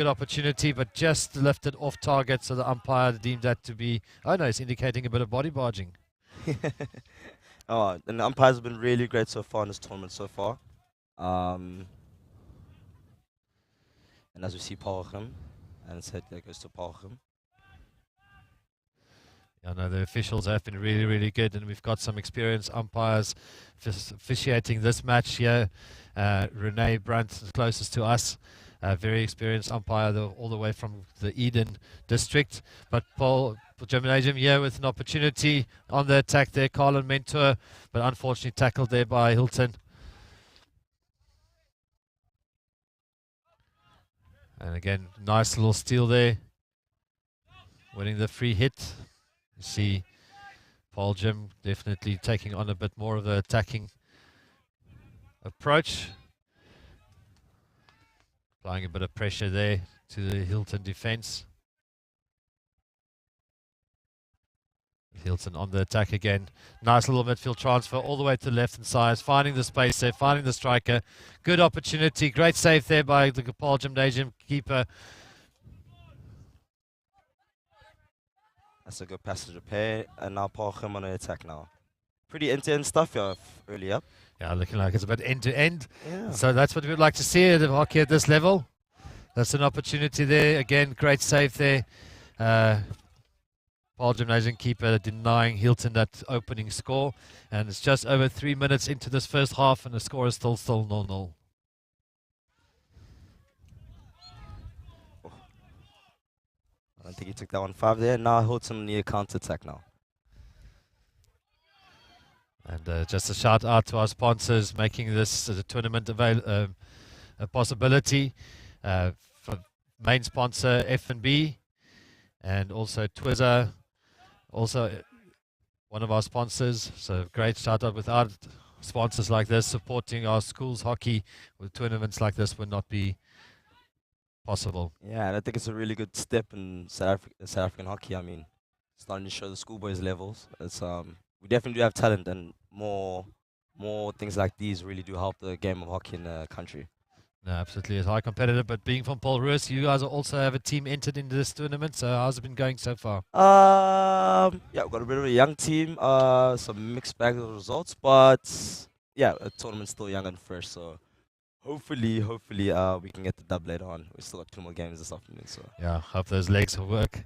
Good opportunity, but just lifted off target, so the umpire deemed that to be, oh no, it's indicating a bit of body barging. Oh, and the umpires have been really great so far in this tournament so far. And as we see Paarl Gimnasium, and it's head that goes to Paarl Gimnasium. I know the officials have been really, really good, and we've got some experienced umpires officiating this match here. Renee Brandt is closest to us. Very experienced umpire all the way from the Eden district. But Paarl Gimnasium here with an opportunity on the attack there. Carlin Mentor, but unfortunately tackled there by Hilton. And again, nice little steal there. Winning the free hit. You see Paarl Gym definitely taking on a bit more of the attacking approach. Applying a bit of pressure there to the Hilton defense. Hilton on the attack again. Nice little midfield transfer all the way to the left-hand side. Finding the space there, finding the striker. Good opportunity. Great save there by the Paarl Gymnasium keeper. That's a good passage of play. And now Paarl Gimnasium on the attack now. Pretty end-to-end stuff here early up. Yeah, looking like it's about end-to-end. Yeah. So that's what we'd like to see at hockey at this level. That's an opportunity there. Again, great save there. Paarl Gymnasium keeper denying Hilton that opening score. And it's just over 3 minutes into this first half, and the score is still 0-0. I don't think he took that 1-5 there. Now Hilton need a counter-attack now. And just a shout out to our sponsors making this tournament a possibility. For main sponsor F&B, and also Twizzler, also one of our sponsors. So great shout out. Without sponsors like this supporting our schools hockey with tournaments like this would not be possible. Yeah, and I think it's a really good step in South African hockey. I mean, starting to show the schoolboys levels. It's we definitely do have talent, and more things like these really do help the game of hockey in the country. No, absolutely. It's high competitive, but being from Paul Roos, you guys also have a team entered into this tournament. So how's it been going so far? Yeah, we've got a bit of a young team, some mixed bag of results, but yeah, the tournament's still young and fresh, so hopefully we can get the dub later on. We still got 2 more games this afternoon, so yeah, hope those legs will work.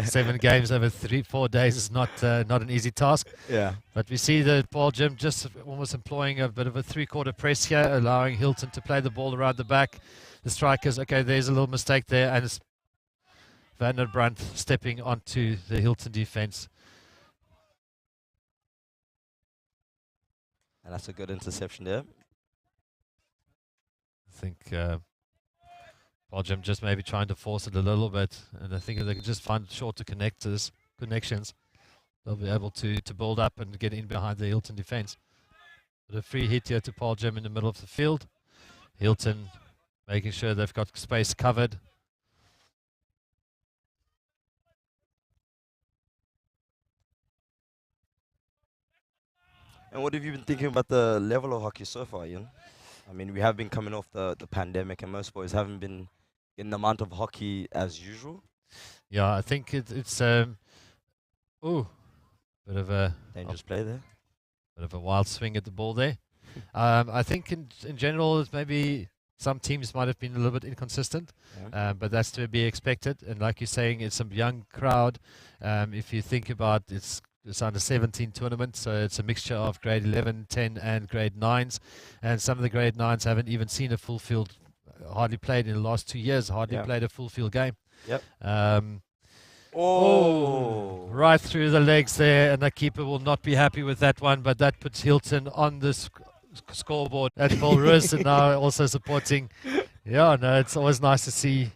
7 games over 3-4 days is not an easy task. Yeah. But we see the Paarl Gym just almost employing a bit of a 3-quarter press here, allowing Hilton to play the ball around the back. The strikers, okay, there's a little mistake there, and it's Van der Brandt stepping onto the Hilton defense. And that's a good interception there. I think Paarl Gym just maybe trying to force it a little bit, and I think if they can just find shorter connections, they'll be able to build up and get in behind the Hilton defense. But a free hit here to Paarl Gym in the middle of the field. Hilton making sure they've got space covered. And what have you been thinking about the level of hockey so far, Ian? I mean, we have been coming off the pandemic, and most boys haven't been in the amount of hockey as usual. Yeah, I think it's bit of a Dangerous play there. Bit of a wild swing at the ball there. I think in general, it's maybe some teams might have been a little bit inconsistent, Yeah. but that's to be expected. And like you're saying, it's a young crowd. If you think about it's under 17 tournament, so it's a mixture of grade 11, 10, and grade 9s. And some of the grade 9s haven't even seen a full field, hardly played in the last 2 years, played a full field game. Yep. Right through the legs there, and the keeper will not be happy with that one, but that puts Hilton on the scoreboard at Paul Roos, and now also supporting. Yeah, no, it's always nice to see.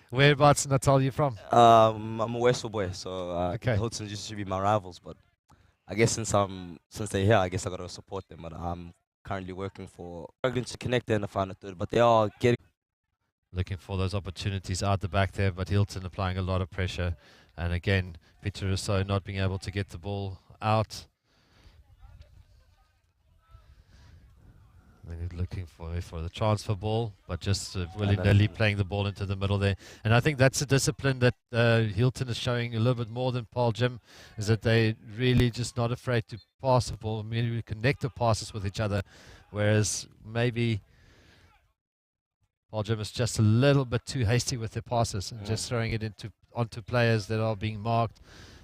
Whereabouts in Natal are you from? I'm a Westville boy, so Okay. Hilton used to be my rivals, but I guess since they're here, I guess I gotta support them. But I'm currently struggling to connect there in the final third, but they are getting. Looking for those opportunities out the back there, but Hilton applying a lot of pressure, and again, Peter Rousseau not being able to get the ball out. I think he's looking for the transfer ball, but just willy-nilly definitely. playing the ball into the middle there. And I think that's a discipline that Hilton is showing a little bit more than Paarl Gym, is that they really just not afraid to pass the ball, maybe connect the passes with each other, whereas maybe Paarl Gym is just a little bit too hasty with their passes and just throwing it onto players that are being marked.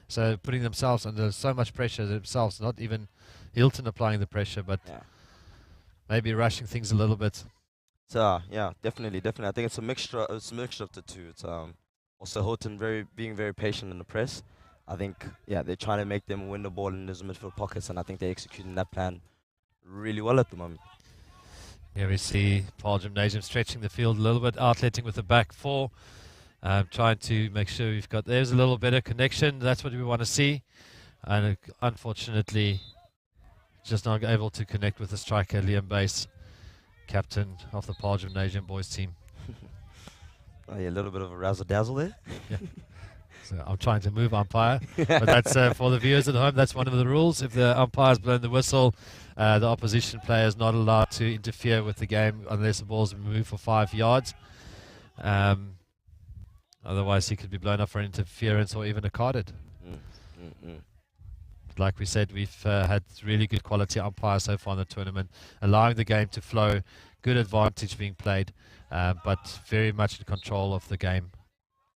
So putting themselves under so much pressure themselves, not even Hilton applying the pressure, but maybe rushing things a little bit. So yeah, definitely. I think it's a mixture. It's a mixture of the two. It's also Houghton being very patient in the press. I think they're trying to make them win the ball in those midfield pockets, and I think they're executing that plan really well at the moment. Here we see Paarl Gymnasium stretching the field a little bit, outletting with the back four, trying to make sure there's a little better connection. That's what we want to see, and unfortunately, just not able to connect with the striker Liam Bass, captain of the Paarl Gymnasium boys team. A little bit of a razzle dazzle there. Yeah. So I'm trying to move umpire, but that's for the viewers at home. That's one of the rules. If the umpire's blown the whistle, the opposition player is not allowed to interfere with the game unless the ball's moved for 5 yards. Otherwise, he could be blown up for interference or even a carded. Like we said, we've had really good quality umpires so far in the tournament, allowing the game to flow, good advantage being played, but very much in control of the game.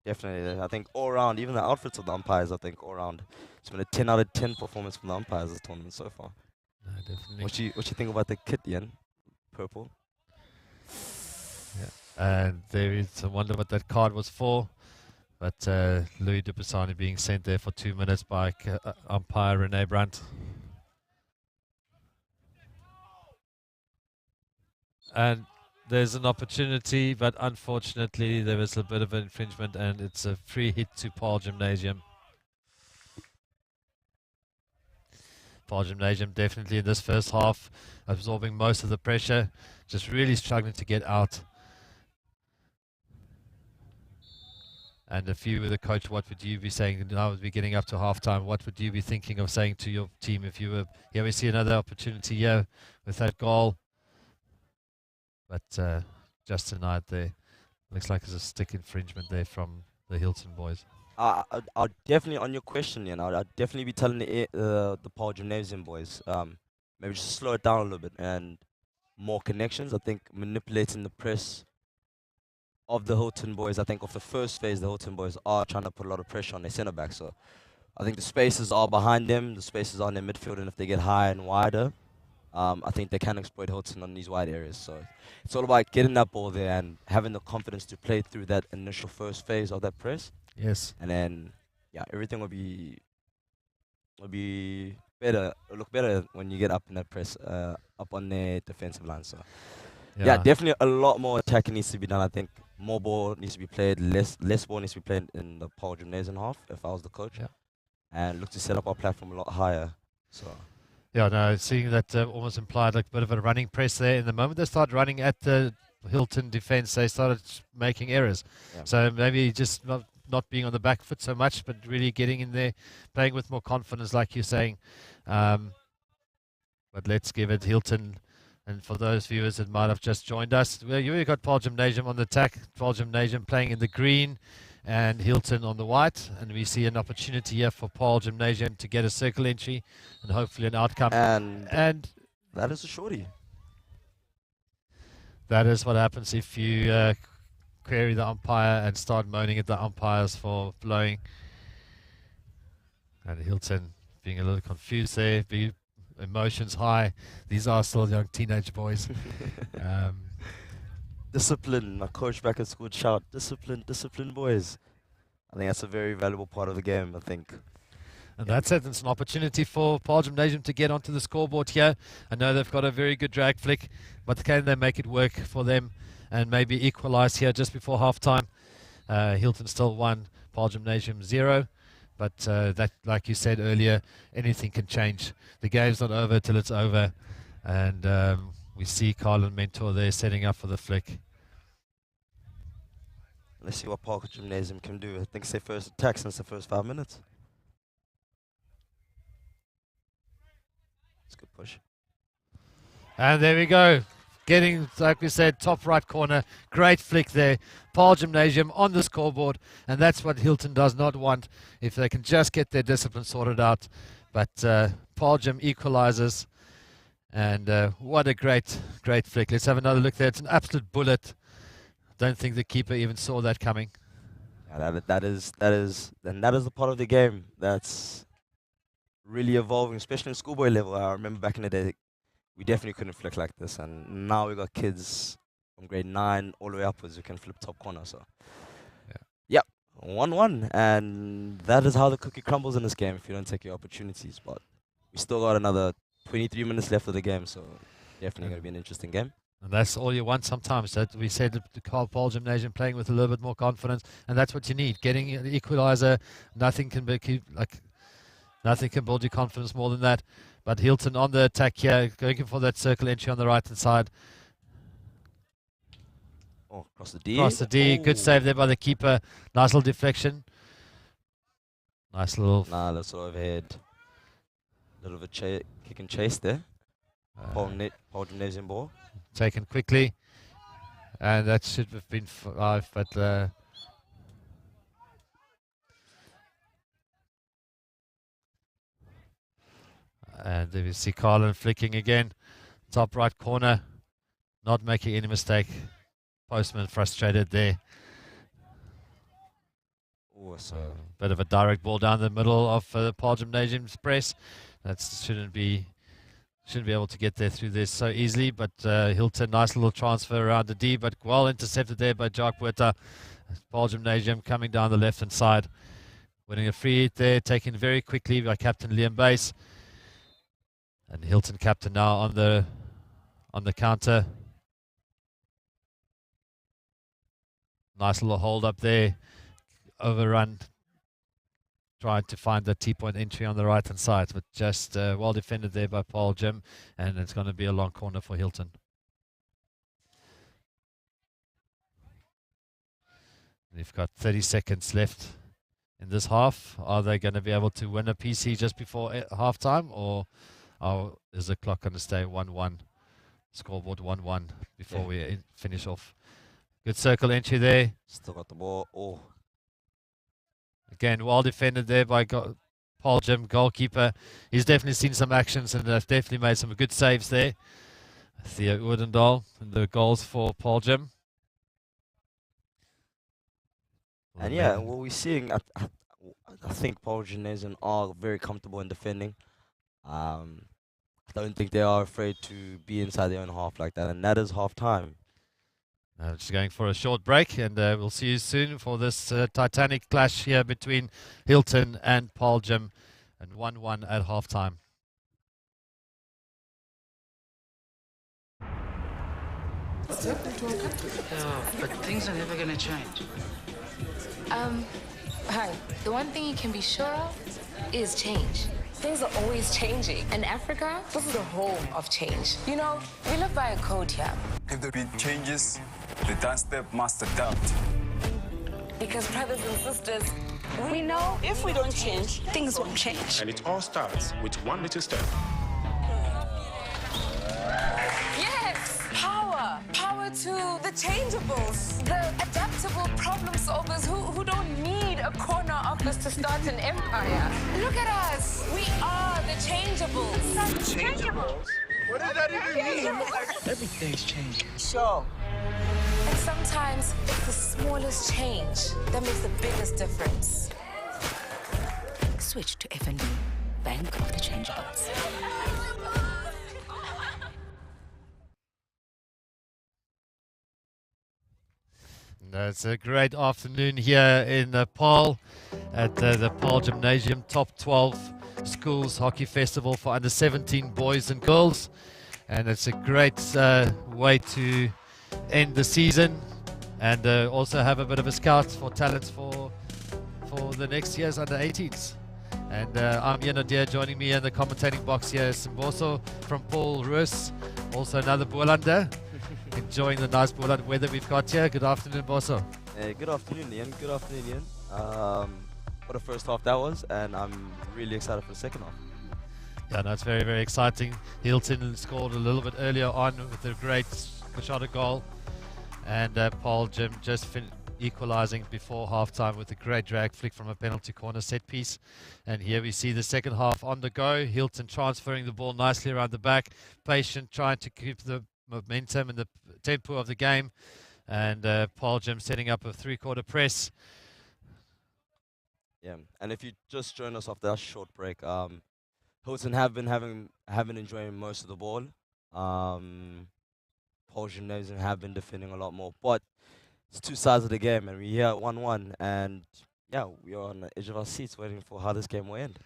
Definitely. I think all around, even the outfits of the umpires, I think all around, it's been a 10 out of 10 performance from the umpires this tournament so far. No, definitely. What you think about the kit, Ian? Purple. Yeah. And there is a wonder what that card was for. But Louis Dupassani being sent there for 2 minutes by umpire Rene Brandt. And there's an opportunity, but unfortunately there was a bit of an infringement, and it's a free hit to Paarl Gymnasium. Paarl Gymnasium definitely in this first half absorbing most of the pressure, just really struggling to get out. And if you were the coach, what would you be saying? Now we're getting up to halftime. What would you be thinking of saying to your team if you were? Yeah, we see another opportunity here with that goal, but just denied there. Looks like there's a stick infringement there from the Hilton boys. I'll definitely, on your question, I'll definitely be telling the Paarl Gymnasium boys, maybe just slow it down a little bit and more connections. I think manipulating the press of the Houghton boys, I think of the first phase, the Houghton boys are trying to put a lot of pressure on their centre back. So I think the spaces are behind them, the spaces are in their midfield, and if they get higher and wider, I think they can exploit Houghton on these wide areas. So it's all about getting that ball there and having the confidence to play through that initial first phase of that press. Yes. And then, everything will be better. It'll look better when you get up in that press, up on their defensive line. So definitely a lot more attacking needs to be done. I think more ball needs to be played, less ball needs to be played in the Paarl Gymnasium half, if I was the coach, and look to set up our platform a lot higher. So. Yeah, no, seeing that almost implied like a bit of a running press there. In the moment they started running at the Hilton defense, they started making errors. Yeah. So maybe just not being on the back foot so much, but really getting in there, playing with more confidence, like you're saying. But let's give it Hilton. And for those viewers that might have just joined us, well, you've got Paarl Gymnasium on the attack, Paarl Gymnasium playing in the green and Hilton on the white. And we see an opportunity here for Paarl Gymnasium to get a circle entry and hopefully an outcome. And that is a shorty. That is what happens if you query the umpire and start moaning at the umpires for blowing. And Hilton being a little confused there, emotions high. These are still young teenage boys. Discipline. My coach back at school would shout, discipline, boys. I think that's a very valuable part of the game, I think. And that's it. It's an opportunity for Paarl Gymnasium to get onto the scoreboard here. I know they've got a very good drag flick, but can they make it work for them and maybe equalize here just before halftime? Hilton still 1, Paarl Gymnasium 0. But that, like you said earlier, anything can change. The game's not over till it's over. And we see Carl and Mentor there setting up for the flick. Let's see what Paarl Gymnasium can do. I think it's their first attack since the first 5 minutes. It's a good push. And there we go. getting, like we said, top right corner. Great flick there. Paarl Gymnasium on the scoreboard, and that's what Hilton does not want if they can just get their discipline sorted out. But Paarl Gym equalizes, and what a great flick. Let's have another look there. It's an absolute bullet. Don't think the keeper even saw that coming. Yeah, that is the part of the game that's really evolving, especially in schoolboy level. I remember back in the day, we definitely couldn't flick like this, and now we got kids from grade 9 all the way upwards who can flip top corner. So, yeah, 1-1, and that is how the cookie crumbles in this game if you don't take your opportunities. But we still got another 23 minutes left of the game, so definitely going to be an interesting game. And that's all you want sometimes. That we said the Paarl Gymnasium playing with a little bit more confidence, and that's what you need. Getting an equalizer, nothing can build your confidence more than that. But Hilton on the attack here, going for that circle entry on the right hand side. Oh, across the D. Across the D. Good save there by the keeper. Nice little deflection. Nice little. Nah, that's overhead. Little of a kick and chase there. Paarl Gymnasium ball. Taken quickly. And that should have been 5, but. And there we see Carlin flicking again. Top right corner. Not making any mistake. Postman frustrated there. So bit of a direct ball down the middle of the Paarl Gymnasium's press. That shouldn't be able to get there through this so easily. But Hilton, nice little transfer around the D, but well intercepted there by Jacques Buerta. Paarl Gymnasium coming down the left-hand side. Winning a free hit there, taken very quickly by Captain Liam Bass. And Hilton captain now on the counter. Nice little hold up there. Overrun. Trying to find the T-point entry on the right hand side, but just well defended there by Paarl Gym, and it's going to be a long corner for Hilton. They've got 30 seconds left in this half. Are they going to be able to win a PC just before halftime, or is the clock going to stay 1-1? Scoreboard 1-1 before we finish off. Good circle entry there. Still got the ball. Oh. Again, well defended there by Paarl Gym, goalkeeper. He's definitely seen some actions and they've definitely made some good saves there. Theo Oudendal and the goals for Paarl Gym. And yeah, what we're seeing, I think Paarl Gymnasium are very comfortable in defending. I don't think they are afraid to be inside their own half like that, and that is half time. Just going for a short break, and we'll see you soon for this titanic clash here between Hilton and Paarl Gym, and 1-1 at half time. But things are never gonna change. Hi. The one thing you can be sure of is change. Things are always changing. In Africa, this is the home of change. You know, we live by a code here. If the beat changes, the dance step must adapt. Because brothers and sisters, we know if we don't change, things won't change. And it all starts with one little step. Yes! Power! Power to the changeables, the adaptable problem solvers who don't need a corner office to start an empire. Look at us! We are the changeables. Changeables? What does that even mean? Everything's changing. Sure. And sometimes it's the smallest change that makes the biggest difference. Switch to FNB, Bank of the Changeables. It's a great afternoon here in Paarl at the Paarl Gymnasium Top 12 Schools Hockey Festival for under 17 boys and girls. And it's a great way to end the season and also have a bit of a scout for talents for the next year's under 18s. And I'm Ian O'Dear. Joining me in the commentating box here is Simboso from Paul Roos, also another Boolander. Enjoying the nice Boland weather we've got here. Good afternoon, Bosso. Good afternoon, Ian. Good afternoon, Ian. What a first half that was, and I'm really excited for the second half. Yeah, that's very, very exciting. Hilton scored a little bit earlier on with a great shot at goal. And Paarl Gim just equalising before halftime with a great drag flick from a penalty corner set piece. And here we see the second half on the go. Hilton transferring the ball nicely around the back, patient, trying to keep the momentum and the tempo of the game. And Paarl Gim setting up a three-quarter press. Yeah, and if you just join us after that short break, Hilton have been enjoying most of the ball. Paarl Gymnasium have been defending a lot more, but it's two sides of the game, and we're here at 1-1, and yeah, we are on the edge of our seats waiting for how this game will end.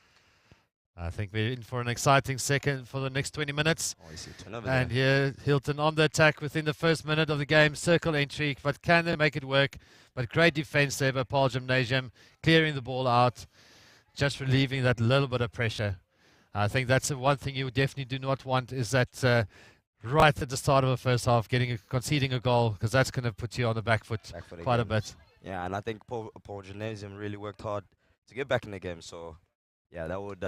I think we're in for an exciting second for the next 20 minutes. Oh, you see a turnover And there. here, Hilton on the attack within the first minute of the game. Circle entry, but can they make it work? But great defense there by Paarl Gymnasium, clearing the ball out, just relieving that little bit of pressure. I think that's the one thing you definitely do not want, is that right at the start of the first half, conceding a goal, because that's going to put you on the back foot quite a bit. Yeah, and I think Paarl Gymnasium really worked hard to get back in the game, so yeah, that would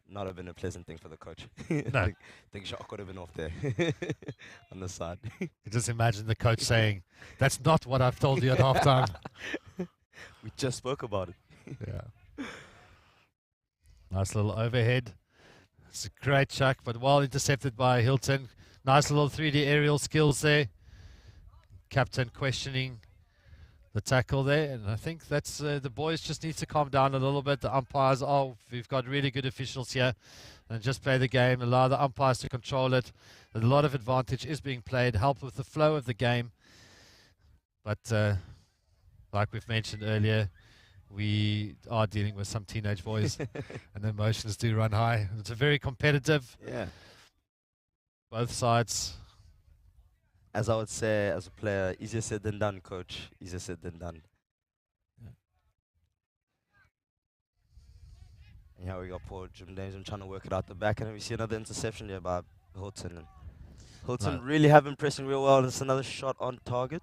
not have been a pleasant thing for the coach. No. I think Jacques could have been off there on the side. You just imagine the coach saying, "That's not what I've told you at halftime." We just spoke about it. Yeah. Nice little overhead. It's a great chuck, but well intercepted by Hilton. Nice little 3D aerial skills there. Captain questioning the tackle there, and I think that's the boys just need to calm down a little bit. The umpires, we've got really good officials here, and just play the game, allow the umpires to control it. A lot of advantage is being played, help with the flow of the game. But like we've mentioned earlier, we are dealing with some teenage boys, and the emotions do run high. It's a very competitive, both sides. As I would say, as a player, easier said than done, coach. Easier said than done. Yeah. And here we got Paarl Gymnasium trying to work it out the back, and then we see another interception there by Hilton. And Hilton really have been pressing real well. It's another shot on target.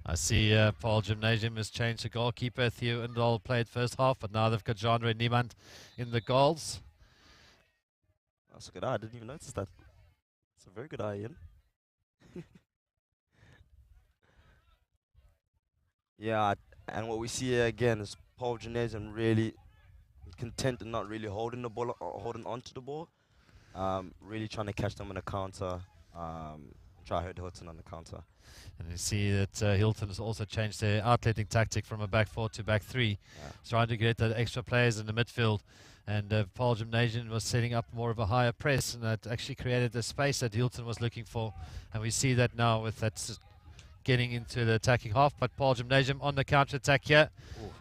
I see Paarl Gymnasium has changed the goalkeeper. Theo Indal played first half, but now they've got Genre Niemand in the goals. That's a good eye. I didn't even notice that. It's a very good eye, Ian. Yeah, and what we see here again is Paarl Gymnasium really content and not really holding the ball, holding onto the ball. Really trying to catch them on the counter. Try to hurt Hilton on the counter. And you see that Hilton has also changed their outletting tactic from a back four to back three, trying to get the extra players in the midfield. And Paarl Gymnasium was setting up more of a higher press, and that actually created the space that Hilton was looking for. And we see that now with that getting into the attacking half. But Paarl Gymnasium on the counter attack here. Ooh.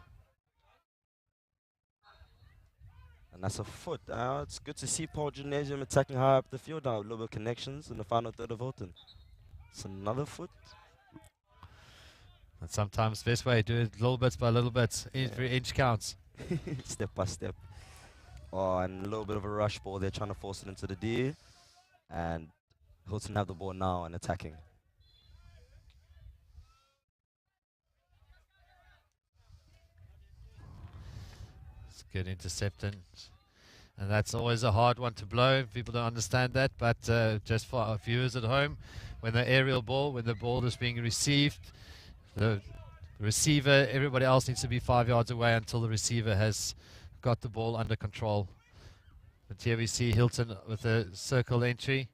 And that's a foot. It's good to see Paarl Gymnasium attacking high up the field now. A little bit of connections in the final third of Hilton. It's another foot. And sometimes the best way, do it little bits by little bits. Every inch counts. Step by step. Oh, and a little bit of a rush ball. They're trying to force it into the D. And Hilton have the ball now and attacking. It's good intercepting. And that's always a hard one to blow. People don't understand that. But just for our viewers at home, when the aerial ball, when the ball is being received, the receiver, everybody else needs to be 5 yards away until the receiver has got the ball under control. But here we see Hilton with a circle entry.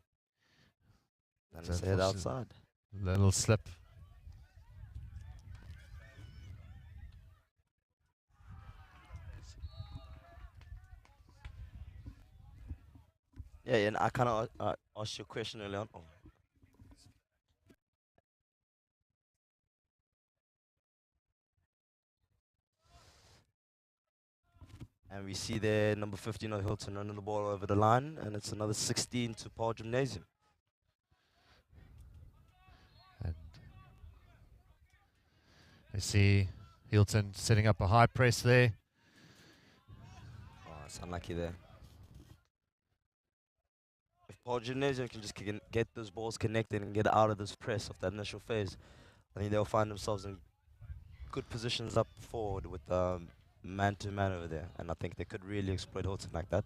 And it's head outside. Little slip. Yeah, and I kind of asked you a question earlier on. Oh. And we see there number 15 of Hilton running the ball over the line, and it's another 16 to Paarl Gymnasium. And we see Hilton setting up a high press there. Oh, it's unlucky there. If Paarl Gymnasium can just get those balls connected and get out of this press of that initial phase, I think they'll find themselves in good positions up forward with man-to-man over there. And I think they could really exploit Hilton like that.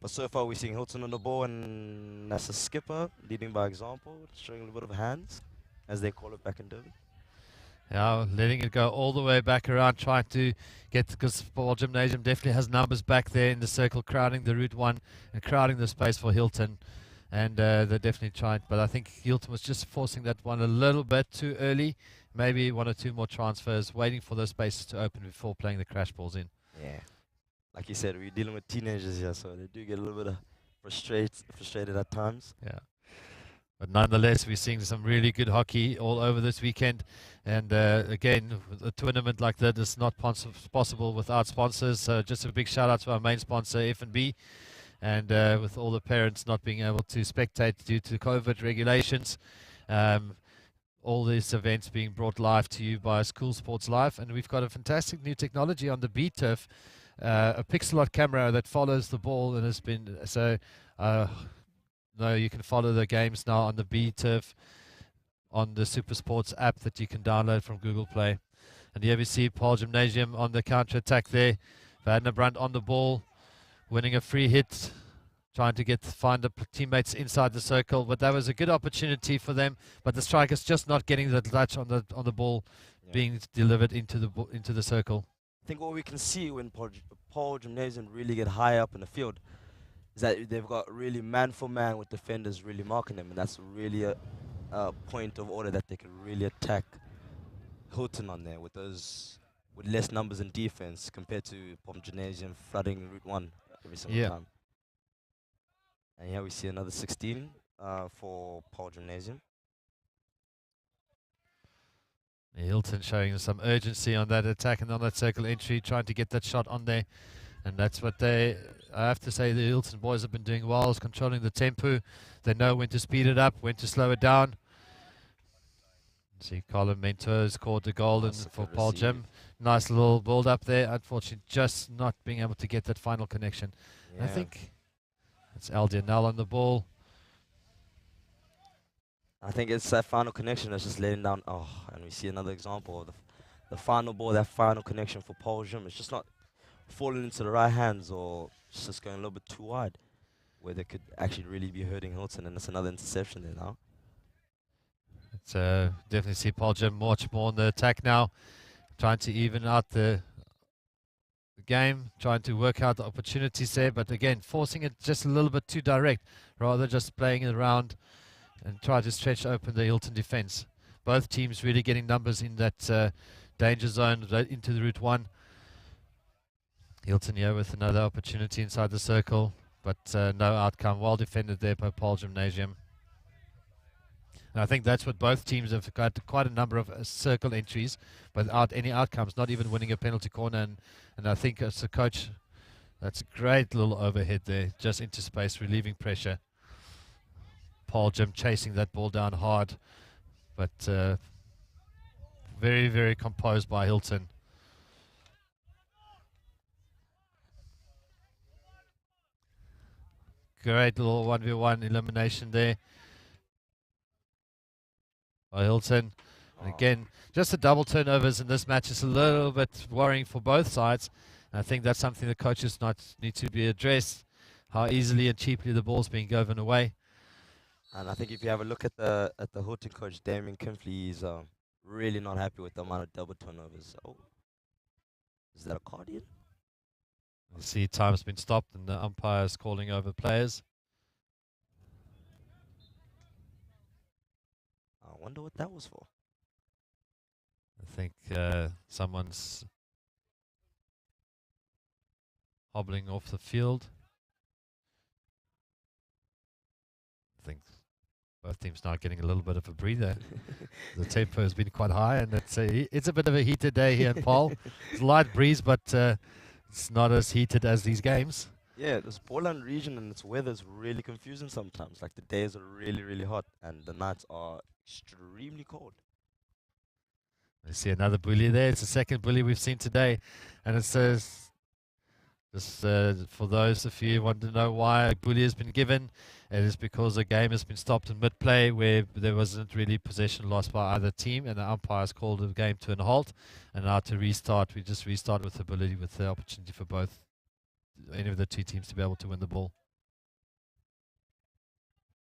But so far we're seeing Hilton on the ball, and that's a skipper leading by example, showing a little bit of hands, as they call it back in Durban. Yeah, letting it go all the way back around, trying to get, because Paarl Gymnasium definitely has numbers back there in the circle, crowding the Route 1 and crowding the space for Hilton. And they're definitely trying, but I think Hilton was just forcing that one a little bit too early. Maybe one or two more transfers, waiting for those spaces to open before playing the crash balls in. Yeah. Like you said, we're dealing with teenagers here, so they do get a little bit of frustrated at times. Yeah. But nonetheless, we're seeing some really good hockey all over this weekend. And again, with a tournament like that is not possible without sponsors. So just a big shout out to our main sponsor, F&B. And with all the parents not being able to spectate due to COVID regulations, all these events being brought live to you by School Sports Live. And we've got a fantastic new technology on the B turf, a pixel camera that follows the ball, and has been so. No, you can follow the games now on the B turf on the Super Sports app that you can download from Google Play. And here we see Paarl Gymnasium on the counter attack there. Vandenbrand on the ball, winning a free hit, trying to find the teammates inside the circle. But that was a good opportunity for them. But the strikers just not getting the touch on the ball, being delivered into the circle. I think what we can see when Paarl Gymnasium really get high up in the field is that they've got really man for man with defenders really marking them, and that's really a point of order that they can really attack Hilton on there with less numbers in defense compared to Paarl Gymnasium flooding Route 1 every single time. And here we see another 16 for Paarl Gymnasium. Hilton showing some urgency on that attack and on that circle entry, trying to get that shot on there. And that's what I have to say, the Hilton boys have been doing well, is controlling the tempo. They know when to speed it up, when to slow it down. See, Colin Mentor scored the goal for Paarl Gym. Nice little build up there. Unfortunately, just not being able to get that final connection. Yeah. I think it's Aldianel on the ball. I think it's that final connection that's just letting down. Oh, and we see another example of the final ball, that final connection for Paarl Gym. It's just not falling into the right hands, or just going a little bit too wide, where they could actually really be hurting Hilton, and it's another interception there now. It's definitely see Paarl Gym much more on the attack now, trying to even out the game, trying to work out the opportunities there, but again, forcing it just a little bit too direct, rather just playing it around and try to stretch open the Hilton defense. Both teams really getting numbers in that danger zone into the Route 1. Hilton here with another opportunity inside the circle, but no outcome. Well defended there by Paarl Gymnasium. And I think that's what both teams have got, quite a number of circle entries, but without any outcomes, not even winning a penalty corner. And I think as a coach, that's a great little overhead there, just into space, relieving pressure. Paarl Gym chasing that ball down hard, but very, very composed by Hilton. Great little 1v1 elimination there by Hilton. And again, just the double turnovers in this match is a little bit worrying for both sides. And I think that's something the coaches need to be addressed, how easily and cheaply the ball's being given away. And I think if you have a look at the Hilton coach, Damien Kimfley, he's really not happy with the amount of double turnovers. Oh, is that a card here? You see time's been stopped and the umpire's calling over players. I wonder what that was for. I think someone's hobbling off the field. I think both teams now getting a little bit of a breather. The tempo has been quite high, and it's a bit of a heated day here in Paarl. It's a light breeze, but it's not as heated as these games. Yeah, this Boland region and its weather is really confusing sometimes. Like the days are really, really hot, and the nights are extremely cold. I see another bully there. It's the second bully we've seen today, and it says, just for those of you who want to know why a bully has been given, it is because the game has been stopped in mid-play where there wasn't really possession lost by either team, and the umpires called the game to a halt. And now to restart, we just restart with the bully, with the opportunity for any of the two teams to be able to win the ball.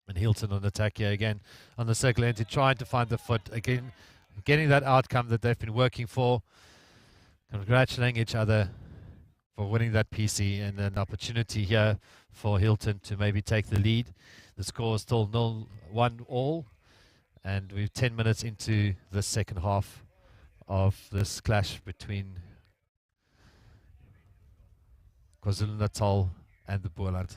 And Hilton on attack here again on the circle entry, trying to find the foot again, getting that outcome that they've been working for, congratulating each other for winning that PC, and an opportunity here for Hilton to maybe take the lead. The score is still 0-1 all, and we're 10 minutes into the second half of this clash between KwaZulu-Natal and the Boerland.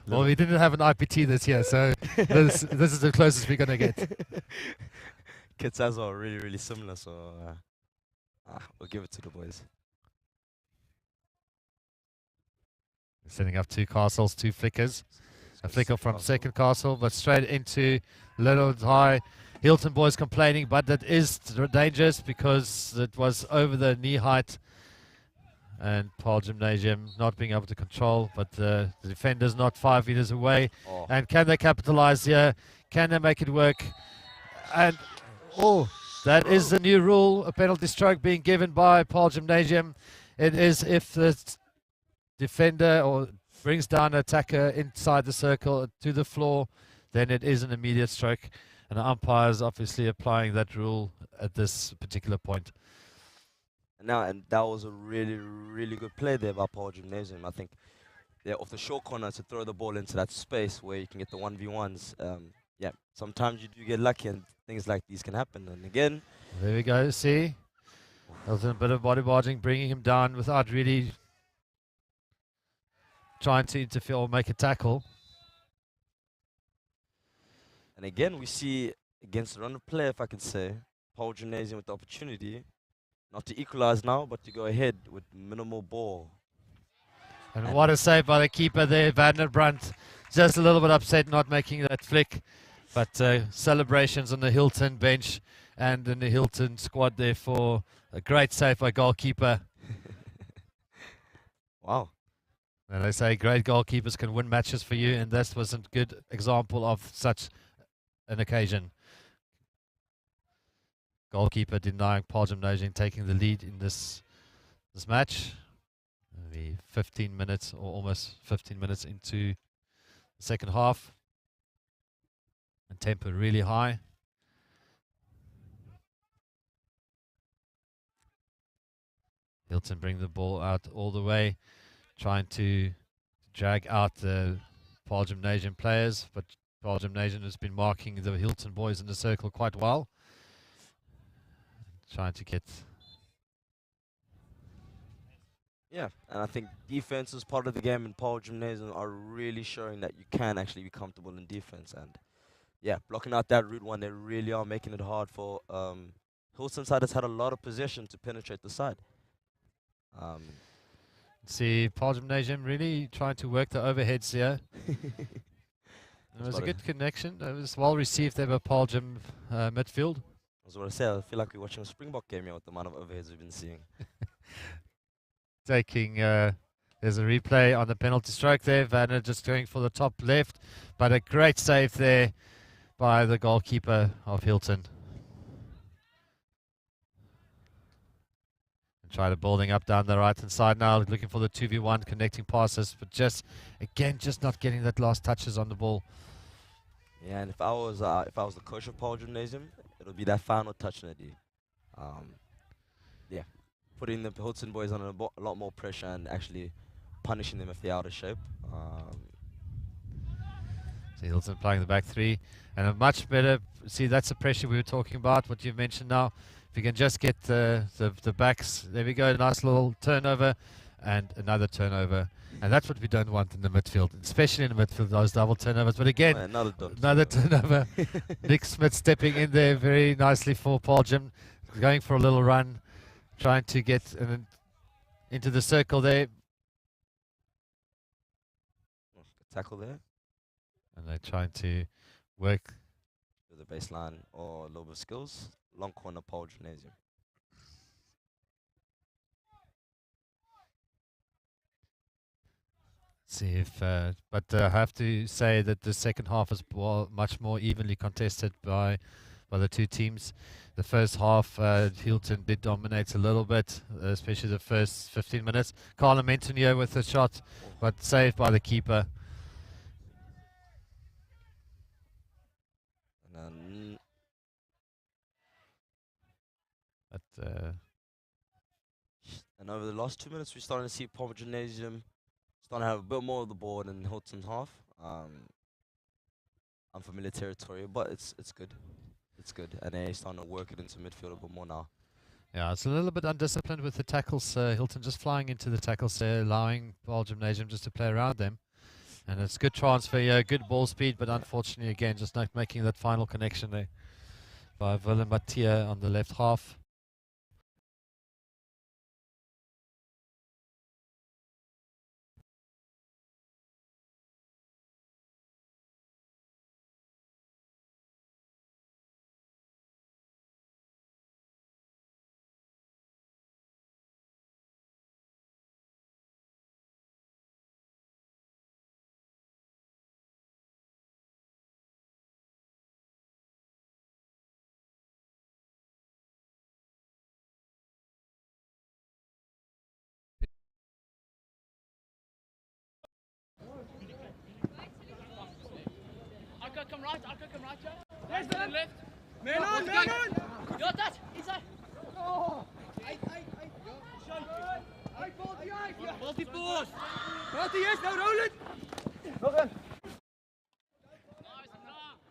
Well, we didn't have an IPT this year, so this is the closest we're going to get. Kids as are really, really similar, so we'll give it to the boys. Setting up two castles, two flickers. A flicker from second castle, but straight into little high. Hilton boys complaining, but that is dangerous because it was over the knee height. And Paarl Gymnasium not being able to control, but the defender's not 5 meters away. Oh. And can they capitalize here? Can they make it work? And that is the new rule, a penalty stroke being given by Paarl Gymnasium. It is if the defender or brings down an attacker inside the circle to the floor, then it is an immediate stroke. And the umpire is obviously applying that rule at this particular point. And that was a really, really good play there by Paarl Gymnasium. I think they're off the short corner to throw the ball into that space where you can get the 1v1s. Yeah, sometimes you do get lucky and things like these can happen. And again, there we go, see? That was a bit of body barging, bringing him down without really trying to interfere or make a tackle. And again, we see against the run of play, if I could say, Paarl Gymnasium with the opportunity not to equalize now, but to go ahead with minimal ball. And what a save by the keeper there, Van der Brandt. Just a little bit upset not making that flick. But celebrations on the Hilton bench and in the Hilton squad there for a great save by goalkeeper. Wow. And they say great goalkeepers can win matches for you, and this was a good example of such an occasion. Goalkeeper denying Paarl Gymnasium taking the lead in this match. Maybe 15 minutes or almost 15 minutes into the second half. And tempo really high. Hilton bring the ball out all the way, trying to drag out the Paarl Gymnasium players, but Paarl Gymnasium has been marking the Hilton boys in the circle quite well. Trying to get... Yeah, and I think defense is part of the game, and Paarl Gymnasium are really showing that you can actually be comfortable in defense. And yeah, blocking out that route one, they really are making it hard for Hilton side has had a lot of possession to penetrate the side. See, Paarl Gymnasium really trying to work the overheads here. It was a good connection. It was well received there by Paarl Gym midfield. I was going to say, I feel like we're watching a Springbok game here with the amount of overheads we've been seeing. Taking, there's a replay on the penalty stroke there. Vanner just going for the top left, but a great save there by the goalkeeper of Hilton. And try to building up down the right hand side now, looking for the 2v1 connecting passes, but just again just not getting that last touches on the ball. Yeah, and if I was the coach of Paarl Gymnasium, it'll be that final touch, Nadi. Yeah, putting the Hilton boys on a lot more pressure and actually punishing them if they're out of shape. So Hilton playing the back three, and a much better. See, that's the pressure we were talking about. What you've mentioned now. If you can just get the backs, there we go. Nice little turnover, and another turnover. And that's what we don't want in the midfield, especially in the midfield, those double turnovers. But again, another turnover. Nick Smith stepping in there very nicely for Paarl Gym, going for a little run, trying to get into the circle there. Tackle there. And they're trying to work. With the baseline or a little bit of skills. Long corner, Paarl Gymnasium. See if, but I have to say that the second half is much more evenly contested by the two teams. The first half, Hilton did dominate a little bit, especially the first 15 minutes. Carlo Mentonio with a shot, but saved by the keeper. And over the last 2 minutes, we're starting to see Paarl Gimnasium starting to have a bit more of the ball in Hilton's half. Unfamiliar territory, but it's good. It's good. And they're starting to work it into midfield a bit more now. Yeah, it's a little bit undisciplined with the tackles. Hilton just flying into the tackles there, allowing Paarl Gymnasium just to play around them. And it's good transfer, yeah, good ball speed, but unfortunately, again, just not making that final connection there by Willem Mattia on the left half. Come right, yeah. There's the left. Man on. Got that, inside. Oh. Multi-force. Yes, now roll it.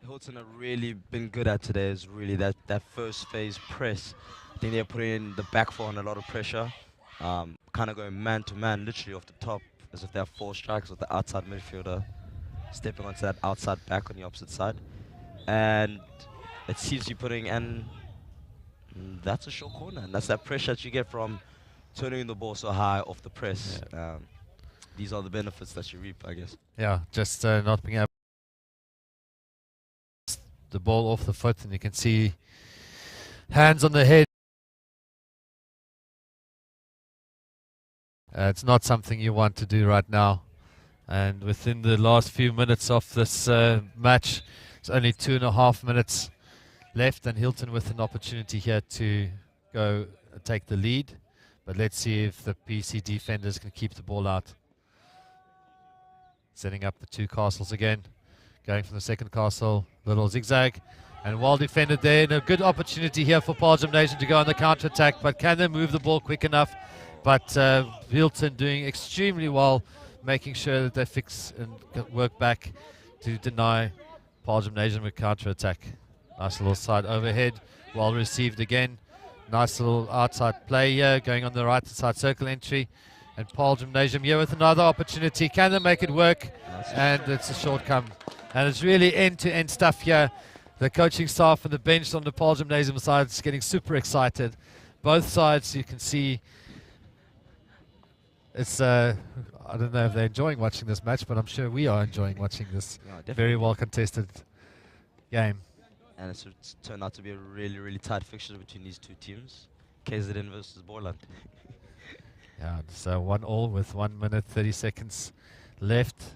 Hilton have really been good at today is really that first phase press. I think they're putting in the back four on a lot of pressure. Kind of going man to man, literally off the top, as if they have 4 strikes with the outside midfielder stepping onto that outside back on the opposite side. And it seems you're putting in, that's a short corner, and that's that pressure that you get from turning the ball so high off the press. Yeah. These are the benefits that you reap, I guess. Yeah, just not being able to the ball off the foot, and you can see hands on the head. It's not something you want to do right now. And within the last few minutes of this match, it's only 2.5 minutes left, and Hilton with an opportunity here to go take the lead. But let's see if the PC defenders can keep the ball out. Setting up the 2 castles again. Going from the second castle, little zigzag. And well defended there, and a good opportunity here for Paarl Gymnasium to go on the counter-attack. But can they move the ball quick enough? But Hilton doing extremely well, making sure that they fix and work back to deny Paarl Gymnasium a counter-attack. Nice little side overhead, well received again. Nice little outside play here, going on the right side circle entry. And Paarl Gymnasium here with another opportunity. Can they make it work? And it's a short come. And it's really end-to-end stuff here. The coaching staff and the bench on the Paarl Gymnasium side is getting super excited. Both sides, you can see, it's I don't know if they're enjoying watching this match, but I'm sure we are enjoying watching this very well contested game. And it's turned out to be a really, really tight fixture between these 2 teams. KZN versus Borland. Yeah, so 1-1 with 1 minute 30 seconds left.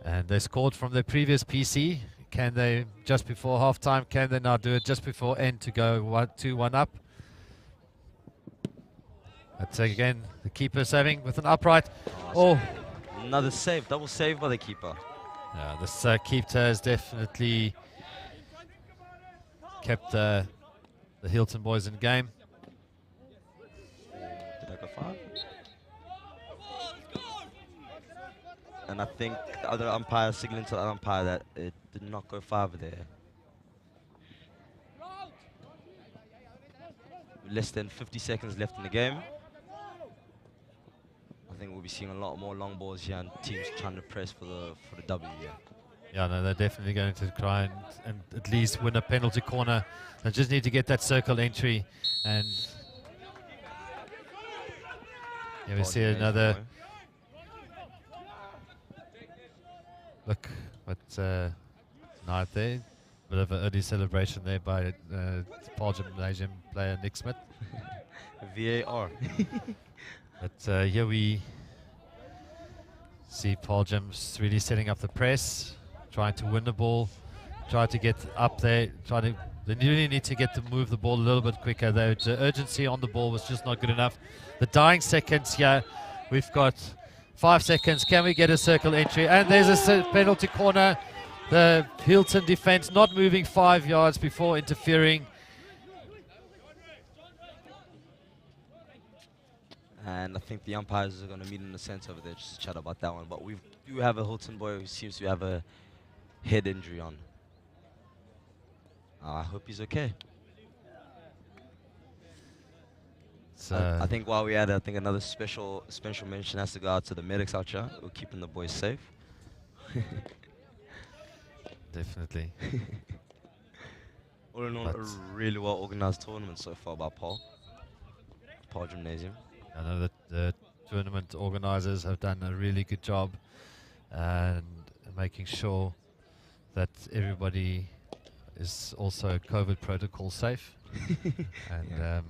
And they scored from their previous PC. Can they, just before halftime, can they now do it just before end to go 2-1 up? That's again the keeper saving with an upright. Oh, another save, double save by the keeper. Yeah, this keeper has definitely kept the Hilton boys in game. Did I go 5? And I think the other umpire signaling to the other umpire that it did not go 5 there. Less than 50 seconds left in the game. I think we'll be seeing a lot more long balls here and teams trying to press for the W here. Yeah, no, they're definitely going to try and at least win a penalty corner. They just need to get that circle entry. And yeah, we see another look, but not there. Bit of an early celebration there by Paarl Gymnasium player Nick Smith. VAR. But here we see Paarl Gyms really setting up the press, trying to win the ball, try to get up there, they really need to get to move the ball a little bit quicker. The urgency on the ball was just not good enough. The dying seconds here, we've got 5 seconds. Can we get a circle entry? And there's a penalty corner. The Hilton defense not moving 5 yards before interfering. And I think the umpires are going to meet in the center over there just to chat about that one. But we do have a Hilton boy who seems to have a head injury on. I hope he's okay. I think while we had, I think another special mention has to go out to the medics out here who are keeping the boys safe. Definitely. All in all, a really well organized tournament so far by Paarl Gymnasium. I know that the tournament organizers have done a really good job and making sure that everybody is also COVID protocol safe. And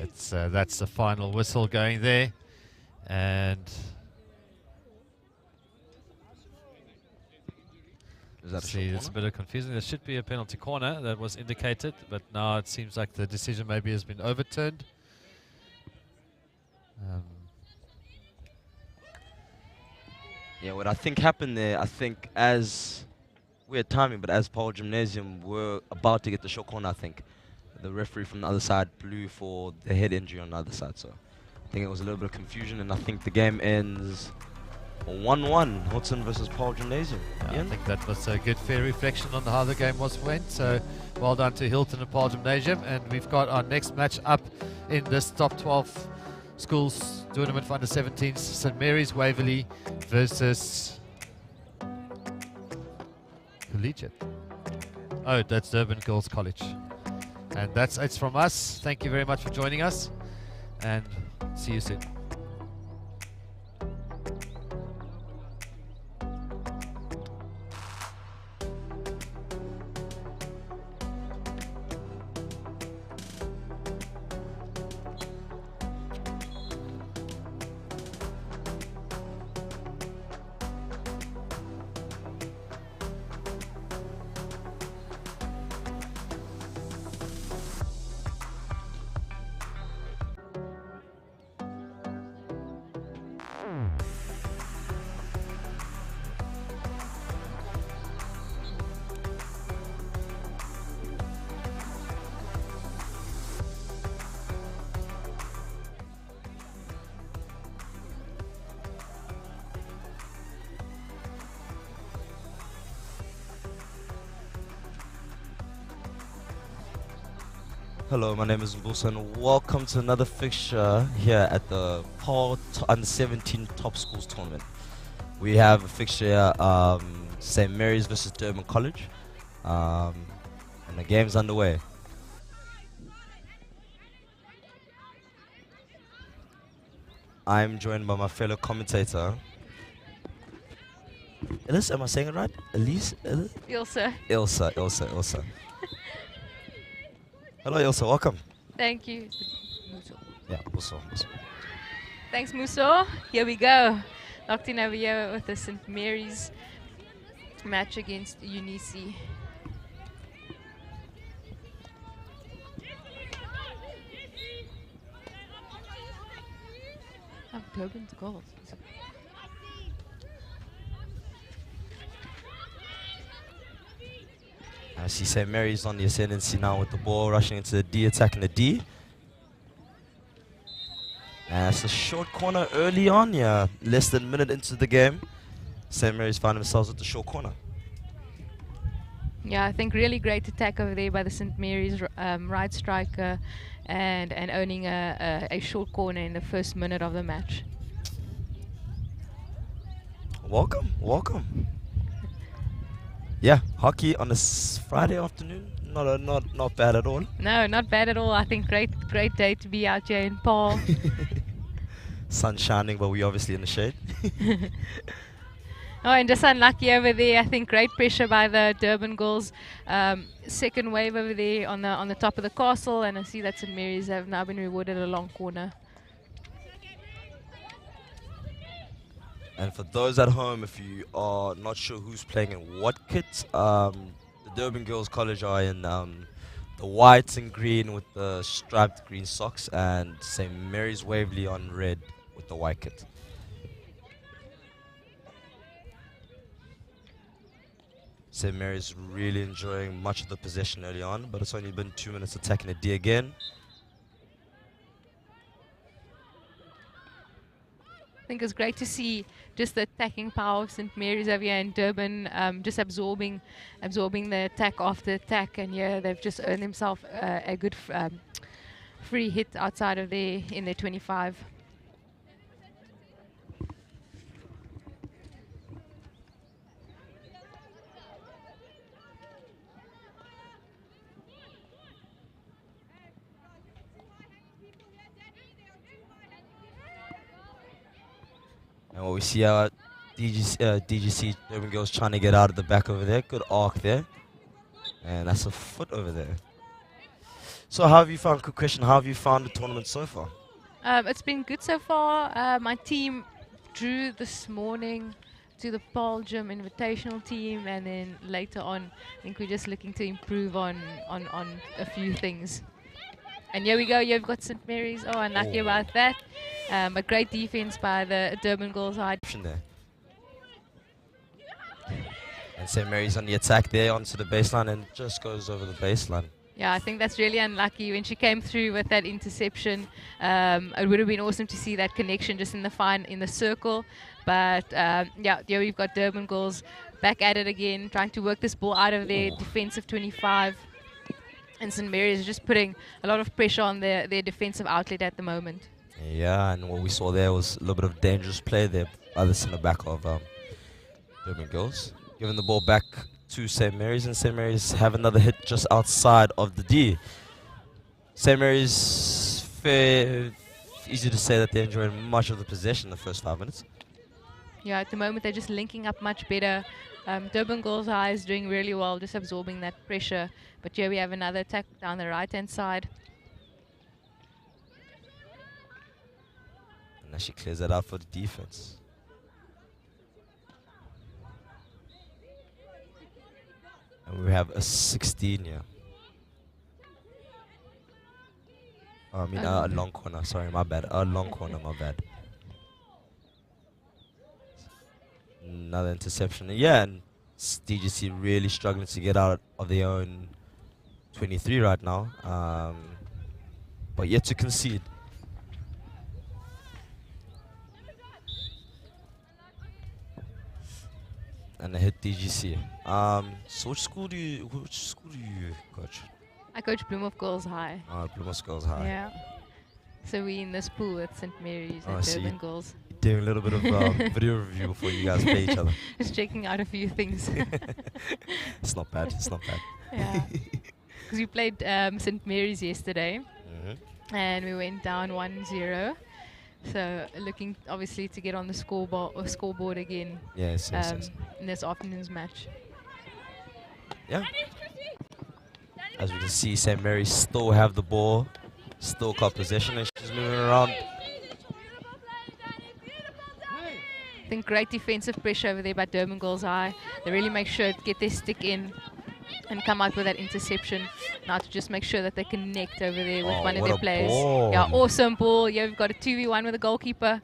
it's that's the final whistle going there, and see, it's a bit of confusing. There should be a penalty corner that was indicated, but now it seems like the decision maybe has been overturned. Yeah, what I think happened there, I think as weird timing, but as Paarl Gymnasium were about to get the short corner, I think the referee from the other side blew for the head injury on the other side. So I think it was a little bit of confusion, and I think the game ends 1-1, Hilton versus Paarl Gymnasium. I think that was a good, fair reflection on how the game went. So well done to Hilton and Paarl Gymnasium. And we've got our next match up in this top 12 schools tournament for under 17s. St. Mary's Waverley versus Collegiate. Oh, that's Durban Girls College. And that's it from us. Thank you very much for joining us, and see you soon. Hello, my name is Mbuso, and welcome to another fixture here at the Paarl Under 17 Top Schools Tournament. We have a fixture here, St. Mary's versus Durban College, and the game's underway. I'm joined by my fellow commentator, Elise, am I saying it right? Elise? Ilse. Ilse. Hello, Ilse, welcome. Thank you. Yeah, Muso. Thanks, Muso. Here we go. Locked in over here with the St. Mary's match against Unisi. Oh, Durban's goals. I see St. Mary's on the ascendancy now with the ball rushing into the D, attacking the D. And it's a short corner early on, yeah. Less than a minute into the game, St. Mary's find themselves at the short corner. Yeah, I think really great attack over there by the St. Mary's right striker and owning a short corner in the first minute of the match. Welcome. Yeah, hockey on a Friday afternoon, not bad at all. No, not bad at all. I think great day to be out here in Paarl. Sun shining, but we obviously in the shade. Oh, and just unlucky over there. I think great pressure by the Durban girls. Second wave over there on the top of the castle, and I see that St. Mary's have now been rewarded a long corner. And for those at home, if you are not sure who's playing in what kit, the Durban Girls College are in the white and green with the striped green socks, and St. Mary's Waverley on red with the white kit. St. Mary's really enjoying much of the possession early on, but it's only been 2 minutes attacking the D again. think it's great to see just the attacking power of St. Mary's over here in Durban, just absorbing the attack after attack, and yeah, they've just earned themselves a good free hit outside of in their 25. And what we see our DGC Durban girls trying to get out of the back over there. Good arc there. And that's a foot over there. So how have you found, quick question, how have you found the tournament so far? It's been good so far. My team drew this morning to the Paarl Gym Invitational team, and then later on, I think we're just looking to improve on a few things. And here we go, you've got St. Mary's. Oh, unlucky about that. A great defense by the Durban girls. There. And St. Mary's on the attack there onto the baseline and just goes over the baseline. Yeah, I think that's really unlucky. When she came through with that interception, it would have been awesome to see that connection just in the circle. But yeah, here we've got Durban girls back at it again, trying to work this ball out of their defensive 25. And St. Mary's is just putting a lot of pressure on their defensive outlet at the moment. Yeah, and what we saw there was a little bit of dangerous play there by the center back of Durban girls. Giving the ball back to St. Mary's, and St. Mary's have another hit just outside of the D. St. Mary's, easy to say that they're enjoying much of the possession in the first 5 minutes. Yeah, at the moment they're just linking up much better. Durban girls High is doing really well, just absorbing that pressure. But here we have another attack down the right-hand side. And now she clears that out for the defense. And we have a 16 here. I mean, a long corner. Sorry, my bad. A long corner, my bad. Another interception. Yeah, and DGC really struggling to get out of their own 23 right now. But yet to concede. And I hit DGC. So which school do you coach? I coach Bloemhof Girls High. Bloemhof Girls High. Yeah. So we in this pool at St. Mary's and Durban Girls. Doing a little bit of video review before you guys play each other. Just checking out a few things. It's not bad. It's not bad. Yeah. Because we played St. Mary's yesterday, and we went down 1-0. So looking obviously to get on the scoreboard again. Yes. In this afternoon's match. Yeah. As we can see, St. Mary's still have the ball, still got possession, and she's moving around. I think great defensive pressure over there by Durban Girls High. They really make sure to get their stick in and come out with that interception. Now to just make sure that they connect over there with one of their players. Ball. Yeah, awesome ball. Yeah, we've got a 2v1 with the goalkeeper.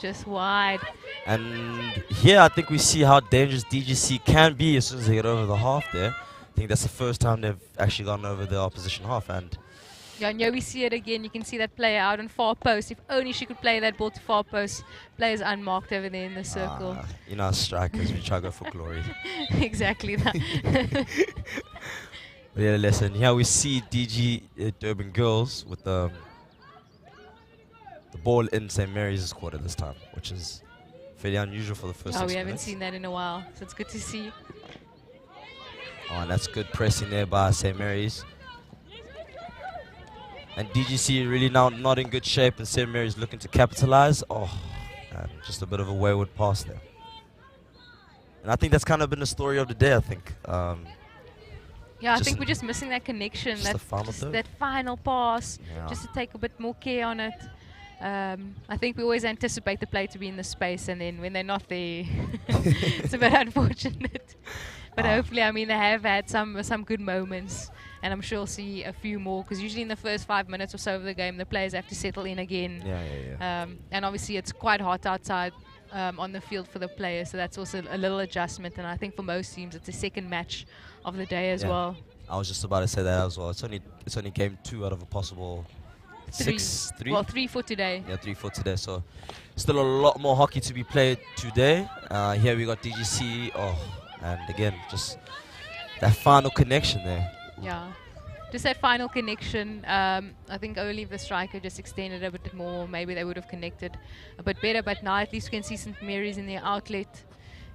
Just wide. And here I think we see how dangerous DGC can be as soon as they get over the half there. I think that's the first time they've actually gone over the opposition half. And yeah, and here we see it again. You can see that player out on far post. If only she could play that ball to far post. Players unmarked over there in the circle. You know, strikers, we try to go for glory. Exactly that. But yeah, listen, here we see Durban Girls with the ball in St. Mary's quarter this time, which is fairly unusual for the first 6 minutes. We haven't seen that in a while, so it's good to see. Oh, and that's good pressing there by St. Mary's. And DGC really now not in good shape, and St. Mary's looking to capitalize. Oh, and just a bit of a wayward pass there. And I think that's kind of been the story of the day, I think. Yeah, I think we're just missing that connection, that final pass, just to take a bit more care on it. I think we always anticipate the play to be in the space, and then when they're not there, it's a bit unfortunate. But hopefully, I mean, they have had some good moments, and I'm sure we'll see a few more, because usually in the first 5 minutes or so of the game, the players have to settle in again. And obviously, it's quite hot outside on the field for the players, so that's also a little adjustment. And I think for most teams, it's the second match of the day as well. I was just about to say that as well. It's only game 2 out of a possible 3. 6-3. Well, 3 for today. Yeah, 3 for today. So still a lot more hockey to be played today. Here we got DGC. Oh, and again, just that final connection there. Yeah. Just that final connection. I think only if the striker just extended a bit more, maybe they would have connected a bit better. But now at least we can see St. Mary's in their outlet.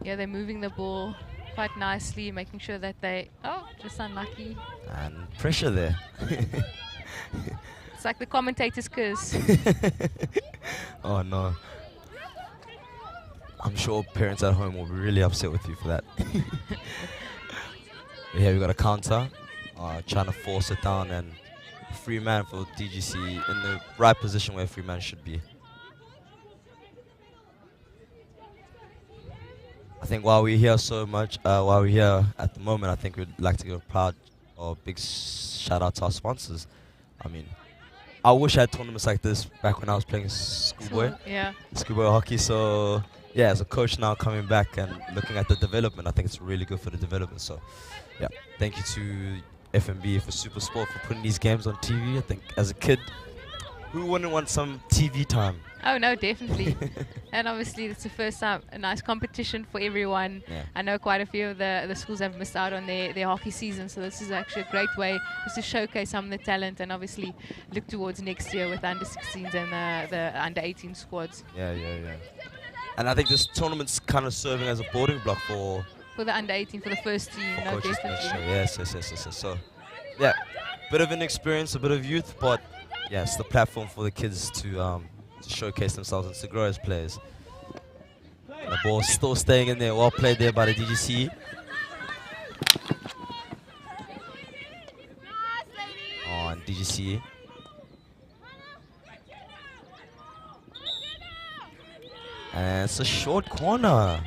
Yeah, they're moving the ball quite nicely, making sure that they... Oh, just unlucky. And pressure there. It's like the commentator's curse. Oh, no. I'm sure parents at home will be really upset with you for that. Here we got a counter. Trying to force it down, and free man for DGC in the right position where free man should be. I think while we're here while we're here at the moment, I think we'd like to give a proud or big shout out to our sponsors. I mean, I wish I had tournaments like this back when I was playing schoolboy. Yeah. Schoolboy hockey. So yeah, as a coach now coming back and looking at the development, I think it's really good for the development. So yeah, thank you to FNB for Super Sport for putting these games on TV. I think as a kid, who wouldn't want some TV time? Oh no, definitely. And obviously it's the first time, a nice competition for everyone. Yeah. I know quite a few of the schools have missed out on their hockey season, so this is actually a great way just to showcase some of the talent and obviously look towards next year with the under-16s and the under-18 squads. Yeah. And I think this tournament's kind of serving as a boarding block for the under-18, for the first team, no, coaches definitely. Yes. So, yeah, bit of an experience, a bit of youth, but yeah, it's the platform for the kids to showcase themselves and to grow as players. The ball's still staying in there, well played there by the DGC. Oh, and DGC. And it's a short corner.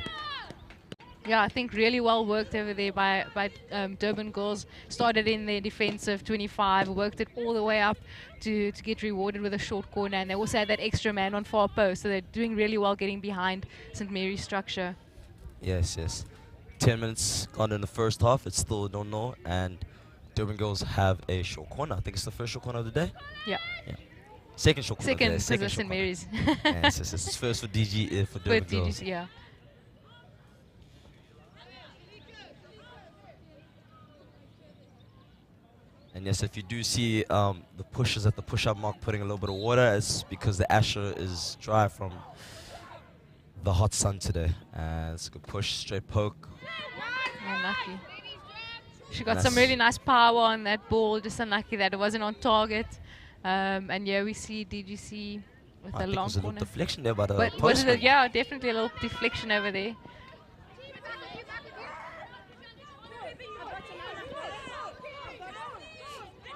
Yeah, I think really well worked over there by Durban girls. Started in their defensive 25, worked it all the way up to get rewarded with a short corner, and they also had that extra man on far post, so they're doing really well getting behind St. Mary's structure. Yes. 10 minutes gone in the first half. It's still don't know, and Durban girls have a short corner. I think it's the first short corner of the day. Yeah. Second short corner. Second, because of St. Mary's. Yes, it's first for DG for Durban girls. DGC, yeah. And yes, if you do see the pushers at the push-up mark putting a little bit of water, it's because the astro is dry from the hot sun today. And it's a good push, straight poke. Unlucky. She got some really nice power on that ball, just unlucky that it wasn't on target. And yeah, we see DGC with a long corner. There's a little deflection there by the but postman. Yeah, definitely a little deflection over there.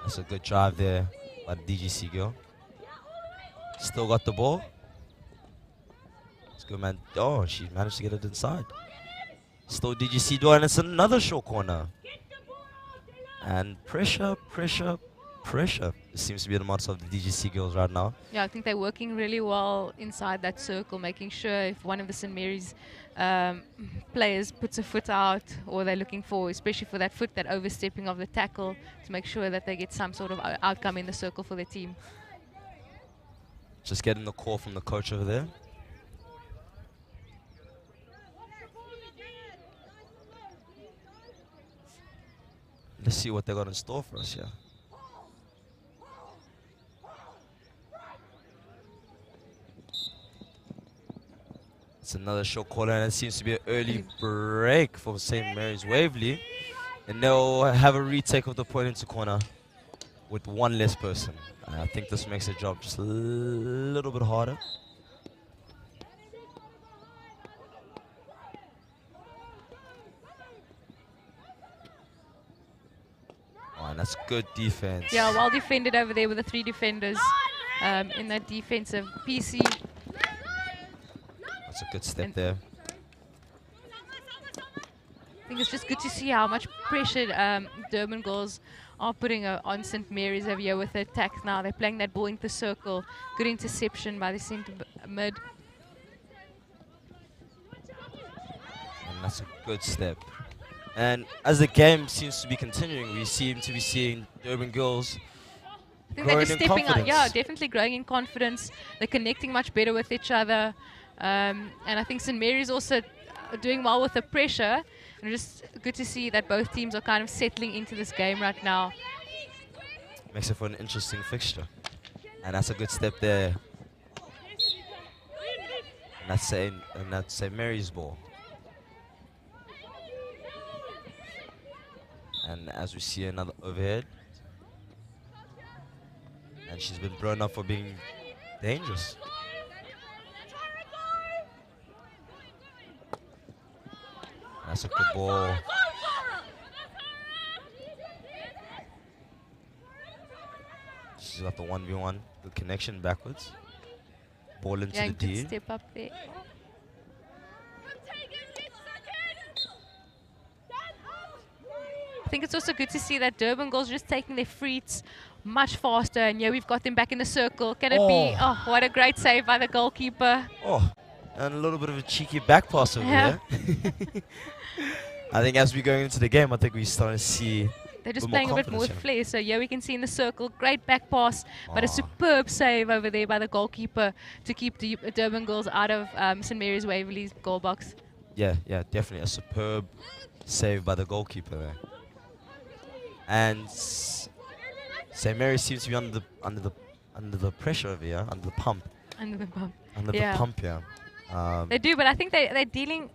That's a good drive there by the DGC girl. Still got the ball. It's good, man. Oh, she managed to get it inside. Still DGC door, and it's another short corner. And pressure. It seems to be the motto of the DGC girls right now. Yeah, I think they're working really well inside that circle, making sure if one of the St. Mary's players puts a foot out, or they're looking for, especially for that foot, that overstepping of the tackle, to make sure that they get some sort of outcome in the circle for their team. Just getting the call from the coach over there. Let's see what they got in store for us here. It's another short corner, and it seems to be an early break for St. Mary's Waverley. And they'll have a retake of the point into corner with one less person. I think this makes the job just a little bit harder. Oh, and that's good defense. Yeah, well defended over there with the 3 defenders in that defensive PC. That's a good step there. I think it's just good to see how much pressure Durban girls are putting on St. Mary's over here with the attack now. They're playing that ball into the circle. Good interception by the centre mid. And that's a good step. And as the game seems to be continuing, we seem to be seeing Durban girls think they're just stepping out. Yeah, confidence. definitely growing in confidence. They're connecting much better with each other. And I think St. Mary's also doing well with the pressure. And just good to see that both teams are kind of settling into this game right now. Makes it for an interesting fixture. And that's a good step there. And that's St. Mary's ball. And as we see another overhead. And she's been blown up for being dangerous. That's a good ball. She's got the 1v1. Good connection backwards. Ball into the D. Good step up there. I think it's also good to see that Durban girls just taking their frees much faster. And yeah, we've got them back in the circle. Can it be? Oh, what a great save by the goalkeeper. Oh, and a little bit of a cheeky back pass over there. I think as we're going into the game, I think we're starting to see they're just playing a bit more with flair. So yeah, we can see in the circle, great back pass, but a superb save over there by the goalkeeper to keep the Durban girls out of St. Mary's Waverley's goal box. Yeah, definitely a superb save by the goalkeeper there. And St. Mary's seems to be under the pressure over here, under the pump. Under the pump. Under the pump, yeah. They do, but I think they're doing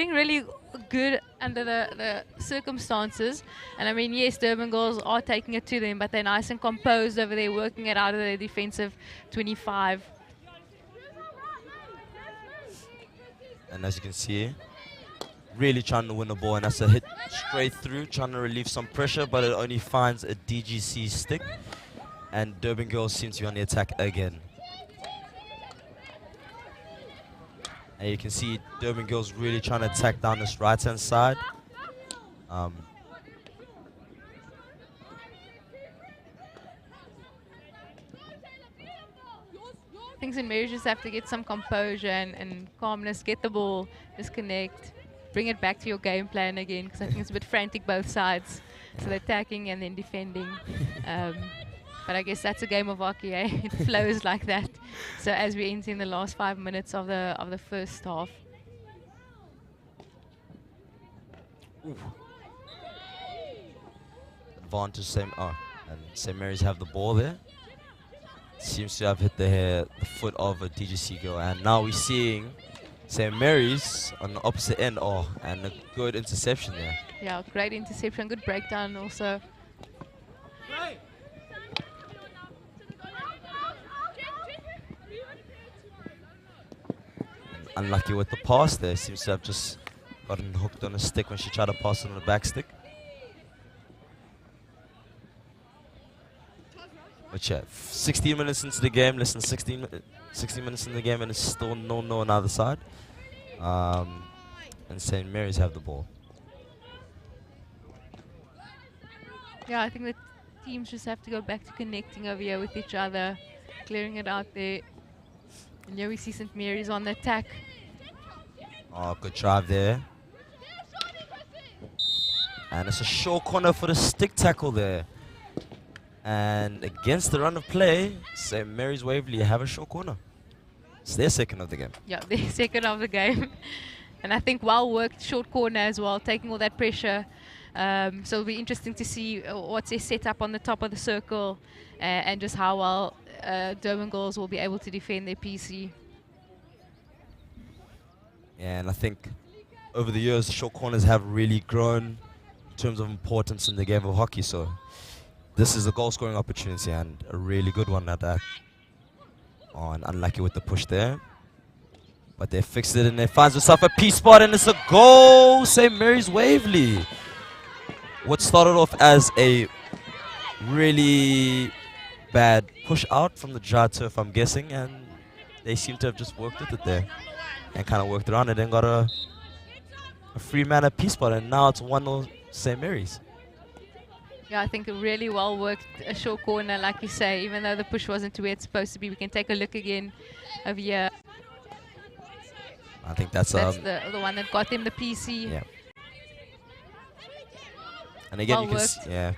really good under the circumstances. And I mean, yes, Durban girls are taking it to them, but they're nice and composed over there, working it out of their defensive 25. And as you can see, really trying to win the ball, and that's a hit straight through, trying to relieve some pressure, but it only finds a DGC stick. And Durban girls seem to be on the attack again. And you can see Durban girls really trying to attack down this right-hand side. I think St. Mary's just have to get some composure and calmness, get the ball, disconnect, bring it back to your game plan again, because I think it's a bit frantic both sides. So they're attacking and then defending. But I guess that's a game of hockey, eh? It flows like that. So as we enter in the last 5 minutes of the first half. Advantage and St. Mary's have the ball there. Seems to have hit the foot of a DGC girl, and now we're seeing St. Mary's on the opposite end. And a good interception there. Yeah, great interception, good breakdown also. Unlucky with the pass there. Seems to have just gotten hooked on a stick when she tried to pass it on the back stick. But yeah, 16 minutes into the game, less than 16 minutes in the game, and it's still no on either side. And St. Mary's have the ball. Yeah, I think the teams just have to go back to connecting over here with each other, clearing it out there. And here we see St. Mary's on the attack. Oh, good drive there. And it's a short corner for the stick tackle there. And against the run of play, St. Mary's Waverley have a short corner. It's their second of the game. Yeah, their second of the game. And I think well worked short corner as well, taking all that pressure. So it'll be interesting to see what's their setup on the top of the circle and just how well Durban girls will be able to defend their PC. Yeah, and I think over the years, short corners have really grown in terms of importance in the game of hockey. So this is a goal scoring opportunity, and a really good one at that. Oh, and unlucky with the push there. But they fixed it, and they finds herself a P spot, and it's a goal. St. Mary's Waverley. What started off as a really bad push out from the dry turf, I'm guessing, and they seem to have just worked with it there and kind of worked around it and got a free man at P spot, and now it's 1-0 St. Mary's. Yeah, I think a really well worked a short corner, like you say, even though the push wasn't to where it's supposed to be. We can take a look again over here. I think that's the one that got them the PC. Yeah. And again, well you can see, yeah.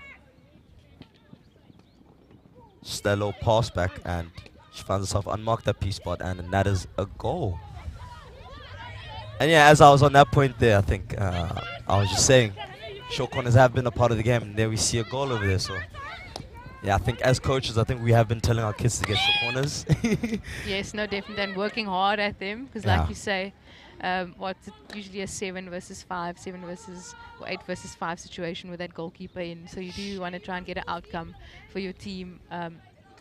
Just that little pass back, and she finds herself unmarked at P-spot, and that is a goal. And yeah, as I was on that point there, I think I was just saying, short corners have been a part of the game, and there we see a goal over there. So yeah, I think as coaches, I think we have been telling our kids to get short corners. Yes, no, definitely, and working hard at them, because like you say, what's usually a 7 versus 5, 7 versus or 8 versus 5 situation with that goalkeeper in. So you do want to try and get an outcome for your team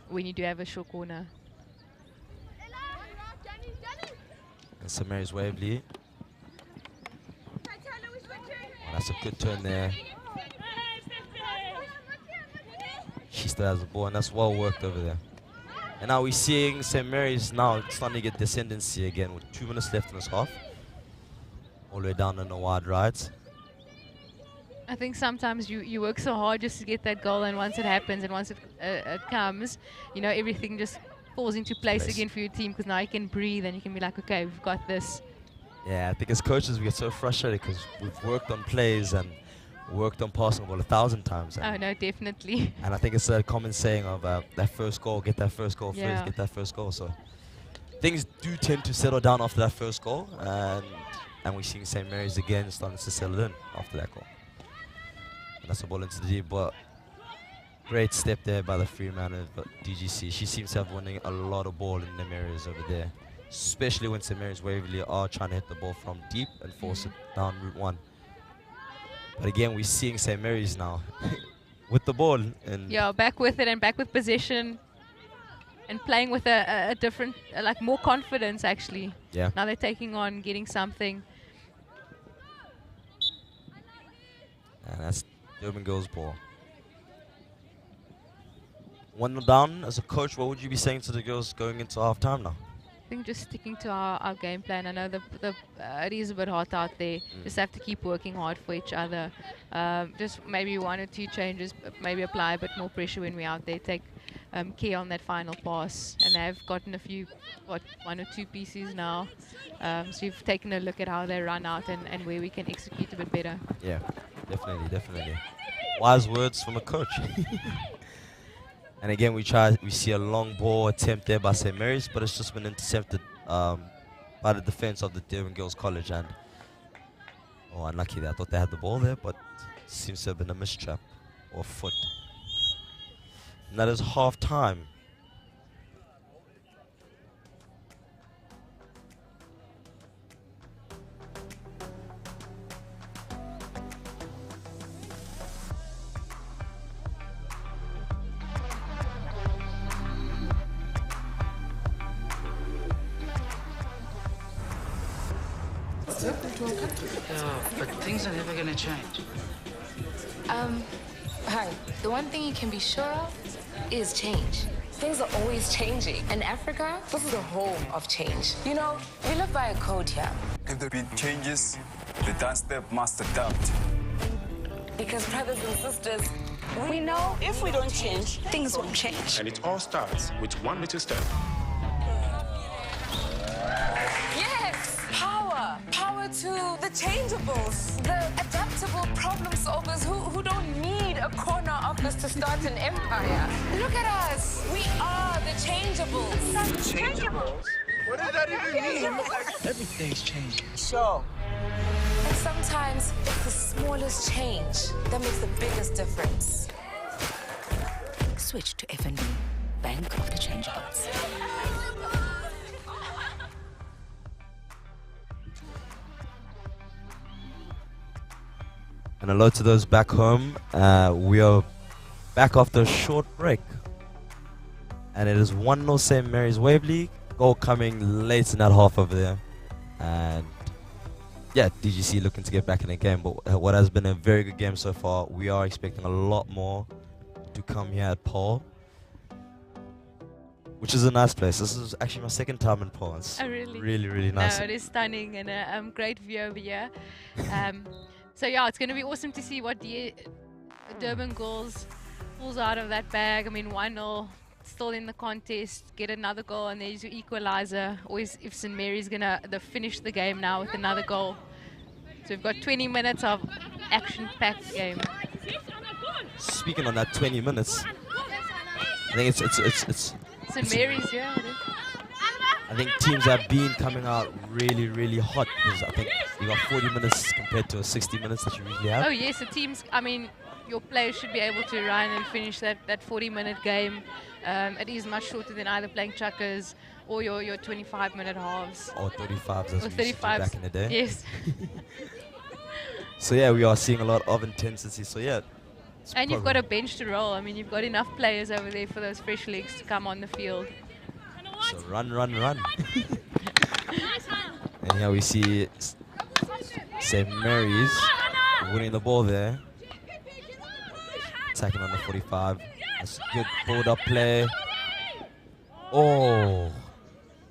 when you do have a short corner. And St. Mary's Waverley. Oh, that's a good turn there. She still has the ball, and that's well worked over there. And now we're seeing St. Mary's now starting to get descendancy again with 2 minutes left in this half. All the way down on the wide right. I think sometimes you work so hard just to get that goal, and once it happens and once it comes, you know, everything just falls into place again for your team, because now you can breathe and you can be like, okay, we've got this. Yeah, I think as coaches we get so frustrated because we've worked on plays and worked on passing the ball 1,000 times. Oh no, definitely. And I think it's a common saying of that first goal, get that first goal first, get that first goal. So things do tend to settle down after that first goal, and we're seeing St. Mary's again starting to settle in after that goal. And that's the ball into the deep, but great step there by the free man of DGC. She seems to have winning a lot of ball in them areas over there, especially when St. Mary's Waverley are trying to hit the ball from deep and force it down Route 1. But again, we're seeing St. Mary's now with the ball. And yeah, back with it and back with possession and playing with a different, like more confidence actually. Yeah. Now they're taking on, getting something. And that's Durban Girls' ball. 1-0 down. As a coach, what would you be saying to the girls going into half-time now? I think just sticking to our game plan. I know it is a bit hot out there. Just have to keep working hard for each other. Just maybe 1 or 2 changes, maybe apply a bit more pressure when we're out there. Take care on that final pass. And they've gotten a few, 1 or 2 pieces now. So we've taken a look at how they run out and where we can execute a bit better. Yeah, definitely. Wise words from a coach. And again, we see a long ball attempt there by St. Mary's, but it's just been intercepted by the defense of the Durban Girls College. And unlucky there. I thought they had the ball there, but seems to have been a mistrap or foot. And that is half time. Yeah, but things are never gonna change. Hi. The one thing you can be sure of is change. Things are always changing. In Africa, this is the home of change. You know, we live by a code here. If the beat changes, the dance step must adapt. Because brothers and sisters, we know if we don't change, things won't change. And it all starts with one little step. yes! Power! Power to the changeables, the adaptable problem solvers who don't need a corner office to start an empire. Look at us! We are the changeables. Changeables? What does that even mean? Everything's changing. Sure. And sometimes it's the smallest change that makes the biggest difference. Switch to FNB, Bank of the Changeables. And hello to those back home. We are back after a short break. And it is 1-0 St. Mary's Waverley. Goal coming late in that half over there. And yeah, DGC looking to get back in the game. But what has been a very good game so far. We are expecting a lot more to come here at Paarl, which is a nice place. This is actually my second time in Paarl. It's really nice. No, it is stunning and a great view over here. So yeah, it's going to be awesome to see what the Durban Girls pulls out of that bag. I mean, 1-0, still in the contest, get another goal, and there's your equalizer. Always if St. Mary's going to finish the game now with another goal. So we've got 20 minutes of action-packed game. Speaking on that 20 minutes, I think it's St. Mary's, yeah. I think teams have been coming out really, really hot because I think you got 40 minutes compared to 60 minutes that you usually have. Oh yes, the teams. I mean, your players should be able to run and finish that 40-minute game. It is much shorter than either playing chuckers or your 25-minute halves. Or 35s as Or we used to do back in the day. Yes. So yeah, we are seeing a lot of intensity. So yeah. And you've got a bench to roll. I mean, you've got enough players over there for those fresh legs to come on the field. So run. And here we see St. Mary's winning the ball there. Attacking on the 45. That's a good build-up play. Oh.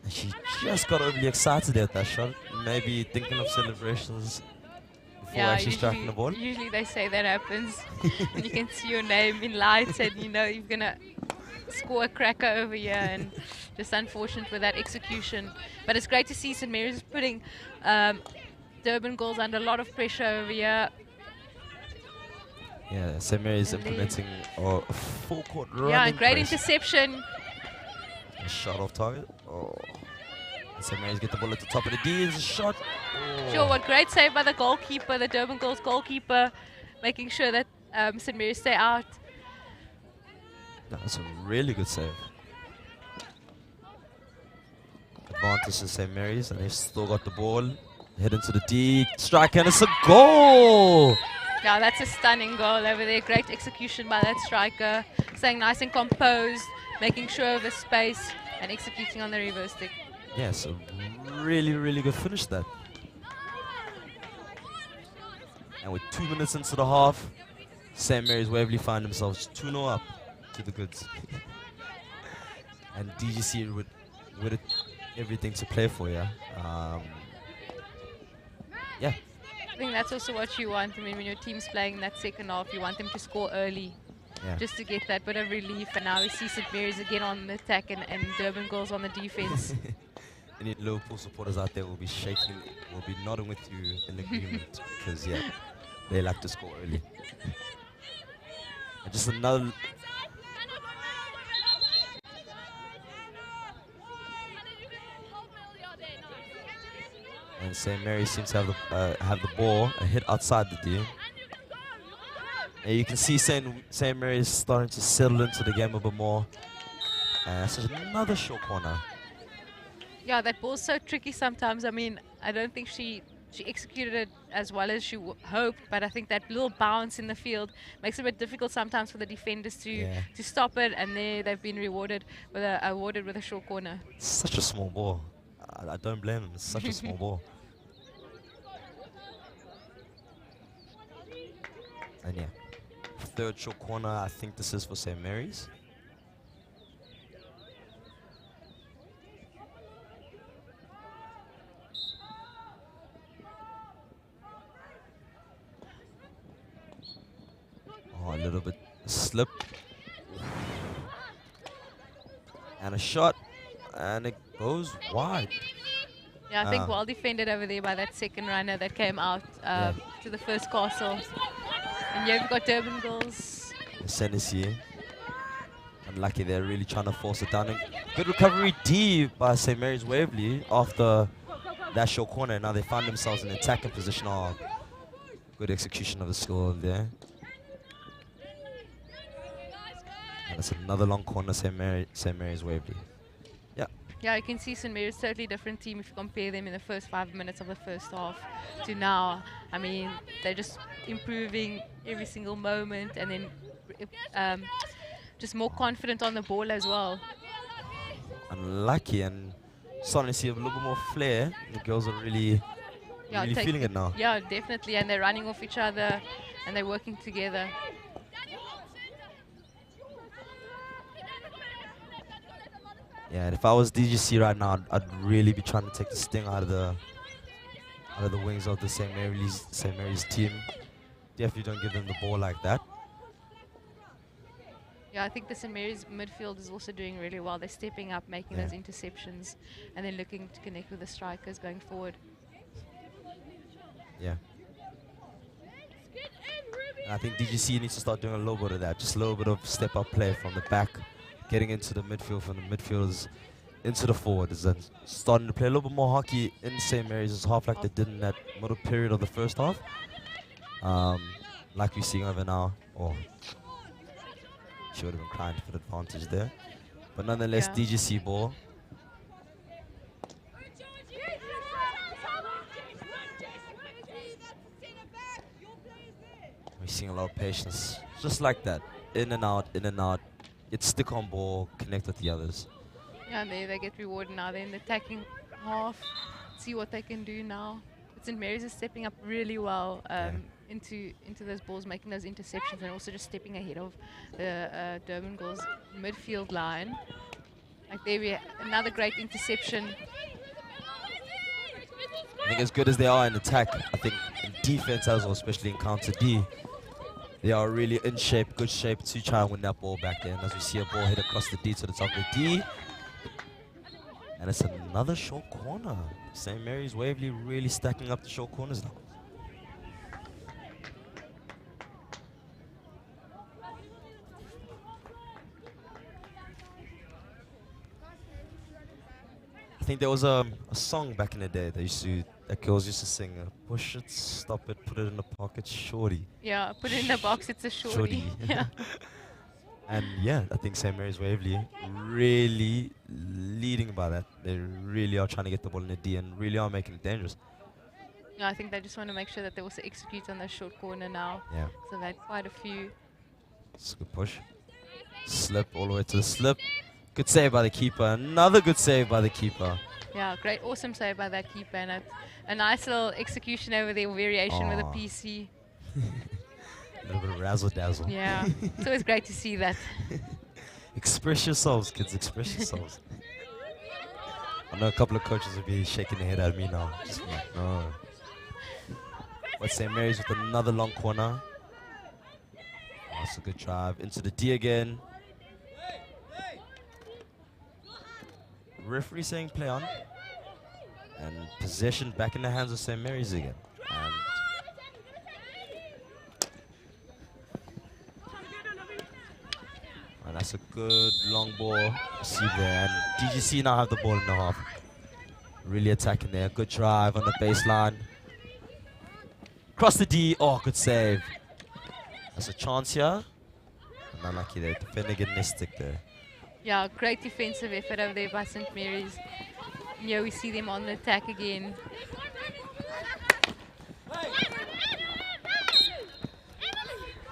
And she just got overly excited at that shot. Maybe thinking of celebrations before actually striking the ball. Usually they say that happens. And you can see your name in lights and you know you're going to score a cracker over here, and just unfortunate with that execution. But it's great to see St. Mary's putting Durban goals under a lot of pressure over here. Yeah, St. Mary's implementing a full court running. Yeah, and great press. interception. A shot off target. Oh. And St. Mary's get the ball at the top of the D. It's a shot. Oh. Sure, what great save by the goalkeeper, the Durban goals goalkeeper, making sure that St. Mary's stay out. That's a really good save. Advantage to St. Mary's, and they've still got the ball. Head into the D, strike, and it's a goal! Yeah, that's a stunning goal over there. Great execution by that striker. Staying nice and composed, making sure of the space, and executing on the reverse stick. Yes, a really, really good finish that. And with 2 minutes into the half, St. Mary's Waverley find themselves 2-0 up to the goods. And DGC with everything to play for, yeah. Yeah. I think that's also what you want. I mean, when your team's playing in that second half, you want them to score early, just to get that bit of relief. And now we see St. Mary's again on the attack and Durban goals on the defense. Any Liverpool supporters out there will be shaking, will be nodding with you in agreement because, yeah, they like to score early. And just another... And St. Mary seems to have the ball, a hit outside the D. And you can see St. Mary is starting to settle into the game a bit more. And that's another short corner. Yeah, that ball's so tricky sometimes. I mean, I don't think she executed it as well as she hoped, but I think that little bounce in the field makes it a bit difficult sometimes for the defenders to stop it, and they've been awarded with a short corner. Such a small ball. I don't blame them. It's such a small ball. And yeah, third short corner. I think this is for St. Mary's. Oh, a little bit slip. And a shot. And it goes wide. Yeah, I think well defended over there by that second runner that came out to the first castle. And you've got Durban goals. Senesi. Unlucky, they're really trying to force it down. And good recovery deep by St. Mary's Waverley after that short corner. Now they find themselves in attacking position. Oh, good execution of the score there. And it's another long corner, St. Mary's Waverley. Yeah, you can see St. Mary's totally different team if you compare them in the first 5 minutes of the first half to now. I mean, they're just improving every single moment, and then just more confident on the ball as well. Unlucky, and starting to see a little bit more flair. The girls are really feeling it now. Yeah, definitely, and they're running off each other, and they're working together. Yeah, and if I was DGC right now, I'd really be trying to take the sting out of the wings of the St. Mary's team. Definitely don't give them the ball like that. Yeah, I think the St. Mary's midfield is also doing really well. They're stepping up, making those interceptions, and then looking to connect with the strikers going forward. Yeah. And I think DGC needs to start doing a little bit of that, just a little bit of step-up play from the back, getting into the midfield from the midfielders into the forwards and starting to play a little bit more hockey in St. Mary's' half like they did in that middle period of the first half. Like we're seeing over now. Oh, she would have been crying for the advantage there. But nonetheless, DGC ball. We're seeing a lot of patience. Just like that. In and out, in and out. It's stick on ball, connect with the others. Yeah, and they get rewarded now. They're in the attacking half. See what they can do now. St. Mary's is stepping up really well into those balls, making those interceptions, and also just stepping ahead of the Durban Girls midfield line. Like there we another great interception. I think as good as they are in attack, I think in defense as well, especially in counter D, they are really in shape, good shape to try and win that ball back there. And as we see a ball hit across the D to the top of the D. And it's another short corner. St. Mary's Waverley really stacking up the short corners now. I think there was a song back in the day that girls used to sing. Push it, stop it, put it in the pocket, shorty. Yeah, put it in the box, it's a shorty. Yeah. And yeah, I think St. Mary's Waverley really leading by that. They really are trying to get the ball in the D and really are making it dangerous. Yeah, I think they just want to make sure that they also execute on the short corner now. Yeah. So they've had quite a few. It's a good push. Slip all the way to the slip. Good save by the keeper. Another good save by the keeper. Yeah, great, awesome save by that keeper. And a nice little execution over there, variation with a PC. A little bit of razzle-dazzle. Yeah, it's always great to see that. Express yourselves, kids, express yourselves. I know a couple of coaches will be shaking their head at me now. Just like, no. But St. Mary's with another long corner. That's a good drive. Into the D again. Referee saying play on. And possession back in the hands of St. Mary's again. And that's a good long ball received there. And DGC now have the ball in the half. Really attacking there. Good drive on the baseline. Cross the D. Oh, good save. That's a chance here. And unlucky there. Defender getting a stick there. Yeah, great defensive effort over there by St. Mary's. Yeah, we see them on the attack again.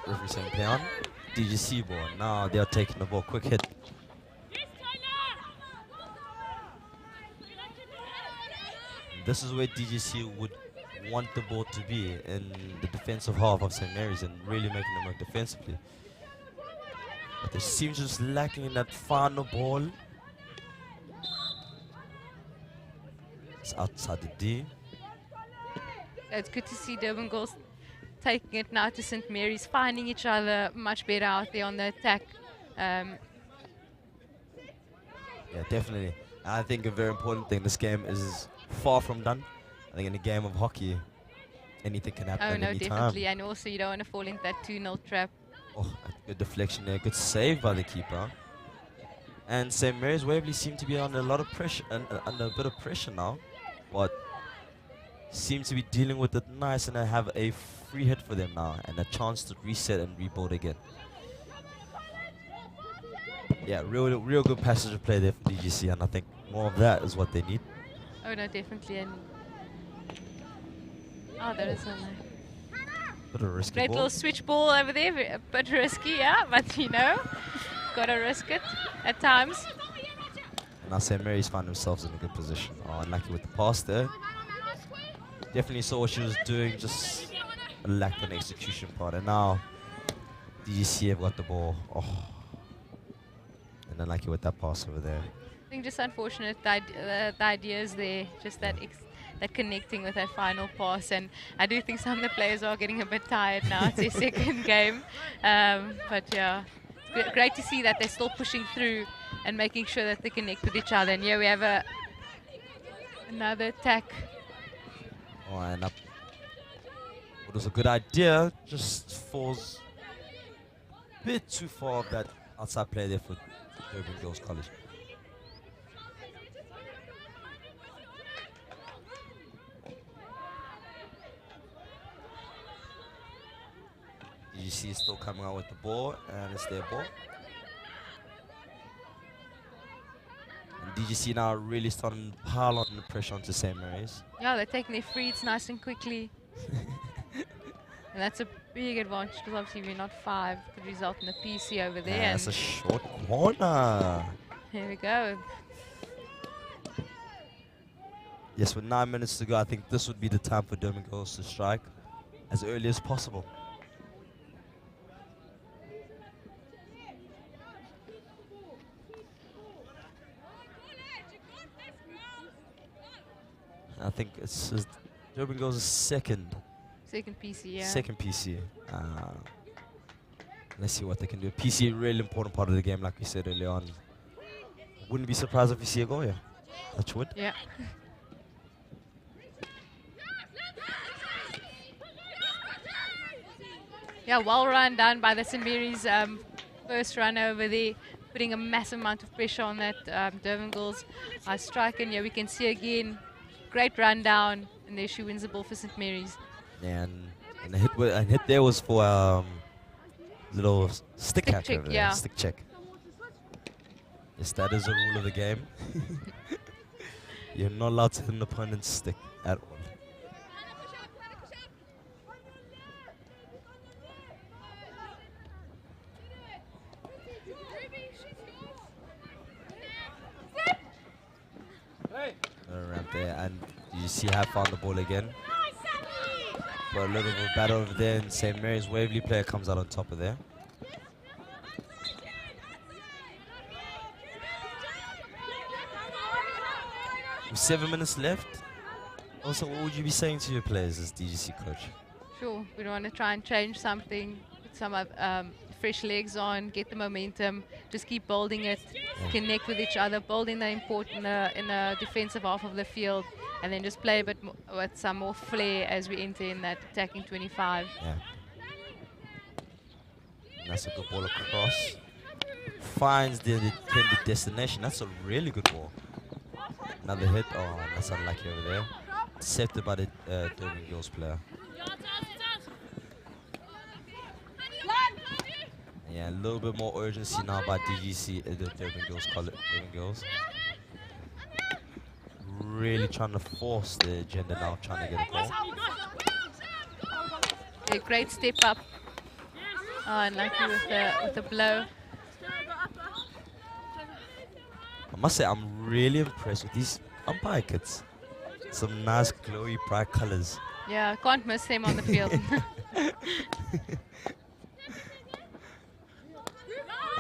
Referee saying play on. DGC ball. Now they are taking the ball. Quick hit. This is where DGC would want the ball to be, in the defensive half of St. Mary's, and really making them work defensively. But they seem just lacking in that final ball. It's outside the D. It's good to see Durban Girls taking it now to St. Mary's, finding each other much better out there on the attack. Yeah, definitely. I think a very important thing, this game is far from done. I think in a game of hockey, anything can happen at any time. Definitely. And also you don't want to fall into that 2-0 trap. Oh, a good deflection there. Good save by the keeper. And St. Mary's Waverley seem to be under a lot of pressure, under a bit of pressure now. But seem to be dealing with it nice, and I have a free hit for them now and a chance to reset and rebuild again. Yeah, real good passage of play there from DGC, and I think more of that is what they need. Oh no, definitely. And oh, that is a bit of a risky great ball. little switch ball over there, a bit risky, yeah, but you know, gotta risk it at times. And now St. Mary's find themselves in a good position. Oh, unlucky with the pass there. Definitely saw what she was doing, just lacked an execution part. And now DGC have got the ball. Oh. And unlucky with that pass over there. I think just unfortunate that the ideas there, just that that connecting with that final pass. And I do think some of the players are getting a bit tired now. It's their second game. But yeah, it's great to see that they're still pushing through and making sure that they connect with each other. And here we have another attack. Oh, and up. It was a good idea, just falls a bit too far of that outside play there for Durban Girls College. DGC is still coming out with the ball, and it's their ball. And DGC now really starting to pile on the pressure onto St. Mary's. Yeah, they're taking their frees nice and quickly. And that's a big advantage because obviously we're not 5. Could result in a PC over there. Yeah, that's a short corner. Here we go. Yes, with 9 minutes to go, I think this would be the time for Durban Girls to strike as early as possible. I think it's Durban Girls' second PC, yeah. Second PC. Let's see what they can do. PC, really important part of the game, like we said earlier on. Wouldn't be surprised if we see a goal, yeah. Touch wood. Yeah. Yeah, well run down by the St. Mary's first run over there, putting a massive amount of pressure on that Durban Girls strike. And yeah, we can see again, great run down, and there she wins the ball for St. Mary's. Yeah, and the hit there was for little stick catch check, over there. yeah. Stick check. Yes, that is a rule of the game. You're not allowed to hit an opponent's stick at all. Around there, and you see have found the ball again. But a little bit of battle over there, and St. Mary's Waverley player comes out on top of there. With 7 minutes left. Also, what would you be saying to your players as DGC coach? Sure, we want to try and change something, put some fresh legs on, get the momentum, just keep building it, connect with each other, building the important in the defensive half of the field, and then just play a bit with some more flair as we enter in that attacking 25. Yeah. And that's a good ball across. Finds the intended destination. That's a really good ball. Another hit. Oh, that's unlucky over there. Intercepted by the Durban Girls player. Yeah, a little bit more urgency now by DGC, the Durban Girls. Really trying to force the agenda now, trying to get a goal. A great step up. Oh, unlucky with the blow. I must say, I'm really impressed with these umpire kits. Some nice, glowy, bright colors. Yeah, can't miss them on the field.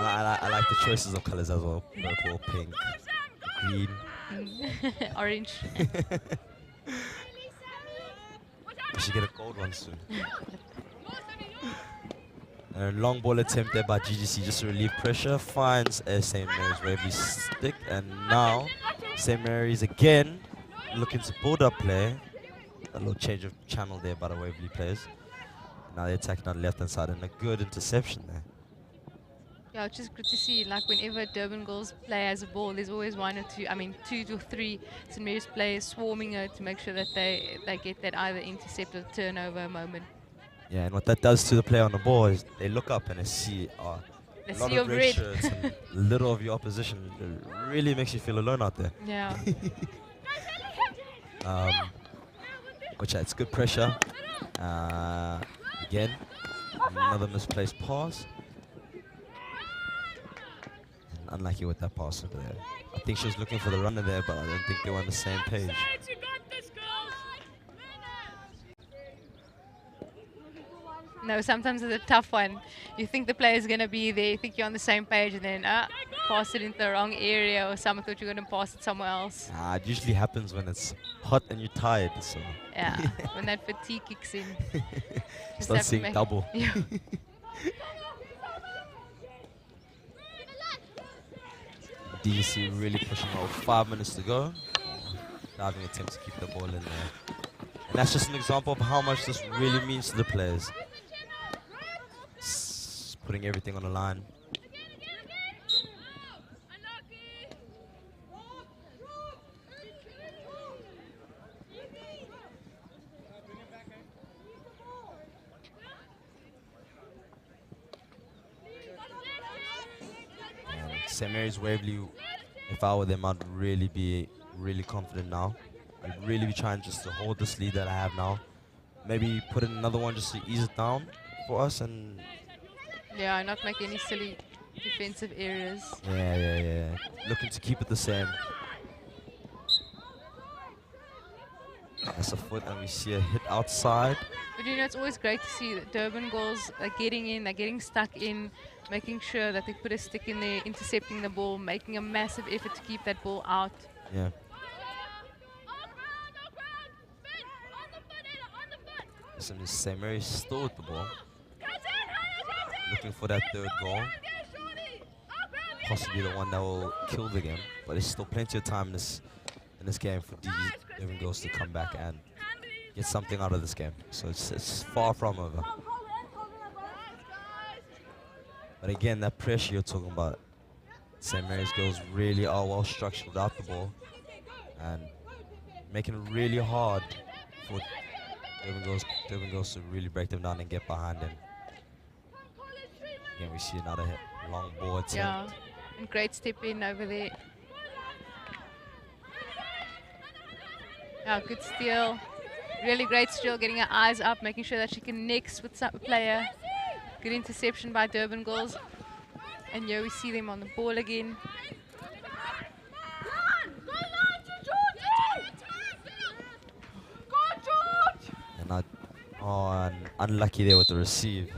I like the choices of colors as well. Purple, pink, green. Orange. We should get a gold one soon. And a long ball attempt there by GGC just to relieve pressure. Finds a St. Mary's Waverley stick. And now St. Mary's again looking to build up play. A little change of channel there by the Waverley players. Now they're attacking on the left hand side and a good interception there. Yeah, it's just good to see, like whenever Durban Girls play as a ball, there's always 2 to 3 St. Mary's players swarming it to make sure that they get that either intercept or turnover moment. Yeah, and what that does to the player on the ball is they look up and they see a lot of red shirts and little of your opposition. It really makes you feel alone out there. Yeah. Which it's good pressure. Again, another misplaced pass. Unlucky with that pass over there. I think she was looking for the runner there, but I don't think they were on the same page. No, sometimes it's a tough one. You think the player's going to be there, you think you're on the same page, and then pass it into the wrong area, or someone thought you were going to pass it somewhere else. It usually happens when it's hot and you're tired. So. Yeah, when that fatigue kicks in. Start seeing double. Yeah. DGC really pushing out 5 minutes to go. Diving attempt to keep the ball in there. And that's just an example of how much this really means to the players. Putting everything on the line. St. Mary's Waverley, if I were them, I'd really be really confident now. I'd really be trying just to hold this lead that I have now. Maybe put in another one just to ease it down for us and... Yeah, not make any silly defensive errors. Yeah. Looking to keep it the same. That's a foot, and we see a hit outside. But you know, it's always great to see that Durban girls are getting in, they're getting stuck in, making sure that they put a stick in there, intercepting the ball, making a massive effort to keep that ball out. Yeah. Listen, St. Mary's still with the ball. Looking for that third goal. Possibly the one that will kill the game. But there's still plenty of time in this game for Durban girls to come back and get something out of this game. So it's far from over. But again, that pressure you're talking about, St. Mary's girls really are well structured without the ball and making it really hard for Durban girls to really break them down and get behind them. Again, we see another hit, long ball attempt. Yeah, and great step in over there. Yeah, good steal. Really great steal, getting her eyes up, making sure that she connects with some player. Good interception by Durban girls. And here we see them on the ball again. And unlucky there with the receive.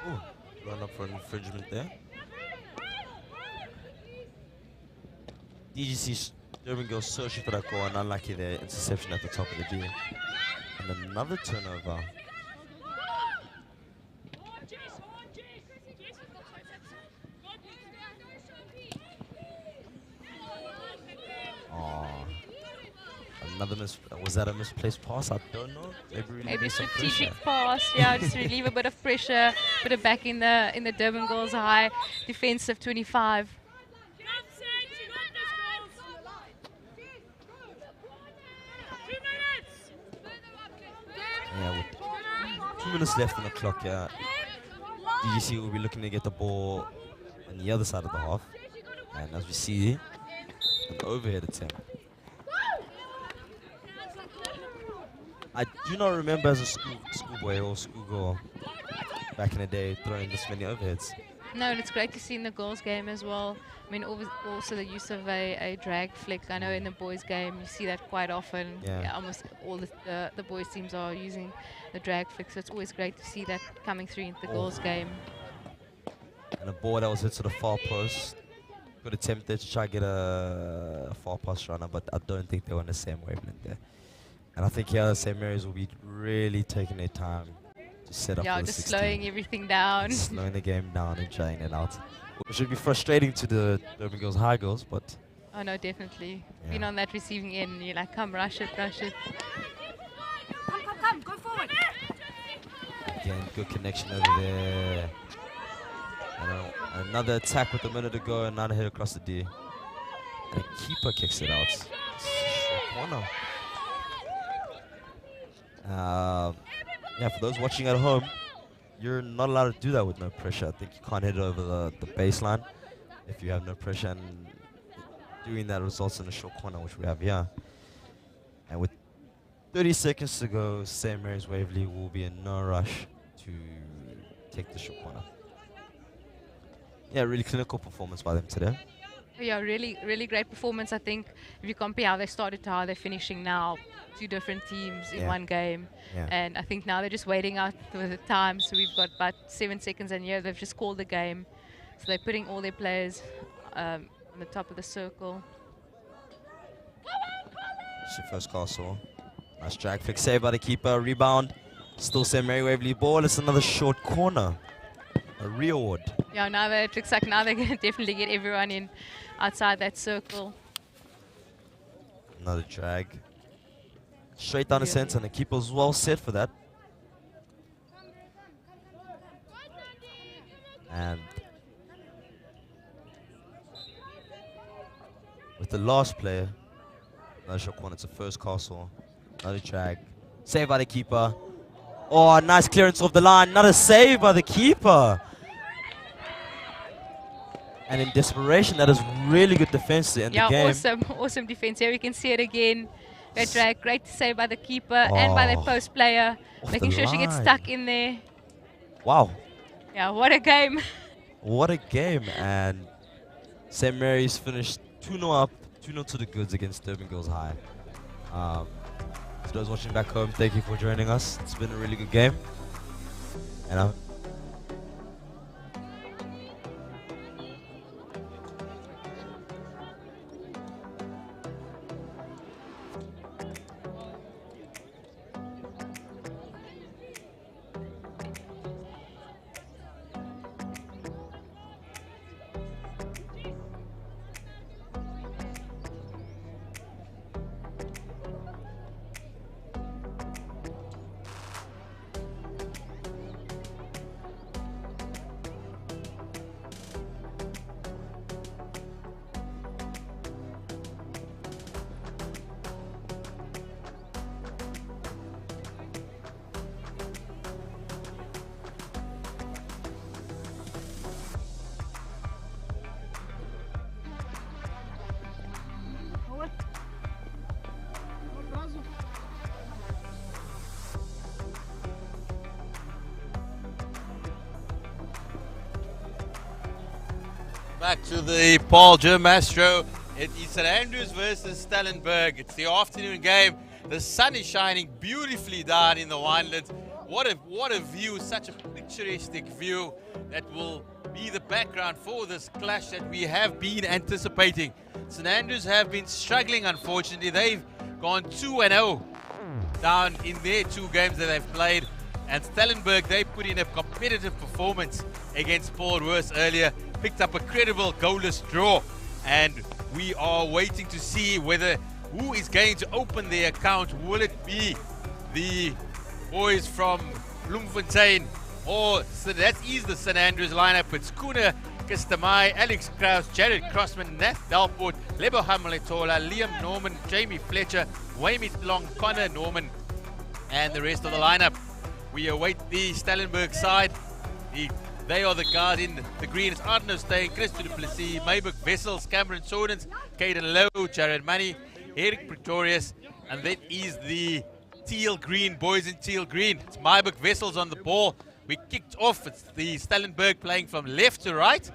Ooh, run up for an infringement there. DGC Durban girls searching for that goal, and unlucky there, interception at the top of the D. And another turnover. Another was that a misplaced pass? I don't know. Maybe a strategic pass. Yeah, just to relieve a bit of pressure, put it back in the Durban girls' high defensive 25. Yeah, with 2 minutes left on the clock. Yeah, DGC will be looking to get the ball on the other side of the half, and as we see, an overhead attempt. I do not remember as a schoolboy or schoolgirl back in the day throwing this many overheads. No, and it's great to see in the girls' game as well. I mean, also the use of a drag flick. I know in the boys' game you see that quite often. Yeah. Almost all the boys' teams are using the drag flick, so it's always great to see that coming through into the girls' game. And a ball that was hit to the far post. Good attempt there to try to get a far post runner, but I don't think they were on the same wavelength there. And I think here St. Mary's will be really taking their time to set up for the just 16. slowing everything down. Slowing the game down and trying it out. Which should be frustrating to the Durban girls, high girls, but... Oh no, definitely. Yeah. Being on that receiving end, and you're like, come, rush it, rush it. Come, go forward. Again, good connection over there. And another attack with a minute to go, another hit across the D. And the keeper kicks it out. Short corner. Yeah, for those watching at home, you're not allowed to do that with no pressure. I think you can't hit it over the baseline if you have no pressure, and doing that results in a short corner, which we have here. And with 30 seconds to go, St. Mary's Waverley will be in no rush to take the short corner. Yeah, really clinical performance by them today. Yeah, really great performance. I think if you compare how they started to how they're finishing now, two different teams in one game. Yeah. And I think now they're just waiting out for the time. So we've got about 7 seconds, and they've just called the game. So they're putting all their players on the top of the circle. It's your first castle. Nice drag flick save by the keeper. Rebound. Still St. Mary Waverley ball. It's another short corner. A reward. Yeah, now it looks like now they're going to definitely get everyone in outside that circle. Another drag. Straight down the center, and the keeper's well set for that. And with the last player, another short corner, it's a first castle. Another drag. Saved by the keeper. Oh, nice clearance off the line. Not a save by the keeper. And in desperation, that is really good defense to end the game. Awesome defense. Here we can see it again. Great save by the keeper and by the post player, making sure she gets stuck in there. Wow. Yeah, what a game. What a game. And St. Mary's finished 2-0 up, 2-0 to the goods against Durban Girls High. To those watching back home, thank you for joining us. It's been a really good game. And back to the Paarl Gimnasium. It is St. Andrews versus Stellenberg. It's the afternoon game. The sun is shining beautifully down in the winelands. What a view, such a picturesque view that will be the background for this clash that we have been anticipating. St. Andrews have been struggling, unfortunately. They've gone 2-0 down in their 2 games that they've played. And Stellenberg, they put in a competitive performance against Paul Roos earlier, picked up a credible goalless draw, and we are waiting to see who is going to open their account. Will it be the boys from Bloemfontein, or so that is the St. Andrews lineup? It's Kuna Kistamai, Alex Kraus, Jared Crossman, Nath Delport, Lebo Hamaletola, Liam Norman, Jamie Fletcher, Wayme Long, Connor Norman, and the rest of the lineup. We await the Stellenberg side. They are the guard in the green. It's Arno Steyn, Christo du Plessis, Maybook Vessels, Cameron Sordens, Caden Lowe, Jared Money, Eric Pretorius, and that is the teal green, boys in teal green. It's Maybook Vessels on the ball. We kicked off. It's the Stellenberg playing from left to right,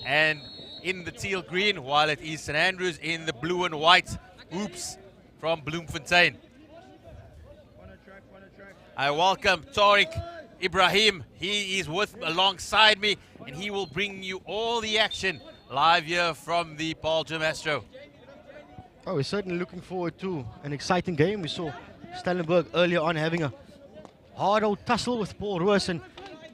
and in the teal green, while it is St. Andrews in the blue and white hoops from Bloemfontein. I welcome Tariq Ibrahim. He is alongside me, and he will bring you all the action live here from the Paarl Gimnasium. Oh, we're certainly looking forward to an exciting game. We saw Stellenberg earlier on having a hard old tussle with Paul Roos, and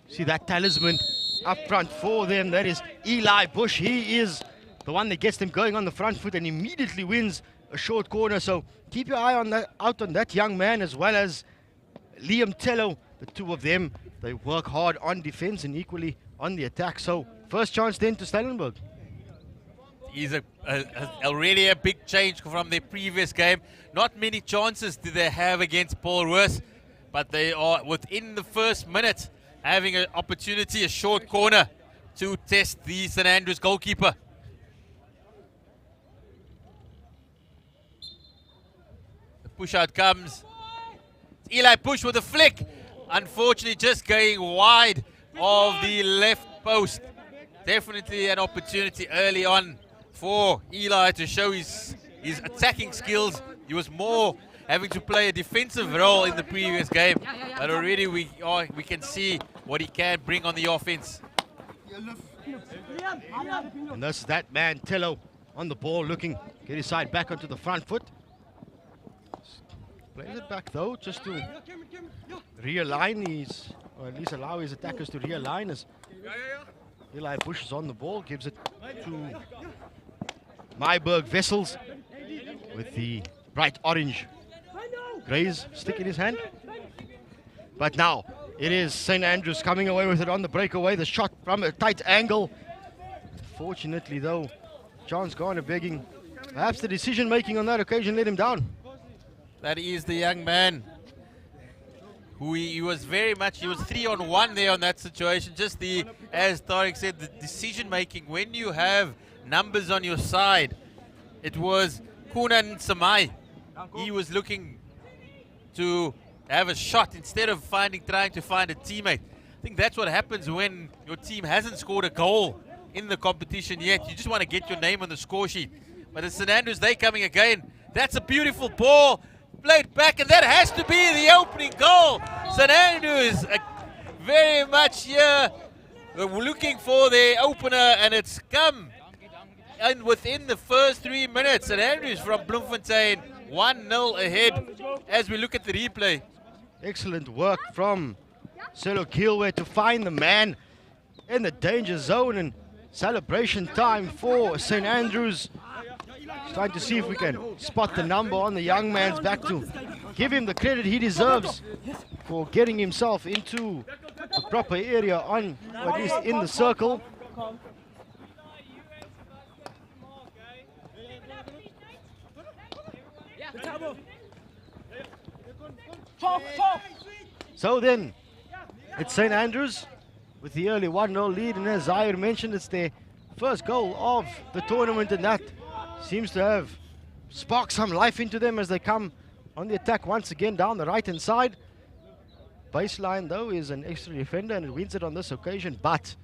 see that talisman up front for them. That is Eli Bush. He is the one that gets them going on the front foot and immediately wins a short corner. So keep your eye on out on that young man, as well as Liam Tello. The two of them, they work hard on defense and equally on the attack. So first chance then to Stellenberg. Is really a big change from their previous game. Not many chances did they have against Paul Roos, but they are within the first minute having an opportunity, a short corner, to test the St. Andrews goalkeeper. The push out comes. Eli Bush with a flick. Unfortunately, just going wide of the left post. Definitely an opportunity early on for Eli to show his attacking skills. He was more having to play a defensive role in the previous game, but already we can see what he can bring on the offense. And that's that man Tello on the ball, looking get his side back onto the front foot. Plays it back though, just to realign his, or at least allow his attackers to realign as Eli Bush is on the ball, gives it to Maybook Vessels with the bright orange Gray's stick in his hand. But now it is St. Andrews coming away with it on the breakaway, the shot from a tight angle. Fortunately though, John's Garner begging, perhaps the decision making on that occasion let him down. That is the young man who he was very much, he was 3-on-1 there on that situation. Just as Tariq said, the decision making when you have numbers on your side. It was Kunan Samai. He was looking to have a shot instead of trying to find a teammate. I think that's what happens when your team hasn't scored a goal in the competition yet. You just want to get your name on the score sheet. But it's St. Andrews, they coming again. That's a beautiful ball. Played back, and that has to be the opening goal. St. Andrews very much here looking for their opener, and it's come. And within the first 3 minutes, St. Andrews from Bloemfontein 1-0 ahead as we look at the replay. Excellent work from Selo Gilway to find the man in the danger zone, and celebration time for St. Andrews. Trying to see if we can spot the number on the young man's back to give him the credit he deserves for getting himself into the proper area on, or at least in the circle. So then, it's St. Andrews with the early 1-0 lead, and as Zaire mentioned, it's their first goal of the tournament, and that seems to have sparked some life into them as they come on the attack once again down the right-hand side. Baseline, though, is an extra defender, and it wins it on this occasion, but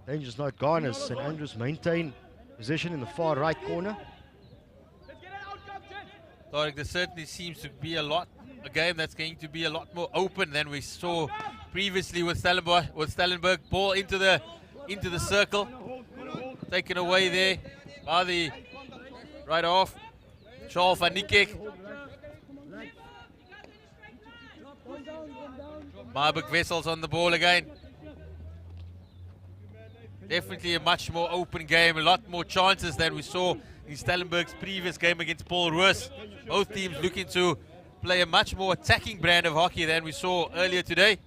danger's not gone as St. Andrews maintain position in the far right corner. Tariq, there certainly seems to be a game that's going to be a lot more open than we saw previously with Stellenberg. Ball into the circle, taken away there by the right off Charles van Niekerk. Marburg Wessels on the ball again. Definitely a much more open game, a lot more chances than we saw in Stellenberg's previous game against Paul Roos. Both teams looking to play a much more attacking brand of hockey than we saw earlier today.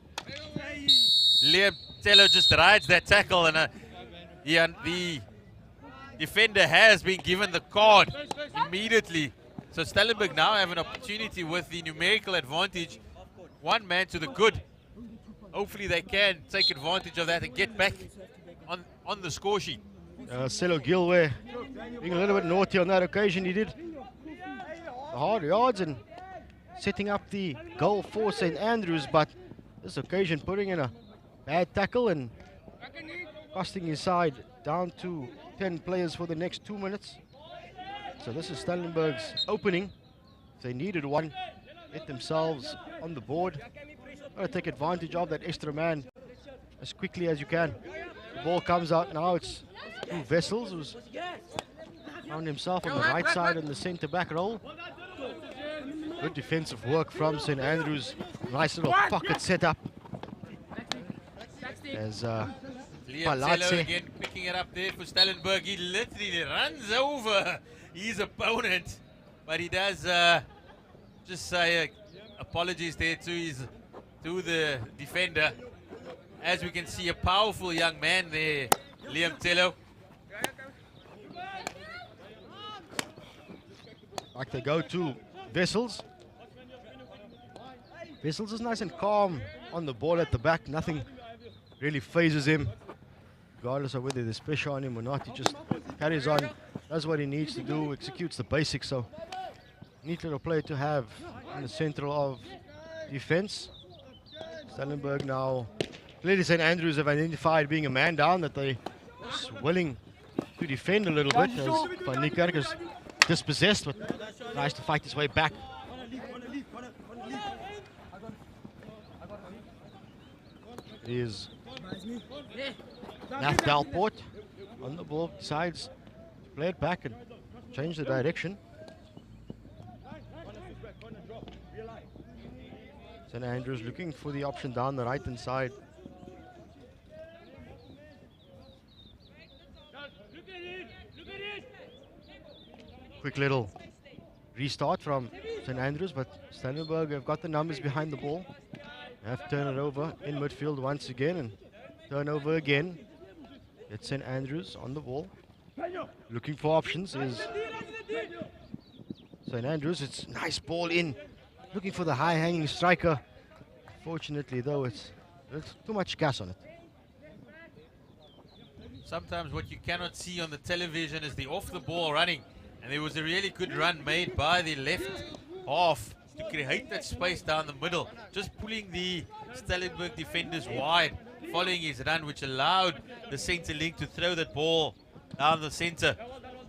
Liam Tello just rides that tackle, and the defender has been given the card immediately. So Stellenberg now have an opportunity with the numerical advantage. One man to the good. Hopefully they can take advantage of that and get back on the score sheet. Selo Gilway being a little bit naughty on that occasion. He did the hard yards and setting up the goal for St. Andrews, but this occasion putting in a bad tackle and costing his side down to 10 players for the next 2 minutes. So this is Stellenberg's opening. If they needed one, get themselves on the board. Got to take advantage of that extra man as quickly as you can. The ball comes out now. It's Wessels, who's found himself on the right side in the centre back role. Good defensive work from St. Andrews. Nice little pocket setup. As Liam Tello again picking it up there for Stellenberg. He literally runs over his opponent, but he does just say apologies there to the defender. As we can see, a powerful young man there, Liam Tello. Like they go to Wessels. Wessels is nice and calm on the ball at the back. Nothing really phases him, regardless of whether there's pressure on him or not. He just carries on, does what he needs to do, executes the basics. So, neat little play to have in the center of defense. Stellenberg now, clearly St. Andrews have identified being a man down, that they are willing to defend a little bit, as Van Niekerk is dispossessed, but tries to fight his way back. Is Nath Dalport on the ball, decides to play it back and change the direction. St. Andrews looking for the option down the right-hand side. Quick little restart from St. Andrews, but Stellenberg have got the numbers behind the ball. Have to turn it over in midfield once again, and turn over again. It's St. Andrews on the ball. Looking for options is St. Andrews. It's nice ball in. Looking for the high-hanging striker. Unfortunately, though, there's too much gas on it. Sometimes what you cannot see on the television is the off-the-ball running. And there was a really good run made by the left half to create that space down the middle, just pulling the Stellenberg defenders wide, following his run, which allowed the centre link to throw that ball down the centre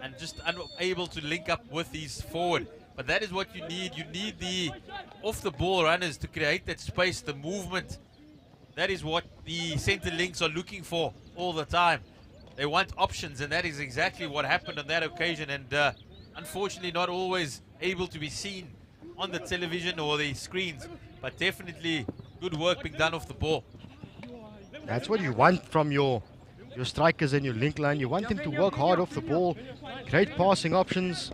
and just unable to link up with his forward. But that is what you need. You need the off-the-ball runners to create that space, the movement. That is what the centre links are looking for all the time. They want options, and that is exactly what happened on that occasion. And unfortunately, not always able to be seen on the television or the screens, but definitely good work being done off the ball. That's what you want from your strikers and your link line. You want them to work hard off the ball, great passing options,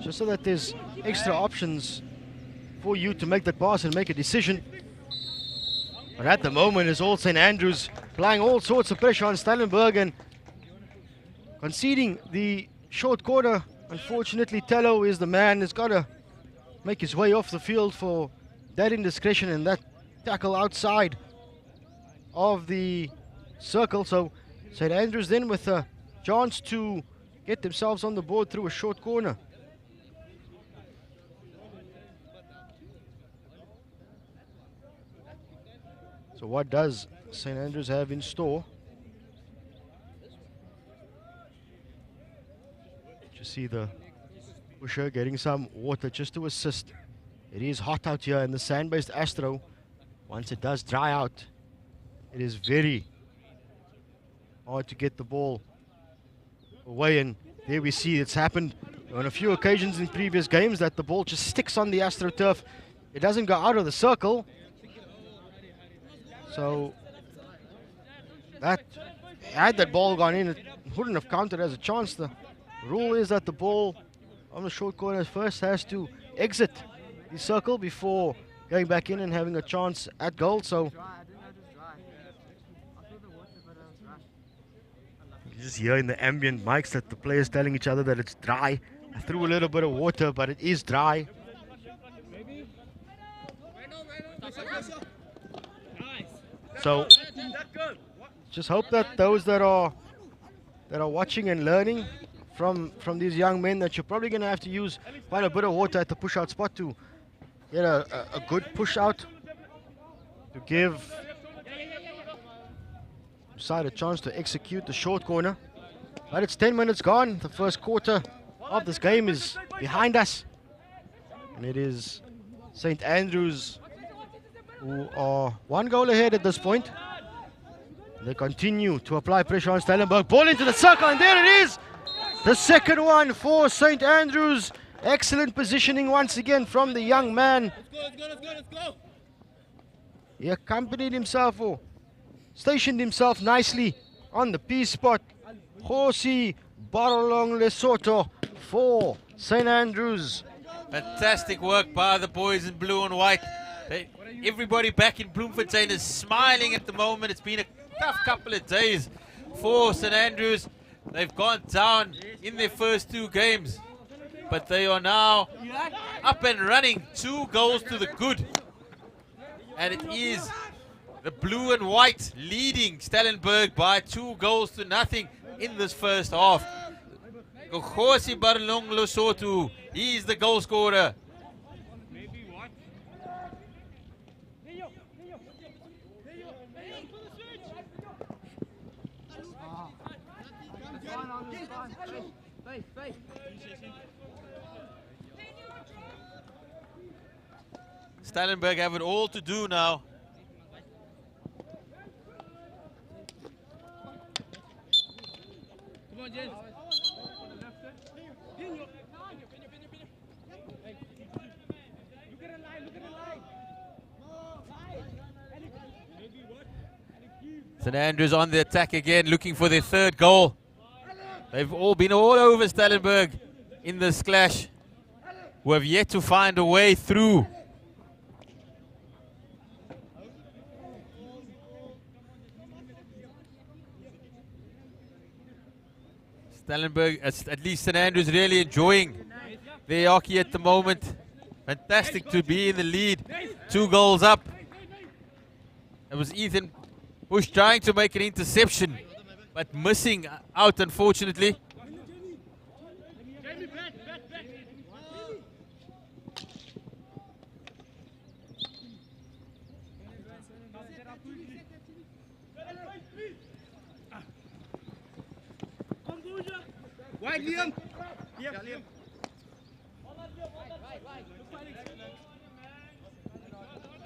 just so that there's extra options for you to make that pass and make a decision. But at the moment, it's all St. Andrews applying all sorts of pressure on Stellenberg and conceding the short corner. Unfortunately, Tello is the man who's got to make his way off the field for that indiscretion and that tackle outside of the circle. So St. Andrews then with a chance to get themselves on the board through a short corner. So what does St. Andrews have in store? Just see the pusher getting some water just to assist. It is hot out here in the sand-based Astro. Once it does dry out, it is very hard to get the ball away. And there we see it's happened on a few occasions in previous games that the ball just sticks on the AstroTurf. It doesn't go out of the circle. So, had that ball gone in, it wouldn't have counted as a chance. The rule is that the ball on the short corner first has to exit the circle before going back in and having a chance at goal. So, you just hear in the ambient mics that the players telling each other that it's dry. I threw a little bit of water, but it is dry. So, just hope that those that are watching and learning from these young men, that you're probably going to have to use quite a bit of water at the push-out spot to get a good push-out to give side a chance to execute the short corner. But it's 10 minutes gone. The first quarter of this game is behind us. And it is St. Andrews who are one goal ahead at this point. They continue to apply pressure on Stellenberg. Ball into the circle, and there it is! The second one for St. Andrews. Excellent positioning once again from the young man. Let's go. He accompanied himself or stationed himself nicely on the P spot. Hosi Barolong Lesotho for St. Andrews. Fantastic work by the boys in blue and white. Everybody back in Bloemfontein is smiling at the moment. It's been a tough couple of days for St. Andrews. They've gone down in their first two games, but they are now up and running. 2 goals to the good. And it is the blue and white leading Stellenberg by 2 goals to nothing in this first half. Gogosi Barolong Lesotho, he is the goal scorer. Stellenberg have it all to do now. Come on, Jens. St. Andrews on the attack again, looking for their third goal. They've all been all over Stellenberg in this clash, who have yet to find a way through. Stellenberg, at least St. Andrews really enjoying their hockey at the moment. Fantastic to be in the lead. 2 goals up. It was Ethan Bush trying to make an interception, but missing out, unfortunately. Wide, Liam.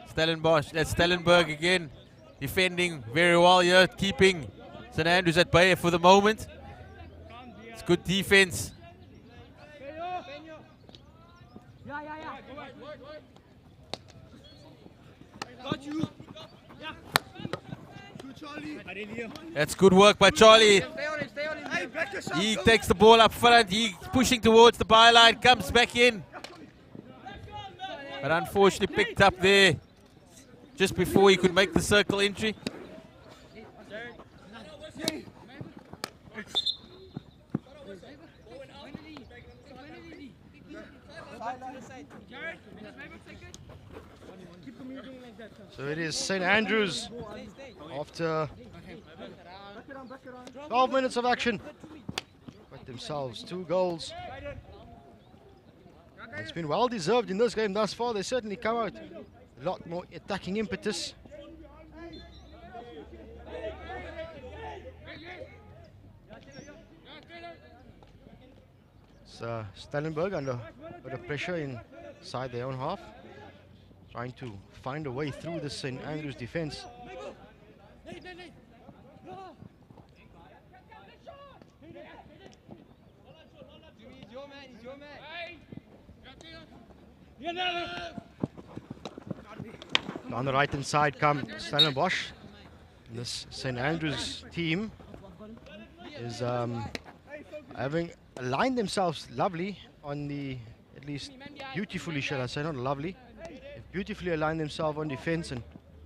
Stellenbosch, that's Stellenberg again, defending very well here, keeping St. Andrews at bay for the moment. It's good defense. Got you. That's good work by Charlie. He takes the ball up front. He's pushing towards the byline, comes back in. But unfortunately picked up there just before he could make the circle entry. So it is St. Andrews after 12 minutes of action. Got themselves 2 goals. It's been well deserved in this game thus far. They certainly come out a lot more attacking impetus. So Stellenberg under a bit of pressure inside their own half, trying to find a way through the St. Andrews defense. On the right hand side come Stellenbosch. This St. Andrews team is having aligned themselves lovely on the, at least beautifully, shall I say, not lovely. They've beautifully aligned themselves on defense and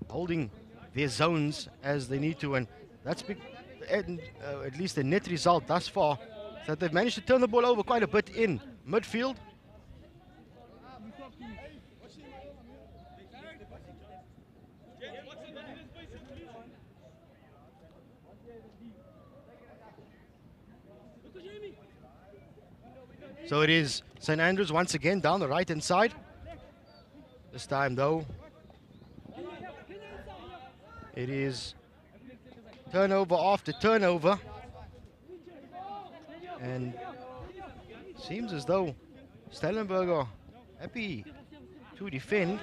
holding their zones as they need to, and that's big, at least the net result thus far, that they've managed to turn the ball over quite a bit in midfield. So it is St. Andrews once again down the right hand side. This time though, it is turnover after turnover. And seems as though Stellenberg are happy to defend,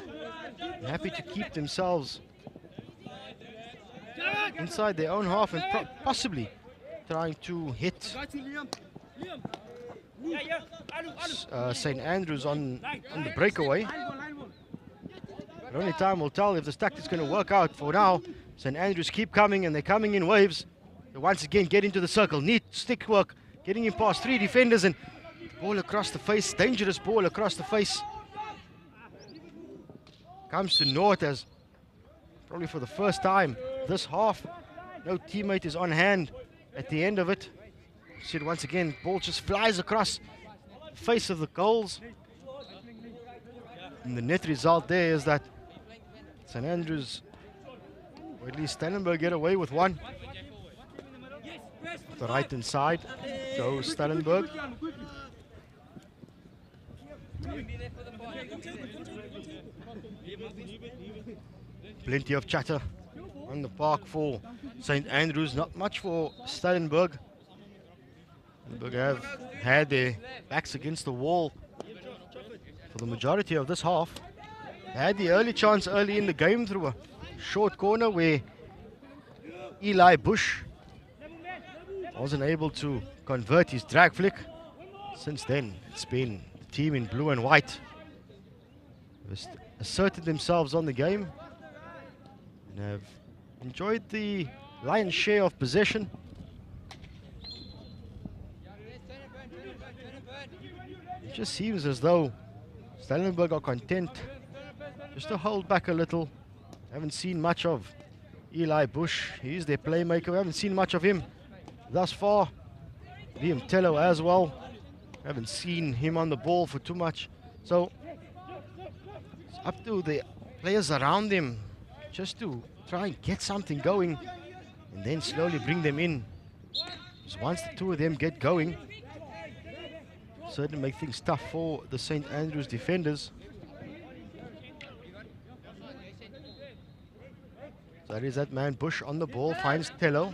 and happy to keep themselves inside their own half and possibly trying to hit St. Andrews on the breakaway. But only time will tell if this tactic's going to work out. For now, St. Andrews keep coming, and they're coming in waves. They once again get into the circle. Neat stick work, getting in past 3 defenders, and ball across the face. Dangerous ball across the face. Comes to naught as probably for the first time this half, no teammate is on hand at the end of it. See it once again, ball just flies across the face of the goals. And the net result there is that St. Andrews, or at least Stellenberg, get away with one. The right hand side goes Stellenberg. Plenty of chatter on the park for St. Andrews, not much for Stellenberg. Stellenberg have had their backs against the wall for the majority of this half. They had the early chance early in the game through a short corner where Eli Bush wasn't able to convert his drag flick. Since then, it's been the team in blue and white who have asserted themselves on the game and have enjoyed the lion's share of possession. It just seems as though Stellenberg are content just to hold back a little. Haven't seen much of Eli Bush. He's their playmaker. We haven't seen much of him thus far. Liam Tello as well. Haven't seen him on the ball for too much. So It's up to the players around them just to try and get something going and then slowly bring them in. So once the two of them get going, certainly make things tough for the St. Andrews defenders. So that is that man Bush on the ball, finds Tello.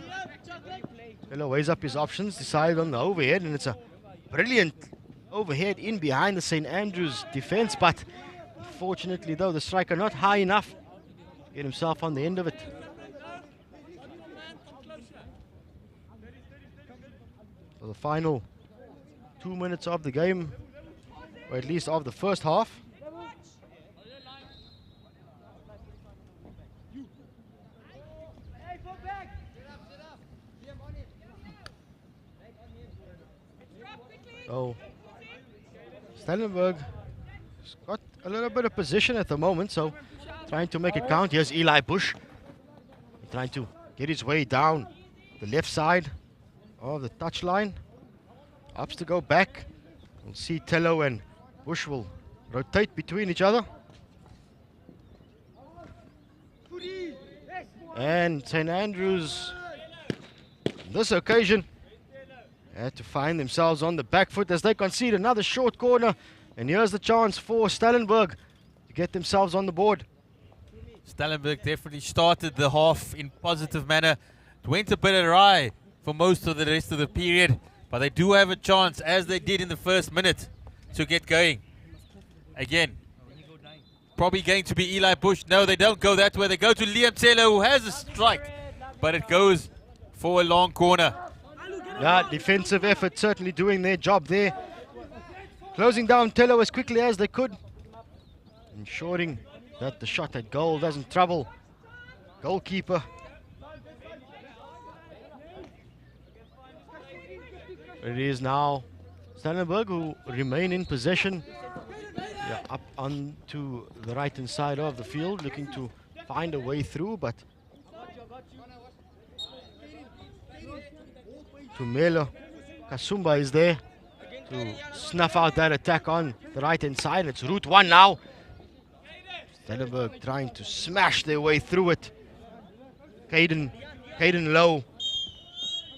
Tello weighs up his options, decided on the overhead, and it's a brilliant overhead in behind the St. Andrews defense, but unfortunately though, the striker not high enough to get himself on the end of it. So the final 2 minutes of the game, or at least of the first half. So Stellenberg has got a little bit of position at the moment, so trying to make it count. Here's Eli Bush trying to get his way down the left side of the touchline. Opts to go back. We'll see Tello and Bush will rotate between each other. And St. Andrews, on this occasion, had to find themselves on the back foot as they concede another short corner. And here's the chance for Stellenberg to get themselves on the board. Stellenberg definitely started the half in positive manner. It went a bit awry for most of the rest of the period, but they do have a chance, as they did in the first minute, to get going. Again, probably going to be Eli Bush. No, they don't go that way. They go to Liam Taylor, who has a strike, but it goes for a long corner. Yeah, defensive effort certainly doing their job there. Closing down Tello as quickly as they could, ensuring that the shot at goal doesn't trouble goalkeeper. It is now Stellenberg who remain in possession. Yeah, up onto the right-hand side of the field, looking to find a way through, but Tumelo Kasumba is there to snuff out that attack on the right-hand side. It's route one now. Stellenberg trying to smash their way through it. Caden Lowe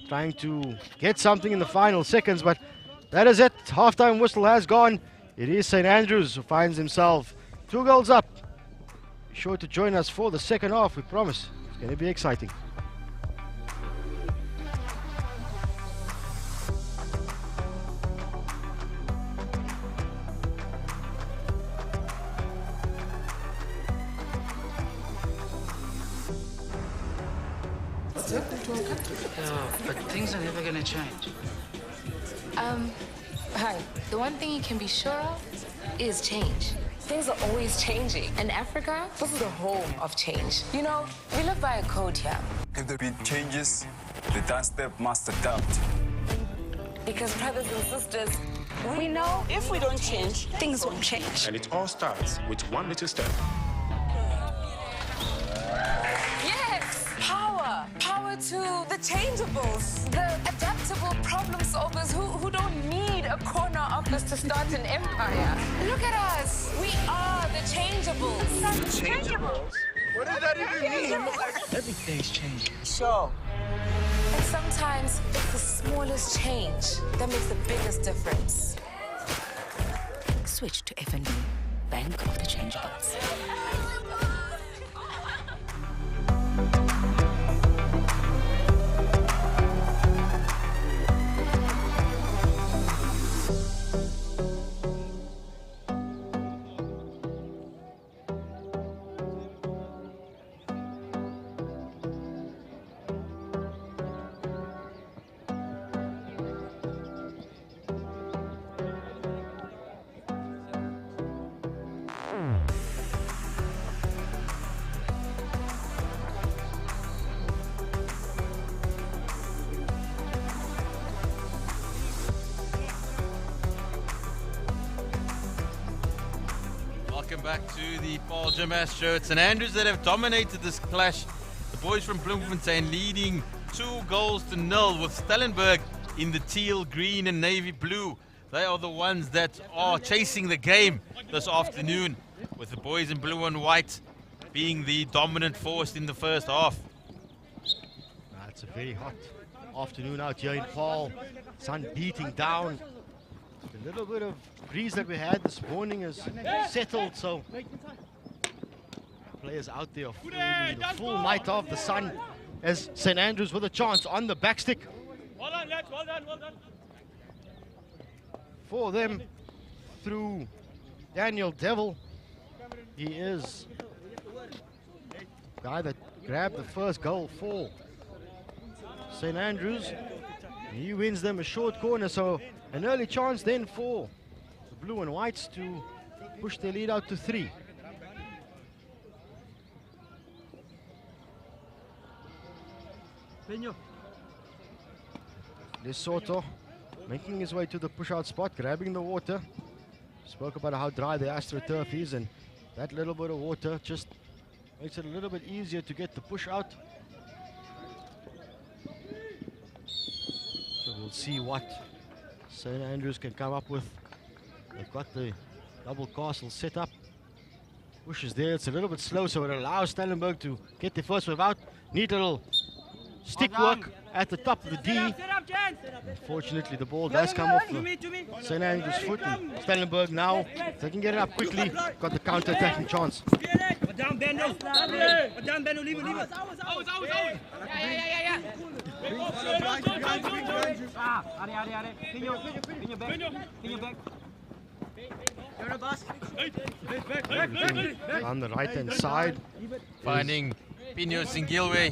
trying to get something in the final seconds, but that is it. Halftime whistle has gone. It is St. Andrews who finds himself 2 goals up. Be sure to join us for the second half. We promise it's going to be exciting. Yeah, but things are never gonna change. Hi. The one thing you can be sure of is change. Things are always changing. In Africa, this is the home of change. You know, we live by a code here. If the beat changes, the dance step must adapt. Because brothers and sisters, We know if we don't change, things won't change. And it all starts with one little step. yes, power. Power to the changeables, the adaptable problem solvers who don't need a corner office to start an empire. Look at us. We are the changeables. Changeables? What does that even mean? Everything's changing. Sure. And sometimes it's the smallest change that makes the biggest difference. Switch to FNB, Bank of the Changeables. Welcome back to the Paarl Gimnasium show. It's St. Andrews that have dominated this clash. The boys from Bloemfontein leading 2-0 with Stellenberg in the teal, green and navy blue. They are the ones that are chasing the game this afternoon. with the boys in blue and white being the dominant force in the first half. It's a very hot afternoon out here in Paarl. Sun beating down. The little bit of breeze that we had this morning has settled, so players out there feeling the full might of the sun as St. Andrews with a chance on the backstick. Well done, lads. Well done, well done. For them through Daniel Devil. He is the guy that grabbed the first goal for St. Andrews. He wins them a short corner, so an early chance then for the blue and whites to push their lead out to 3. Lesotho making his way to the push-out spot, grabbing the water. Spoke about how dry the astro turf is, and that little bit of water just makes it a little bit easier to get the push out. So we'll see what St. Andrews can come up with. They've got the double castle set up. Push is there, it's a little bit slow, so it allows Stellenberg to get the first wave out. Neat little stick work at the top of the D. Unfortunately, the ball does come off the St. Andrews' foot, and Stellenberg now, if they can get it up quickly, got the counter-attacking chance. Down, Benno. Down, Benno. Leave it, leave it. On the right-hand side, finding Pino Singilwe.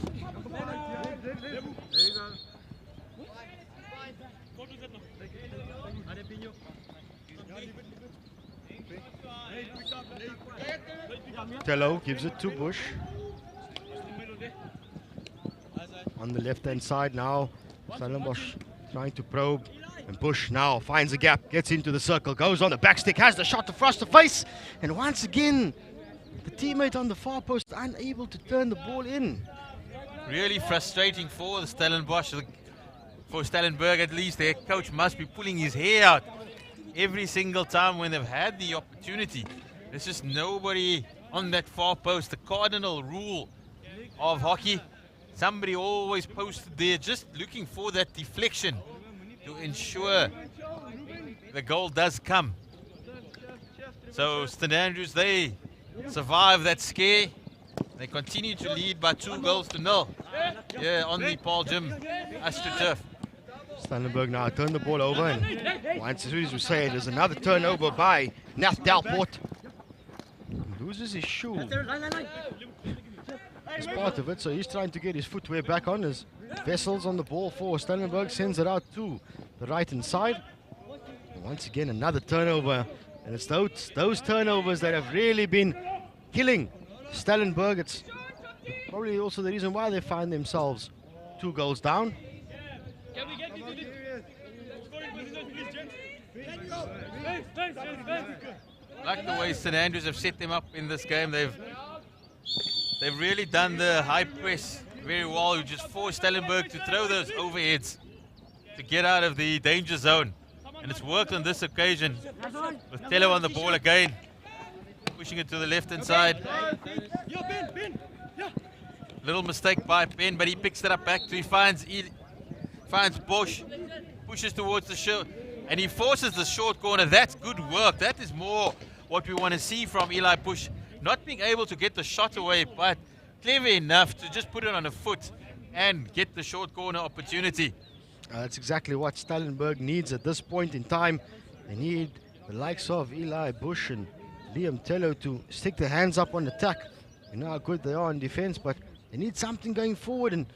Tello gives it to Bush. On the left-hand side now, Stellenbosch trying to probe, and Bush now finds a gap, gets into the circle, goes on the backstick, has the shot across the face, and once again, the teammate on the far post unable to turn the ball in. Really frustrating for the Stellenbosch, for Stellenberg at least. Their coach must be pulling his hair out every single time when they've had the opportunity. There's just nobody on that far post. The cardinal rule of hockey, somebody always posted there, just looking for that deflection to ensure the goal does come. So St. Andrews, they survive that scare. They continue to lead by 2-0 here on the Paarl Gym AstroTurf. Stellenberg now turn the ball over, and once as soon as we say it, there's another turnover by Nath Delport. Loses his shoe as part of it, so he's trying to get his footwear back on. As Vessels on the ball for Stellenberg, sends it out to the right-hand side. And once again, another turnover, and it's those turnovers that have really been killing Stellenberg. It's probably also the reason why they find themselves 2 goals down. Like the way St. Andrews have set them up in this game, they've really done the high press very well. You just forced Stellenberg to throw those overheads to get out of the danger zone, and it's worked on this occasion with Tello on the ball again, pushing it to the left hand side. Little mistake by Ben, but he picks it up back to, he finds Bosch, pushes towards the short, and he forces the short corner. That's good work. That is more what we want to see from Eli Bush. Not being able to get the shot away, but clever enough to just put it on a foot and get the short corner opportunity. That's exactly what Stellenberg needs at this point in time. They need the likes of Eli Bush and Liam Tello to stick their hands up on attack. You know how good they are in defense, but they need something going forward, and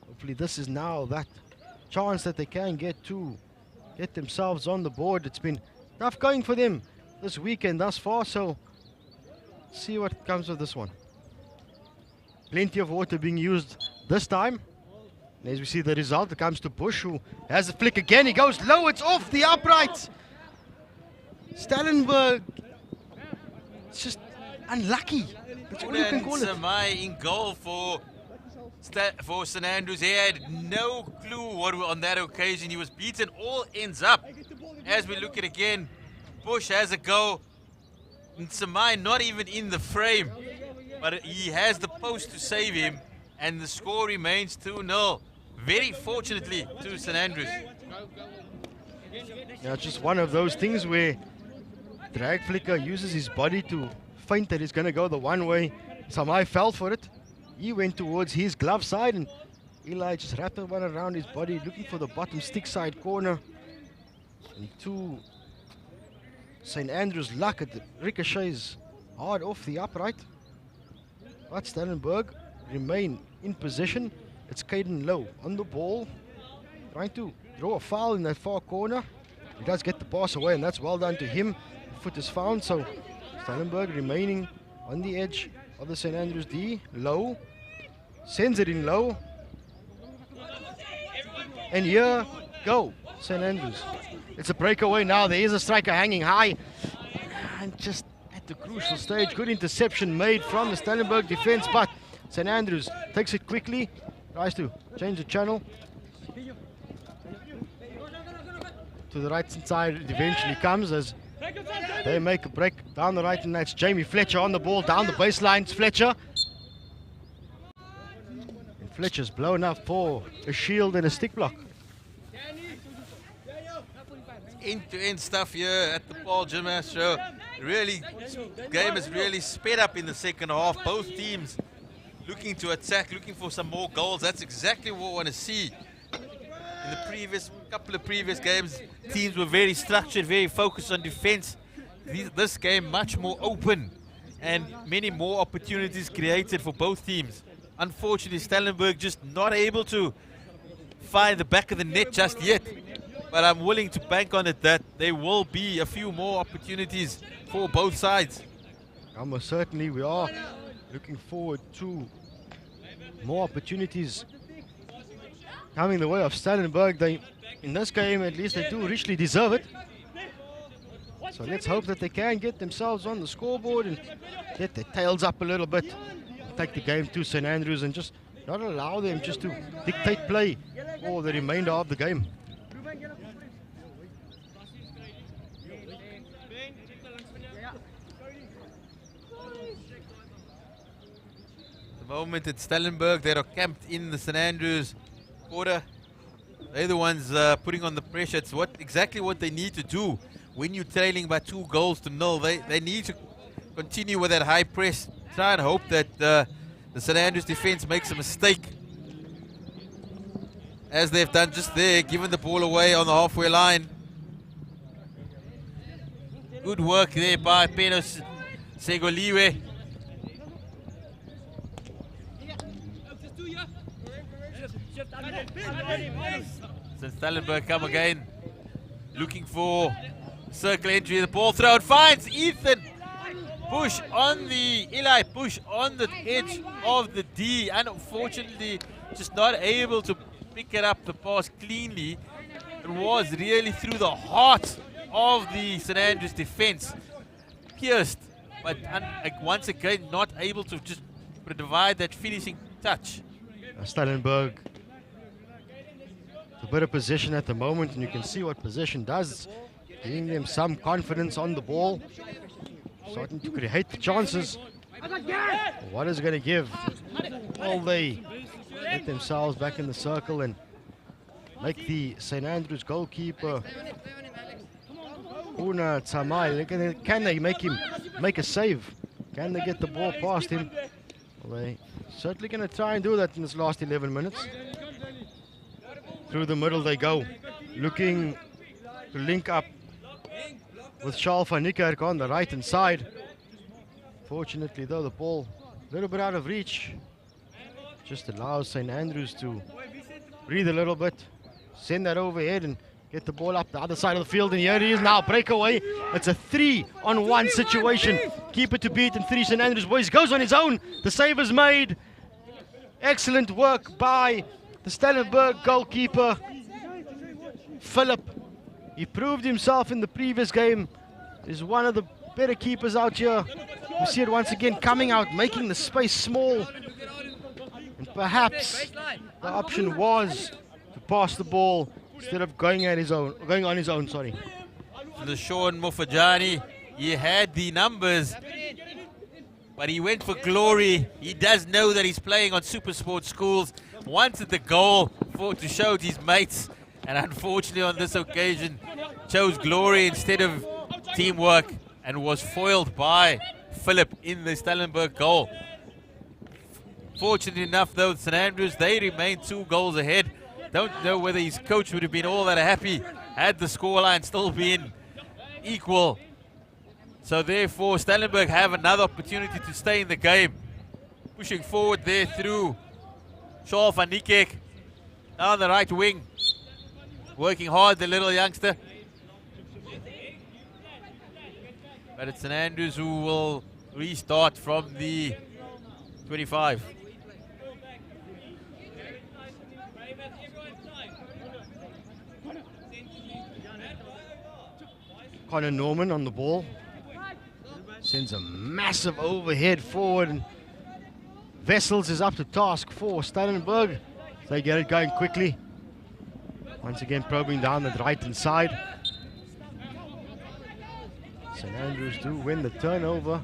hopefully this is now that chance that they can get to get themselves on the board. It's been tough going for them this weekend thus far, so see what comes of this one. Plenty of water being used this time. And as we see the result, it comes to Bush, who has a flick again. He goes low, it's off the upright. Stellenberg, it's just unlucky. That's all you can call it. Samai in goal for St. Andrews. He had no clue what on that occasion. He was beaten all ends up. As we look at it again, Bush has a go. Nsamai not even in the frame, but he has the post to save him, and the score remains 2-0. Very fortunately to St. Andrews. Yeah, it's just one of those things where Drag Flicker uses his body to feint that he's going to go the one way. Samai fell for it. He went towards his glove side, and Eli just wrapped the one around his body, looking for the bottom stick side corner. And to St. Andrews' luck, it ricochets hard off the upright. But Stellenberg remain in position. It's Caden Lowe on the ball, trying to draw a foul in that far corner. He does get the pass away, and that's well done to him. The foot is found, so Stellenberg remaining on the edge of the St. Andrews D. Low sends it in low, and here go St. Andrews. It's a breakaway now. There is a striker hanging high, and just at the crucial stage, good interception made from the Stellenberg defense, but St. Andrews takes it quickly, tries to change the channel to the right side. It eventually comes as they make a break down the right, and that's Jamie Fletcher on the ball down the baseline. It's Fletcher, and Fletcher's blown up for a shield and a stick block. End-to-end stuff here at the Paarl Gimnasium. Really, game has really sped up in the second half. Both teams looking to attack, looking for some more goals. That's exactly what we want to see. In the couple of previous games, teams were very structured, very focused on defense. This game much more open, and many more opportunities created for both teams. Unfortunately, Stellenberg just not able to find the back of the net just yet. But I'm willing to bank on it that there will be a few more opportunities for both sides. Almost certainly we are looking forward to more opportunities coming the way of Stellenberg. They, in this game at least, they do richly deserve it. So let's hope that they can get themselves on the scoreboard and get their tails up a little bit, take the game to St. Andrews and just not allow them just to dictate play for the remainder of the game. The moment at Stellenberg, they are camped in the St. Andrews quarter. They're the ones putting on the pressure. It's exactly what they need to do when you're trailing by 2-0. They need to continue with that high press. Try and hope that the St. Andrews defense makes a mistake, as they've done just there, giving the ball away on the halfway line. Good work there by Penos Segoliwe. So Stellenberg come again, looking for circle entry. The ball thrown finds Ethan. Push on the Eli. Push on the edge of the D. Unfortunately, just not able to pick it up the pass cleanly. It was really through the heart of the St. Andrews defense. Pierced, but once again not able to just provide that finishing touch. Stellenberg, a bit of possession at the moment, and you can see what possession does, giving them some confidence on the ball, starting to create the chances. What is it going to give? Will they get themselves back in the circle and make the St. Andrews goalkeeper Una Tsamai, can they make him make a save? Can they get the ball past him? Well, they certainly going to try and do that in this last 11 minutes. Through the middle they go, looking to link up with Charles van Niekerk on the right hand side. Fortunately though, the ball a little bit out of reach. Just allows St. Andrews to breathe a little bit, send that overhead and get the ball up the other side of the field, and here he is now, breakaway. It's a 3-on-1 situation. Keeper to beat, and 3 St. Andrews boys goes on his own. The save is made. Excellent work by the Stellenberg goalkeeper, Philip. He proved himself in the previous game. He's one of the better keepers out here. You see it once again coming out, making the space small. And perhaps the option was to pass the ball instead of going on his own. The Sean Mufajani He had the numbers, but he went for glory. He does know that he's playing on Super Sport schools. Wanted the goal to show his mates, and unfortunately on this occasion chose glory instead of teamwork and was foiled by Philip in the Stellenberg goal. Fortunately enough though, St Andrews, they remain 2 goals ahead. Don't know whether his coach would have been all that happy had the scoreline still been equal. So therefore Stellenberg have another opportunity to stay in the game. Pushing forward there through Charles van Niekerk on the right wing. Working hard, the little youngster. But it's St Andrews who will restart from the 25. Connor Norman on the ball. Sends a massive overhead forward. And Wessels is up to task for Stellenberg. They get it going quickly. Once again probing down the right-hand side. St Andrews do win the turnover.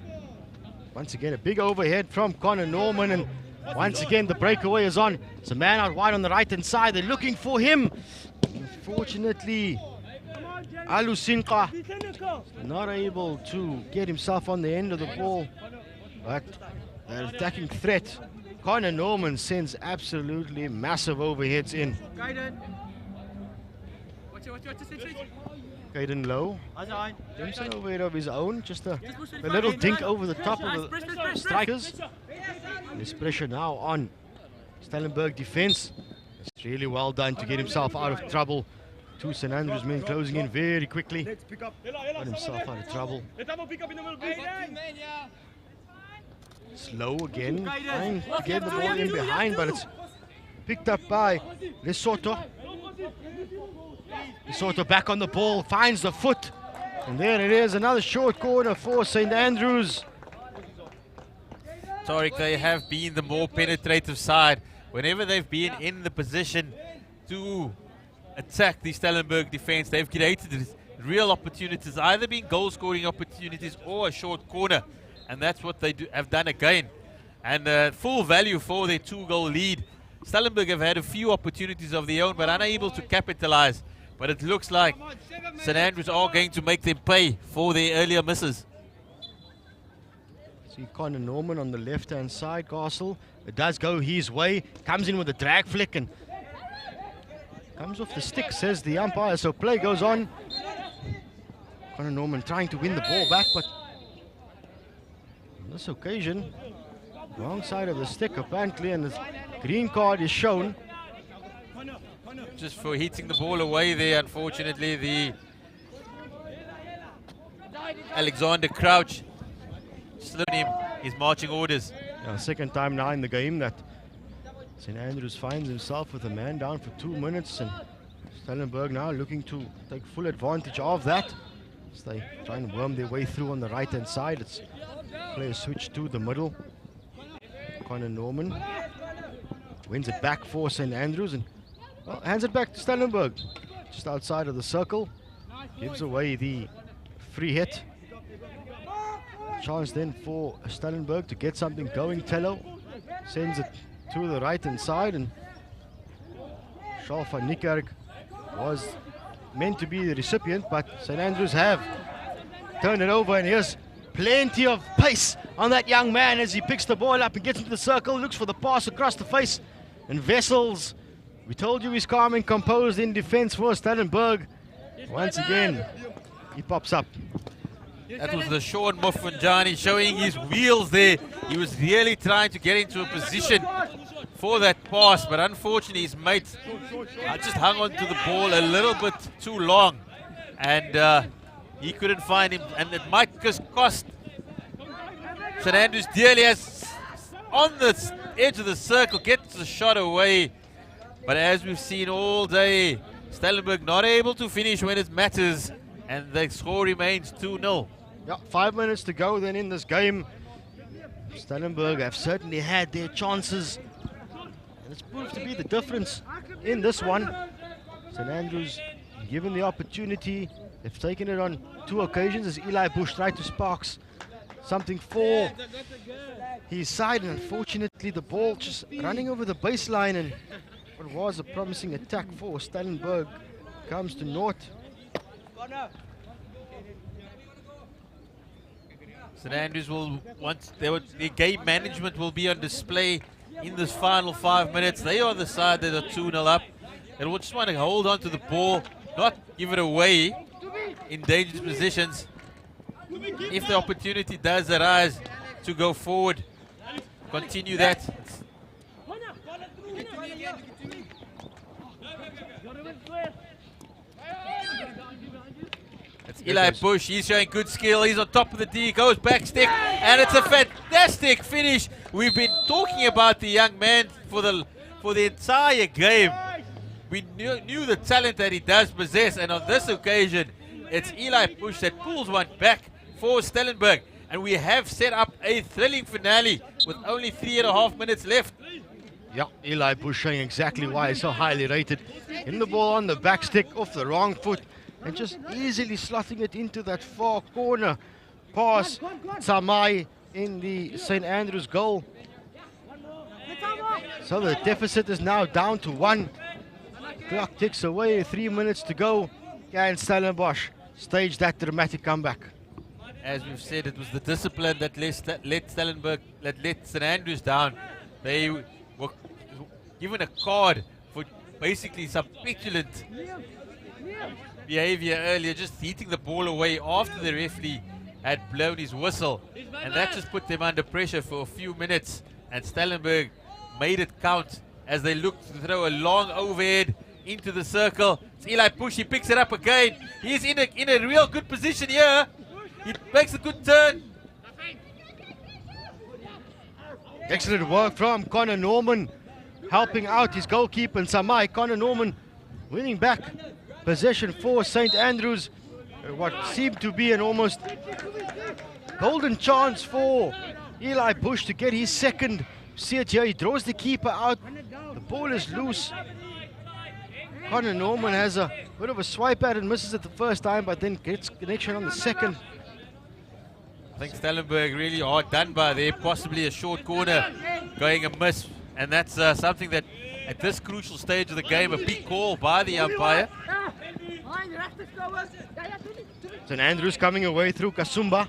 Once again a big overhead from Connor Norman, and once again the breakaway is on. It's a man out wide on the right-hand side. They're looking for him. Unfortunately, Alusinka not able to get himself on the end of the ball, but the attacking threat, Connor Norman, sends absolutely massive overheads in. Caden Lowe, Jimson overhead of his own, just a little dink over the top of the strikers. There's pressure now on Stellenberg defense. It's really well done to get himself out of trouble. 2 St Andrews men closing in very quickly. Got himself out of trouble. Slow again, trying to get the ball in behind, but it's picked up by Lesotho. Lesotho back on the ball, finds the foot, and there it is, another short corner for St Andrews. Tariq, they have been the more penetrative side. Whenever they've been in the position to attack the Stellenberg defense, they've created real opportunities, either being goal-scoring opportunities or a short corner, and that's what they have done again. And full value for their 2-goal lead. Stellenberg have had a few opportunities of their own, but unable to capitalize. But it looks like St Andrews are going to make them pay for their earlier misses. See Connor Norman on the left-hand side, Castle. It does go his way. Comes in with a drag flick and comes off the stick, says the umpire. So play goes on. Connor Norman trying to win the ball back, but on this occasion, wrong side of the stick apparently, and the green card is shown. Just for hitting the ball away there, unfortunately, the Alexander Crouch slipped him his marching orders. Yeah, second time now in the game that St Andrews finds himself with a man down for 2 minutes, and Stellenberg now looking to take full advantage of that as they try and worm their way through on the right hand side. It's player switch to the middle. Connor Norman wins it back for St Andrews and hands it back to Stellenberg just outside of the circle. Gives away the free hit. Chance then for Stellenberg to get something going. Tello sends it to the right hand side, and Charles van Niekerk was meant to be the recipient, but St Andrews have turned it over, and here's plenty of pace on that young man as he picks the ball up and gets into the circle, looks for the pass across the face, and Wessels, we told you he's calm and composed in defense for Stellenberg. Once again, he pops up. That was the Sean Muffanjani showing his wheels there. He was really trying to get into a position for that pass, but unfortunately his mate just hung on to the ball a little bit too long, and he couldn't find him, and it might just cost St Andrews dearly as on the edge of the circle gets the shot away. But as we've seen all day, Stellenberg not able to finish when it matters, and the score remains 2-0. Yeah, 5 minutes to go then in this game. Stellenberg have certainly had their chances, and it's proved to be the difference in this one. St Andrews, given the opportunity, they've taken it on two occasions as Eli Bush tried to spark something for his side, and unfortunately the ball just running over the baseline, and what was a promising attack for Stellenberg comes to naught. St Andrews will their game management will be on display in this final 5 minutes. They are the side that are 2-0 up. They will just want to hold on to the ball, not give it away in dangerous positions. If the opportunity does arise to go forward, continue that. It's Eli Bush, he's showing good skill, he's on top of the D, goes back stick, and it's a fantastic finish. We've been talking about the young man for the entire game. We knew the talent that he does possess, and on this occasion, it's Eli Bush that pulls one back for Stellenberg. And we have set up a thrilling finale with only 3.5 minutes left. Yeah, Eli Bush showing exactly why he's so highly rated. In the ball on the back stick, off the wrong foot, and just easily slotting it into that far corner pass. Samai in the St Andrews goal. So the deficit is now down to 1. Clock ticks away, 3 minutes to go. And Stellenbosch staged that dramatic comeback. As we've said, it was the discipline that let St Andrews down. They were given a card for basically some petulant behavior earlier, just hitting the ball away after the referee had blown his whistle, and that just put them under pressure for a few minutes, and Stellenberg made it count as they looked to throw a long overhead into the circle. It's Eli Bush, he picks it up again. He's in a real good position here. He makes a good turn. Excellent work from Connor Norman, helping out his goalkeeper and Samai. Connor Norman winning back possession for St Andrews. What seemed to be an almost golden chance for Eli Bush to get his second. See it here, he draws the keeper out. The ball is loose. Connor Norman has a bit of a swipe at it, misses it the first time, but then gets connection on the second. I think Stellenberg really hard done by there, possibly a short corner going amiss, and that's something that at this crucial stage of the game, a big call by the umpire. St Andrews coming away through Kasumba.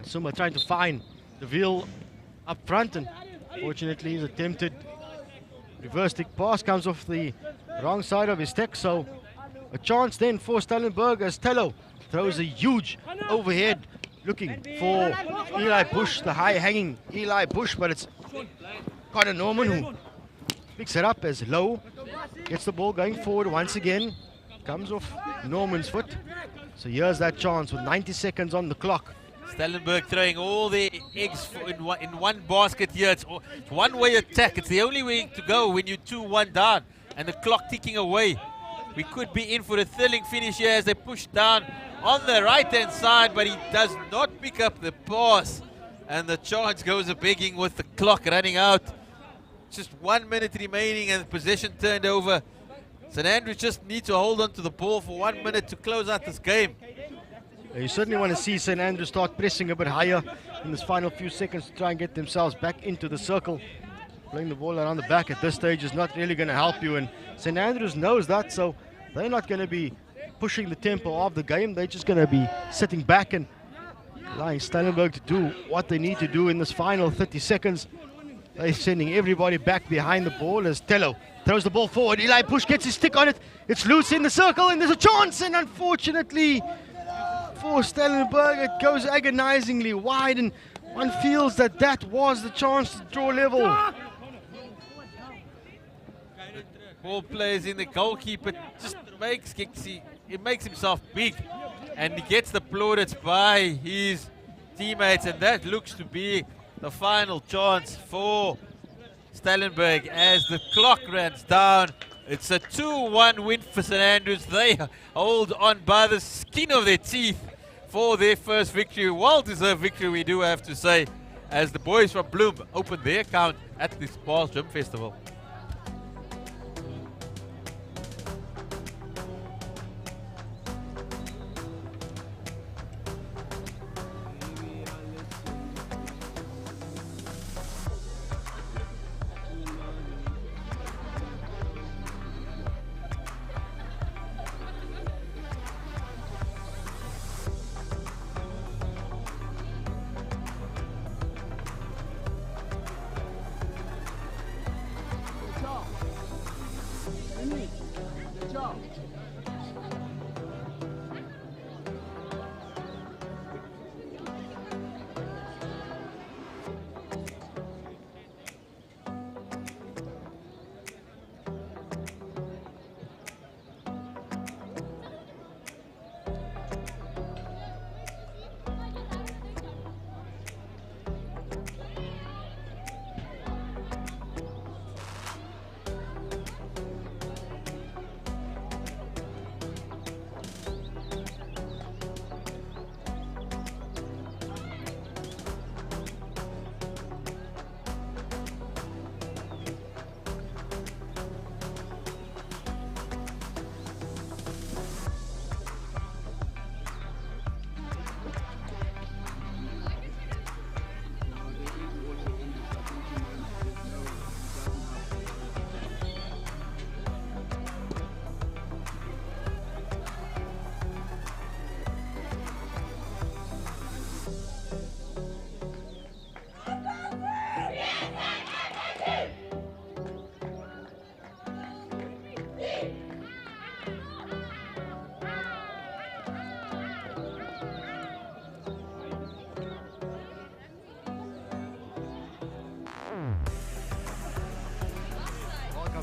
Kasumba trying to find the wheel up front, and fortunately his attempted reverse stick pass comes off the wrong side of his stick, so a chance then for Stellenberg as Tello throws a huge overhead looking for Eli Bush, the high-hanging Eli Bush, but it's Connor Norman who picks it up as Low gets the ball going forward once again. Comes off Norman's foot. So here's that chance with 90 seconds on the clock. Stellenberg throwing all their eggs in one basket here. It's one-way attack. It's the only way to go when you're 2-1 down and the clock ticking away. We could be in for a thrilling finish here as they push down on the right-hand side, but he does not pick up the pass. And the chance goes a-begging with the clock running out. Just 1 minute remaining and possession turned over. St Andrews just need to hold on to the ball for 1 minute to close out this game. You certainly want to see St Andrews start pressing a bit higher in this final few seconds to try and get themselves back into the circle. Playing the ball around the back at this stage is not really going to help you, and St Andrews knows that, so they're not going to be pushing the tempo of the game. They're just going to be sitting back and allowing Stellenberg to do what they need to do in this final 30 seconds. They're sending everybody back behind the ball as Tello throws the ball forward. Eli Bush gets his stick on it. It's loose in the circle, and there's a chance, and unfortunately for Stellenberg, it goes agonizingly wide, and one feels that that was the chance to draw level. Ball plays in, the goalkeeper just makes himself big, and he gets the plaudits by his teammates, and that looks to be the final chance for Stellenberg as the clock runs down. It's a 2-1 win for St Andrews. They hold on by the skin of their teeth for their first victory. Well-deserved victory, we do have to say, as the boys from Bloom open their account at this Paarl Gym Festival.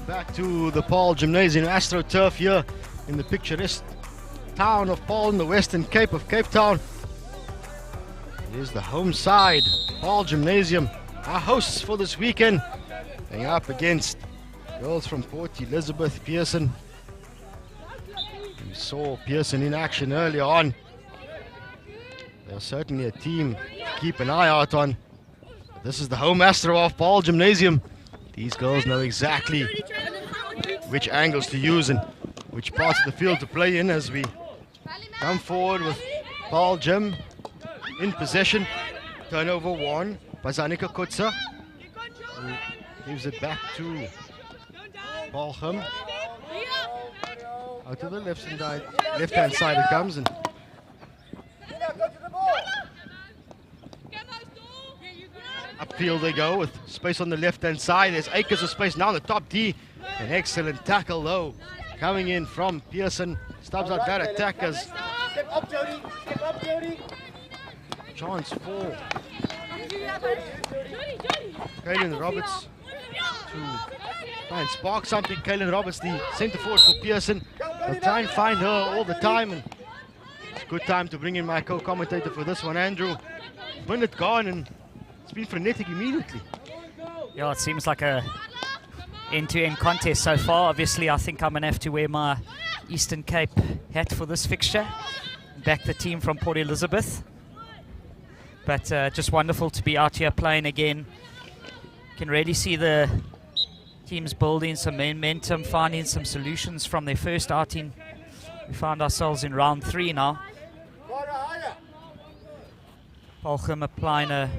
Back to the Paarl Gimnasium AstroTurf here in the picturesque town of Paarl in the Western Cape of Cape Town. Here's the home side, Paarl Gymnasium, our hosts for this weekend. Going up against girls from Port Elizabeth, Pearson. We saw Pearson in action earlier on. They're certainly a team to keep an eye out on. But this is the home Astro of Paarl Gymnasium. These girls know exactly which angles to use and which parts of the field to play in as we come forward with Paarl Gym in possession. Turnover one by Zanika Kutsa, who gives it back to Paarl Gim. Out to the left-hand side it comes, and upfield they go with space on the left-hand side. There's acres of space now on the top D. An excellent tackle though, coming in from Pearson. Stubs out that attack as Step up, Jody. Step up, Jody. chance for Kaylin Roberts to try and spark something. Kaylin Roberts, the centre forward for Pearson. They'll try and find her all the time, and it's a good time to bring in my co-commentator for this one, Andrew. Minute gone and it's been frenetic immediately. Yeah, it seems like a end-to-end contest so far. Obviously, I think I'm going to have to wear my Eastern Cape hat for this fixture. Back the team from Port Elizabeth. But just wonderful to be out here playing again. Can really see the teams building some momentum, finding some solutions from their first outing. We found ourselves in round 3 now. Paarl Gim applying a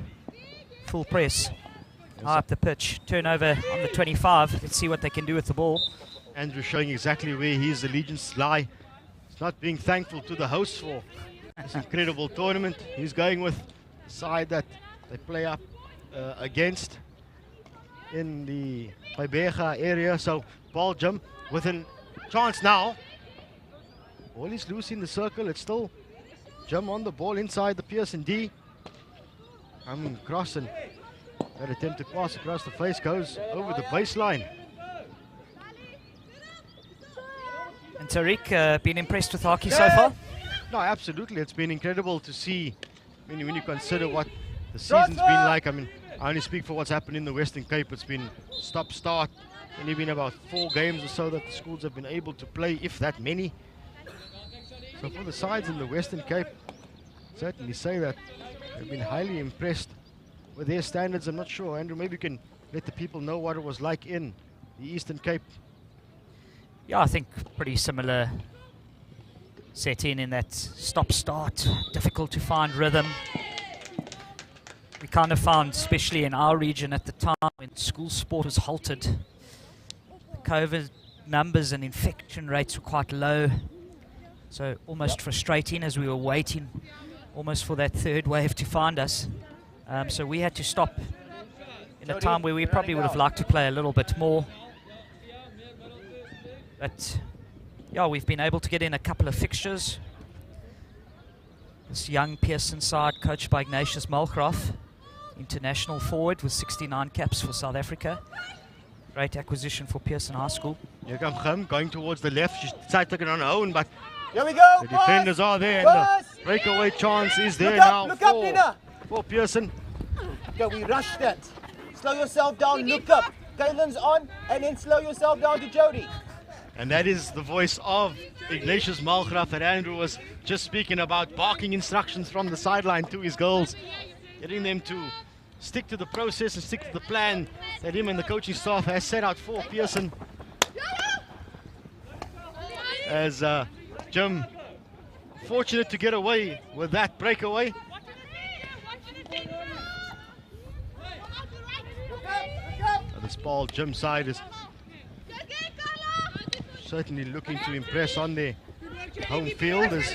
full press. High up the pitch, turnover on the 25. Let's see what they can do with the ball. Andrew showing exactly where his allegiances lie. He's not being thankful to the hosts for this incredible tournament. He's going with the side that they play up against in the Paibega area. So Paarl Gim with a chance now. Ball is loose in the circle. It's still Gim on the ball inside the Pearson D. Coming across, and that attempt to pass across the face goes over the baseline. And Tariq, been impressed with hockey so far? No, absolutely. It's been incredible to see. I mean, when you consider what the season's been like. I mean, I only speak for what's happened in the Western Cape. It's been stop-start. Only been about 4 games or so that the schools have been able to play, if that many. So for the sides in the Western Cape, certainly say that they've been highly impressed with their standards. I'm not sure, Andrew, maybe you can let the people know what it was like in the Eastern Cape. Yeah, I think pretty similar setting in that stop-start, difficult to find rhythm. We kind of found, especially in our region at the time, when school sport was halted, the COVID numbers and infection rates were quite low. So almost frustrating as we were waiting almost for that third wave to find us. So we had to stop in a time where we probably would have liked to play a little bit more. But yeah, we've been able to get in a couple of fixtures. This young Pearson side, coached by Ignatius Malgraaf, international forward with 69 caps for South Africa. Great acquisition for Pearson High School. Here comes Gim going towards the left. She's decided to take it on her own, but here we go. The defenders are there, and the breakaway chance is there now for Pearson. Okay, we rushed it. Slow yourself down, look up. Kaylin's on, and then slow yourself down to Jody. And that is the voice of Ignatius Malgraaf that Andrew was just speaking about, barking instructions from the sideline to his girls, getting them to stick to the process and stick to the plan that him and the coaching staff has set out for Pearson. As Gim fortunate to get away with that breakaway. This Paarl Gim side is certainly looking to impress on their home field as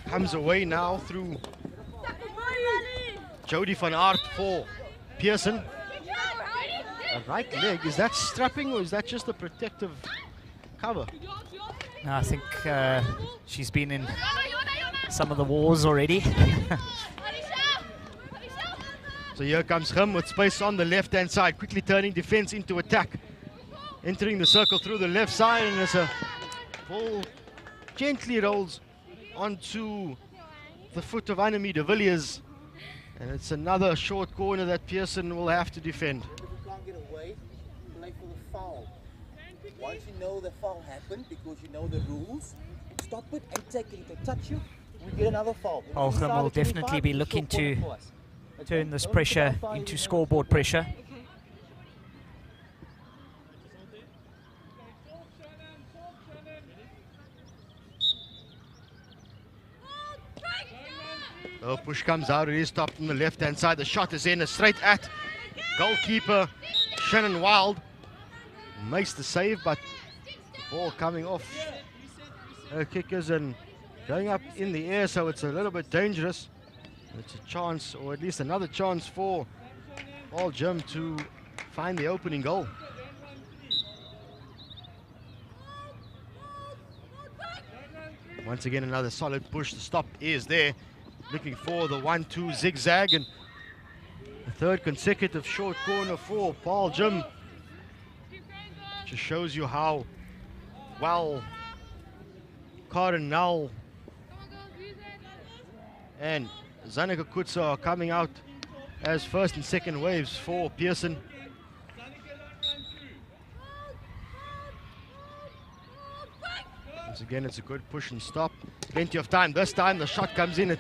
comes away now through Jody van Aert for Pearson. A right leg, is that strapping or is that just a protective cover? No, I think she's been in some of the wars already. So here comes Gim with space on the left-hand side, quickly turning defense into attack. Entering the circle through the left side, and as a ball gently rolls onto the foot of enemy de Villiers. And it's another short corner that Pearson will have to defend. If you can't get away, play for the foul. Once you know the foul happened, because you know the rules, stop it and take it. If they touch you, we get another foul. Paarl Gim will definitely be looking to turn this pressure into scoreboard pressure. The push comes out, it is stopped on the left-hand side. The shot is in, straight at goalkeeper Shannon Wild. Makes the save, but the ball coming off her kickers and going up in the air, so it's a little bit dangerous. It's a chance, or at least another chance for Paarl Gim to find the opening goal. Once again, another solid push. The stop is there. Looking for the 1-2 zigzag, and the third consecutive short corner for Paarl Gim. Just shows you how well Cardinal and Zanika Kutsa are coming out as first and second waves for Pearson. Once again, it's a good push and stop. Plenty of time. This time the shot comes in. It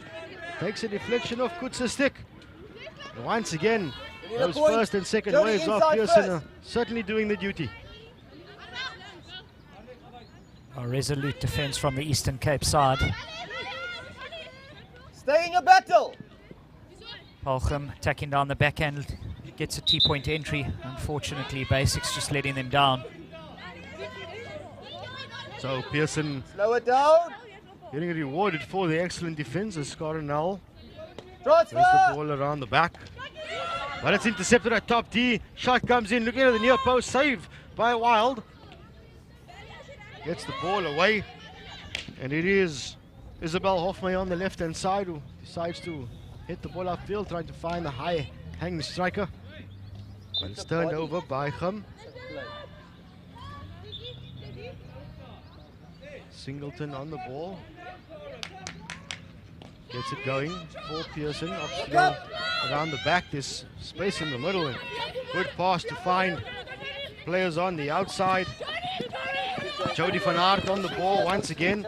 takes a deflection off Kutsa's stick. And once again, those first and second waves of Pearson are certainly doing the duty. A resolute defense from the Eastern Cape side. Stay in your battle. Paarl Gim attacking down the backhand, gets a T-point entry. Unfortunately, Basics just letting them down. So Pearson slow it down. Getting rewarded for the excellent defense as Cardinal throws the ball around the back. But it's intercepted at top D. Shot comes in, looking at the near post, save by Wild. Gets the ball away. And it is Isabel Hofmeyer on the left-hand side who decides to hit the ball upfield, trying to find a high hanging striker. But it's turned over by Gim. Singleton on the ball. Gets it going for Pearson. Upfield around the back. There's space in the middle. And good pass to find players on the outside. Jody van Aert on the ball once again.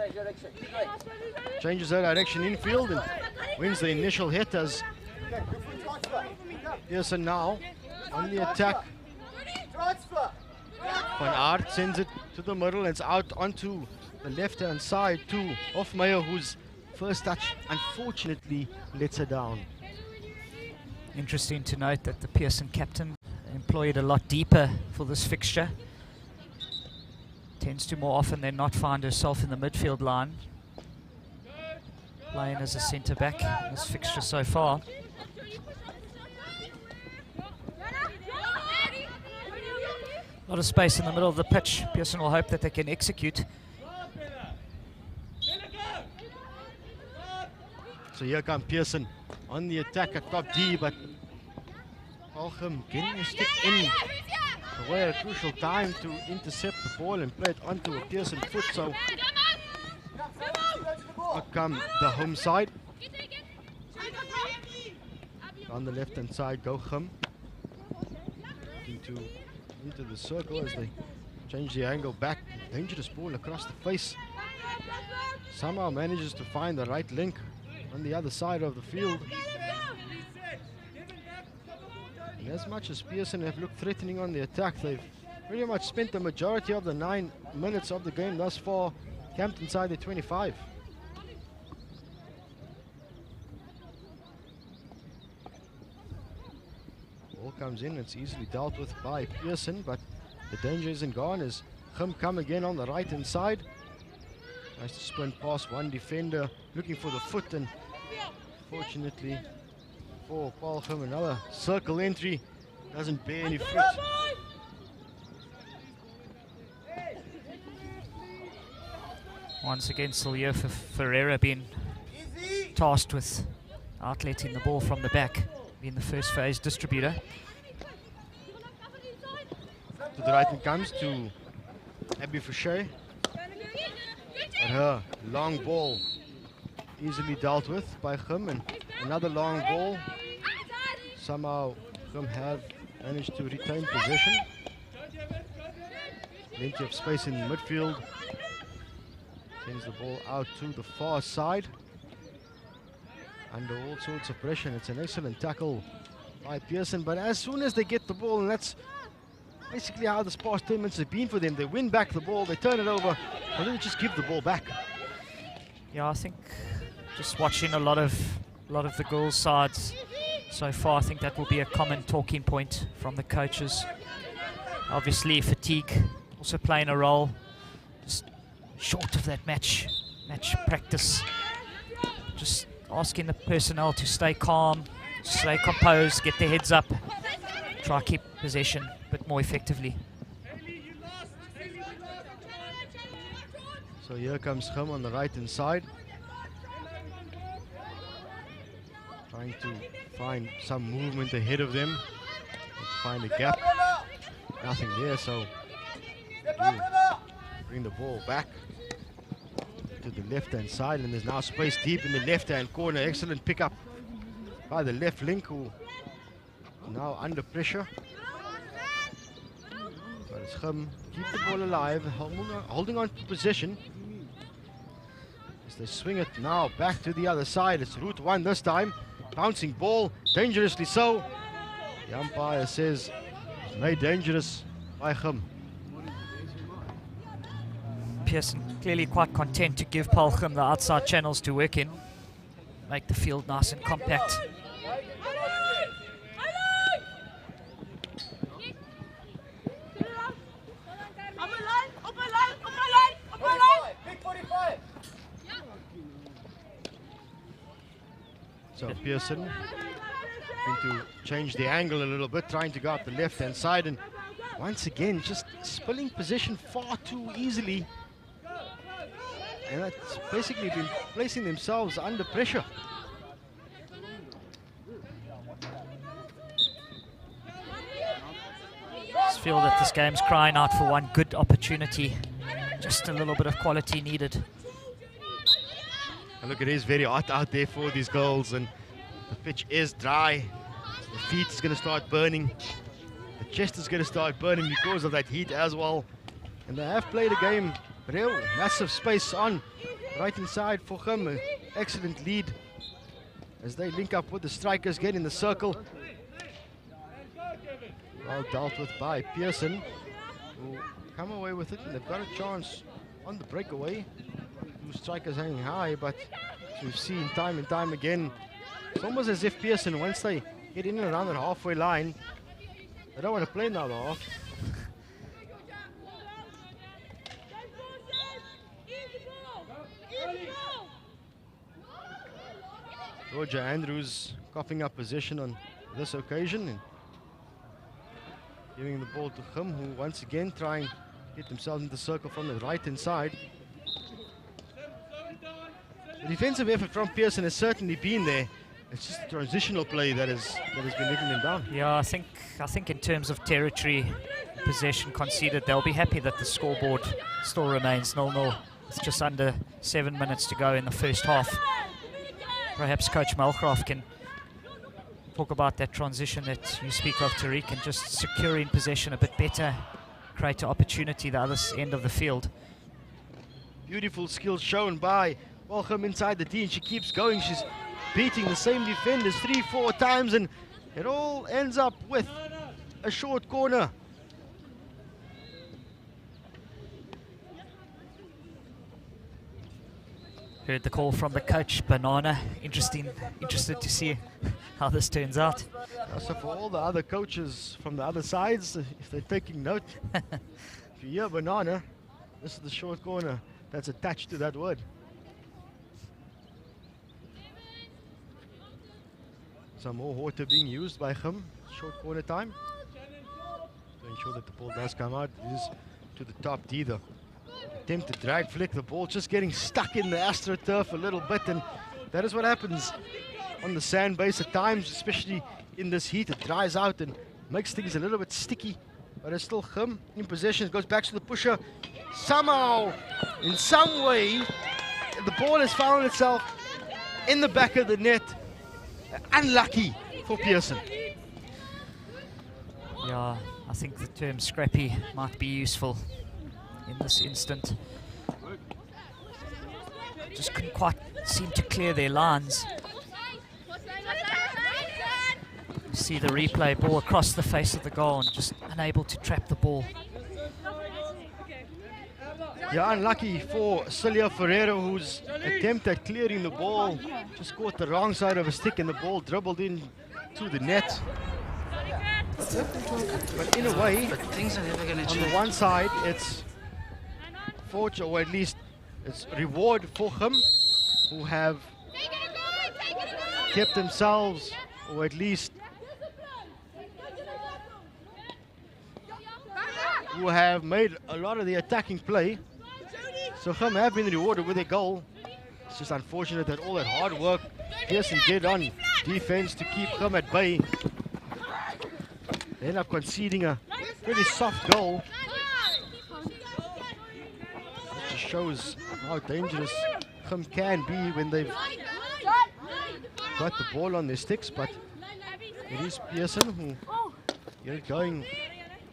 Changes her direction infield and wins the initial hit as Pearson now on the attack. Van Aert sends it to the middle and it's out onto the left-hand side to Hofmeyer, whose first touch unfortunately lets her down. Interesting to note that the Pearson captain employed a lot deeper for this fixture. Tends to more often than not find herself in the midfield line, playing as a centre-back in this fixture so far. A lot of space in the middle of the pitch. Pearson will hope that they can execute. So here comes Pearson on the attack at top D, but Paarl Gim getting a stick in away at a crucial time to intercept the ball and play it onto a Pearson foot. So out come the home side. On the left hand side go Gim into the circle as they change the angle back. Dangerous ball across the face. Somehow manages to find the right link on the other side of the field. And as much as Pearson have looked threatening on the attack, they've pretty much spent the majority of the 9 minutes of the game thus far camped inside the 25. Ball comes in, it's easily dealt with by Pearson, but the danger isn't gone as Gim come again on the right hand side. Nice to sprint past one defender looking for the foot, and fortunately for Paarl Gim, another circle entry doesn't bear any fruit. Once again, Silvio Ferreira being tasked with outletting the ball from the back. being the first phase distributor. To the right it comes to Abby Fouché. But her long ball easily dealt with by Gim, and another long ball. Somehow Gim have managed to retain possession. Plenty of space in midfield. Sends the ball out to the far side. Under all sorts of pressure, and it's an excellent tackle by Pearson. But as soon as they get the ball, and that's basically how this past 10 minutes have been for them, they win back the ball, they turn it over, and then they just give the ball back. Yeah, I think just watching a lot of the girls' sides so far, I think that will be a common talking point from the coaches. Obviously, fatigue also playing a role. Just short of that match practice. Just asking the personnel to stay calm, stay composed, get their heads up, try to keep possession a bit more effectively. So here comes Gim on the right-hand side. Trying to find some movement ahead of them. Find a gap. Nothing there, so bring the ball back to the left-hand side, and there's now space deep in the left-hand corner. Excellent pickup by the left link, who now under pressure. But it's Gim, keep the ball alive, holding on to possession. As they swing it now back to the other side, it's route one this time. Bouncing ball, dangerously so. The umpire says it's made dangerous by Gim. Pearson clearly quite content to give Paarl Gim the outside channels to work in. Make the field nice and compact. So Pearson going to change the angle a little bit, trying to go up the left-hand side, and once again just spilling possession far too easily. And that's basically been placing themselves under pressure. Just feel that this game's crying out for one good opportunity. Just a little bit of quality needed. And look, it is very hot out there for these girls, and the pitch is dry. The feet is going to start burning. The chest is going to start burning because of that heat as well. And they have played a game. Real massive space on right inside for Gim. Excellent lead as they link up with the strikers, get in the circle. Well dealt with by Pearson, who come away with it, and they've got a chance on the breakaway. Two strikers hanging high, but as we've seen time and time again, it's almost as if Pearson, once they get in and around that halfway line, they don't want to play another half. Georgia Andrews coughing up possession on this occasion and giving the ball to Gim, who once again trying to get themselves into the circle from the right-hand side. The defensive effort from Pearson has certainly been there. It's just the transitional play that has been letting them down. Yeah, I think in terms of territory, possession conceded, they'll be happy that the scoreboard still remains 0-0. It's just under 7 minutes to go in the first half. Perhaps Coach Malcraft can talk about that transition that you speak of, Tariq, and just securing possession a bit better, create an opportunity the other end of the field. Beautiful skills shown by Paarl Gim inside the D, and she keeps going. She's beating the same defenders 3-4 times, and it all ends up with a short corner. Heard the call from the coach, Banana. Interested to see how this turns out. So for all the other coaches from the other sides, if they're taking note, if you hear Banana, this is the short corner that's attached to that word. Some more water being used by Gim. Short corner time to ensure that the ball does come out. It is to the top D, the attempt to drag flick, the ball just getting stuck in the astroturf a little bit, and that is what happens on the sand base at times, especially in this heat. It dries out and makes things a little bit sticky. But it's still Gim in possession. It goes back to the pusher. Somehow, in some way, the ball has found itself in the back of the net. Unlucky for Pearson. Yeah, I think the term scrappy might be useful in this instant. Just couldn't quite seem to clear their lines. You see the replay, ball across the face of the goal and just unable to trap the ball. Yeah, unlucky for Celia Ferreira, whose attempt at clearing the ball just caught the wrong side of a stick and the ball dribbled in to the net. But in a way, things are never gonna on change. the one side, it's fortune, or at least it's reward for Gim, who have kept themselves, or at least who have made a lot of the attacking play. So Gim have been rewarded with a goal. It's just unfortunate that all that hard work Pearson did on defense to keep Gim at bay. They end up conceding a pretty soft goal. It just shows how dangerous Gim can be when they've got the ball on their sticks, but it is Pearson who get going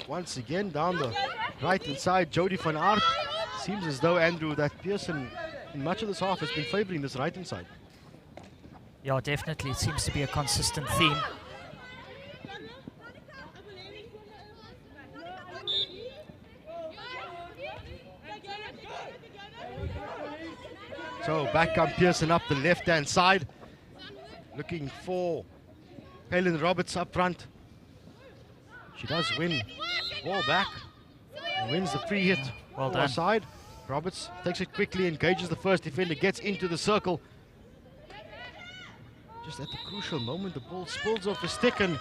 once again down the right hand side. Jody van Aert. Seems as though, Andrew, that Pearson in much of this half has been favouring this right hand side. Yeah, definitely. It seems to be a consistent theme. So back comes Pearson up the left hand side, looking for Kaylin Roberts up front. She does win ball back and wins the free hit. Well on done. our side. Roberts takes it quickly, engages the first defender, gets into the circle. Just at the crucial moment, the ball spills off a stick and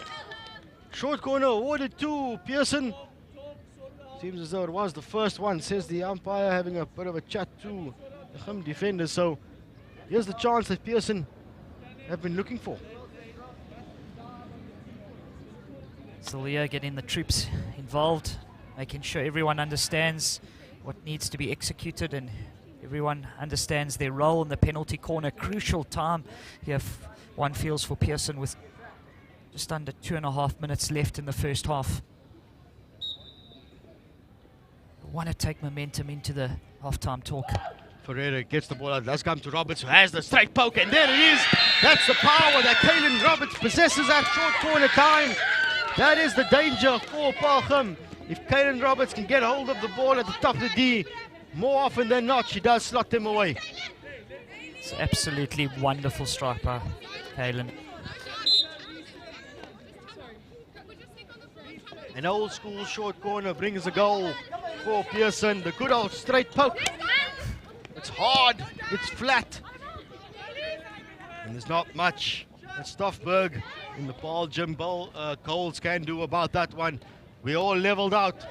short corner awarded to Pearson. Seems as though it was the first one, says the umpire, having a bit of a chat to the Gim defenders. So here's the chance that Pearson have been looking for. Celia getting the troops involved, making sure everyone understands what needs to be executed and everyone understands their role in the penalty corner. Crucial time here, one feels, for Pearson, with just under 2.5 minutes left in the first half. Want to take momentum into the halftime talk. Ferreira gets the ball out, does come to Roberts, who has the straight poke, and there it is. That's the power that Kaylin Roberts possesses at short corner time. That is the danger for Paarl Gim. If Kaylin Roberts can get hold of the ball at the top of the D, more often than not, she does slot them away. It's absolutely wonderful strike by Kaylin. An old school short corner brings a goal for Pearson. The good old straight poke. It's hard, it's flat. And there's not much that Stoffberg in the Paarl Gym goals can do about that one. We all leveled out.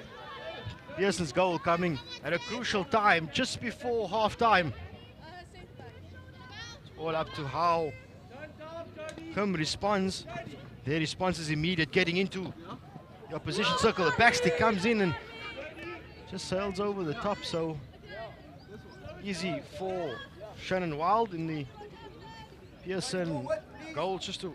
Pearson's goal coming at a crucial time, just before half-time. It's all up to how Gim responds. Their response is immediate, getting into the opposition circle. The backstick comes in and just sails over the top, so easy for Shannon Wild in the Pearson goal, just to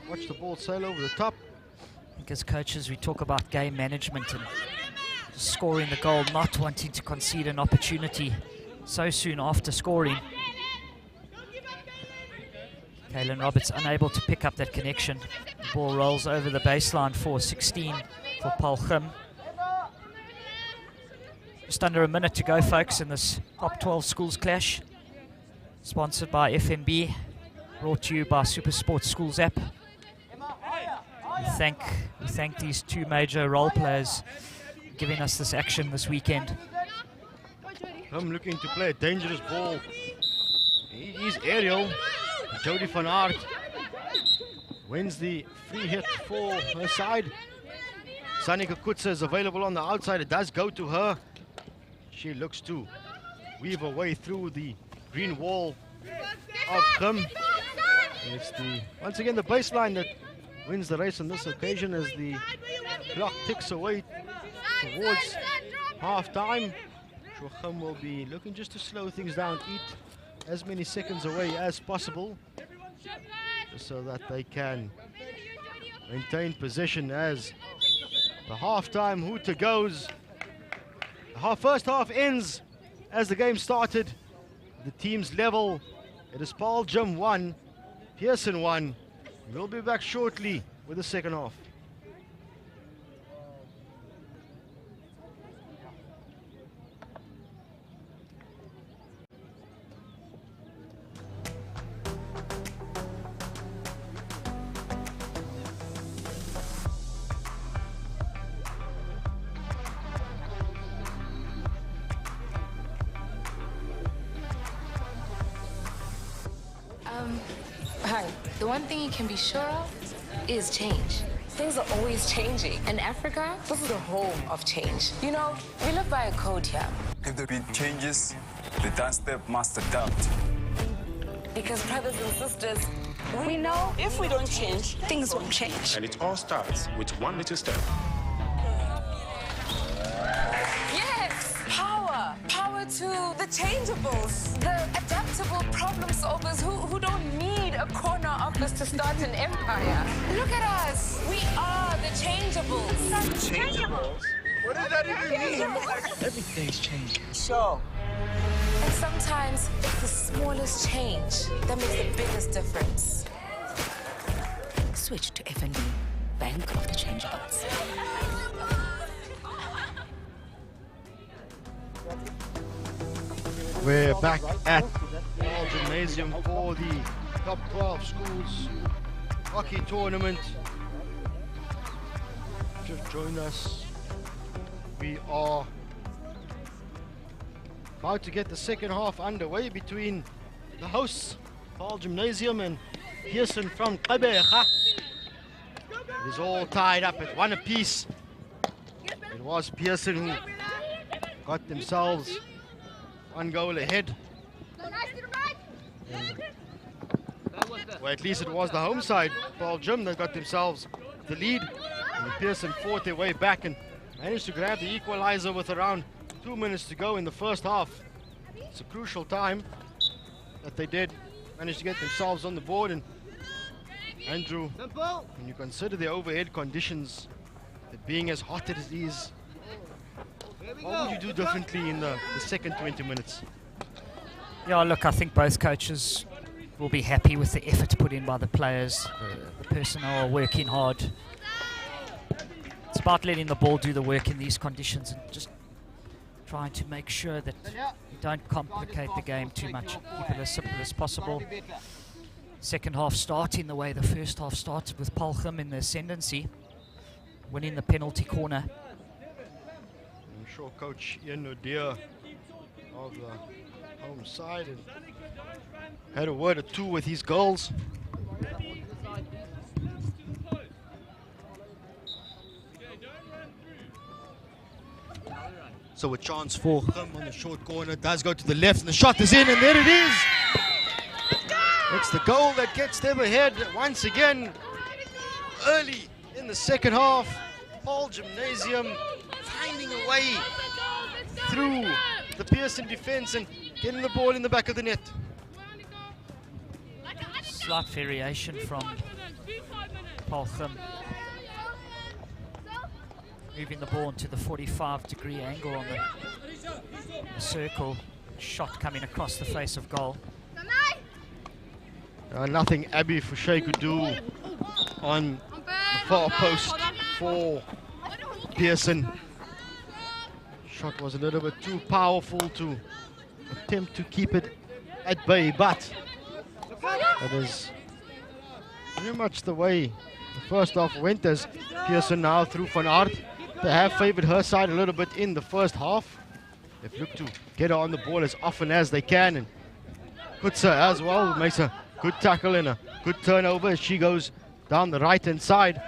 watch the ball sail over the top. I think as coaches we talk about game management and scoring the goal, not wanting to concede an opportunity so soon after scoring. Kaylin Roberts unable to pick up that connection. The ball rolls over the baseline for 16 for Paarl Gim. Just under a minute to go, folks, in this top 12 schools clash. Sponsored by FNB, brought to you by Super Sports Schools app. We thank these two major role players giving us this action this weekend. I'm looking to play a dangerous ball. He is aerial. Jody van Aert wins the free hit for her side. Sanika Kutsa is available on the outside. It does go to her. She looks to weave her way through the green wall of Gim. It's once again the baseline that wins the race on this occasion as the clock ticks away towards half-time. Shochem will be looking just to slow things down, eat as many seconds away as possible, just so that they can maintain possession as the half-time hooter goes. The first half ends as the game started. The teams level. It is Paarl Gim 1, Pearson 1. We'll be back shortly with the second half. Hi. The one thing you can be sure of is change. Things are always changing. In Africa, this is the home of change. You know, we live by a code here. If the beat changes, the dance step must adapt. Because brothers and sisters, We know if we don't change, things won't change. And it all starts with one little step. yes, power. Power to the changeables, the adaptable problem solvers who don't need a corner office to start an empire. Look at us. We are the changeables. Changeables? What does that even mean? Everything's changing. Sure. And sometimes it's the smallest change that makes the biggest difference. Switch to FNB, Bank of the Changeables. We're back at Paarl Gimnasium for the top 12 schools hockey tournament. Just joined us. We are about to get the second half underway between the hosts, Paarl Gimnasium and Pearson from Gqeberha. It is all tied up at 1 apiece. It was Pearson who got themselves 1 goal ahead. Well, at least it was the home side, Paarl Gim, that got themselves the lead. And Pearson fought their way back and managed to grab the equalizer with around 2 minutes to go in the first half. It's a crucial time that they did manage to get themselves on the board. And Andrew, when you consider the overhead conditions, it being as hot as it is, what would you do differently in the second 20 minutes? Yeah, look, I think both coaches will be happy with the effort put in by the players. The personnel are working hard. It's about letting the ball do the work in these conditions and just trying to make sure that you don't complicate the game too much. Keep it as simple as possible. Second half starting the way the first half started, with Paarl Gim in the ascendancy, winning the penalty corner. I'm sure Coach Ian O'Dear of the home side and had a word or two with his goals. So a chance for Gim on the short corner, does go to the left and the shot is in, and there it is! It's the goal that gets them ahead once again early in the second half. Paarl Gimnasium finding a way through the Pearson defense and getting the ball in the back of the net. Slight variation from Paarl Gim. Moving the ball into the 45-degree angle on the circle. Shot coming across the face of goal. Nothing Abby Fouché could do on the far post for Pearson. Shot was a little bit too powerful to attempt to keep it at bay, but that is pretty much the way the first half went, as Pearson now through Van Aert. They have favored her side a little bit in the first half. They've looked to get her on the ball as often as they can, and puts her as well, makes a good tackle and a good turnover as she goes down the right-hand side.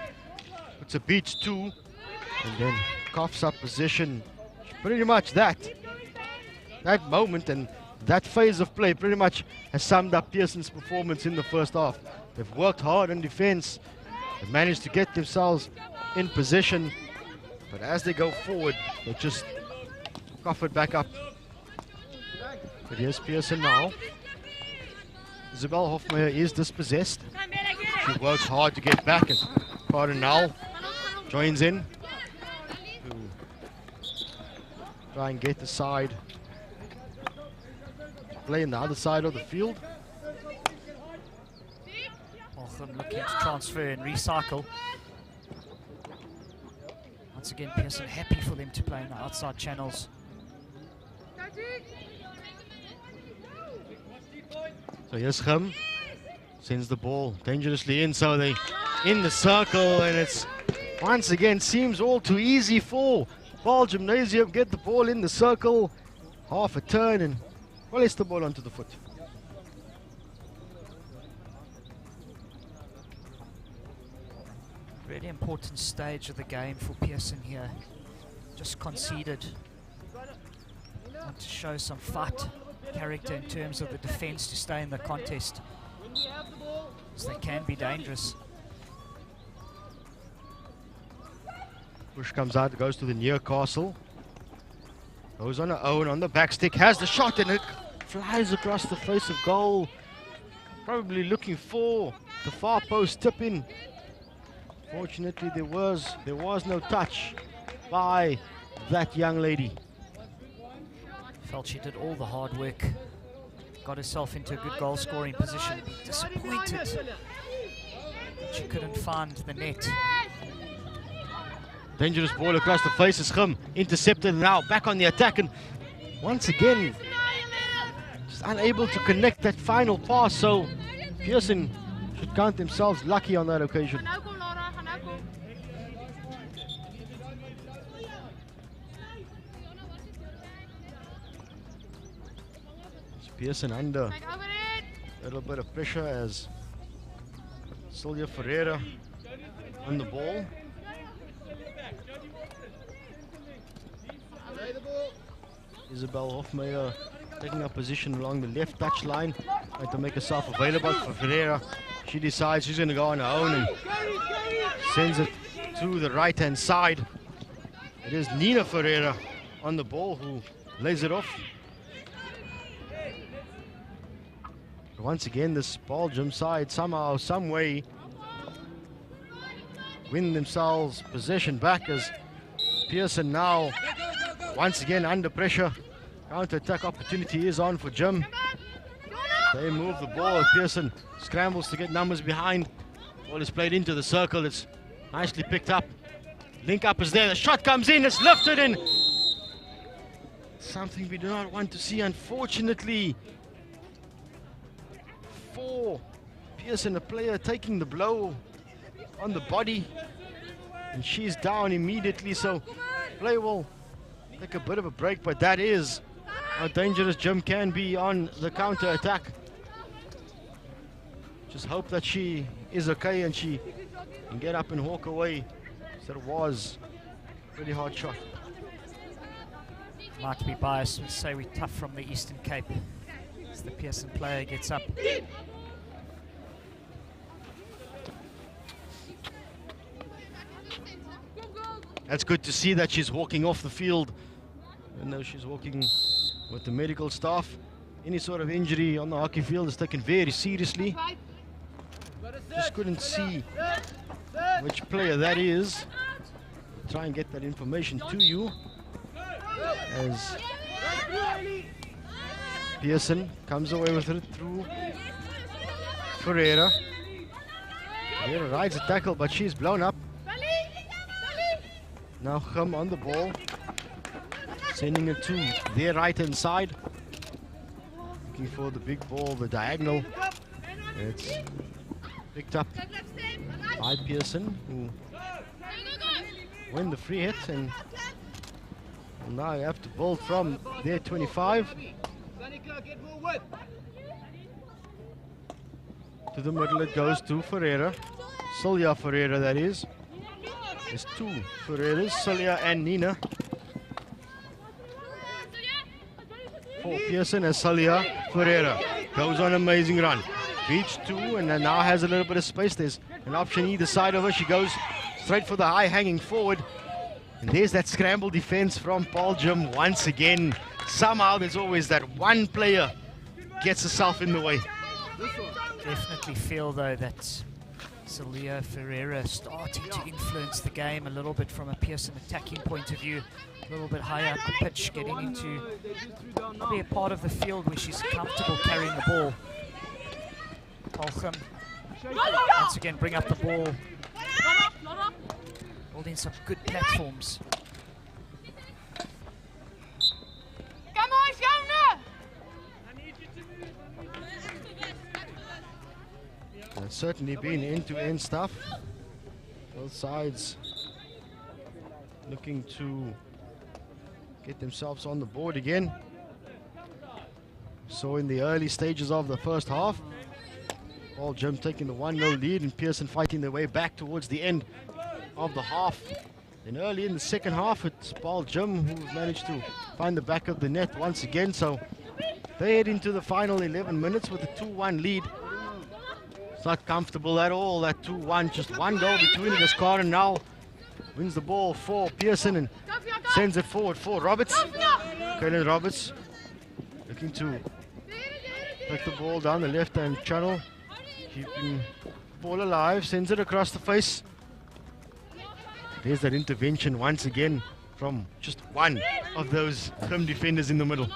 Puts a beat 2 and then coughs up position. Pretty much that moment and that phase of play pretty much has summed up Pearson's performance in the first half. They've worked hard in defense. They've managed to get themselves in position. But as they go forward, they just cough it back up. But here's Pearson now. Isabel Hofmeyer is dispossessed. She works hard to get back, and Cardinal joins in to try and get the side to play on the other side of the field. Waltham looking to transfer and recycle. Once again, Pearson happy for them to play in the outside channels. So here's Gim, sends the ball dangerously in, so they in the circle, and it's once again seems all too easy for Paarl Gimnasium. Get the ball in the circle, half a turn, and release the ball onto the foot. Really important stage of the game for Pearson here. Just conceded. Want to show some fight, character in terms of the defense to stay in the contest, as they can be dangerous. Push comes out, goes to the near castle. Goes on her own on the back stick, has the shot, and it flies across the face of goal. Probably looking for the far post tip in. Fortunately, there was no touch by that young lady. Felt she did all the hard work, got herself into a good goal scoring position. Disappointed she couldn't find the net. Dangerous ball across the face is Gim, intercepted now, back on the attack, and once again just unable to connect that final pass, so Pearson should count themselves lucky on that occasion. Pearson under a little bit of pressure as Silvia Ferreira on the ball. Isabel Hofmeyer taking up position along the left touch line, trying to make herself available for Ferreira. She decides she's going to go on her own and sends it to the right hand side. It is Nina Ferreira on the ball who lays it off. Once again, this Paarl Gym side somehow, some way win themselves possession back as Pearson now once again under pressure. Counter-attack opportunity is on for Gym. They move the ball. Pearson scrambles to get numbers behind. Ball is played into the circle. It's nicely picked up. Link up is there. The shot comes in. It's lifted in. Something we do not want to see, unfortunately. For Pearson, a player taking the blow on the body, and she's down immediately, so play will take a bit of a break, but that is how dangerous Gym can be on the counter attack. Just hope that she is okay and she can get up and walk away. So it was a pretty hard shot. Might be biased, would say we're tough from the Eastern Cape. The Pearson player gets up. That's good to see that she's walking off the field. Even though she's walking with the medical staff. Any sort of injury on the hockey field is taken very seriously. Just couldn't see which player that is. Try and get that information to you. As Pearson comes away with it through Ferreira. Ferreira rides a tackle, but she's blown up. Now Gim on the ball, sending it to their right-hand side. Looking for the big ball, the diagonal. It's picked up by Pearson, who win the free hit, and now you have to build from their 25. To the middle it goes to Ferreira. Silvia Ferreira, that is. There's two Ferreiras, Silvia and Nina. For Pearson as Silvia Ferreira goes on an amazing run. Reach 2 and then now has a little bit of space. There's an option either side of her. She goes straight for the high hanging forward. And there's that scramble defense from Paarl Gim once again. Somehow there's always that one player gets herself in the way. Definitely feel though that Celia Ferreira starting to influence the game a little bit from a Pearson attacking point of view. A little bit higher up the pitch, getting into probably a part of the field where she's comfortable carrying the ball. Paarl Gim once again bring up the ball, holding some good platforms. Come on, Shona! It's certainly been end-to-end stuff. Both sides looking to get themselves on the board again. So in the early stages of the first half, Paarl Gim taking the 1-0 lead and Pearson fighting their way back towards the end of the half. Then early in the second half, it's Paarl Gim who managed to find the back of the net once again. So they head into the final 11 minutes with a 2-1 lead. It's not comfortable at all, that 2-1, just one goal between the score, and now wins the ball for Pearson and sends it forward for Roberts. Kaylin Roberts looking to take the ball down the left-hand channel, keeping the ball alive, sends it across the face. There's that intervention once again from just one of those Gim defenders in the middle.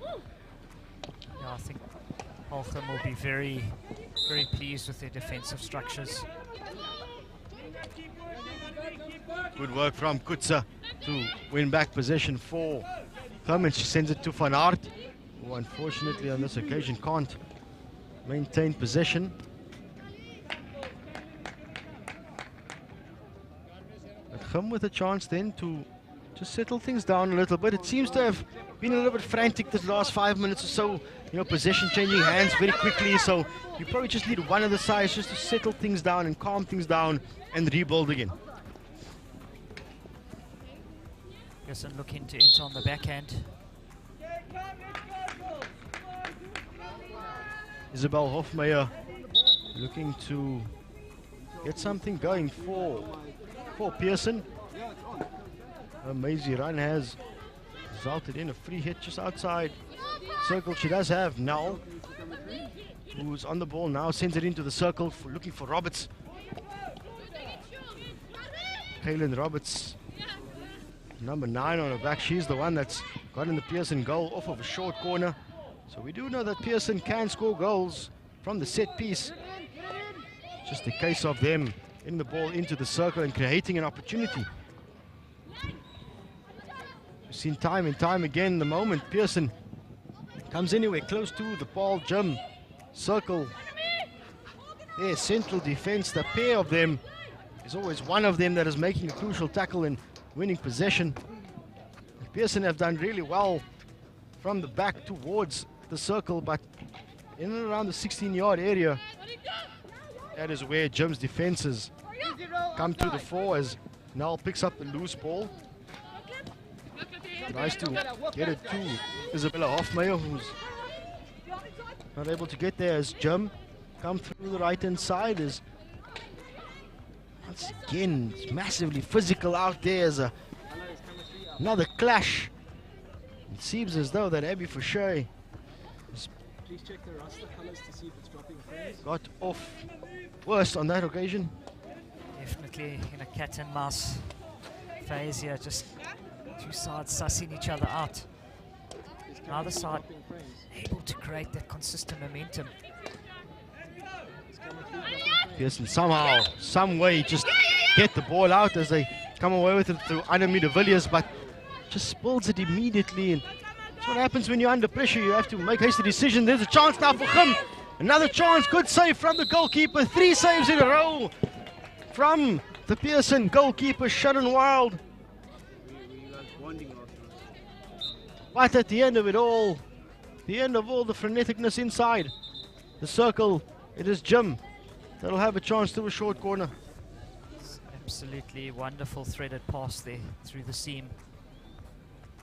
Yeah, I think Paarl Gim will be very, very pleased with their defensive structures. Good work from Kutsa to win back possession for Gim, and she sends it to Van Aert, who unfortunately on this occasion can't maintain possession. But Gim with a chance then to just settle things down a little bit. It seems to have been a little bit frantic this last 5 minutes or so. You know, possession changing hands very quickly, so you probably just need one of the sides just to settle things down and calm things down and rebuild again. Pearson looking to enter on the backhand. Isabel Hofmeyer looking to get something going for Pearson. A mazy run has resulted in a free hit just outside circle. She does have Null, who's on the ball now, sends it into the circle, looking for Roberts. Kaylin Roberts, number 9 on her back. She's the one that's gotten the Pearson goal off of a short corner. So we do know that Pearson can score goals from the set piece. Just a case of them getting the ball into the circle and creating an opportunity. We've seen time and time again the moment Pearson comes anywhere close to the Paarl Gim circle, their central defense, the pair of them, is always one of them that is making a crucial tackle and winning possession. Pearson have done really well from the back towards the circle, but in and around the 16-yard area, that is where Gim's defenses come to the fore as Null picks up the loose ball. Tries to get it to Isabella Hofmeyer, who's not able to get there as Gim come through the right-hand side. Is once again, it's massively physical out there as another clash. It seems as though that Abby Fouché got off worse on that occasion. Definitely in a cat and mouse phase here, just two sides sussing each other out. Neither side able to create that consistent momentum. Pearson somehow, some way, just get the ball out as they come away with it through Annemie de Villiers, but just spills it immediately. And that's what happens when you're under pressure. You have to make hasty decision. There's a chance now for Gim. Another chance, good save from the goalkeeper. 3 saves in a row from the Pearson goalkeeper, Sharon Wild. But at the end of it all, the end of all the freneticness inside the circle, it is Gim that'll have a chance to a short corner. Absolutely wonderful threaded pass there through the seam.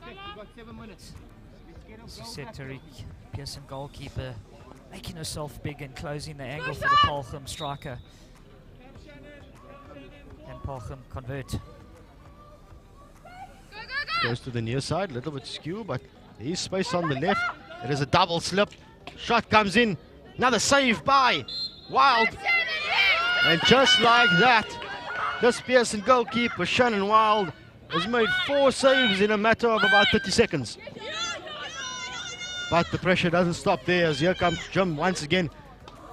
Okay, we've got 7 minutes. As you said, Tariq, Pearson goalkeeper making herself big and closing the angle for the Paarl Gim striker. And Paarl Gim convert. Goes to the near side, a little bit skew, but there is space on the left. It is a double slip. Shot comes in. Another save by Wild. And just like that, this Pearson goalkeeper, Shannon Wild, has made 4 saves in a matter of about 30 seconds. But the pressure doesn't stop there as here comes Jim once again,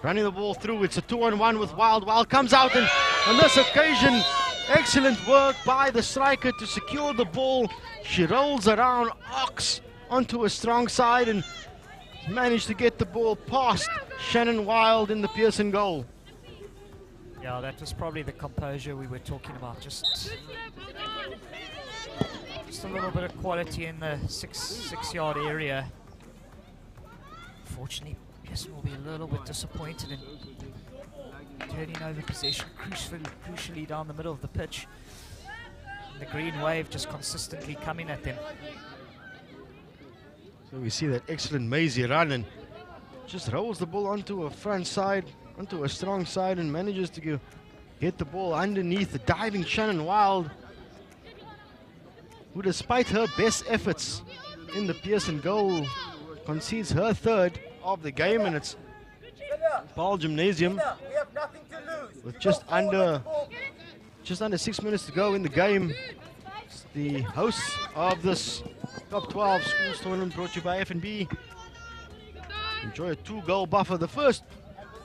running the ball through. It's a 2-on-1 with Wild. Wild comes out, and on this occasion, excellent work by the striker to secure the ball. She rolls around, arcs onto a strong side, and managed to get the ball past Shannon Wild in the Pearson goal. Yeah, that was probably the composure we were talking about. Just a little bit of quality in the six-yard area. Unfortunately, Pearson will be a little bit disappointed in turning over possession crucially down the middle of the pitch. And the green wave just consistently coming at them. So we see that excellent Maisie run and just rolls the ball onto a front side, onto a strong side, and manages to get the ball underneath the diving Shannon Wild, who despite her best efforts in the Pearson goal concedes her 3rd of the game, and it's Paarl Gimnasium with just under 6 minutes to go in the game. It's the hosts of this Top 12 Schools Tournament brought to you by F&B. Enjoy a 2-goal buffer, the first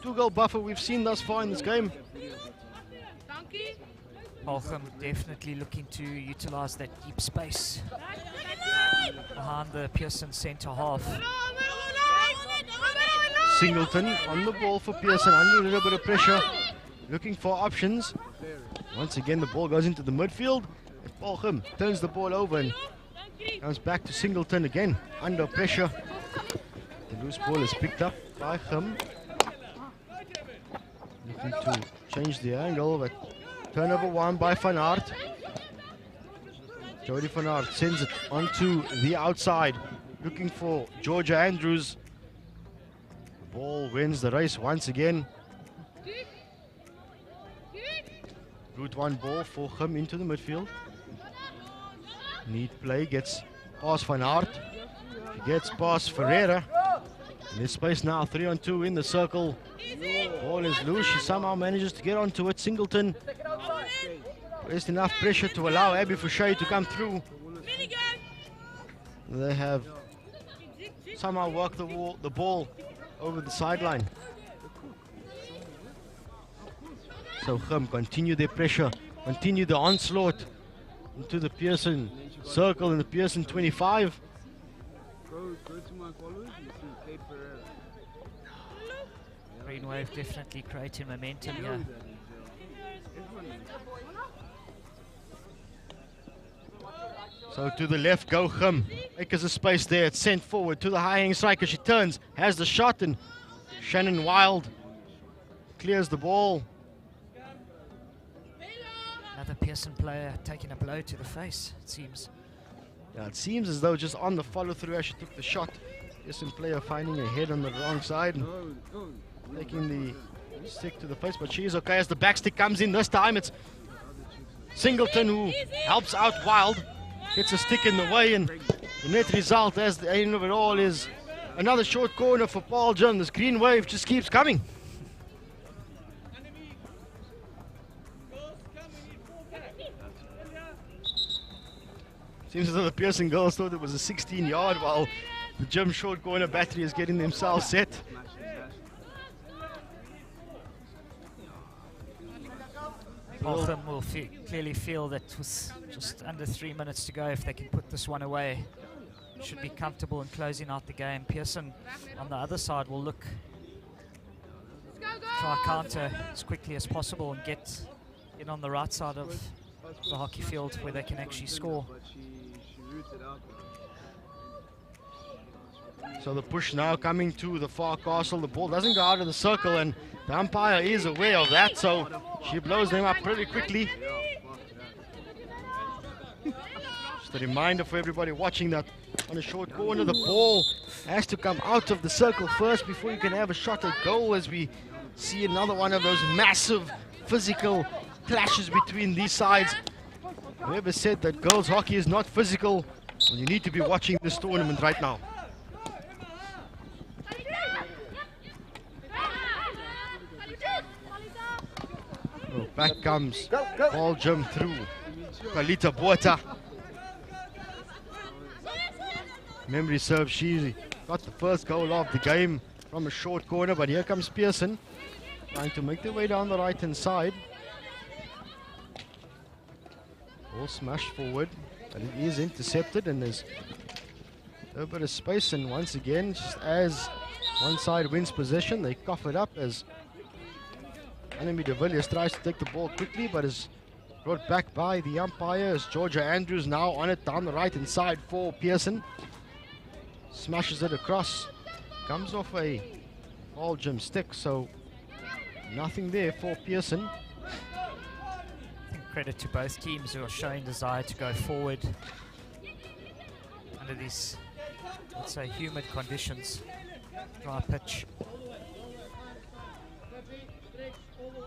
2-goal buffer we've seen thus far in this game. Paarl Gim definitely looking to utilize that deep space behind the Pearson centre half. Singleton on the ball for Pearson, under a little bit of pressure, looking for options. Once again, the ball goes into the midfield. And Paarl Gim turns the ball over and comes back to Singleton again, under pressure. The loose ball is picked up by Gim. Looking to change the angle, but turnover 1 by Van Aert. Jody Van Aert sends it onto the outside, looking for Georgia Andrews. The ball wins the race once again. Good 1 ball for Gim into the midfield. Neat play, gets past Van Aert. She gets past Ferreira. And there's space now, 3-on-2 in the circle. Ball is loose, she somehow manages to get onto it. Singleton placed enough pressure to allow Abby Fouché to come through. They have somehow worked the ball over the sideline. So Gim continue their pressure, continue the onslaught into the Pearson circle in the Pearson 25. Green wave definitely creating momentum here. So to the left go Gim. Acres of space there. It's sent forward to the high-hanging striker. She turns, has the shot, and Shannon Wild clears the ball. Another Pearson player taking a blow to the face, it seems. Yeah, it seems as though just on the follow-through as she took the shot, Pearson player finding her head on the wrong side and taking the stick to the face, but she's okay as the back stick comes in. This time it's Singleton who helps out Wild. Gets a stick in the way, and the net result as the end of it all is another short corner for Paarl Gim. This green wave just keeps coming. Seems as though the Pearson girls thought it was a 16-yard, while the Gim short corner battery is getting themselves set. Paarl Gim will clearly feel that with just under 3 minutes to go, if they can put this one away, should be comfortable in closing out the game. Pearson on the other side will look, try counter as quickly as possible and get in on the right side of the hockey field where they can actually score. So the push now coming to the far castle. The ball doesn't go out of the circle, and the umpire is aware of that, so she blows them up pretty quickly. Just a reminder for everybody watching that on a short corner, the ball has to come out of the circle first before you can have a shot at goal, as we see another one of those massive physical clashes between these sides. Whoever said that girls hockey is not physical, well, you need to be watching this tournament right now. Oh, back comes Paarl Gim through Kalita Botha. Memory serves, she got the first goal of the game from a short corner, but here comes Pearson trying to make their way down the right hand side. Ball smashed forward, but it is intercepted, and there's a bit of space, and once again, just as one side wins possession, they cough it up as Annemie de Villiers tries to take the ball quickly, but is brought back by the umpire as Georgia Andrews now on it down the right hand side for Pearson. Smashes it across, comes off a Paarl Gim stick, so nothing there for Pearson. I think credit to both teams who are showing desire to go forward under these, let's say, humid conditions, dry pitch.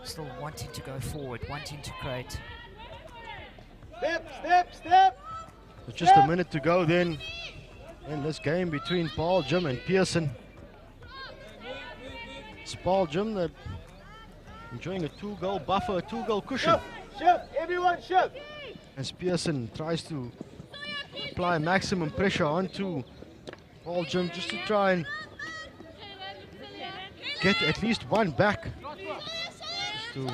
Still wanting to go forward, wanting to create. Step! With just a minute to go then in this game between Paarl Gim and Pearson. It's Paarl Gim that enjoying a 2-goal buffer, a 2-goal cushion. Shift! Everyone shift! As Pearson tries to apply maximum pressure onto Paarl Gim just to try and get at least one back, just to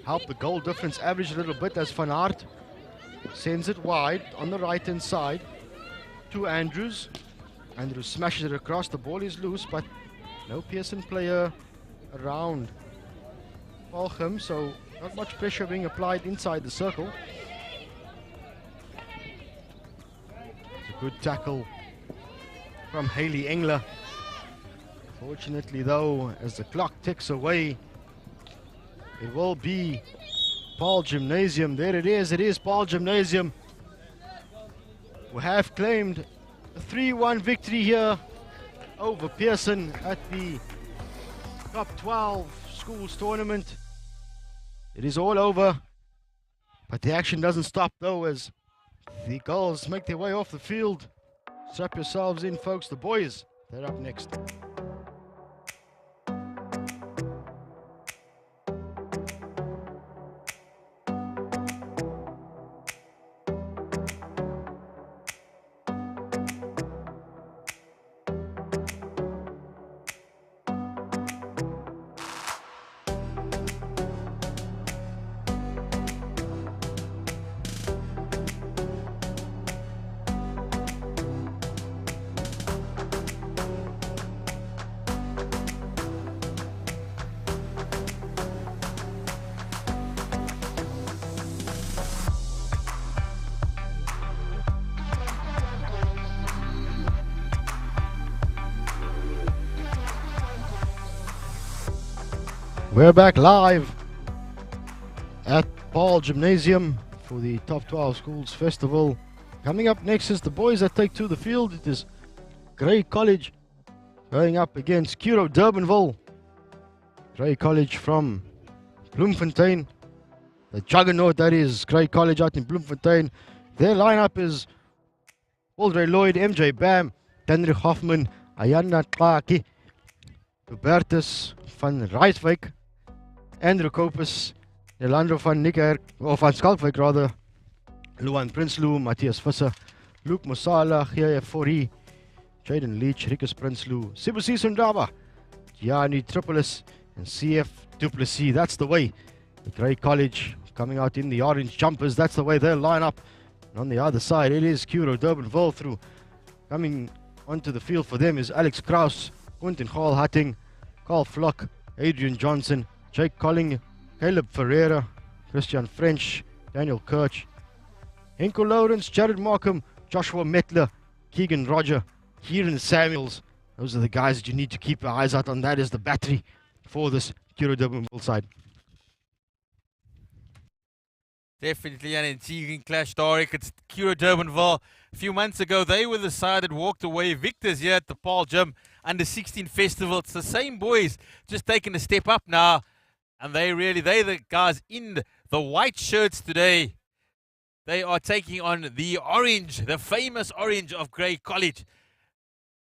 help the goal difference average a little bit, as Van Aert sends it wide on the right hand side to Andrews. Andrews smashes it across, the ball is loose, but no Pearson player around Paarl Gim, so not much pressure being applied inside the circle. It's a good tackle from Hayley Engler. Fortunately though, as the clock ticks away, it will be Paarl Gimnasium. There it is Paarl Gimnasium, who have claimed a 3-1 victory here over Pearson at the Top 12 Schools Tournament. It is all over, but the action doesn't stop though, as the girls make their way off the field. Strap yourselves in, folks. The boys, they're up next. We're back live at Paarl Gimnasium for the Top 12 Schools Festival. Coming up next is the boys that take to the field. It is Grey College going up against Kuro Durbanville. Grey College from Bloemfontein. The juggernaut that is Grey College out in Bloemfontein. Their lineup is Audrey Lloyd, MJ Bam, Henrik Hoffman, Ayana Tlaki, Hubertus van Rijswijk, Andrew Kopus, Leandro van Niekerk, or van Skalkwyk rather, Luan Prinsloo, Matthias Visser, Luke Musala, GF Fourie, Jaden Leach, Rikus Prinsloo, Sibusi Sundaba, Gianni Tripolis, and CF Duplessis. That's the way the Grey College coming out in the orange jumpers. That's the way they'll line up. And on the other side, it is Kuro Durbanville through. Coming onto the field for them is Alex Kraus, Quentin Hall-Hatting, Carl Flock, Adrian Johnson, Jake Colling, Caleb Ferreira, Christian French, Daniel Kirch, Henko Lawrence, Jared Markham, Joshua Metler, Keegan Roger, Kieran Samuels. Those are the guys that you need to keep your eyes out on. That is the battery for this Kuro Durbanville side. Definitely an intriguing clash, Tariq. It's Kira Durbanville. A few months ago, they were the side that walked away victors here at the Paarl Gym Under 16 Festival. It's the same boys, just taking a step up now. And they're the guys in the white shirts today. They are taking on the orange, the famous orange of Grey College.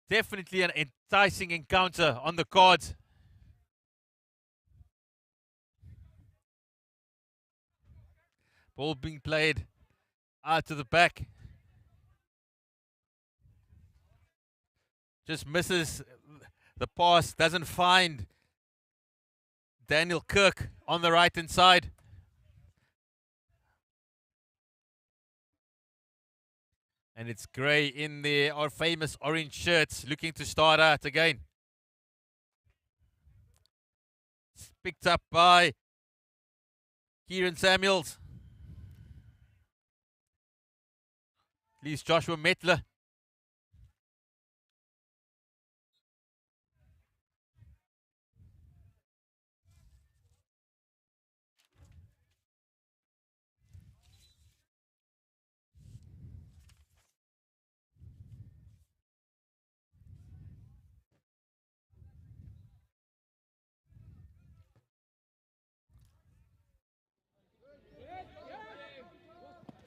Definitely an enticing encounter on the cards. Ball being played out to the back. Just misses the pass, doesn't find Daniel Kirk on the right-hand side. And it's Gray in our famous orange shirts looking to start out again. It's picked up by Kieran Samuels. Leaves Joshua Metler.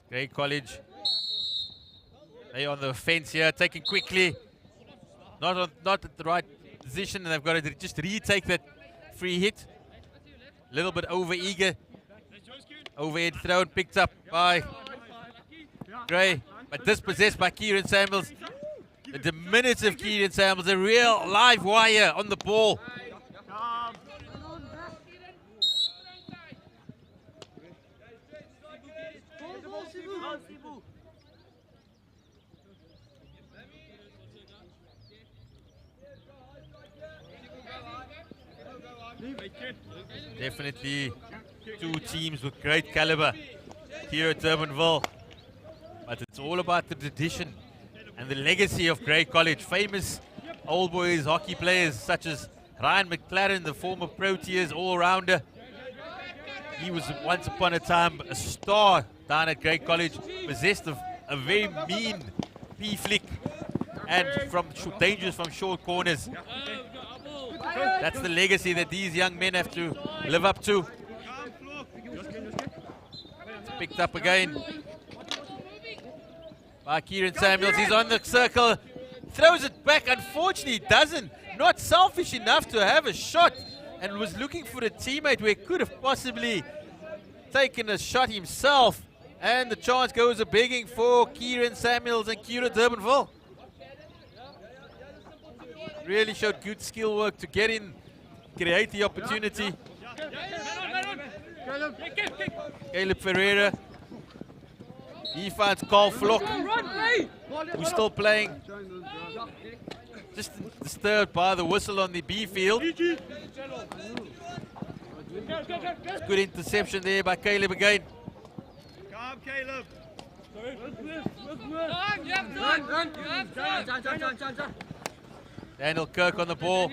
Grey College. They on the fence here, taking quickly. Not at the right position, and they've got to just retake that free hit. A little bit over eager. Overhead thrown, picked up by Gray, but dispossessed by Kieran Samuels. The diminutive Kieran Samuels, a real live wire on the ball. Definitely two teams with great caliber here at Durbanville. But it's all about the tradition and the legacy of Grey College. Famous old boys hockey players such as Ryan McLaren, the former Proteas all-rounder. He was once upon a time a star down at Grey College, possessed of a very mean P-flick and dangerous from short corners. That's the legacy that these young men have to live up to. It's picked up again by Kieran Samuels. He's on the circle, throws it back. Unfortunately, doesn't. Not selfish enough to have a shot, and was looking for a teammate where he could have possibly taken a shot himself. And the chance goes a begging for Kieran Samuels and Kira Durbanville. Really showed good skill work to get in, create the opportunity. Caleb Ferreira. He finds Carl Flock, who's still playing. Just disturbed by the whistle on the B field. Good interception there by Caleb again. Come, Caleb. Daniel Kirk on the ball.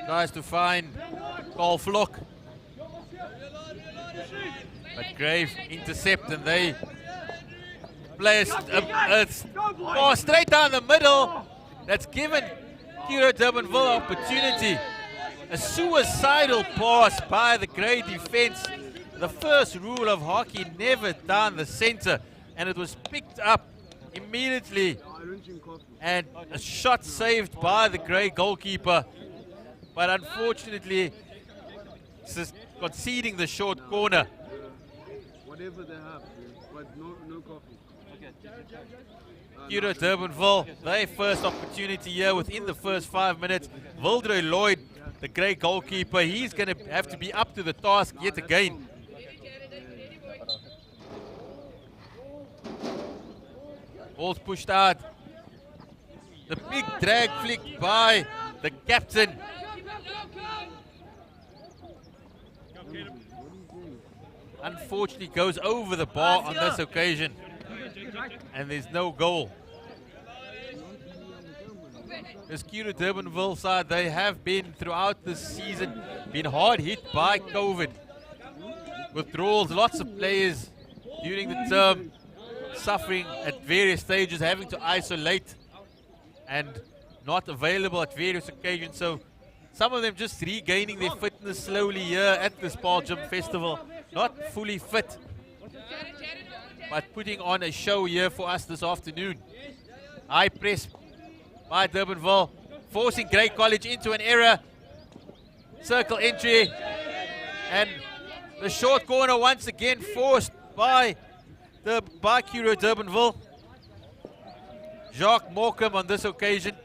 Tries to find Carl Flock. But Grave intercept, and they play a pass straight down the middle. That's given Kira Durbanville opportunity. A suicidal pass by the Grey defense. The first rule of hockey, never down the center. And it was picked up immediately. And a shot saved by the Grey goalkeeper. But unfortunately, conceding the short corner. Whatever they have, but no coffee. Kira Durbanville, their first opportunity here within the first 5 minutes. Wildroy Lloyd, the Grey goalkeeper, he's going to have to be up to the task yet again. Ball's pushed out. The big drag flick by the captain. Unfortunately goes over the bar on this occasion. And there's no goal. This Kira Durbanville side, they have been throughout this season, been hard hit by COVID. withdrawals. Lots of players during the term suffering at various stages, having to isolate and not available at various occasions. So some of them just regaining their fitness slowly here at this Paarl Gym Festival. Not fully fit, but putting on a show here for us this afternoon. High press by Durbanville, forcing Grey College into an error. Circle entry, and the short corner once again forced by Kuro Durbanville. Jacques Morecambe on this occasion.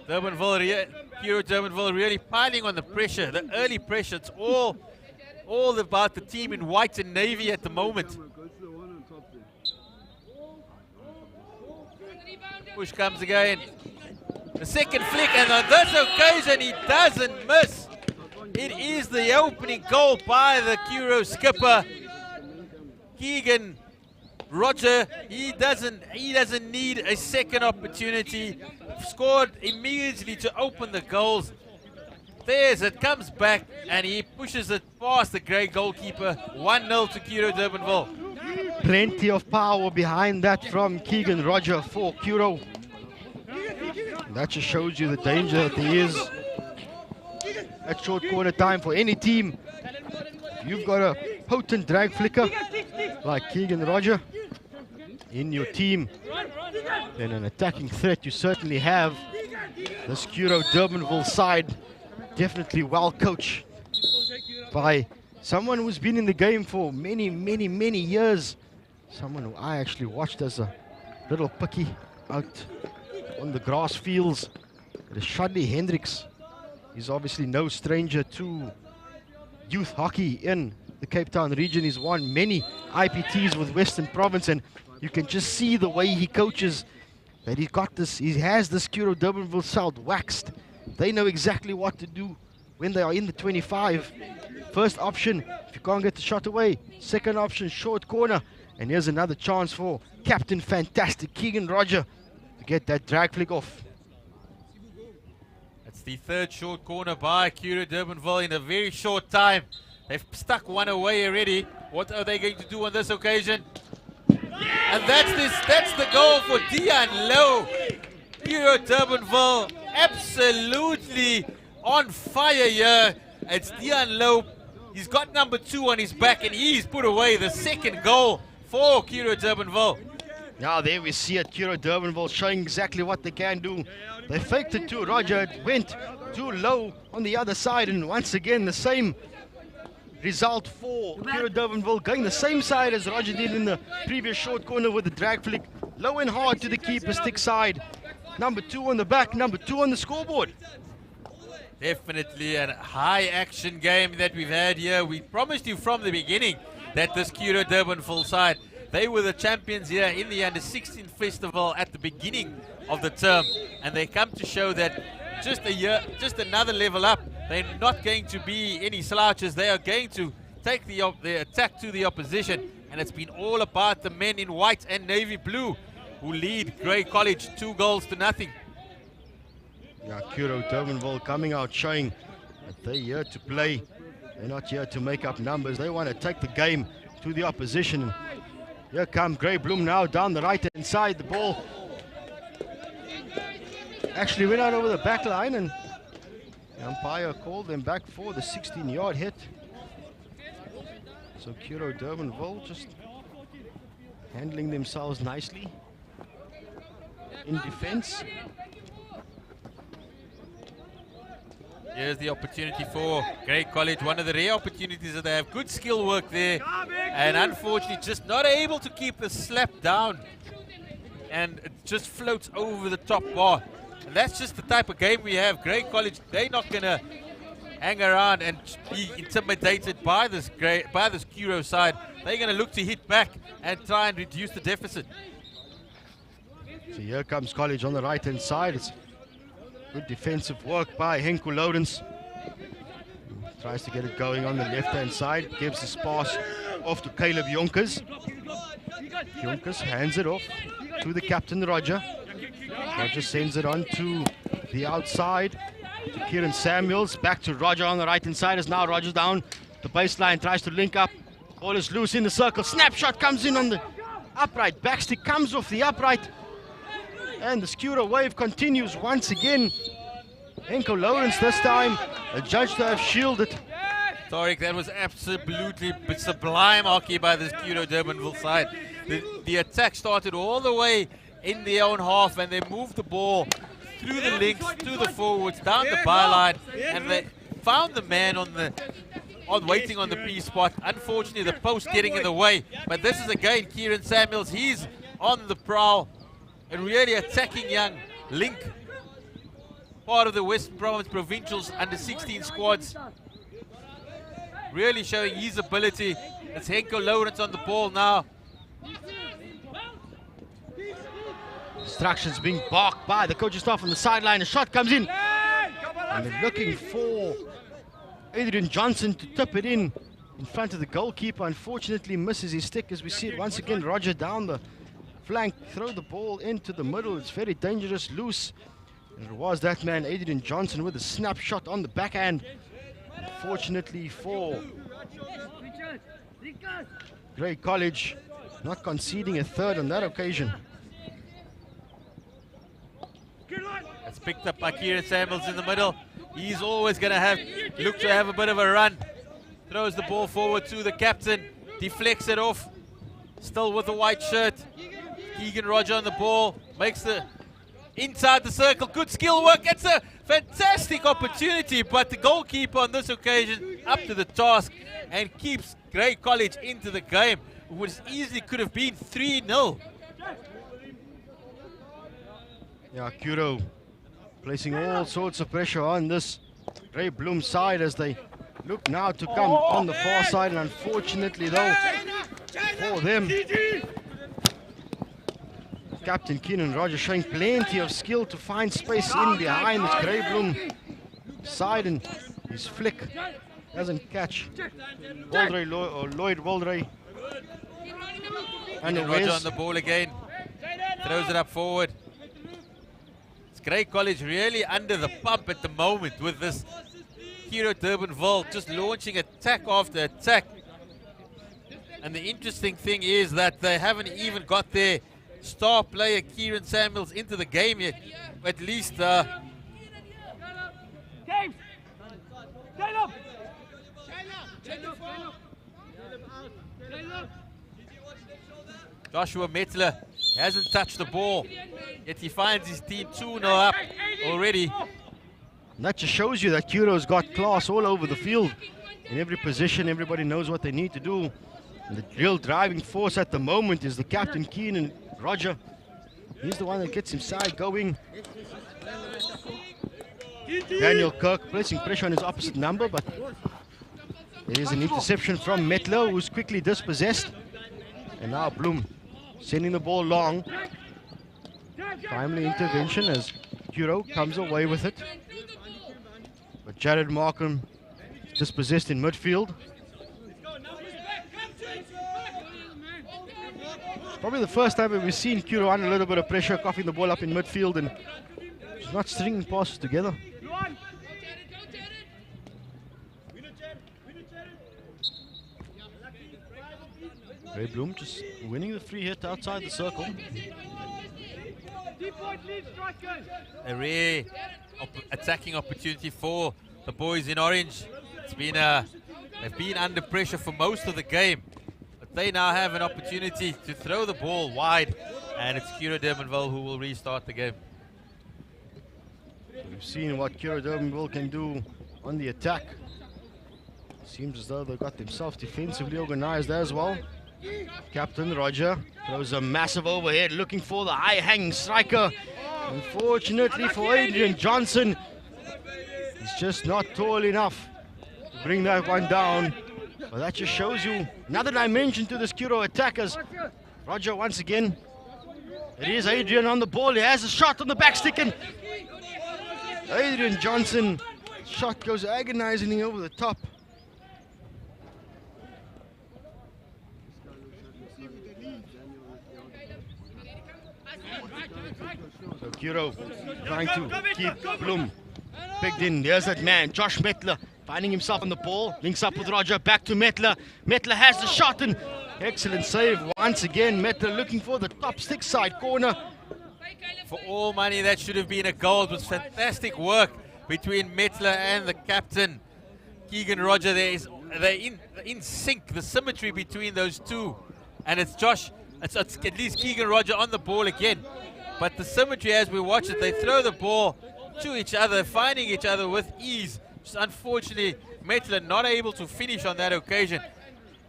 Kuro Durbanville really piling on the pressure, the early pressure. It's all about the team in white and navy at the moment. Push comes again. The second flick, and on this occasion he doesn't miss. It is the opening goal by the Kuro skipper, Keegan Roger. He doesn't need a second opportunity. Scored immediately to open the goals. There's it, comes back, and he pushes it past the Grey goalkeeper. 1-0 to Kuro Durbanville. Plenty of power behind that from Keegan Roger for Kuro. That just shows you the danger that there is at short corner time for any team. You've got a potent drag flicker like Keegan Roger in your team, then an attacking threat you certainly have. This Kuro Durbanville side definitely well coached by someone who's been in the game for many years. Someone who I actually watched as a little picky out on the grass fields. The Shadley Hendricks is obviously no stranger to youth hockey in the Cape Town region. He's won many IPTs with Western Province, and you can just see the way he coaches that he has this Kuro Durbanville side waxed. They know exactly what to do when they are in the 25. First option, if you can't get the shot away. Second option, short corner. And here's another chance for Captain Fantastic Keegan Roger to get that drag flick off. That's the third short corner by Kuro Durbanville in a very short time. They've stuck one away already. What are they going to do on this occasion? And that's the goal for Dion Lowe. Kuro Durbanville absolutely on fire here. It's Dion Lowe. He's got number 2 on his back, and he's put away the second goal for Kuro Durbanville. Now there we see it, Kuro Durbanville showing exactly what they can do. They faked it to Roger, it went too low on the other side, and once again the same result for Kuro Durbanville, going the same side as Roger did in the previous short corner with the drag flick. Low and hard to the keeper stick side. Number 2 on the back, number 2 on the scoreboard. Definitely a high action game that we've had here. We promised you from the beginning that this Kuro Durbanville side, they were the champions here in the Under-16 Festival at the beginning of the term, and they come to show that just another level up. They're not going to be any slouches. They are going to take the attack to the opposition, and it's been all about the men in white and navy blue who lead Grey College 2-0. Yeah, Kuro Durbanville coming out showing that they're here to play. They're not here to make up numbers. They want to take the game to the opposition. Here comes Grey Bloom now down the right-hand side. The ball actually went out over the back line, and the umpire called them back for the 16-yard hit. So Kuro Durbanville just handling themselves nicely in defense. Here's the opportunity for Grey College, one of the rare opportunities that they have. Good skill work there, and unfortunately just not able to keep the slap down, and it just floats over the top bar. And that's just the type of game we have. Grey College, they're not going to hang around and be intimidated by this Kuro side. They're going to look to hit back and try and reduce the deficit. So here comes College on the right-hand side. It's good defensive work by Henko Loudens. Tries to get it going on the left-hand side. Gives the pass off to Caleb Jonkers. Jonkers hands it off to the captain, Roger. Roger sends it on to the outside. Kieran Samuels back to Roger on the right hand side as now Roger's down the baseline, tries to link up. Ball is loose in the circle. Snapshot comes in on the upright. Backstick comes off the upright. And the Skura wave continues once again. Henko Lawrence this time adjudged to have shielded. Tariq, that was absolutely sublime hockey by the Skura Durbanville side. The attack started all the way in their own half and they moved the ball through the links, through the forwards, down the byline, and they found the man waiting on the P spot. Unfortunately, the post getting in the way. But this is again Kieran Samuels. He's on the prowl and really attacking young Link, part of the Western Province Provincials under 16 squads. Really showing his ability. It's Henko Lawrence on the ball now. Instructions being barked by the coaching staff on the sideline. A shot comes in. And they're looking for Adrian Johnson to tip it in front of the goalkeeper. Unfortunately misses his stick as we see it once again. Roger down the flank, throw the ball into the middle. It's very dangerous, loose. And it was that man, Adrian Johnson, with a snapshot on the backhand. Unfortunately for Grey College, not conceding a third on that occasion. It's picked up by Kieran Samuels in the middle. He's always going to look to have a bit of a run. Throws the ball forward to the captain, deflects it off. Still with the white shirt. Keegan Roger on the ball, makes the inside the circle. Good skill work. It's a fantastic opportunity, but the goalkeeper on this occasion up to the task and keeps Grey College into the game, which easily could have been 3-0. Yeah, Kuro placing all sorts of pressure on this Grey Bloom side as they look now to come on the far side, and unfortunately though for them, Captain Keenan Roger showing plenty of skill to find space in behind this Grey Bloom side, and his flick doesn't catch Lloyd Waldray. And Roger on the ball again, throws it up forward. Grey College really under the pump at the moment with this Hero Durbanville just launching attack after attack. And the interesting thing is that they haven't even got their star player Kieran Samuels into the game yet. At least Joshua Metzler hasn't touched the ball, yet he finds his team 2-0 up already. And that just shows you that Kuro's got class all over the field. In every position, everybody knows what they need to do. And the real driving force at the moment is the captain, Keenan Roger. He's the one that gets his side going. Daniel Kirk placing pressure on his opposite number, but there is an interception from Metler, who's quickly dispossessed. And now Bloom sending the ball long. Timely intervention as Kuro comes away with it. But Jared Markham dispossessed in midfield. Probably the first time that we've seen Kuro under a little bit of pressure, coughing the ball up in midfield and just not stringing passes together. Ray Bloom just winning the free hit outside the circle. A rare attacking opportunity for the boys in orange. It's been they've been under pressure for most of the game, but they now have an opportunity to throw the ball wide, and it's Kuro Durbanville who will restart the game. We've seen what Kuro Durbanville can do on the attack. Seems as though they've got themselves defensively organized as well. Captain Roger throws a massive overhead looking for the high-hanging striker. Unfortunately for Adrian Johnson, he's just not tall enough to bring that one down. But that just shows you another dimension to this Kuro attackers. Roger once again. It is Adrian on the ball. He has a shot on the back stick, and Adrian Johnson shot goes agonizingly over the top. So Kuro trying to keep Bloom pegged in. There's that man, Josh Metler, finding himself on the ball. Links up with Roger, back to Metler. Metler has the shot and excellent save once again. Metler looking for the top stick side corner. For all money, that should have been a goal. It was fantastic work between Metler and the captain, Keegan Roger. They're in sync, the symmetry between those two. And it's Josh, it's at least Keegan Roger on the ball again. But the symmetry as we watch it, they throw the ball to each other, finding each other with ease. Just unfortunately, Metler not able to finish on that occasion.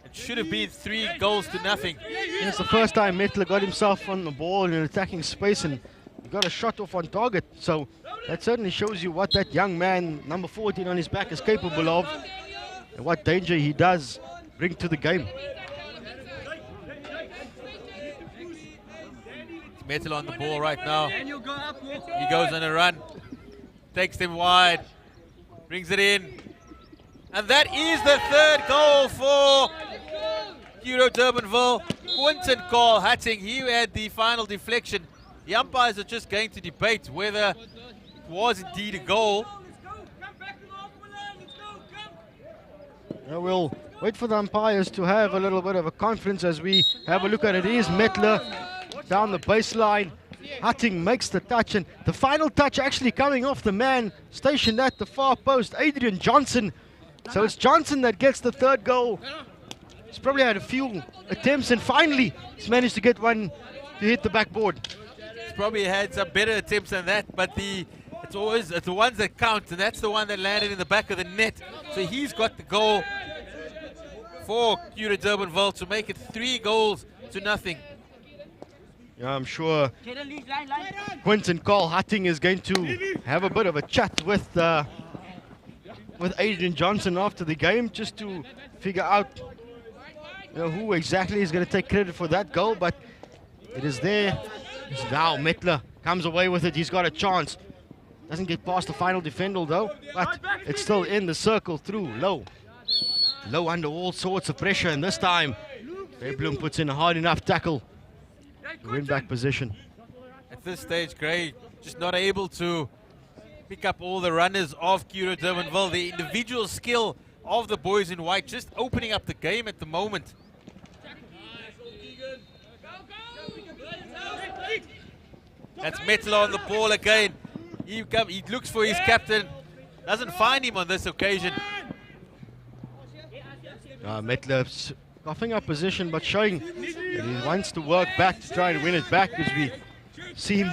It should have been 3 goals to nothing. It's the first time Metler got himself on the ball in an attacking space and he got a shot off on target. So that certainly shows you what that young man, number 14 on his back, is capable of and what danger he does bring to the game. Metler on the ball right now. He goes on a run, takes them wide, brings it in. And that is the 3rd goal for Euro Durbanville. Quinton Carl Hatting, he had the final deflection. The umpires are just going to debate whether it was indeed a goal. We'll wait for the umpires to have a little bit of a conference as we have a look at it. It is Metler down the baseline. Hatting makes the touch, and the final touch actually coming off the man stationed at the far post, Adrian Johnson. So it's Johnson that gets the 3rd goal. He's probably had a few attempts, and finally he's managed to get one to hit the backboard. He's probably had some better attempts than that, but it's always the ones that count, and that's the one that landed in the back of the net. So he's got the goal for Euro Durbanville to make it 3 goals to nothing. Yeah, I'm sure Quinton Carl Hatting is going to have a bit of a chat with Adrian Johnson after the game, just to figure out who exactly is going to take credit for that goal. But it is there. Now Metler comes away with it. He's got a chance. Doesn't get past the final defender though, but it's still in the circle through low. Low under all sorts of pressure, and this time Bloom puts in a hard enough tackle. Win back position. At this stage, Gray just not able to pick up all the runners of Euro Durbanville. The individual skill of the boys in white just opening up the game at the moment. That's Metler on the ball again. He looks for his captain. Doesn't find him on this occasion. Metler's coughing up position, but showing that he wants to work back to try and win it back, as we see him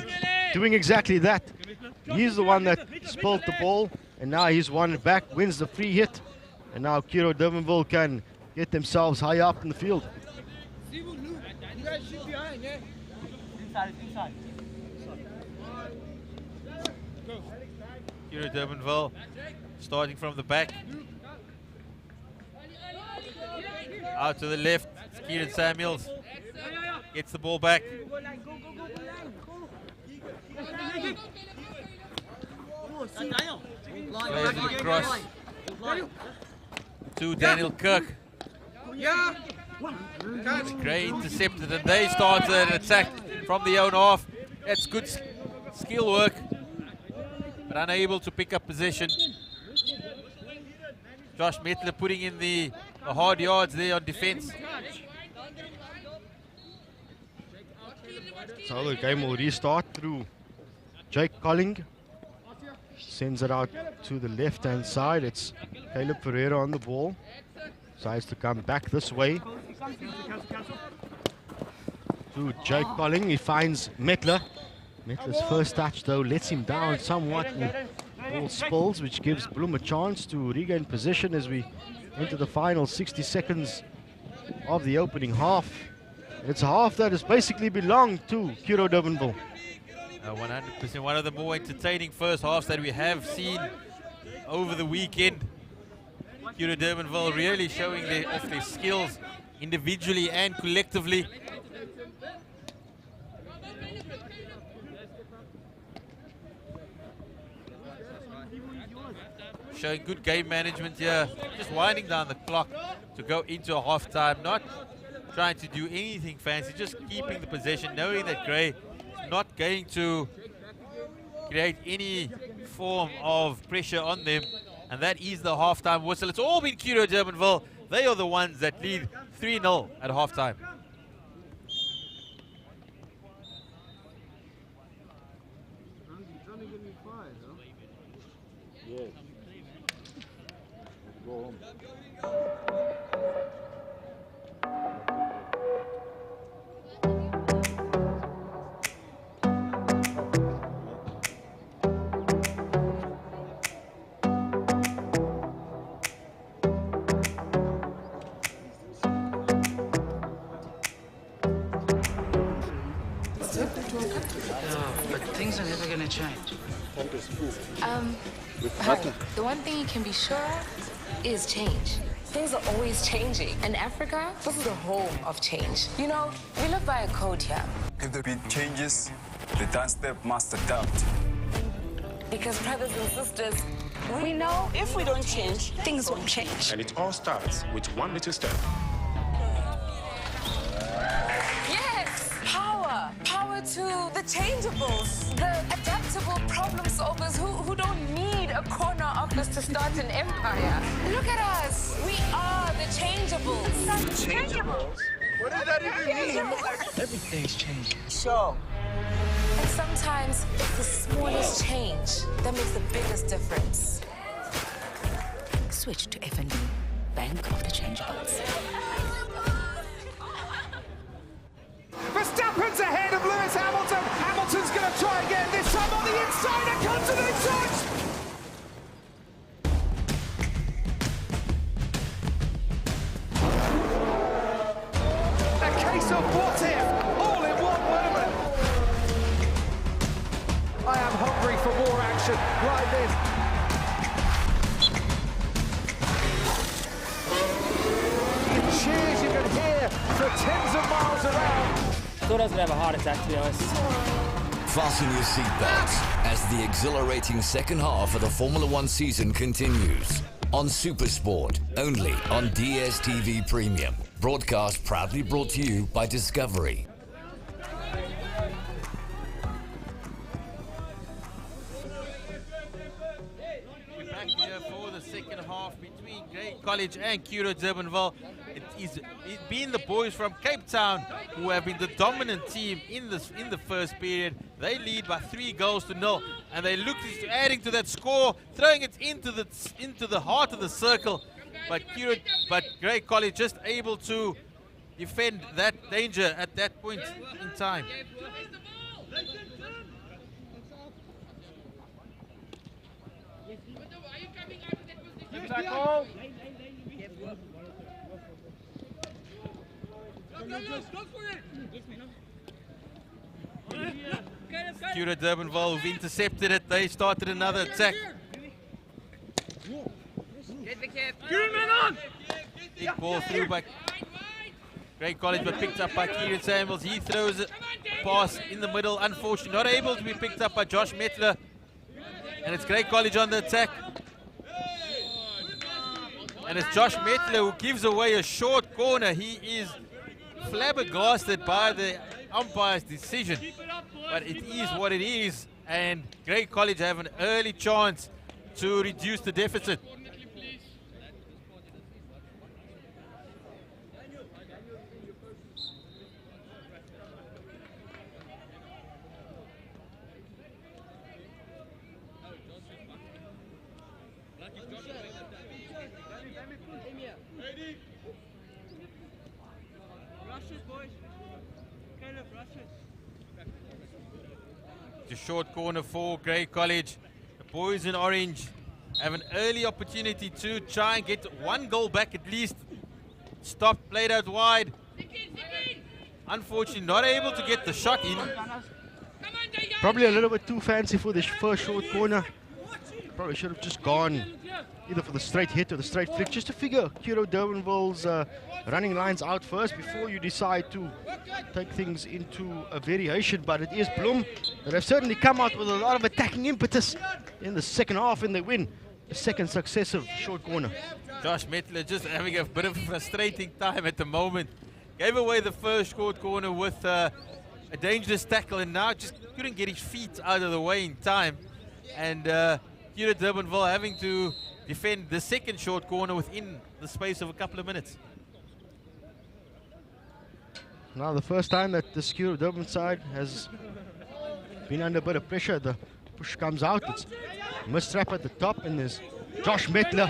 doing exactly that. He's the one that spilled the ball, and now he's won it back, wins the free hit, and now Euro Durbanville can get themselves high up in the field. Euro Durbanville starting from the back. Out to the left, it's Kieran Samuels. Gets the ball back. Plays it across to Daniel Kirk. Gray intercepted, and they started an attack from the own half. That's good skill work, but unable to pick up possession. Josh Metler putting in the hard yards there on defense. So the game will restart through Jake Colling. Sends it out to the left-hand side. It's Caleb Ferreira on the ball. Decides to come back this way. To Jake Colling. He finds Metler. Metler's first touch, though, lets him down somewhat. Ball spills, which gives Bloom a chance to regain position as we enter the final 60 seconds of the opening half. It's a half that has basically belonged to Euro Durbanville. 100%, one of the more entertaining first halves that we have seen over the weekend. Euro Durbanville really showing off their skills individually and collectively. Showing good game management here, just winding down the clock to go into a half time, not trying to do anything fancy, just keeping the possession, knowing that Gray is not going to create any form of pressure on them. And that is the halftime whistle. It's all been Kuro Durbanville. They are the ones that lead 3-0 at halftime. Yes. Go home. But things are never gonna change. The one thing you can be sure of is change. Things are always changing. In Africa, this is the home of change. You know, we live by a code here. If the beat changes, the dance step must adapt. Because brothers and sisters, We know if we don't change, things won't change. And it all starts with one little step. yes, power. Power to the changeables, the adaptable problem solvers who don't need a corner office to start an empire. Look at us. We are the changeables. Changeables? What does that even mean? Everything's changing. Sure. And sometimes it's the smallest change that makes the biggest difference. Switch to FNB, Bank of the Changeables. Verstappen's ahead of Lewis Hamilton. Hamilton's going to try again, this time on the inside, and comes to the touch. A case of what if, all in one moment. I am hungry for more action right then. Cheers you can hear for tens of miles around. I thought I was going to have a heart attack, to be honest. Fasten your seatbelts as the exhilarating second half of the Formula One season continues. On Supersport, only on DSTV Premium. Broadcast proudly brought to you by Discovery. We're back here for the second half between Grey College and Kuro Durbanville. It's been the boys from Cape Town who have been the dominant team in the first period. They lead by 3-0, and they look to adding to that score, throwing it into the heart of the circle. But Grey College just able to defend that danger at that point in time. Kuro Durbanville who've intercepted it. They started another attack. Big ball through by Grey College, but picked up by Kieran Samuels. He throws it pass in the middle. Unfortunately, not able to be picked up by Josh Mettler. And it's Grey College on the attack. And it's Josh Mettler who gives away a short corner. He is flabbergasted by the umpire's decision. But it is what it is. And Grey College have an early chance to reduce the deficit. It's a short corner for Grey College. The boys in orange have an early opportunity to try and get one goal back at least. Stop, played out wide. Unfortunately, not able to get the shot in. Probably a little bit too fancy for the first short corner. Probably should have just gone either for the straight hit or the straight flick, just to figure Kuro Durbanville's running lines out first before you decide to take things into a variation. But it is Bloem that have certainly come out with a lot of attacking impetus in the second half, and they win the second successive short corner. Josh Mettler just having a bit of a frustrating time at the moment. Gave away the first short corner with a dangerous tackle, and now just couldn't get his feet out of the way in time. And here at Durbanville having to defend the second short corner within the space of a couple of minutes. Now the first time that the Secure Durban side has been under a bit of pressure. The push comes out. It's Mistrap at the top, and there's Josh Metler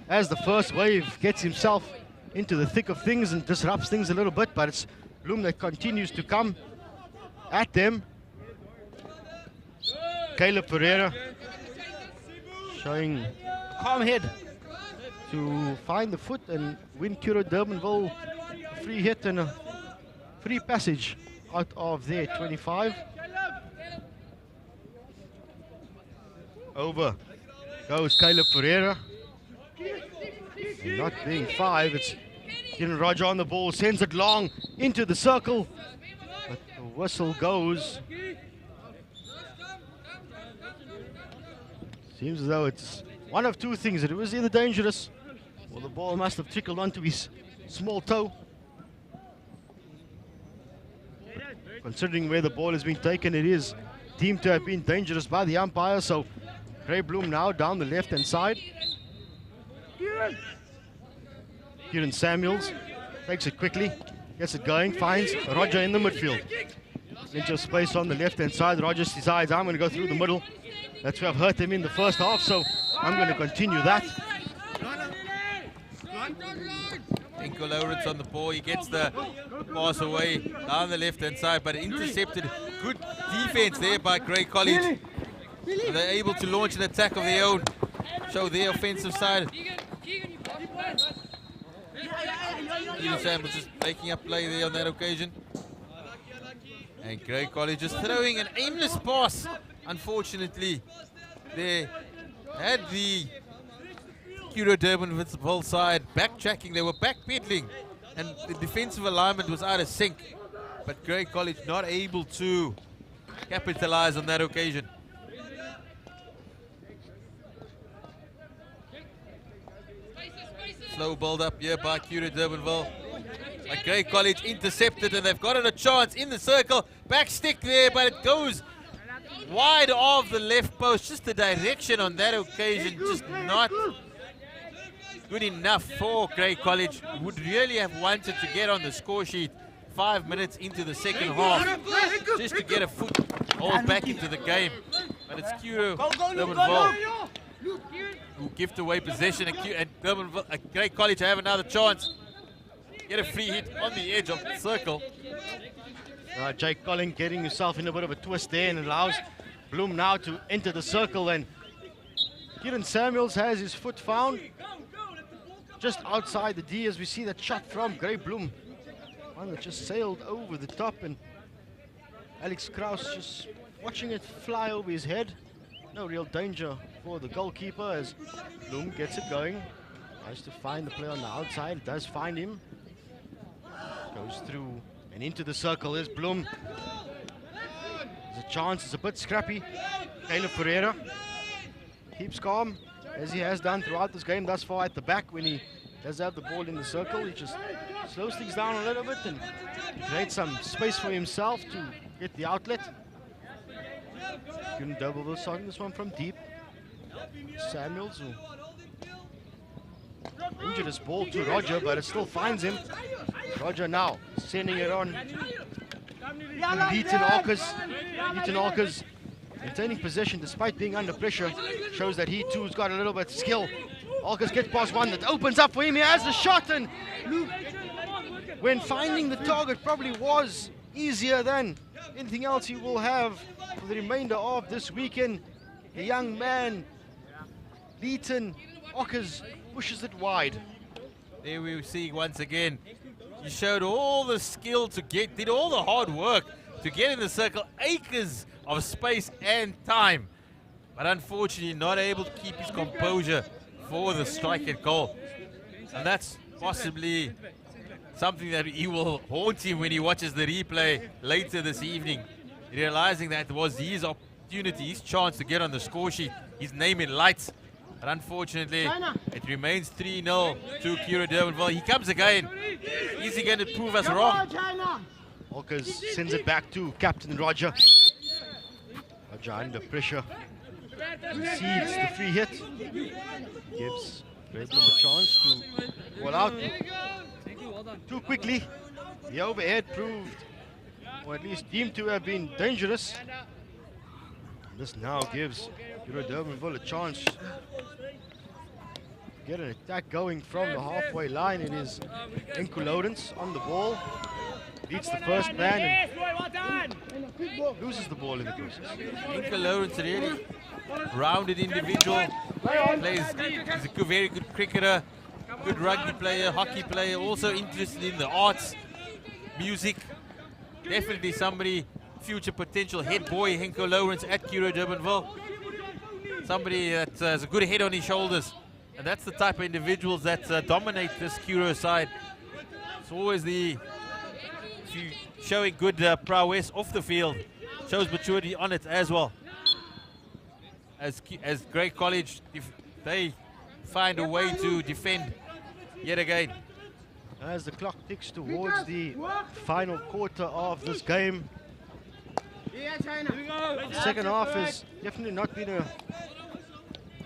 as the first wave gets himself into the thick of things and disrupts things a little bit, but it's Bloom that continues to come at them. Caleb Pereira showing calm head to find the foot and win Curo Durbanville a free hit and a free passage out of their 25. Over goes Caleb Pereira. And not being 5, it's Kieran Roger on the ball, sends it long into the circle, but the whistle goes. Seems as though it's one of two things. It was either dangerous or the ball must have trickled onto his small toe. Considering where the ball has been taken, it is deemed to have been dangerous by the umpire. So Gray Bloom now down the left-hand side. Kieran Samuels takes it quickly, gets it going, finds Roger in the midfield. Into space on the left-hand side. Roger decides, I'm going to go through the middle. That's where I've hurt him in the first half, so I'm going to continue that. Inko Lawrence on the ball. He gets the pass away down the left-hand side, but intercepted. Good defense there by Grey College. And they're able to launch an attack of their own, show their offensive side. Sam was just making up play there on that occasion. And Grey College just throwing an aimless pass. Unfortunately, they had the Curo Durbanville side backtracking. They were backpedaling, and the defensive alignment was out of sync. But Grey College not able to capitalize on that occasion. Slow build up here by Curo Durbanville. But Grey College intercepted, and they've got a chance in the circle. Back stick there, but it goes wide of the left post. Just the direction on that occasion, just not good enough for Grey College. Would really have wanted to get on the score sheet 5 minutes into the second half, just to get a foothold back into the game. But it's Curo Durbanville who gift away possession, and Grey College have another chance. Get a free hit on the edge of the circle. Jake Collin getting himself in a bit of a twist there, and allows Bloom now to enter the circle, and Kieran Samuels has his foot found just outside the D as we see that shot from Grey Bloom. One that just sailed over the top, and Alex Kraus just watching it fly over his head. No real danger for the goalkeeper as Bloom gets it going. Tries to find the player on the outside, does find him. Goes through and into the circle is Bloom. There's a chance, it's a bit scrappy. Caleb Pereira keeps calm as he has done throughout this game thus far at the back. When he does have the ball in the circle, he just slows things down a little bit and creates some space for himself to get the outlet. Couldn't double this on this one from deep. Samuels who injured his ball to Roger, but it still finds him. Roger now sending it on Leighton Alkers. Leighton Alkers maintaining possession despite being under pressure. Shows that he too has got a little bit of skill. Alkers gets past one that opens up for him. He has the shot, and when finding the target probably was easier than anything else he will have for the remainder of this weekend. The young man, Leighton Alkers, pushes it wide. There we see once again, he showed all the skill to did all the hard work to get in the circle, acres of space and time, but unfortunately not able to keep his composure for the strike at goal. And that's possibly something that he will haunt him when he watches the replay later this evening, realizing that it was his opportunity, his chance to get on the score sheet, his name in lights. But unfortunately, it remains 3-0 to Curo Durbanville. He comes again. Is he going to prove us wrong? Olkers sends it back to Captain Roger. Roger under pressure. Concedes the free hit. Gives Red Bloom a chance to ball out too quickly. The overhead proved, or at least deemed to have been dangerous. This now gives Euro Durbanville a chance to get an attack going from the halfway line. It is Enku Lawrence on the ball. Beats the first man and loses the ball in the process. Enku Lawrence, really rounded individual. He's a very good cricketer, good rugby player, hockey player, also interested in the arts, music. Definitely somebody, future potential head boy, Enku Lawrence at Kiro Durbanville. Somebody that has a good head on his shoulders. And that's the type of individuals that dominate this Kiro side. It's always showing good prowess off the field. Shows maturity on it as well. As Grey College, if they find a way to defend yet again. As the clock ticks towards the final quarter of this game. The second half has definitely not been a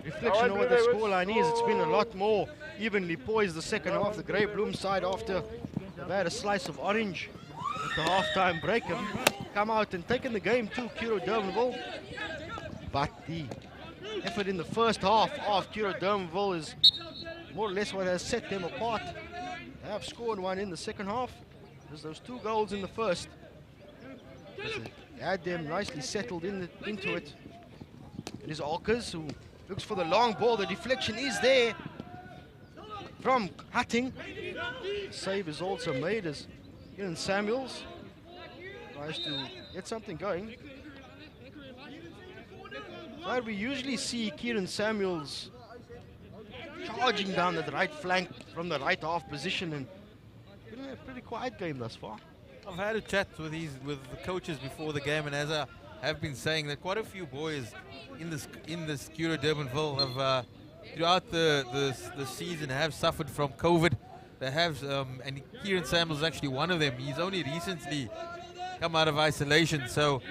reflection of what the scoreline is. It's been a lot more evenly poised the second half. The Grey Bloom side, after they've had a slice of orange at the half-time break, have come out and taken the game to Kiro Durbanville. But the effort in the first half of Kiro Durbanville is more or less what has set them apart. They have scored one in the second half. There's those 2 goals in the first. They had them nicely settled into it. It is Olkers who looks for the long ball. The deflection is there from Hatting. The save is also made as Kieran Samuels tries to get something going. But we usually see Kieran Samuels charging down the right flank from the right half position, and been a pretty quiet game thus far. I've had a chat with the coaches before the game, and as I have been saying, that quite a few boys in this Kiro Durbanville have throughout the season have suffered from COVID. They have, and Kieran Samuels is actually one of them. He's only recently come out of isolation, so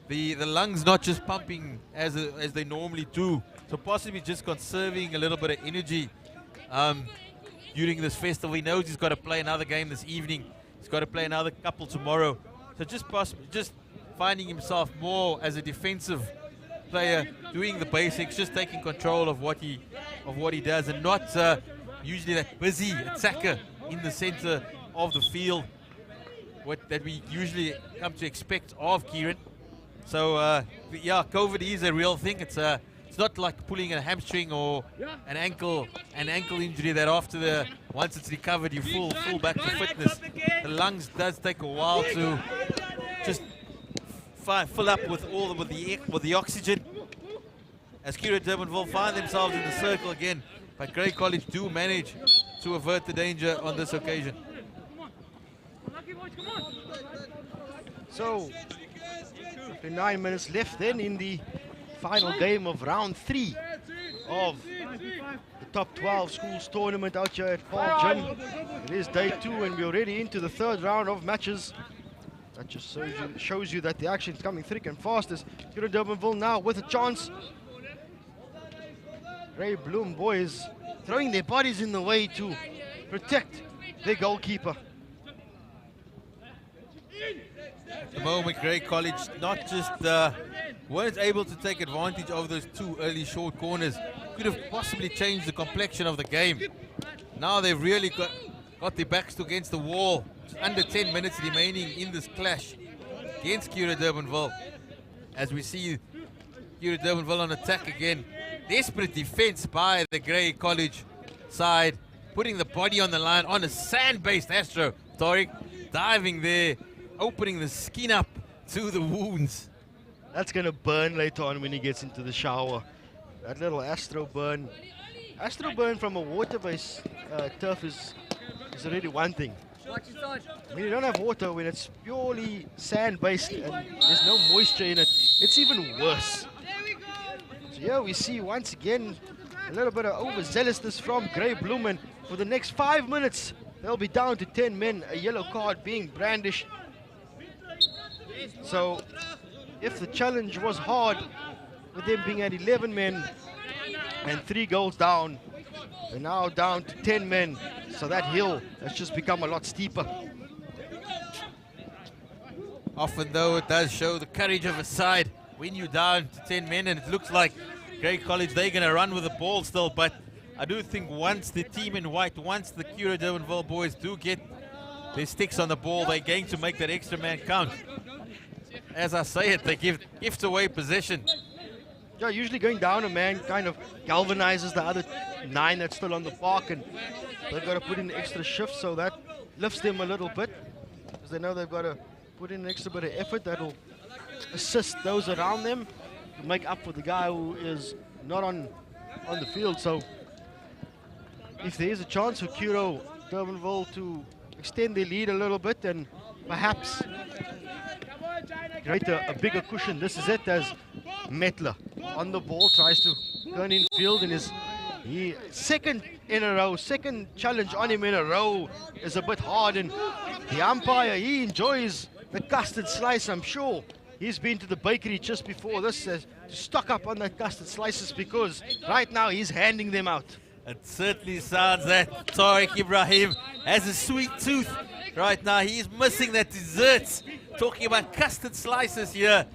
the lungs not just pumping as they normally do. So possibly just conserving a little bit of energy during this festival. He knows he's got to play another game this evening. He's got to play another couple tomorrow. So just finding himself more as a defensive player, doing the basics, just taking control of what he does, and not usually that busy attacker in the center of the field, that we usually come to expect of Kieran. So yeah, COVID is a real thing. It's not like pulling a hamstring or an ankle injury that once it's recovered you full back to fitness. The lungs does take a while to just fill up with the oxygen. As Kiro Durbanville find themselves in the circle again, but Grey College do manage to avert the danger on this occasion. So 9 minutes left then in the final game of round 3 of the top 12 schools tournament out here at Paarl Gym. It is day 2 and we're already into the 3rd round of matches. That just shows you that the action is coming thick and fast as Kiro Durbanville now with a chance. Grey Bloom boys throwing their bodies in the way to protect their goalkeeper. At the moment, Grey College not just weren't able to take advantage of those 2 early short corners. Could have possibly changed the complexion of the game. Now they've really got their backs against the wall. It's under 10 minutes remaining in this clash against Kiro Durbanville. As we see Kiro Durbanville on attack again. Desperate defense by the Grey College side, putting the body on the line on a sand-based Astro. Tariq diving there, opening the skin up to the wounds. That's going to burn later on when he gets into the shower. That little Astro burn. Astro burn from a water-based turf is already one thing. When you don't have water, when it's purely sand-based and there's no moisture in it, it's even worse. So here we see once again a little bit of overzealousness from Grey Bloom, and for the next 5 minutes they'll be down to 10 men, a yellow card being brandished. So if the challenge was hard with them being at 11 men and 3 goals down, they're now down to 10 men. So that hill has just become a lot steeper. Often, though, it does show the courage of a side when you're down to 10 men, and it looks like Grey College, they're going to run with the ball still. But I do think once the team in white, once the Cura Durbanville boys do get their sticks on the ball, they're going to make that extra man count. As I say it, they gift away possession. Yeah, usually going down a man kind of galvanizes the other 9 that's still on the park, and they've got to put in extra shifts, so that lifts them a little bit, because they know they've got to put in an extra bit of effort that'll assist those around them to make up for the guy who is not on the field. So if there is a chance for Cura Durbanville to extend their lead a little bit and perhaps create a bigger cushion, this is it, as Metler on the ball tries to turn in field, and his second challenge on him in a row is a bit hard, and the umpire, he enjoys the custard slice. I'm sure he's been to the bakery just before this to stock up on that custard slices, because right now he's handing them out. It certainly sounds that Tariq Ibrahim has a sweet tooth right now. He's missing that dessert. Talking about custard slices here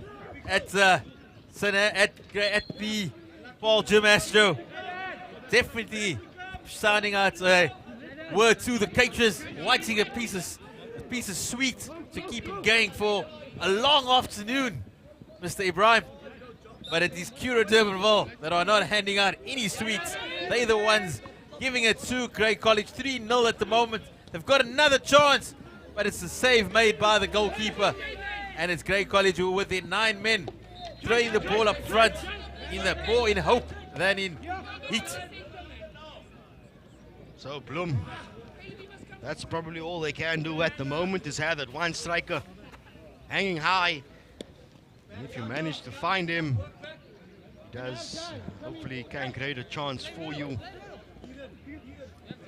at the Paarl Gimnasium. Definitely sounding out a word to the caterers, wanting a piece of sweet to keep him going for a long afternoon, Mr. Ibrahim. But it is Cura Durbanville that are not handing out any sweets. They're the ones giving it to Grey College. 3-0 at the moment. They've got another chance, but it's a save made by the goalkeeper. And it's Grey College who, with their 9 men, throwing the ball up front more in hope than in heat. So Bloem, that's probably all they can do at the moment, is have that one striker hanging high. And if you manage to find him, he does hopefully can create a chance for you.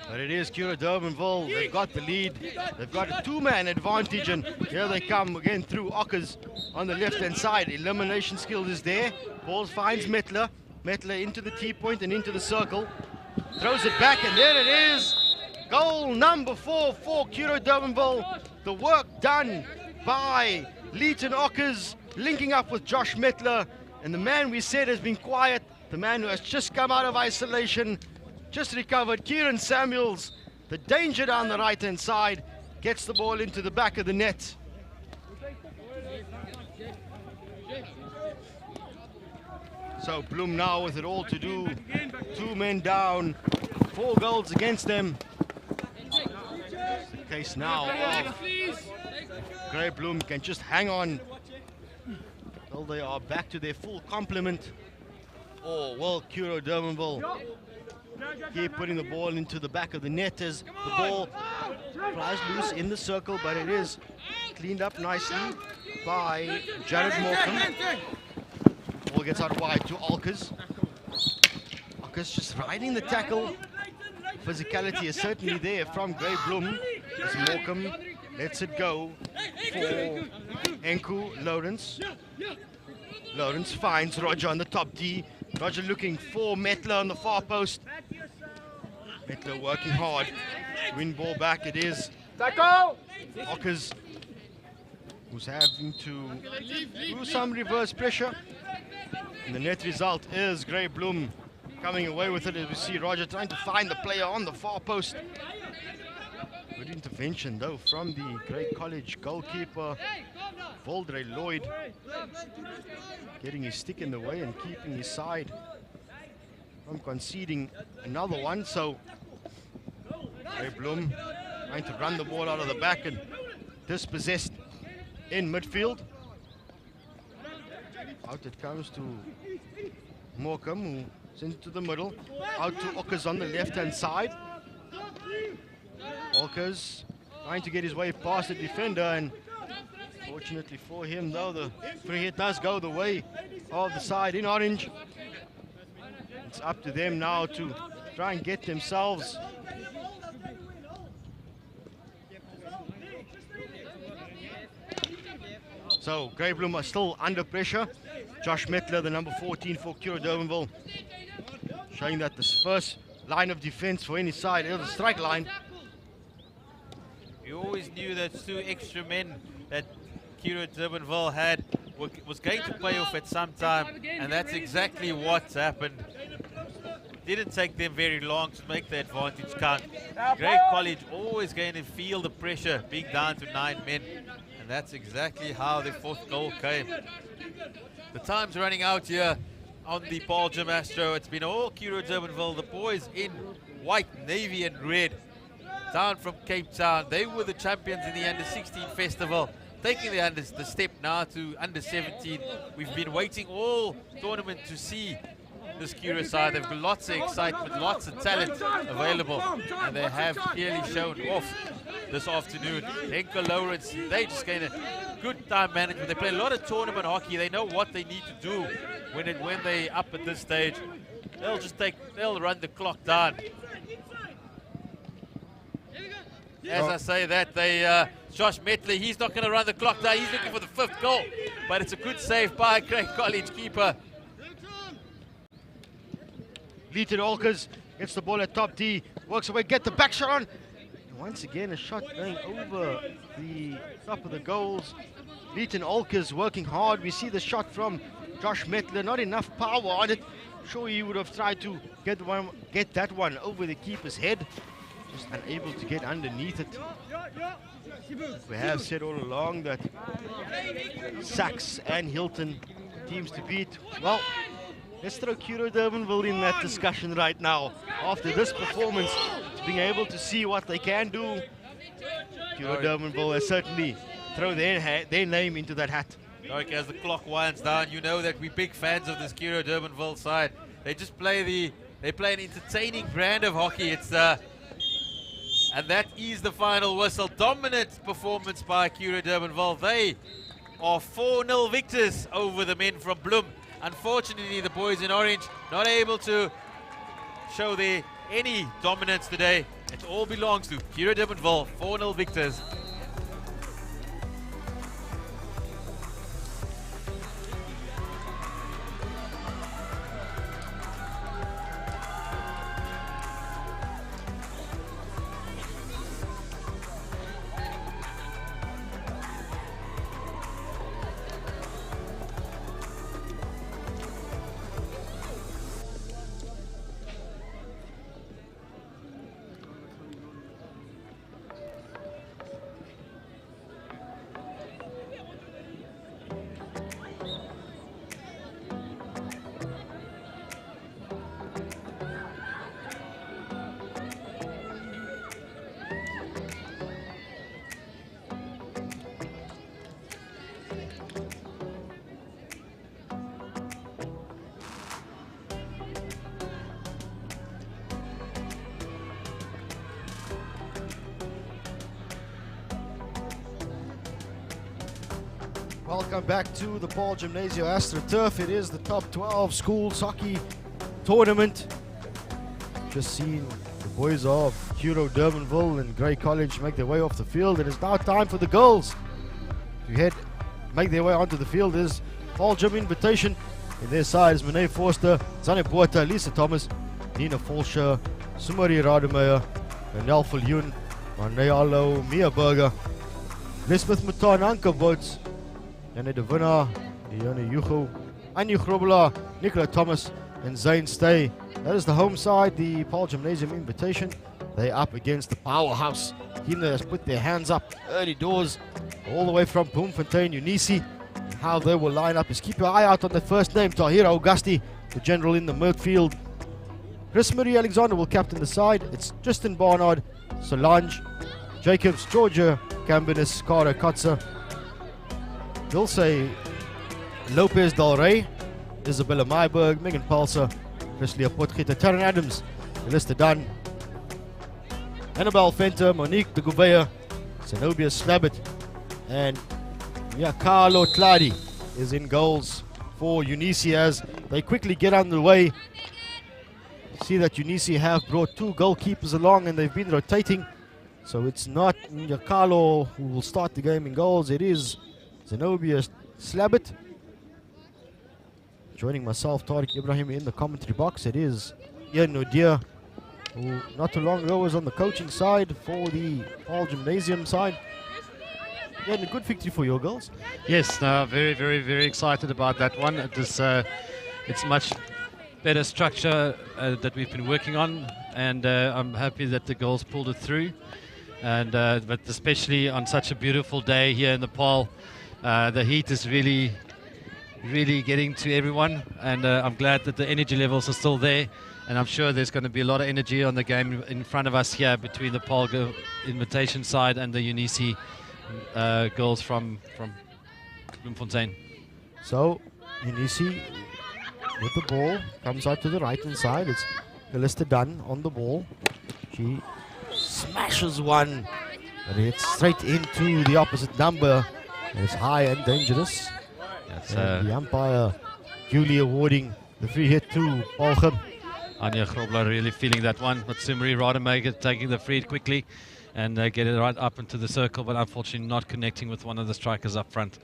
But it is Cura Durbanville. They've got the lead. They've got a 2-man advantage, and here they come again through Ockers on the left-hand side. Elimination skills is there. Ball finds Metler. Metler into the T-point and into the circle. Throws it back, and there it is. Goal number 4 for Cura Durbanville. The work done by Leighton Ockers, linking up with Josh Metler. And the man we said has been quiet, the man who has just come out of isolation, just recovered, Kieran Samuels, the danger down the right-hand side, gets the ball into the back of the net. So Bloem now with it all to do. 2 men down, 4 goals against them. It's the case now of Grey Bloem can just hang on till they are back to their full complement. Or will Cura Durbanville keep putting the ball into the back of the net as the ball flies loose in the circle, but it is cleaned up nicely by Jared Morgan. Ball gets out wide to Alkers. Alkers just riding the tackle. Physicality is certainly there from Grey Bloem as Morgan lets it go for Enku Lawrence. Lawrence finds Roger on the top D. Roger looking for Metler on the far post. Metler working hard. Win ball back, it is Ockers who's having to do some reverse pressure. And the net result is Grey Bloem coming away with it, as we see Roger trying to find the player on the far post. Good intervention though from the Grey College goalkeeper, Voldre Lloyd, getting his stick in the way and keeping his side from conceding another one. So Grey Bloem trying to run the ball out of the back and dispossessed in midfield. Out it comes to Morecambe, who sends it to the middle. Out to Ockers on the left-hand side. Ockers trying to get his way past the defender, and fortunately for him, though, the free hit does go the way of the side in orange. It's up to them now to try and get themselves So Grey Bloom are still under pressure. Josh Mettler, the number 14 for Kuro Durbanville, showing that this first line of defense for any side is the strike line. You always knew that 2 extra men that Kuro Durbanville had was going to pay off at some time, and that's exactly what happened. Didn't take them very long to make the advantage count. Grey College always going to feel the pressure being down to 9 men, and that's exactly how the 4th goal came. The time's running out here on the Paarl Gym Astro. It's been all Kuro Durbanville, the boys in white, navy and red, down from Cape Town. They were the champions in the Under-16 festival, taking the step now to Under-17. We've been waiting all tournament to see this Kuro side. They've got lots of excitement, lots of talent available, and they have clearly shown off this afternoon. Henko Lawrence, they just gained a good time management. They play a lot of tournament hockey. They know what they need to do when they up at this stage. They'll run the clock down. As I say that, Josh Mettler, he's not going to run the clock down. He's looking for the 5th goal, but it's a good save by Grey College keeper. Leighton Olkers gets the ball at top D, works away, get the back shot on. And once again, a shot going over the top of the goals. Leighton Olkers working hard. We see the shot from Josh Mettler, not enough power on it. Sure, he would have tried to get that one over the keeper's head, just unable to get underneath it. We have said all along that Sachs and Hilton teams to beat. Well, let's throw Kuro Durbanville in that discussion right now. After this performance, being able to see what they can do, Kuro Durbanville has certainly thrown their name into that hat. Okay, as the clock winds down, you know that we're big fans of this Kuro Durbanville side. They just play an entertaining brand of hockey. And that is the final whistle. Dominant performance by Kuro Durbanville. They are 4-0 victors over the men from Bloem. Unfortunately, the boys in orange not able to show any dominance today. It all belongs to Kuro Durbanville, 4-0 victors. Welcome back to the Paarl Gimnasium AstroTurf. It is the top 12 schools hockey tournament. Just seen the boys of Kuro Durbanville and Grey College make their way off the field. It is now time for the girls to make their way onto the field. Is Paarl Gym Invitation. In their side is Monet Forster, Zane Botha, Lisa Thomas, Nina Fulscher, Sumari Rademeyer, Renel Viljoen, Marne Allo, Mia Burger, Lisbeth Matan, Anke Woods, Janne de Winnaar, Dione Hugo, Anu Grobela, Nicola Thomas, and Zane Stay. That is the home side, the Paarl Gymnasium Invitation. They're up against the powerhouse team that has put their hands up early doors, all the way from Bloemfontein, Unisi. How they will line up is keep your eye out on the first name, Tahira Augusti, the general in the midfield. Chris Marie Alexander will captain the side. It's Tristan Barnard, Solange, Jacobs, Georgia Cambinis, Cara Kotzer, Dulce Lopez Del Rey, Isabella Myberg, Megan Palser, Chrislea Potgieter, Taryn Adams, Elista Dunn, Annabelle Fenter, Monique de Gouveia, Zenobia Slabbit, and Carlo Tladi is in goals for Unisi as they quickly get underway. See that Unisi have brought 2 goalkeepers along and they've been rotating. So it's not Carlo who will start the game in goals. It is Zenobia Slabbit. Joining myself, Tariq Ibrahim, in the commentary box. It is Ian Odia, who not too long ago was on the coaching side for the Paarl Gimnasium side. Yeah, and a good victory for your girls. Yes, no, very, very, very excited about that one. It's much better structure that we've been working on, and I'm happy that the girls pulled it through. And but especially on such a beautiful day here in the Paarl, the heat is really getting to everyone, and I'm glad that the energy levels are still there, and I'm sure there's going to be a lot of energy on the game in front of us here between the Paarl invitation side and the Unisi girls from Bloemfontein. So Unisi with the ball comes out to the right hand side. It's Calista Dunn on the ball. She smashes one, but it's straight into the opposite number. And it's high and dangerous. And the umpire duly awarding the free hit to Paarl Gim. Anya Grobler really feeling that one, but Sumri Rademaker taking the free hit quickly and get it right up into the circle, but unfortunately not connecting with one of the strikers up front.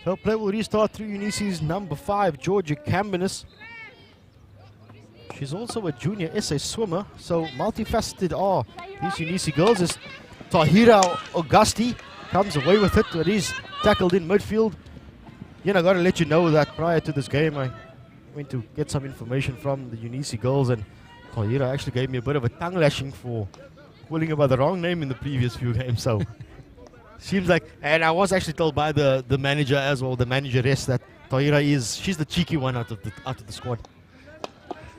So play will restart through Unisi's number 5, Georgia Cambinis. She's also a junior SA swimmer, so multifaceted are these Unisi girls. As Tahira Augusti comes away with it, but he's tackled in midfield. You know, I got to let you know that prior to this game, I went to get some information from the Unisi girls, and Tahira actually gave me a bit of a tongue lashing for calling her by the wrong name in the previous few games. So seems like, and I was actually told by the manager as well, the manageress, that Tahira she's the cheeky one out of the squad.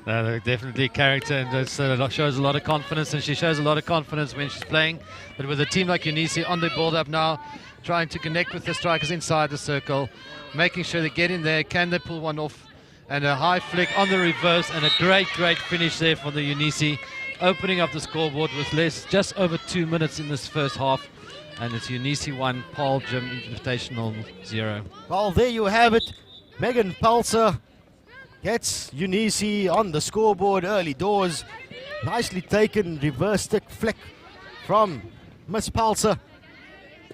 Definitely character, and it shows a lot of confidence, and she shows a lot of confidence when she's playing. But with a team like Unisi on the build up now, trying to connect with the strikers inside the circle, making sure they get in there, can they pull one off, and a high flick on the reverse, and a great finish there for the Unisi, opening up the scoreboard with just over 2 minutes in this first half. And it's Unisi 1, Paarl Gym Invitational 0. Well, there you have it. Megan Palser gets Unisi on the scoreboard early doors. Nicely taken reverse stick flick from Miss Palser.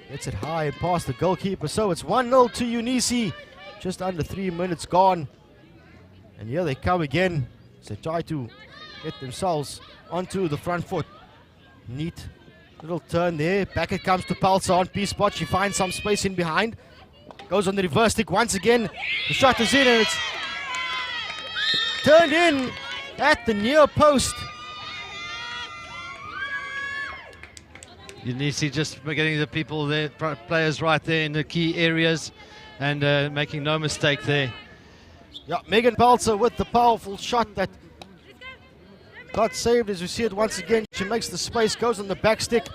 Gets it high and past the goalkeeper. So it's 1-0 to Unisi. Just under 3 minutes gone. And here they come again. So they try to get themselves onto the front foot. Neat little turn there. Back it comes to Palser on P-spot. She finds some space in behind. Goes on the reverse stick once again. The shot is in, and it's turned in at the near post. Unisi just getting the people there, players right there in the key areas, and making no mistake there. Yeah, Megan Palser with the powerful shot that got saved, as we see it once again. She makes the space, goes on the back stick,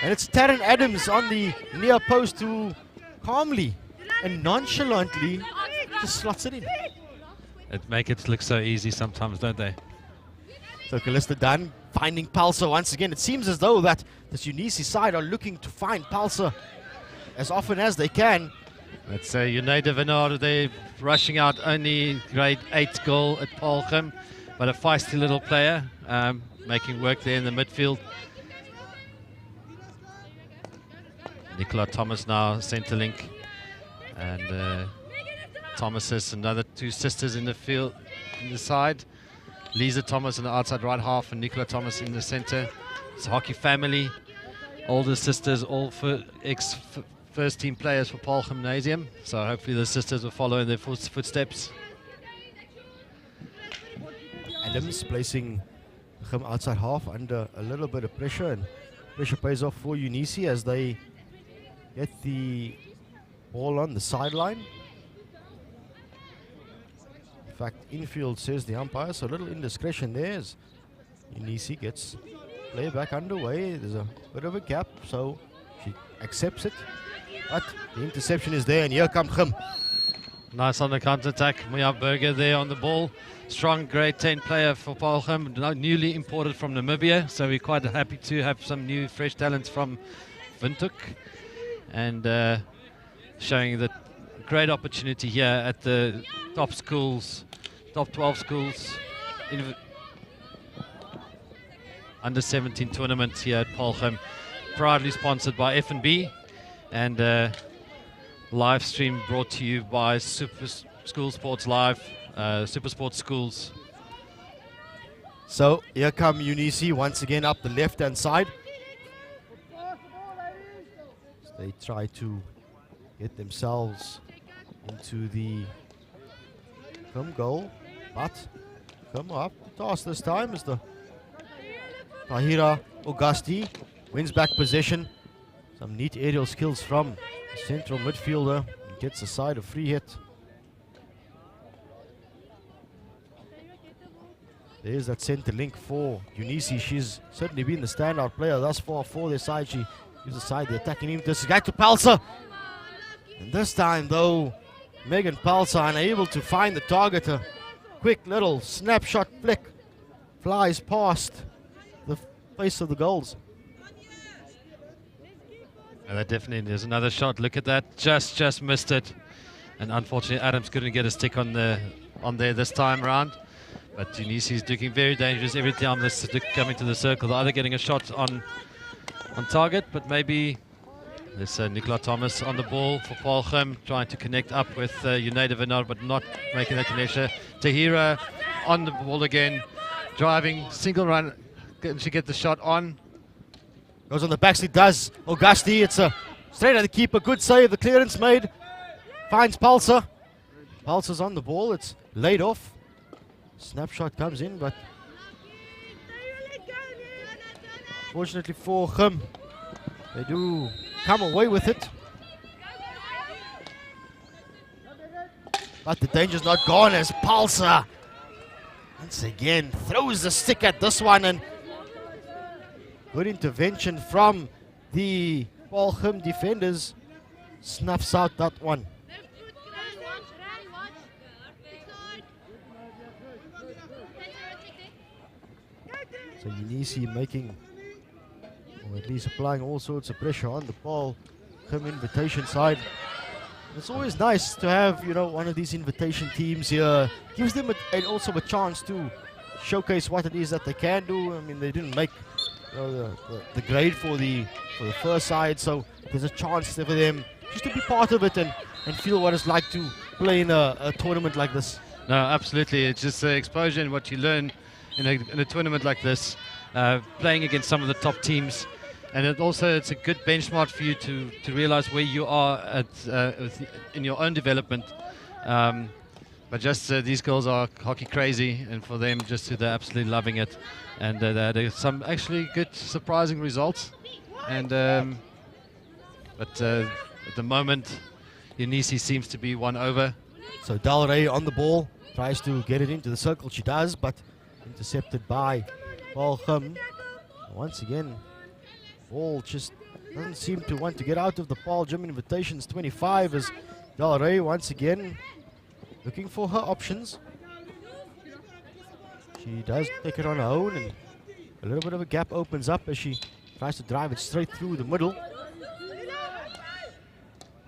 and it's Taryn Adams on the near post who calmly and nonchalantly just slots it in. It make it look so easy sometimes, don't they? So Calista Dunn finding Palser once again. It seems as though that this Unisi side are looking to find Palser as often as they can. Let's say United Venard, they're rushing out only grade 8 goal at Paarl Gim, but a feisty little player, making work there in the midfield. Nicola Thomas now centre link, and Thomas's another 2 sisters in the field, in the side. Lisa Thomas in the outside right half, and Nicola Thomas in the centre. It's a hockey family, older sisters, all first team players for Paarl Gimnasium. So hopefully the sisters will follow in their footsteps. Adams placing Gim outside half under a little bit of pressure, and pressure pays off for Unisi as they get the ball on the sideline. In fact, infield, says the umpire, so a little indiscretion there as Unisi gets play back underway. There's a bit of a gap, so she accepts it. But the interception is there, and here comes Gim. Nice on the counter-attack. Mia Burger there on the ball. Strong grade 10 player for Paarl Gim, newly imported from Namibia. So we're quite happy to have some new fresh talents from Windhoek. And showing the great opportunity here at the top schools, top 12 schools, under 17 tournament here at Paarl Gim, proudly sponsored by F&B. and live stream brought to you by Super School Sports Live, Super Sports Schools. So here come Unisi once again up the left-hand side. So they try to get themselves into the goal, but come up the task this time is the Tahira Augusti. Wins back possession. Some neat aerial skills from the central midfielder. And gets aside a free hit. There's that centre link for Unisi. She's certainly been the standout player thus far for their side. She gives aside the attacking impetus. Back to Palsa. And this time, though, Megan Palsa unable to find the target. A quick little snapshot flick flies past the face of the goals. And that definitely, there's another shot. Look at that. Just missed it. And unfortunately, Adams couldn't get a stick on there this time around. But Unisi is looking very dangerous every time they're coming to the circle. They're either getting a shot on target, but maybe there's Nicola Thomas on the ball for Paarl Gim, trying to connect up with Uneda Venar, but not making that connection. Tahira on the ball again, driving, single run. Can she get the shot on? Goes on the backseat, does Augusti. It's a straight at the keeper. Good save. The clearance made. Finds Palsa. Palsa's on the ball. It's laid off. Snapshot comes in, but fortunately for Gim, they do come away with it. But the danger's not gone as Palsa once again throws the stick at this one, and good intervention from the Paarl Gim defenders. Snuffs out that one. So Unisi making, or at least applying all sorts of pressure on the Paarl Gim invitation side. It's always nice to have, you know, one of these invitation teams here. Gives them also a chance to showcase what it is that they can do. I mean, they didn't make the grade for the first side, so there's a chance there for them just to be part of it and feel what it's like to play in a tournament like this. No, absolutely. It's just exposure and what you learn in a tournament like this, playing against some of the top teams. And it's a good benchmark for you to realize where you are in your own development. But just these girls are hockey crazy, and for them, they're absolutely loving it. And they had some actually good, surprising results. And but at the moment, Unisi seems to be one over. So Del Rey on the ball, tries to get it into the circle. She does, but intercepted by Paarl Gim. Once again, ball just doesn't seem to want to get out of the Paarl Gim Invitations 25 as Del Rey once again looking for her options. She does take it on her own, and a little bit of a gap opens up as she tries to drive it straight through the middle.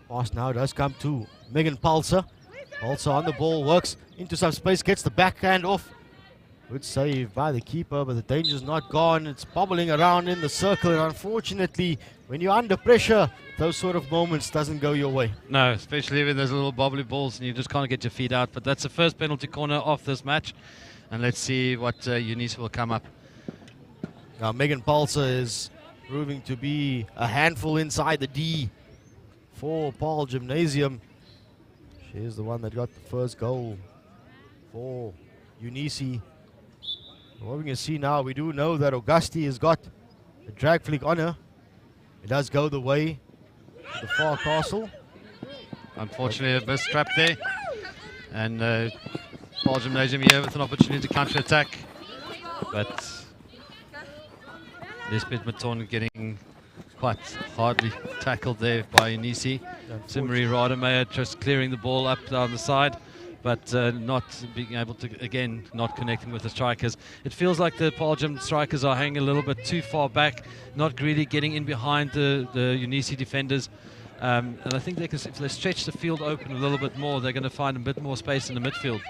Pass now does come to Megan Palsa. Palsa on the ball, works into some space, gets the backhand off. Good save by the keeper, but the danger's not gone. It's bobbling around in the circle, and unfortunately, when you're under pressure, those sort of moments doesn't go your way. No, especially when there's little bobbly balls and you just can't get your feet out. But that's the first penalty corner of this match, and let's see what Unisi will come up. Now Megan Palsa is proving to be a handful inside the D for Paarl Gimnasium. She is the one that got the first goal for Unisi. What we can see now, we do know that Augusti has got a drag flick on her. It does go the way of the far castle. Unfortunately, a missed trap there. And Paarl Gimnasium here with an opportunity to counter-attack. But Lisbeth Maton getting quite hardly tackled there by Unisi. Simri Rademeyer just clearing the ball up down the side, but not being able to, again, not connecting with the strikers. It feels like the Paarl Gim strikers are hanging a little bit too far back, not really getting in behind the Unisi defenders. And I think they can, if they stretch the field open a little bit more, they're going to find a bit more space in the midfield.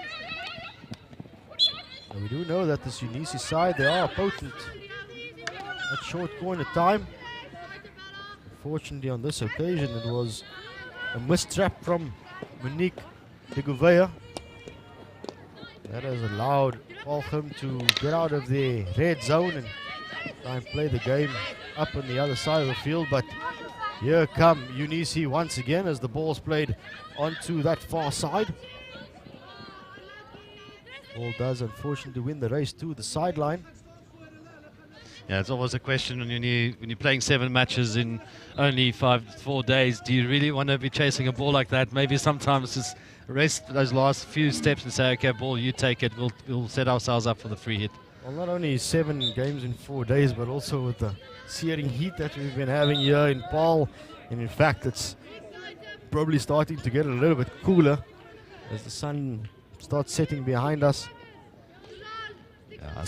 And we do know that this Unisi side, they are potent at short corner time. Unfortunately, on this occasion, it was a missed trap from Monique de Gouveia. That has allowed Paarl Gim to get out of the red zone and try and play the game up on the other side of the field. But here come Unisi once again as the ball's played onto that far side. Ball does unfortunately win the race to the sideline. Yeah, it's always a question when you're playing 7 matches in only 4 days. Do you really want to be chasing a ball like that? Maybe sometimes just rest those last few steps and say, okay, ball, you take it. We'll set ourselves up for the free hit. Well, not only 7 games in 4 days, but also with the searing heat that we've been having here in Paarl. And in fact, it's probably starting to get a little bit cooler as the sun starts setting behind us. Yeah,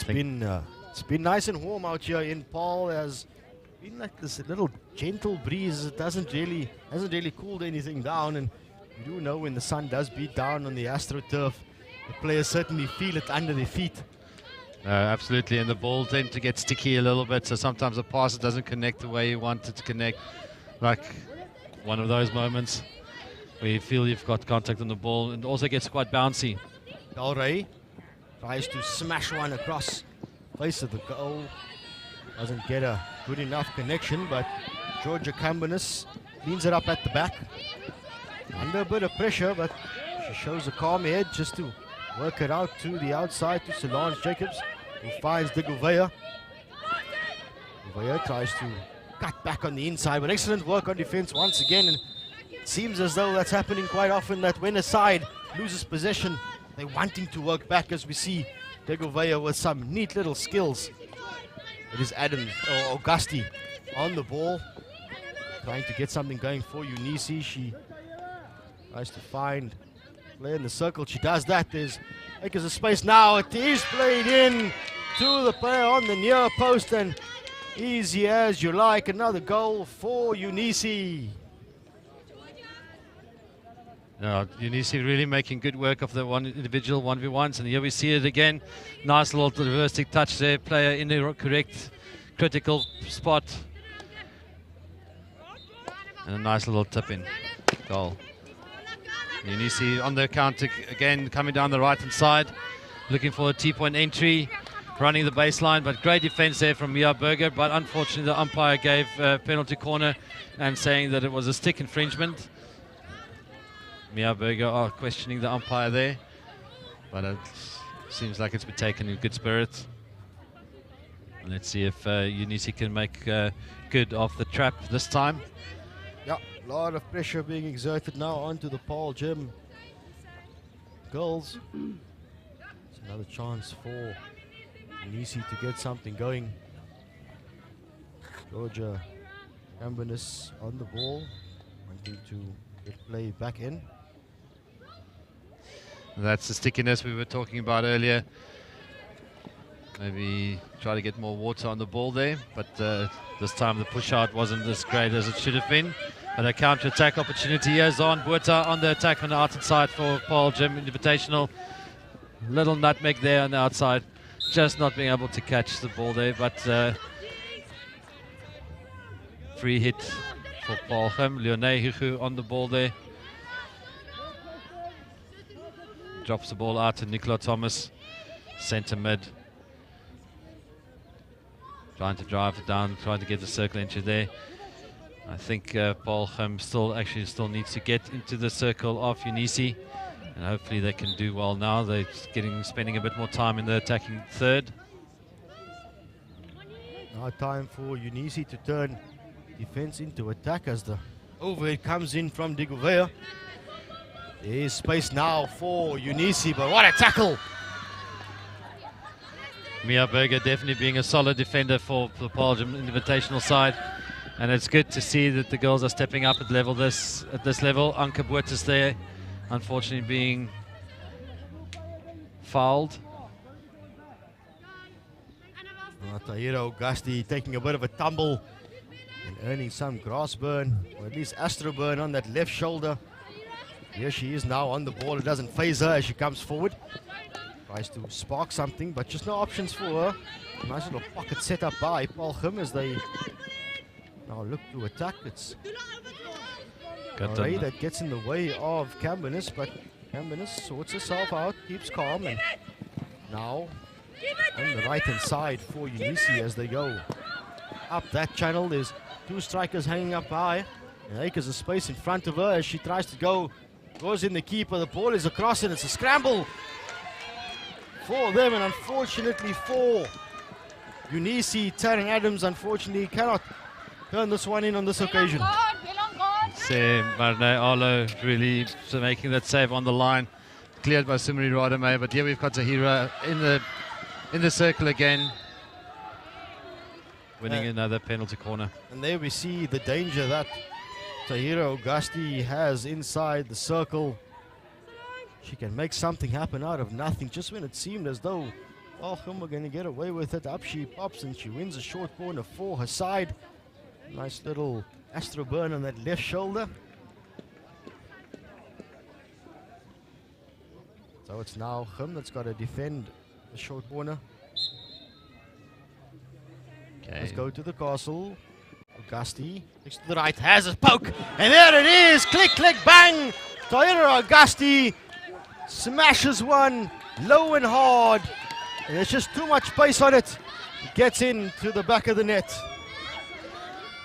it's been nice and warm out here in Paarl. There's been like this little gentle breeze. It hasn't really cooled anything down, and you do know when the sun does beat down on the astro turf, the players certainly feel it under their feet. Absolutely, and the ball tends to get sticky a little bit, so sometimes the pass doesn't connect the way you want it to connect. Like one of those moments where you feel you've got contact on the ball, and also gets quite bouncy. Dalray tries to smash one across face of the goal. Doesn't get a good enough connection, but Georgia Cambonis cleans it up at the back. Under a bit of pressure, but she shows a calm head just to work it out to the outside to Solange Jacobs, who finds de Gouveia. Gouveia tries to cut back on the inside, but excellent work on defense once again. And it seems as though that's happening quite often, that when a side loses possession, they're wanting to work back, as we see de Gouveia with some neat little skills. It is Augusti on the ball, trying to get something going for Unisi. She tries to find play in the circle. She does that. There's acres of space now. It is played in to the player on the near post, and easy as you like. Another goal for Unisi. Unisi really making good work of the one individual 1v1s, and here we see it again. Nice little reversing touch there. Player in the correct critical spot. And a nice little tip in goal. Unisi on the counter again, coming down the right hand side, looking for a T-point entry, running the baseline, but great defense there from Mia Berger. But unfortunately the umpire gave a penalty corner and saying that it was a stick infringement. Mia Berger are questioning the umpire there, but it seems like it's been taken in good spirits. Let's see if Unisi can make good off the trap this time. Yeah, a lot of pressure being exerted now onto the Paarl Gym girls. It's another chance for Unisi to get something going. Georgia Cambonis on the ball, wanting to get play back in. That's the stickiness we were talking about earlier. Maybe try to get more water on the ball there, but this time the push out wasn't as great as it should have been. But a counter attack opportunity here. Zon Buerta on the attack on the outside side for Paarl Gym Invitational. Little nutmeg there on the outside, just not being able to catch the ball there, but free hit for Paarl Gym. Leonie Hugo on the ball there. Drops the ball out to Nicola Thomas, centre mid. Trying to drive it down, trying to get the circle entry there. I think Paarl Gim still needs to get into the circle of Unisi, and hopefully they can do well now. They're spending a bit more time in the attacking third. Now time for Unisi to turn defense into attack as the overhead comes in from de Gouveia. There is space now for Unisi, but what a tackle! Mia Berger definitely being a solid defender for the Paarl Gym Invitational side, and it's good to see that the girls are stepping up at this level. Anke Buerta's there, unfortunately being fouled. Tahira Augusti taking a bit of a tumble and earning some grass burn, or at least astro burn on that left shoulder. Here she is now on the ball. It doesn't phase her as she comes forward. Tries to spark something, but just no options for her. Nice little pocket set up by Paarl Gim as they Now look to attack. It's Good Ray that gets in the way of Cambernis, but Cambernis sorts herself out, keeps calm, and now on the right-hand side for Unisi as they go up that channel. There's two strikers hanging up high, and acres of space in front of her as she tries to go. Goes in the keeper, the ball is across, and it's a scramble for them, and unfortunately for Unisi, Taryn Adams unfortunately cannot turn this one in on this occasion. Marne Arlo really making that save on the line, cleared by Sumri Radame, but here we've got Tahira in the circle again, winning another penalty corner. And there we see the danger that Tahira Augusti has inside the circle. She can make something happen out of nothing. Just when it seemed as though Paarl were going to get away with it, up she pops and she wins a short corner for her side. Nice little astro burn on that left shoulder. So it's now Gim that's got to defend the short corner. Okay. Let's go to the castle. Augusti, next to the right, has a poke, and there it is! Click, click, bang! Tahira Augusti smashes one low and hard, and there's just too much pace on it. It gets into the back of the net.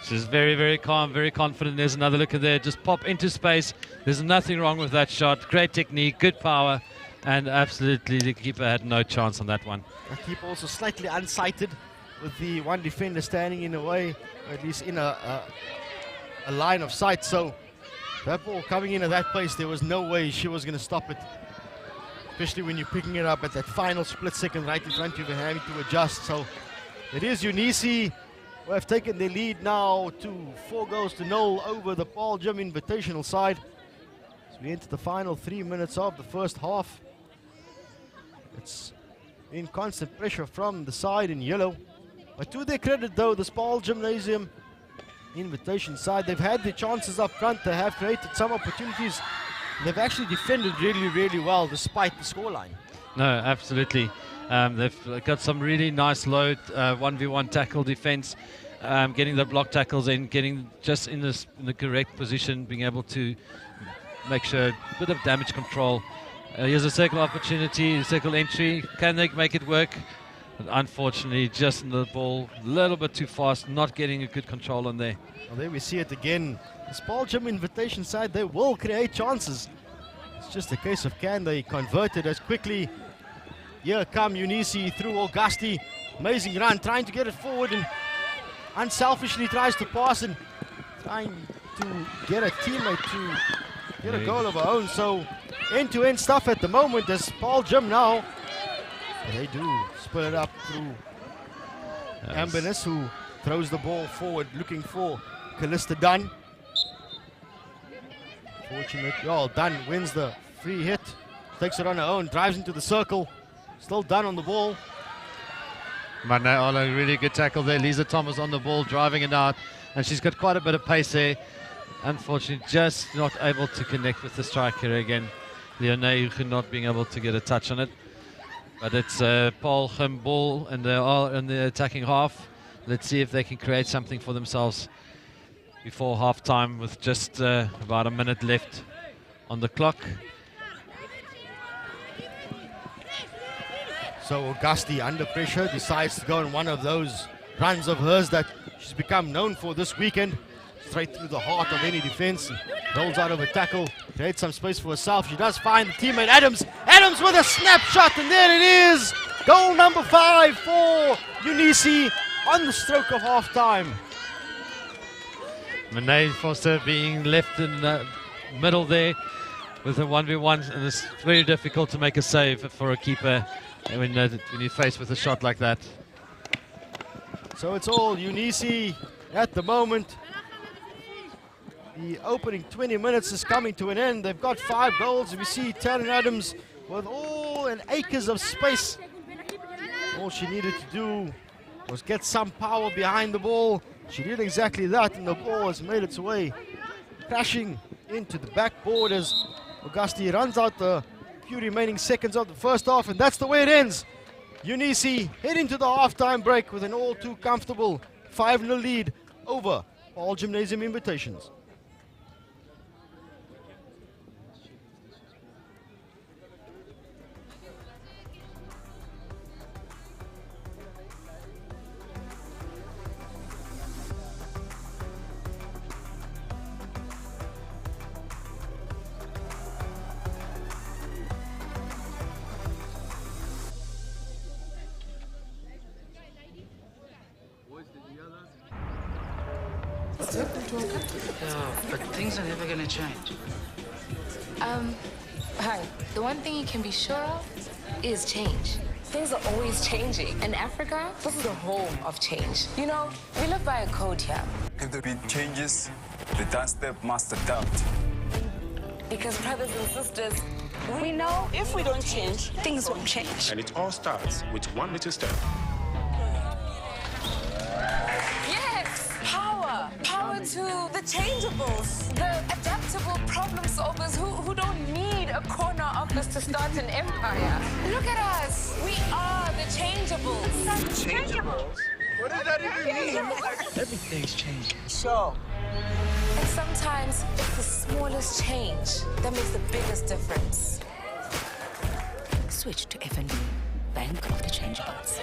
She's very, very calm, very confident. There's another look at there, just pop into space. There's nothing wrong with that shot. Great technique, good power, and absolutely the keeper had no chance on that one. The keeper also slightly unsighted with the one defender standing in the way, or at least in a line of sight. So that ball coming in at that pace, there was no way she was going to stop it. Especially when you're picking it up at that final split second right in front of you and having to adjust. So it is Unisi who have taken their lead now to 4-0 over the Paarl Gym Invitational side. As we enter the final 3 minutes of the first half. It's in constant pressure from the side in yellow. But to their credit though, this Paarl Gymnasium invitation side, they've had their chances up front. They have created some opportunities. They've actually defended really, really well despite the scoreline. No, absolutely. They've got some really nice low 1v1 tackle defense, getting the block tackles in, getting just in the correct position, being able to make sure a bit of damage control. Here's a circle opportunity, circle entry. Can they make it work? But unfortunately, just in the ball, a little bit too fast, not getting a good control on there. Well, there we see it again. This Paarl Gym invitation side, they will create chances. It's just a case of can they convert it as quickly. Here come Unisi through Augusti. Amazing run, trying to get it forward and unselfishly tries to pass and trying to get a teammate to get a goal of her own. So end-to-end stuff at the moment as Paarl Gym now. They do split it up through Cambernis, who throws the ball forward looking for Callista Dunn. Fortunately, Dunn wins the free hit, takes it on her own, drives into the circle. Still Dunn on the ball. Marne Arlo, really good tackle there. Lisa Thomas on the ball, driving it out, and she's got quite a bit of pace there. Unfortunately, just not able to connect with the striker again. Leone not being able to get a touch on it. But it's Paarl Gim ball, and they are in the attacking half. Let's see if they can create something for themselves before half-time with just about a minute left on the clock. So Augusti, under pressure, decides to go on one of those runs of hers that she's become known for this weekend. Straight through the heart of any defense. Rolls out of a tackle, creates some space for herself. She does find the teammate Adams. Adams with a snapshot, and there it is. Goal number 5 for Unisi on the stroke of half-time. Monet Foster being left in the middle there with a 1v1, and it's very difficult to make a save for a keeper when you're faced with a shot like that. So it's all Unisi at the moment. The opening 20 minutes is coming to an end. They've got 5 goals. We see Taryn Adams with all and acres of space. All she needed to do was get some power behind the ball. She did exactly that, and the ball has made its way crashing into the backboard as Augusti runs out the few remaining seconds of the first half, and that's the way it ends. Unisi heading to the halftime break with an all too comfortable 5-0 lead over Paarl Gymnasium invitations. Yeah, but things are never gonna change. Hi. The one thing you can be sure of is change. Things are always changing. In Africa, this is the home of change. You know, we live by a code here. If the beat changes, the dance step must adapt. Because brothers and sisters, We know if we don't change, things won't change. And it all starts with one little step. yes, power. Power to the changeables, the adaptable problem solvers who don't need a corner office to start an empire. Look at us. We are the changeables. Changeables? What does that even mean? Everything's changing. Sure. And sometimes it's the smallest change that makes the biggest difference. Switch to FNB, Bank of the Changeables.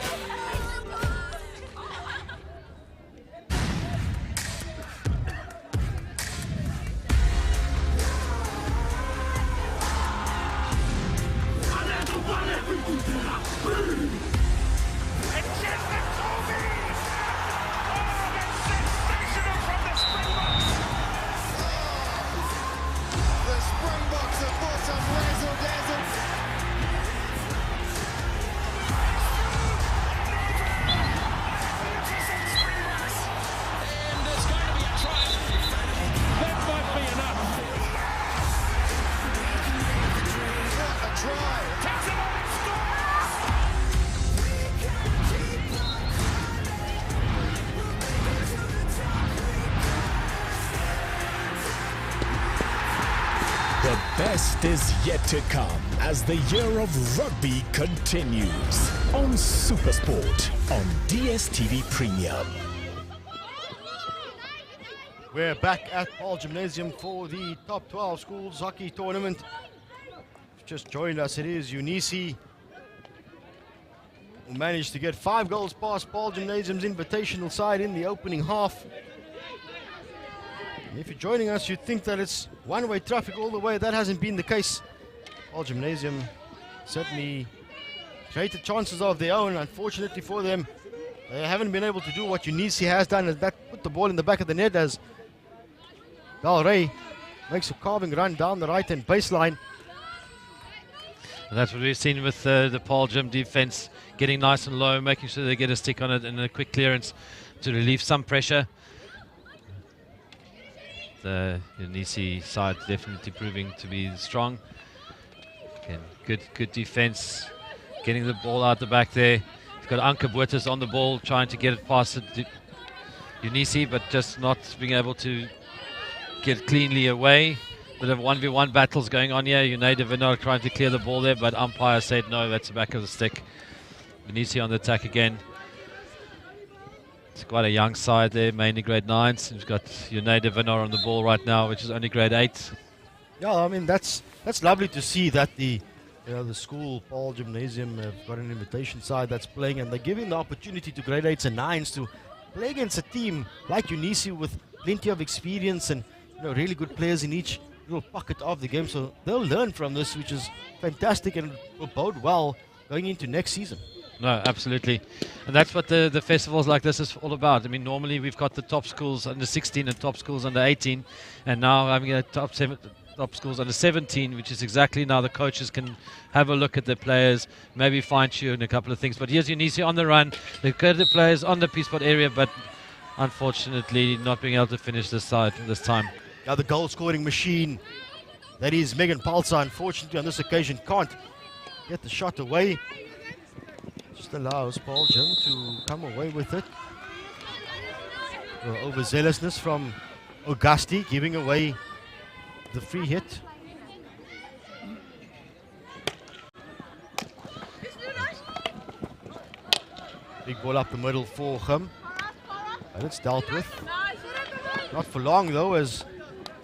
The best is yet to come as the year of rugby continues on Supersport on DSTV Premium. We're back at Paarl Gymnasium for the top 12 schools hockey tournament. Just joined us, it is Unisi, who managed to get 5 goals past Paarl Gymnasium's invitational side in the opening half. And if you're joining us, you'd think that it's one-way traffic all the way. That hasn't been the case. Paarl Gymnasium certainly created chances of their own. Unfortunately for them, they haven't been able to do what Unisi has done, and that put the ball in the back of the net as Del Rey makes a carving run down the right-hand baseline. And that's what we've seen with the Paarl Gym defense, getting nice and low, making sure they get a stick on it and a quick clearance to relieve some pressure. The Unisi side definitely proving to be strong. Again, good defense, getting the ball out the back there. He's got Anke Buertes on the ball, trying to get it past Unisi, but just not being able to get cleanly away. Bit of 1v1 battles going on here. United Vinod trying to clear the ball there, but umpire said no, that's the back of the stick. Unisi on the attack again. It's quite a young side there, mainly grade 9s. We've got United Vinod on the ball right now, which is only grade 8. Yeah, I mean that's lovely to see that the school Paarl Gymnasium have got an invitation side that's playing, and they're giving the opportunity to grade 8s and 9s to play against a team like Unisi with plenty of experience and really good players in each little pocket of the game. So they'll learn from this, which is fantastic and will bode well going into next season. No, absolutely. And that's what the festivals like this is all about. I mean, normally we've got the top schools under 16 and top schools under 18, and now having a top schools under 17, which is exactly now the coaches can have a look at the players, maybe fine-tune a couple of things. But here's Unisi on the run. They've got the players on the P-spot area, but unfortunately not being able to finish this side this time. Now the goal-scoring machine, that is Megan Palsa, unfortunately on this occasion can't get the shot away. Just allows Paarl Gym to come away with it. Overzealousness from Augusti, giving away the free hit. Big ball up the middle for him. And it's dealt with. Not for long though, as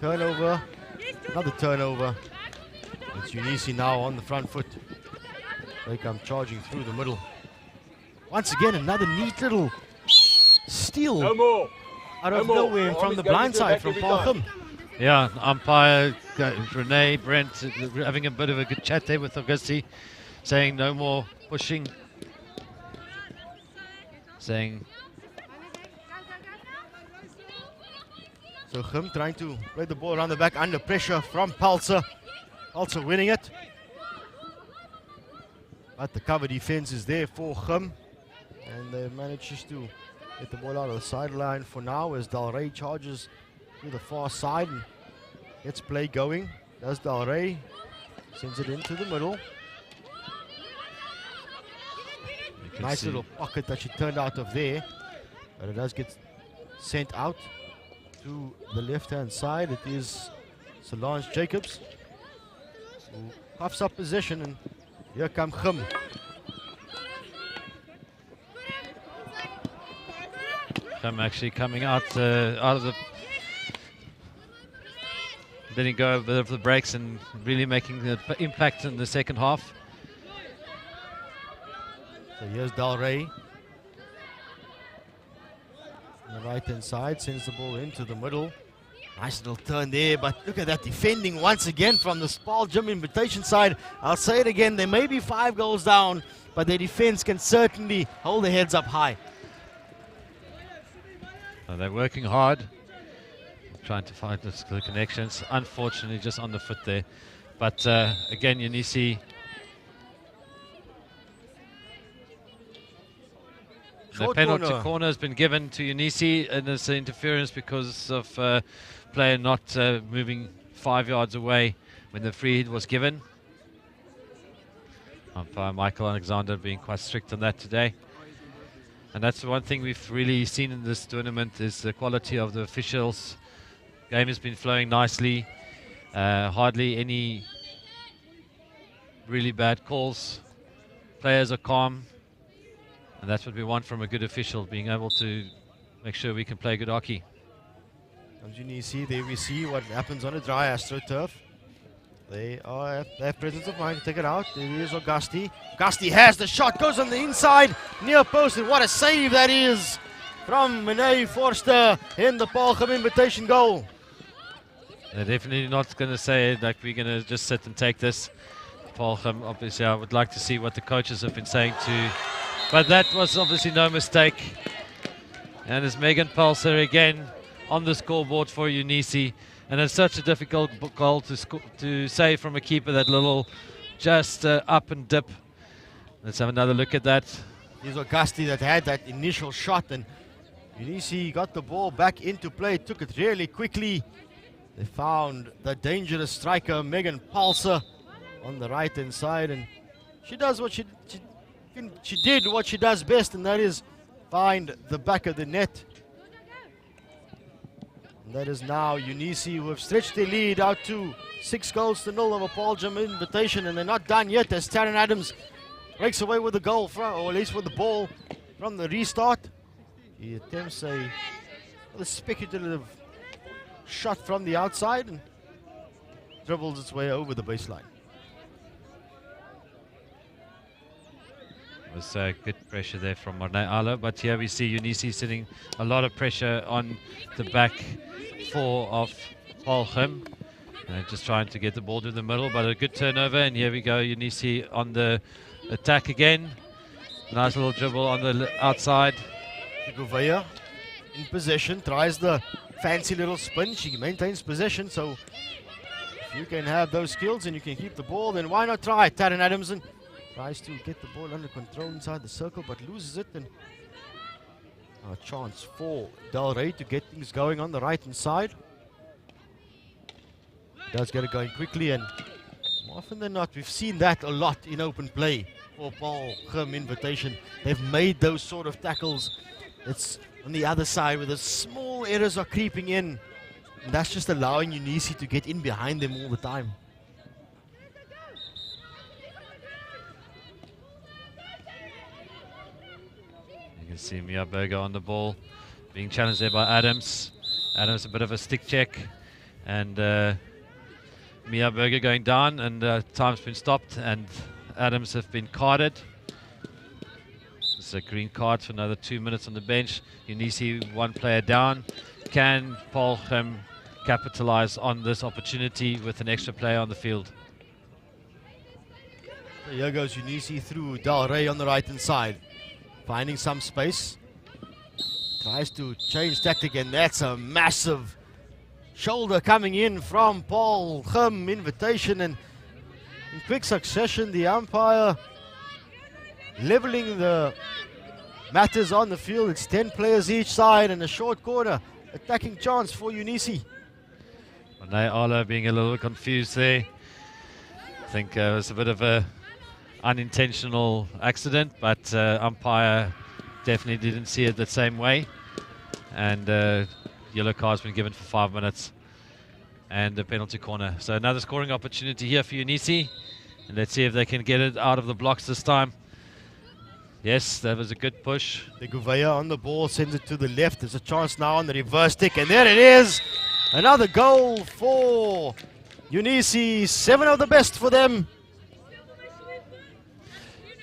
turnover, another turnover. It's Unisi now on the front foot. They come charging through the middle. Once again, another neat little steal out of nowhere from the blind side from Paarl Gim. Yeah, umpire Renee Brent having a bit of a good chat there with Augusti, saying no more pushing. Saying so Gim trying to play the ball around the back under pressure from Palser. Also winning it. But the cover defense is there for Gim. And they manages to get the ball out of the sideline for now as Del Rey charges to the far side and gets play going. Does Del Rey. Sends it into the middle. Nice little pocket that she turned out of there. But it does get sent out to the left-hand side. It is Solange Jacobs who puffs up possession, and here comes Gim. Gim actually coming out of the, letting go a bit of the brakes and really making the impact in the second half. So here's Del Rey. On the right-hand side, sends the ball into the middle. Nice little turn there, but look at that defending once again from the Paarl Gim Invitation side. I'll say it again, they may be 5 goals down, but their defense can certainly hold their heads up high. They're working hard, trying to find the connections. Unfortunately, just on the foot there. But again, Unisi. The penalty corner has been given to Unisi, and it's an interference because of player not moving 5 yards away when the free hit was given. Umpire Michael Alexander being quite strict on that today. And that's the one thing we've really seen in this tournament is the quality of the officials. Game has been flowing nicely. Hardly any really bad calls. Players are calm. And that's what we want from a good official, being able to make sure we can play good hockey. Comes Unisi, there we see what happens on a dry AstroTurf. They have presence of mind to take it out. There is Augusti. Augusti has the shot, goes on the inside, near post, and what a save that is from Renee Forster in the Paarl Gim Invitation goal. They're definitely not going to say like we're going to just sit and take this. Paarl Gim, obviously, I would like to see what the coaches have been saying to. But that was obviously no mistake. And it's Megan Palser again on the scoreboard for Unisi. And it's such a difficult goal to save from a keeper, that little just up and dip. Let's have another look at that. Here's Augusti that had that initial shot, and Unisi got the ball back into play, took it really quickly. They found the dangerous striker, Megan Palser, on the right-hand side, and she does what she did what she does best, and that is find the back of the net. And that is now Unisi, who have stretched their lead out to 6-0 over Paarl Gim Invitation, and they're not done yet as Taryn Adams breaks away with the goal, or at least with the ball from the restart. He attempts a speculative shot from the outside and dribbles its way over the baseline. It was good pressure there from Marnay Ala, but here we see Unisi sitting a lot of pressure on the back four of Paarl Gim. Just trying to get the ball to the middle, but a good turnover, and here we go, Unisi on the attack again. Nice little dribble on the outside. Gouveia in possession, tries the fancy little spin. She maintains possession, so if you can have those skills and you can keep the ball, then why not try? Taryn Adamson tries to get the ball under control inside the circle, but loses it. And a chance for Del Rey to get things going on the right-hand side. Does get it going quickly, and more often than not, we've seen that a lot in open play for Paarl Gim Invitation. They've made those sort of tackles. It's on the other side where the small errors are creeping in, and that's just allowing Unisi to get in behind them all the time. You can see Mia Berger on the ball, being challenged there by Adams. Adams a bit of a stick check, and Mia Berger going down, and time's been stopped, and Adams have been carded. It's a green card for another 2 minutes on the bench. Unisi, one player down. Can Paarl Gim capitalize on this opportunity with an extra player on the field? So here goes Unisi through Del Rey on the right-hand side. Finding some space. Tries to change tactic, and that's a massive shoulder coming in from Paarl Gim. Invitation, and in quick succession, the umpire leveling the matters on the field. It's 10 players each side, and a short corner attacking chance for Unisi. Renee Arlo being a little confused there. I think it was a bit of a unintentional accident, but umpire definitely didn't see it the same way. And yellow card's been given for 5 minutes. And a penalty corner. So another scoring opportunity here for Unisi. And let's see if they can get it out of the blocks this time. Yes, that was a good push. The Gouveia on the ball, sends it to the left. There's a chance now on the reverse stick, and there it is. Another goal for Unisi. 7 of the best for them.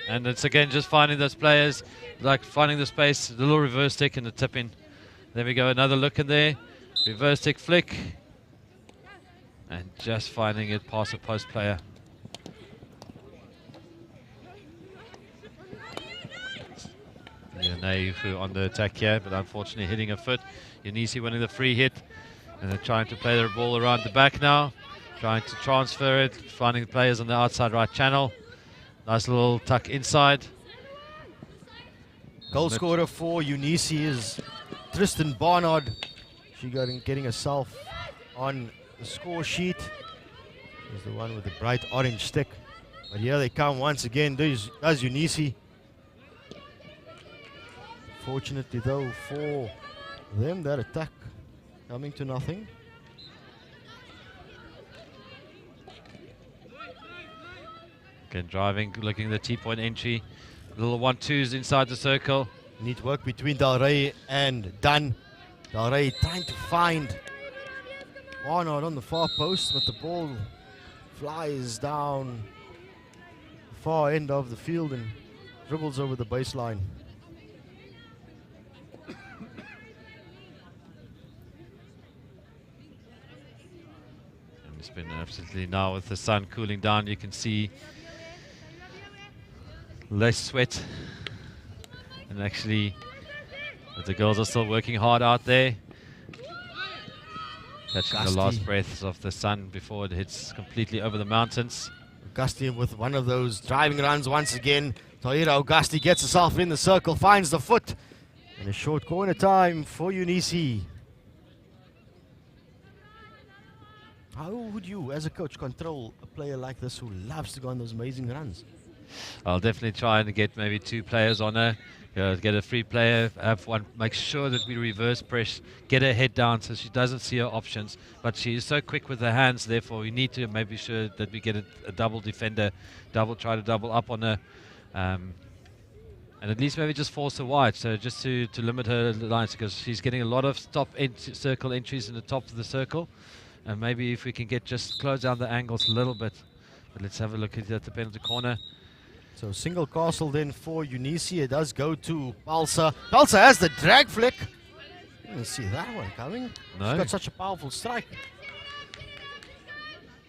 And it's again just finding those players, like finding the space, the little reverse stick and the tip in. There we go, another look in there. Reverse stick flick. And just finding it past a post player. Naifu on the attack here, but unfortunately hitting a foot. Unisi winning the free hit. And they're trying to play their ball around the back now. Trying to transfer it, finding the players on the outside right channel. Nice little tuck inside. Goal scorer for Unisi is Tristan Barnard. She getting herself on the score sheet. He's the one with the bright orange stick. But here they come once again. There's Unisi. Fortunately though for them, that attack coming to nothing. Again, driving, looking at the T-point entry. Little 1-2s inside the circle. Neat work between Del Rey and Dunn. Del Rey trying to find Barnard on the far post, but the ball flies down the far end of the field and dribbles over the baseline. And it's been absolutely, now with the sun cooling down, you can see less sweat, and actually the girls are still working hard out there, catching the last breaths of the sun before it hits completely over the mountains. Augusti with one of those driving runs once again. Tahira Augusti gets herself in the circle, finds the foot, and a short corner time for Unisi. How would you, as a coach, control a player like this who loves to go on those amazing runs? I'll definitely try and get maybe 2 players on her. Get a free player, have one, make sure that we reverse press, get her head down so she doesn't see her options. But she is so quick with her hands, therefore we need to maybe sure that we get a double defender, try to double up on her. And at least maybe just force her wide, so just to limit her lines, because she's getting a lot of circle entries in the top of the circle. And maybe if we can just close down the angles a little bit. But let's have a look at the penalty corner. So single castle then for Unisi. It does go to Palsa. Palsa has the drag flick. Didn't see that one coming. No. She's got such a powerful strike.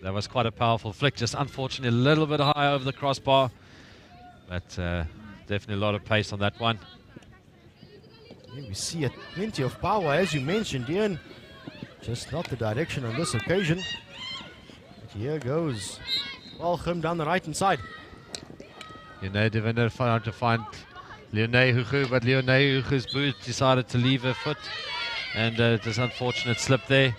That was quite a powerful flick, just unfortunately a little bit high over the crossbar. But definitely a lot of pace on that one. Yeah, we see plenty of power, as you mentioned, Ian. Just not the direction on this occasion. But here goes Paarl Gim down the right-hand side. Devender trying to find Leonie Hugo, but Leonie Hugo's boot decided to leave her foot. And this unfortunate slip there.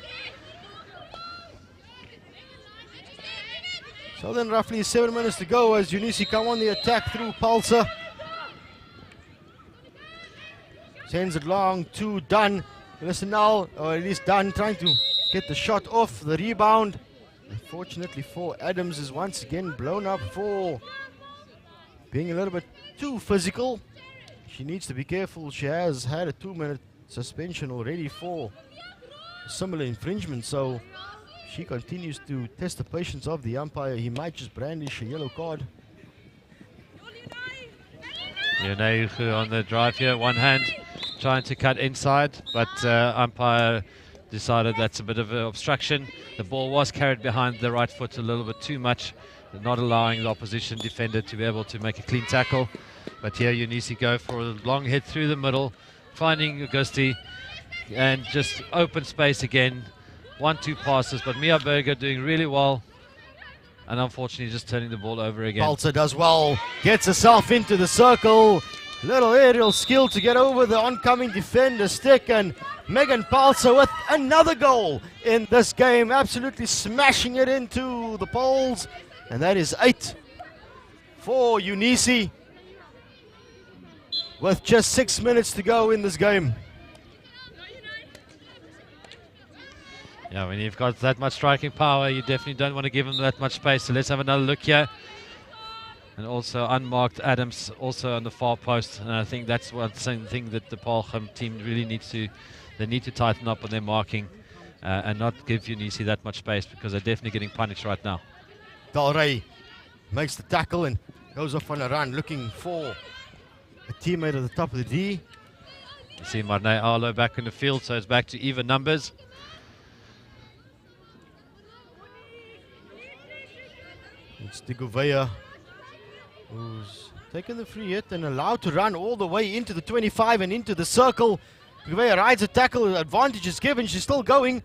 So then roughly 7 minutes to go as Unisi come on the attack through Palsa. Sends it long to Dunn. Listen now, or at least Dunn trying to get the shot off the rebound. Unfortunately for Adams is once again blown up for being a little bit too physical. She needs to be careful. She has had a 2-minute suspension already for similar infringement. So she continues to test the patience of the umpire. He might just brandish a yellow card. Ionehu on the drive here, one hand trying to cut inside, but umpire decided that's a bit of an obstruction. The ball was carried behind the right foot a little bit too much, not allowing the opposition defender to be able to make a clean tackle. But here Unisi go for a long hit through the middle, finding Augusti, and just open space again. 1-2 passes, but Mia Berger doing really well, and unfortunately just turning the ball over again. Balzer does well, gets herself into the circle. Little aerial skill to get over the oncoming defender stick, and Megan Palser with another goal in this game, absolutely smashing it into the poles. And that is 8 for Unisi with just 6 minutes to go in this game. Yeah, when you've got that much striking power, you definitely don't want to give them that much space. So let's have another look here. And also unmarked Adams also on the far post. And I think that's one thing that the Paarl Gim team really needs to, they need to tighten up on their marking and not give Unisi that much space, because they're definitely getting punished right now. Del Rey makes the tackle and goes off on a run, looking for a teammate at the top of the D. You see Marne Arlo back in the field, so it's back to even numbers. It's de Gouveia who's taken the free hit and allowed to run all the way into the 25 and into the circle. De Gouveia rides a tackle, advantage is given, she's still going.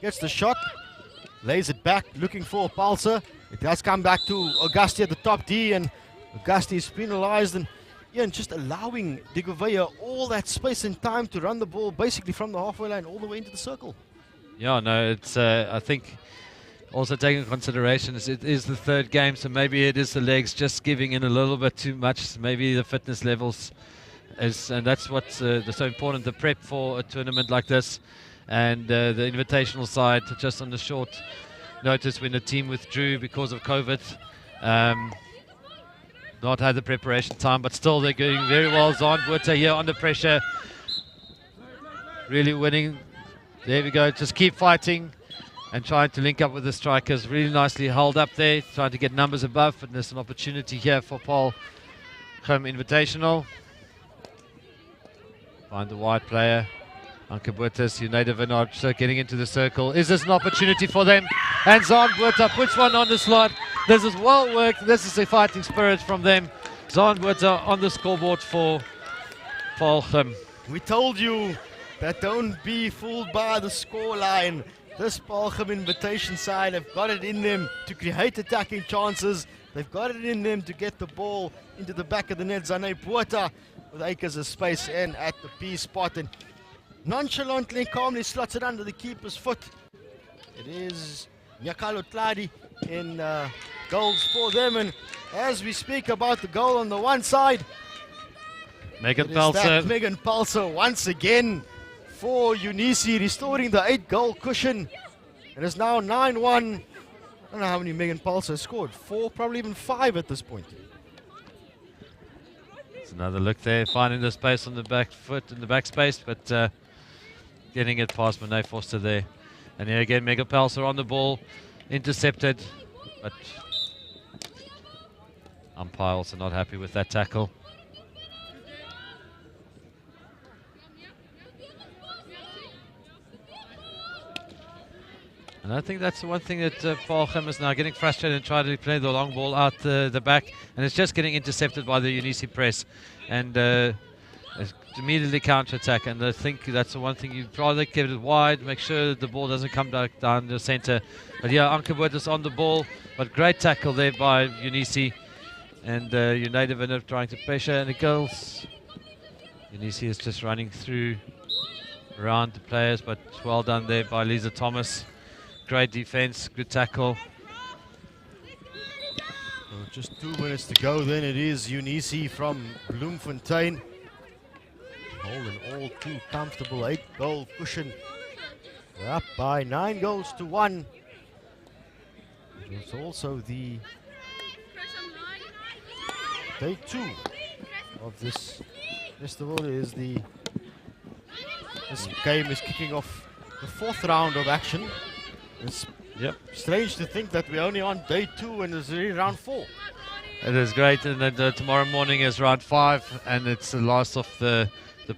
Gets the shot, lays it back, looking for Palser. It does come back to Augusti at the top D, and Augusti is penalized, and just allowing de Gouveia all that space and time to run the ball basically from the halfway line all the way into the circle. Yeah, no, it's I think also taking into consideration it is the third game, so maybe it is the legs just giving in a little bit too much. Maybe the fitness levels and that's what's so important, the prep for a tournament like this, and the invitational side just on the short notice when the team withdrew because of COVID. Not had the preparation time, but still they're going very well. Zandvoorter here under pressure, really winning. There we go, just keep fighting and trying to link up with the strikers. Really nicely held up there, trying to get numbers above, and there's an opportunity here for Paarl Gim Invitational. Find the wide player, Anke Boetes, Unida Vinod getting into the circle. Is this an opportunity for them? And Zandvoorter puts one on the slot. This is well worked. This is a fighting spirit from them. Zandvoorter on the scoreboard for Paarl Gim. We told you that don't be fooled by the scoreline. This Paarl Gim invitation side have got it in them to create attacking chances. They've got it in them to get the ball into the back of the net. Zane Puerta with acres of space in at the P spot, and nonchalantly and calmly slots it under the keeper's foot. It is Nyakalo Tladi in goals for them, and as we speak about the goal on the one side, Megan Palser once again for Unisi, restoring the 8-goal cushion. It is now 9-1. I don't know how many Megan Palser has scored. 4, probably even 5 at this point. It's another look there, finding the space on the back foot in the back space, but getting it past Monet Foster there. And here again, Megan Palser on the ball, intercepted, but umpire also not happy with that tackle. And I think that's the one thing that Paarl Gim is now getting frustrated and trying to play the long ball out the back, and it's just getting intercepted by the Unisi press, and immediately counter-attack. And I think that's the one thing you'd rather give it wide, make sure that the ball doesn't come down the center. But yeah, Anke Boetes on the ball, but great tackle there by Unisi, and United Vinner trying to pressure, and it goes. Unisi is just running through around the players, but well done there by Lisa Thomas. Great defense, good tackle. Well, just 2 minutes to go, then it is Unisi from Bloemfontein. All in all, too comfortable 8-goal cushion. They're up by 9 goals to 1. It's also the day 2 of this festival. This game is kicking off the 4th round of action. It's strange to think that we're only on day 2 and it's already round 4. It is great, and then tomorrow morning is round 5, and it's the last of the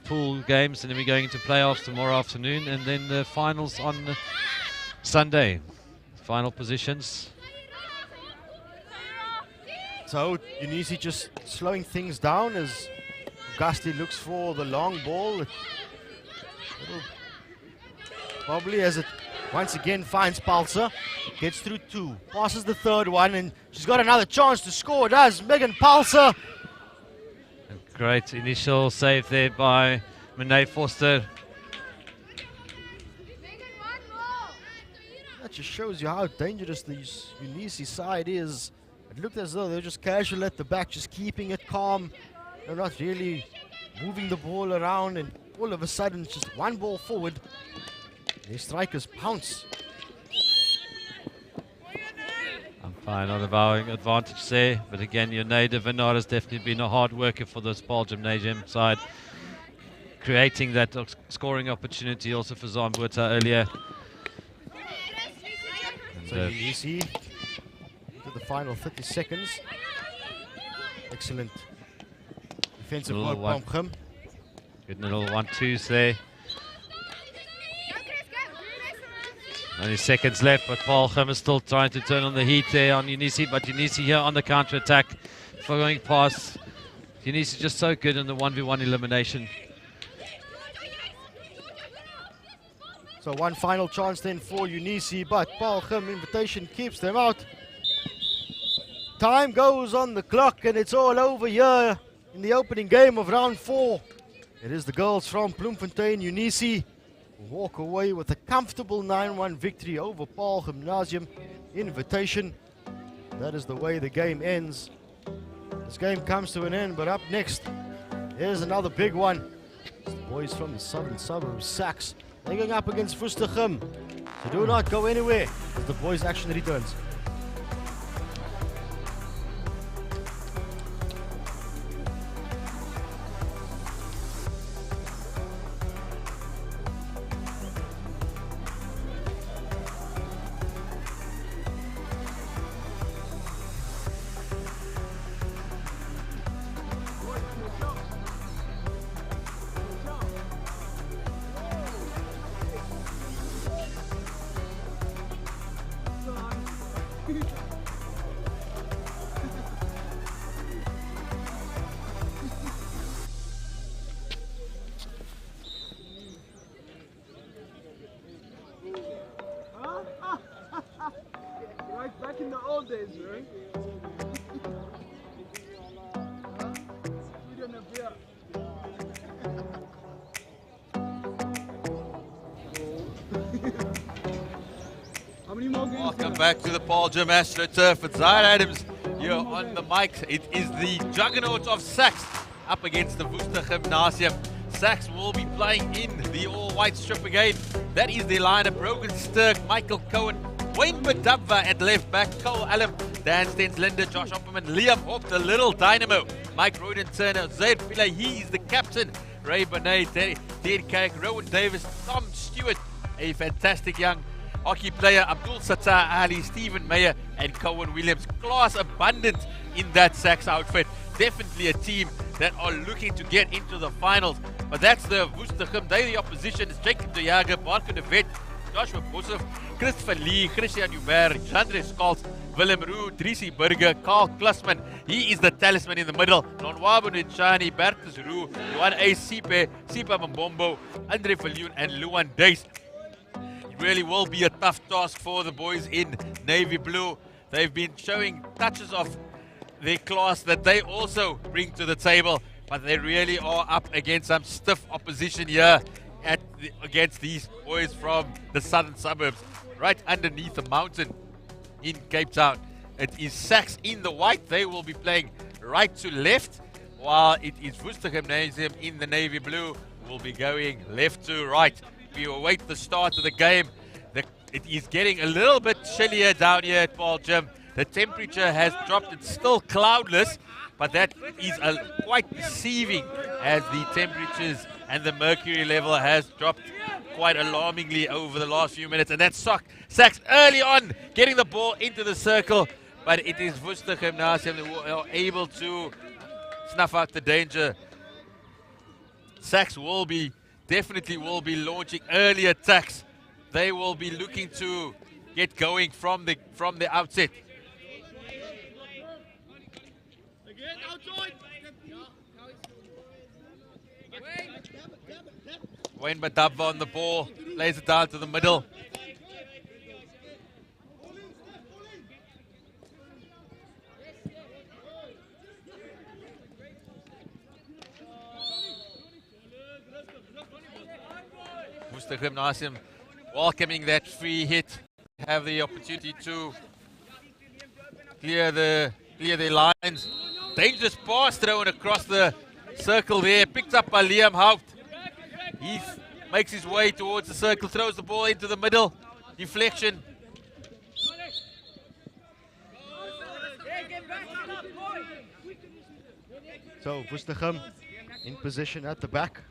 pool games, and then we're going into playoffs tomorrow afternoon, and then the finals on Sunday. Final positions. So Unisi just slowing things down as Augusti looks for the long ball. Probably as it once again finds Palser, gets through 2, passes the 3rd one, and she's got another chance to score, does Megan Palser. A great initial save there by Monet Foster. That just shows you how dangerous the Unisi side is. It looked as though they were just casual at the back, just keeping it calm. They're not really moving the ball around, and all of a sudden, just one ball forward. Their strikers pounce. I'm fine on the bowling advantage there, but again, your native Vennard has definitely been a hard worker for this Paarl Gymnasium side, creating that scoring opportunity also for Zambuta earlier. So Unisi into the final 30 seconds. Excellent defensive work, Paarl Gim. Good little 1-2s there. Only seconds left, but Paarl Gim is still trying to turn on the heat there on Unisi, but Unisi here on the counter-attack, following past. Unisi just so good in the 1v1 elimination. So one final chance then for Unisi, but Paarl Gim invitation keeps them out. Time goes on the clock, and it's all over here in the opening game of round 4. It is the girls from Bloemfontein, Unisi, walk away with a comfortable 9-1 victory over Paarl Gimnasium Invitation. That is the way the game ends. This game comes to an end, but up next, here's another big one. It's the boys from the southern suburbs, Sax. They're going up against Woestergem. So do not go anywhere as the boys' action returns. Right back in the old days, right? How many more games? Welcome back to the Paarl Gym Astro Turf with Zaire Adams here on the mic. It is the juggernaut of Sax up against the Woestergem Gymnasium. Sax will be playing in the all-white strip again. That is the lineup: Rogan Sturk, Michael Cohen, Wayne Badabva at left back, Cole Allen, Dan Stens, Linda, Josh Opperman, Liam Hawk, the little dynamo, Mike Roden Turner, Zaid Pillay, he is the captain, Ray Bonet, Ted Cake, Rowan Davis, Tom Stewart, a fantastic young hockey player, Abdul Sattar Ali, Stephen Mayer, and Cohen Williams. Class abundant in that Sax outfit. Definitely a team that are looking to get into the finals. But that's the Woestergem. They're the opposition. It's Jacob de Jager, Barker de Vet, Joshua Boshoff, Christopher Lee, Christian Hubert, Jandre Scholz, Willem Roux, Drisi Burger, Carl Klusman. He is the talisman in the middle. Nonwabo Nchani, Bertus Roux, Luan A. Sipe, Sipa Mbombo, Andre Viljoen, and Luan Dace. It really will be a tough task for the boys in Navy Blue. They've been showing touches of their class that they also bring to the table, but they really are up against some stiff opposition here against these boys from the southern suburbs, right underneath the mountain in Cape Town. It is Sax in the white. They will be playing right to left, while it is Woestergem Gymnasium in the navy blue will be going left to right. We await the start of the game. It is getting a little bit chillier down here at Paarl Gym. The temperature has dropped. It's still cloudless, but that is quite deceiving as the temperatures and the mercury level has dropped quite alarmingly over the last few minutes. And that's Sachs early on getting the ball into the circle, but it is Worcester Gymnasium who are able to snuff out the danger. Sachs definitely will be launching early attacks. They will be looking to get going from the outset. Wayne Badabva on the ball, lays it down to the middle. Worcester Gymnasium welcoming that free hit, have the opportunity to clear their lines. Dangerous pass thrown across the circle there, picked up by Liam Haupt. He makes his way towards the circle, throws the ball into the middle, deflection. So Woestergem in position at the back.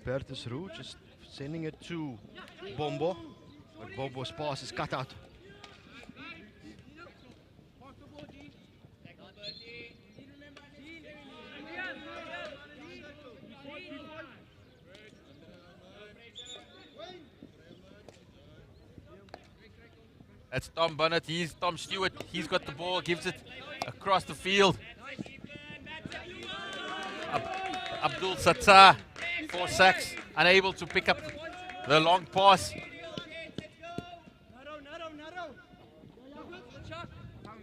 Bertus Roux just sending it to Bombo, but Bombo's pass is cut out. That's Tom Bennett, he's Tom Stewart, he's got the ball, gives it across the field. Abdul Sattar for Sachs, unable to pick up the long pass.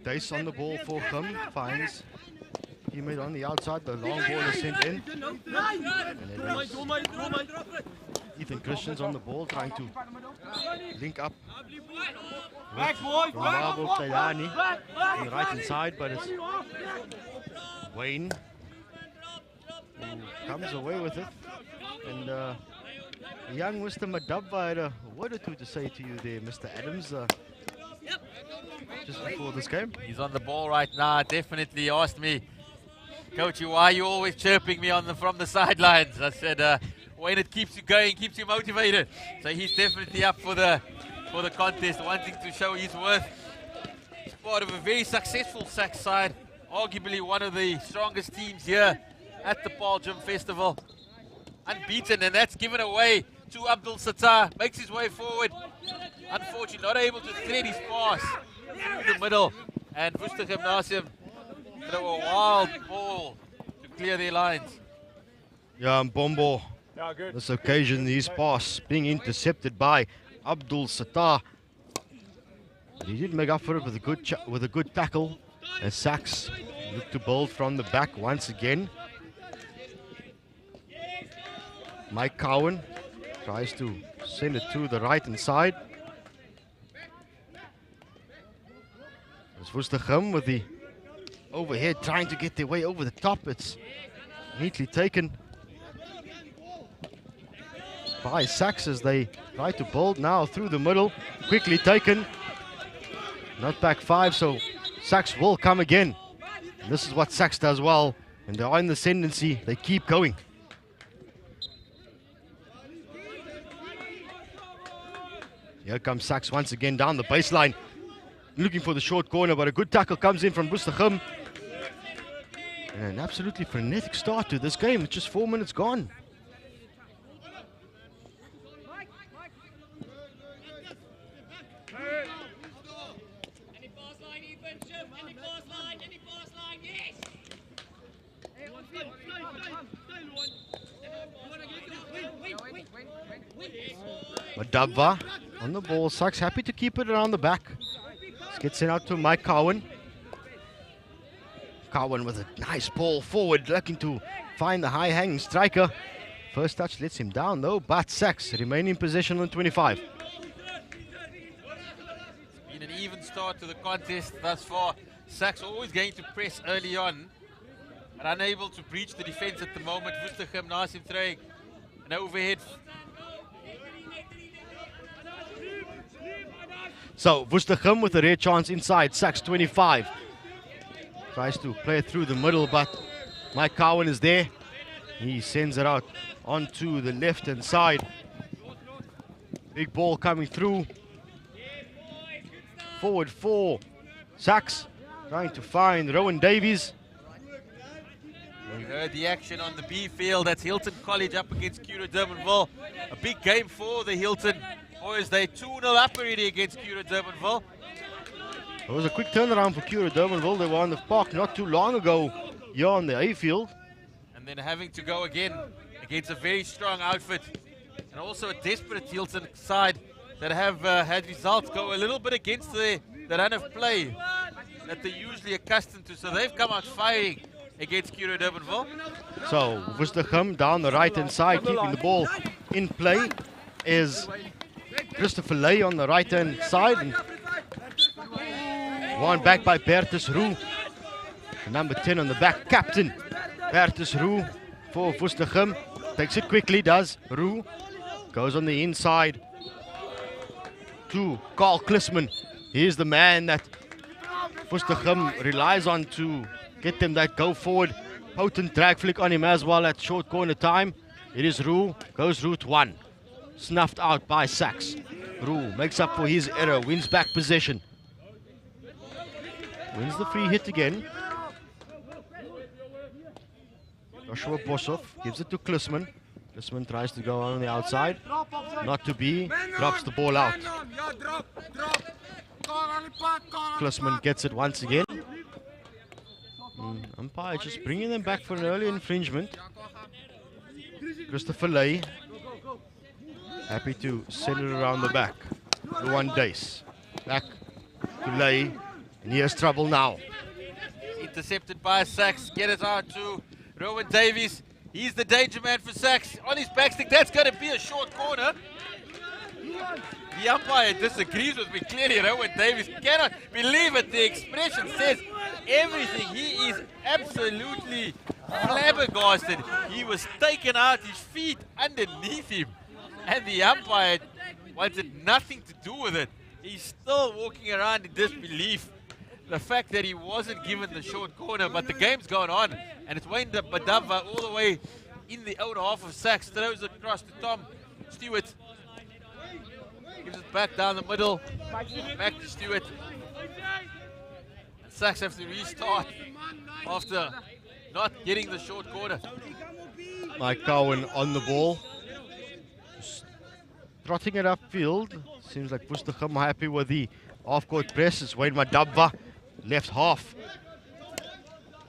Dice on the ball for Gim, finds teammate on the outside, the long ball is sent in. And Ethan Christians on the ball, trying to link up with Romabo Taylani on the right hand side, but it's Wayne who comes away with it. And young Mr. Madabva had a word or two to say to you there, Mr. Adams, just before this game. He's on the ball right now, definitely asked me, Coachy, why are you always chirping me from the sidelines? I said, Wayne, it keeps you going, keeps you motivated. So he's definitely up for the contest, wanting to show his worth. He's part of a very successful Sachs side, arguably one of the strongest teams here at the Paarl Gym Festival. Unbeaten, and that's given away to Abdul Sattar. Makes his way forward. Unfortunately, not able to thread his pass through the middle. And Worcester Gymnasium throw a wild ball to clear their lines. Yeah, and Bombo, this occasion, his pass being intercepted by Abdul Sattar. But he did make up for it with a good tackle. As Sachs look to build from the back once again. Mike Cowan tries to send it to the right hand side. It's Woestergem with the overhead, trying to get their way over the top. It's neatly taken by Sachs as they try to build now through the middle. Quickly taken. Not back five, so Sachs will come again. And this is what Sachs does well. And they are in the ascendancy. They keep going. Here comes Sachs once again down the baseline. Looking for the short corner, but a good tackle comes in from Woestergem. And an absolutely frenetic start to this game. It's just 4 minutes gone. Madabva on the ball. Sachs happy to keep it around the back. Let's get sent out to Mike Cowan. Cowan with a nice ball forward, looking to find the high-hanging striker. First touch lets him down though, but Sachs remain in possession on 25. It's been an even start to the contest thus far. Sachs always going to press early on, but unable to breach the defense at the moment. Worcester Gymnasium throwing an overhead. So Woestergem with a rare chance inside. Sachs 25. Tries to play it through the middle, but Mike Cowan is there. He sends it out onto the left-hand side. Big ball coming through. Forward for Sachs, trying to find Rowan Davies. We heard the action on the B field. That's Hilton College up against Cura Durbanville. A big game for the Hilton boys. They 2-0 up already against Cura Durbanville. It was a quick turnaround for Cura Durbanville. They were on the park not too long ago here on the A field. And then having to go again against a very strong outfit. And also a desperate Hilton side that have had results go a little bit against the run of play that they're usually accustomed to. So they've come out firing against Cura Durbanville. So Woestergem down the right-hand side, keeping the ball in play, is Christopher Lay on the right-hand side. And one back by Bertus Roux. Number 10 on the back, captain Bertus Roux for Woestergem. Takes it quickly, does Roux. Goes on the inside to Carl Klisman. He's the man that Woestergem relies on to get them that go forward. Potent drag flick on him as well at short corner time. It is Roux, goes route one. Snuffed out by Sachs. Roux makes up for his error, wins back possession. Wins the free hit again. Joshua Boshoff gives it to Klisman. Klisman tries to go on the outside. Not to be, drops the ball out. Klisman gets it once again. Umpire just bringing them back for an early infringement. Christopher Lay happy to send it around the back. Luan Dace back to Lay, and he has trouble now. Intercepted by Sachs. Get it out to Rowan Davies. He's the danger man for Sachs. On his backstick, that's going to be a short corner. The umpire disagrees with me clearly. Rowan Davies cannot believe it. The expression says everything. He is absolutely flabbergasted. He was taken out, his feet underneath him. And the umpire wanted nothing to do with it. He's still walking around in disbelief. The fact that he wasn't given the short corner, but the game's gone on. And it's Wayne Badava all the way in the outer half of Sachs. Throws it across to Tom Stewart. Gives it back down the middle. Back to Stewart. And Sachs have to restart after not getting the short corner. Mike Cowan on the ball. Just trotting it upfield. Seems like Woestergem happy with the half-court press. It's Wayne Madabva, left half.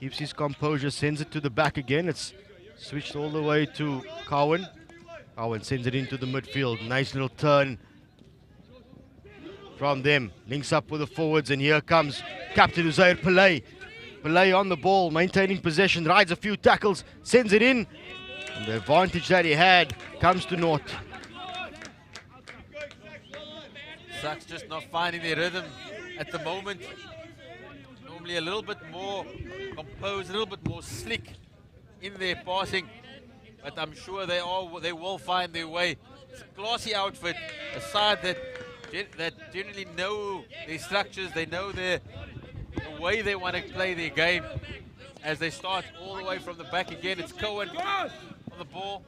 Keeps his composure, sends it to the back again. It's switched all the way to Cowan. Cowan sends it into the midfield. Nice little turn from them. Links up with the forwards, and here comes Captain Uzair Pillay. Pillay on the ball, maintaining possession, rides a few tackles, sends it in. And the advantage that he had comes to naught. Sachs just not finding their rhythm at the moment. Normally a little bit more composed, a little bit more slick in their passing. But I'm sure they will find their way. It's a classy outfit, a side that generally know their structures, they know the way they want to play their game. As they start all the way from the back again, it's Cohen on the ball.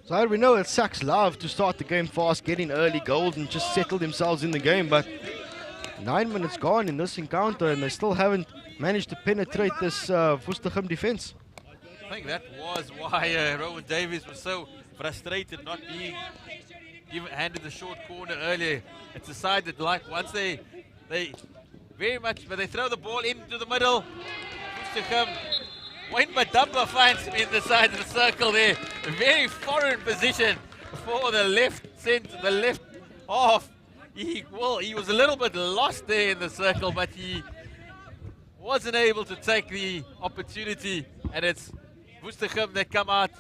So we know that Sachs love to start the game fast, get in early goals and just settle themselves in the game, but 9 minutes gone in this encounter and they still haven't managed to penetrate this Woestergem defense. I think that was why Rowan Davies was so frustrated not being handed the short corner earlier. It's a side that, like, once they very much, but they throw the ball into the middle. Woestergem, Wayne Madabba finds him in the side of the circle there. A very foreign position for the left centre, the left half. He was a little bit lost there in the circle, but he wasn't able to take the opportunity, and it's Woestergem that come out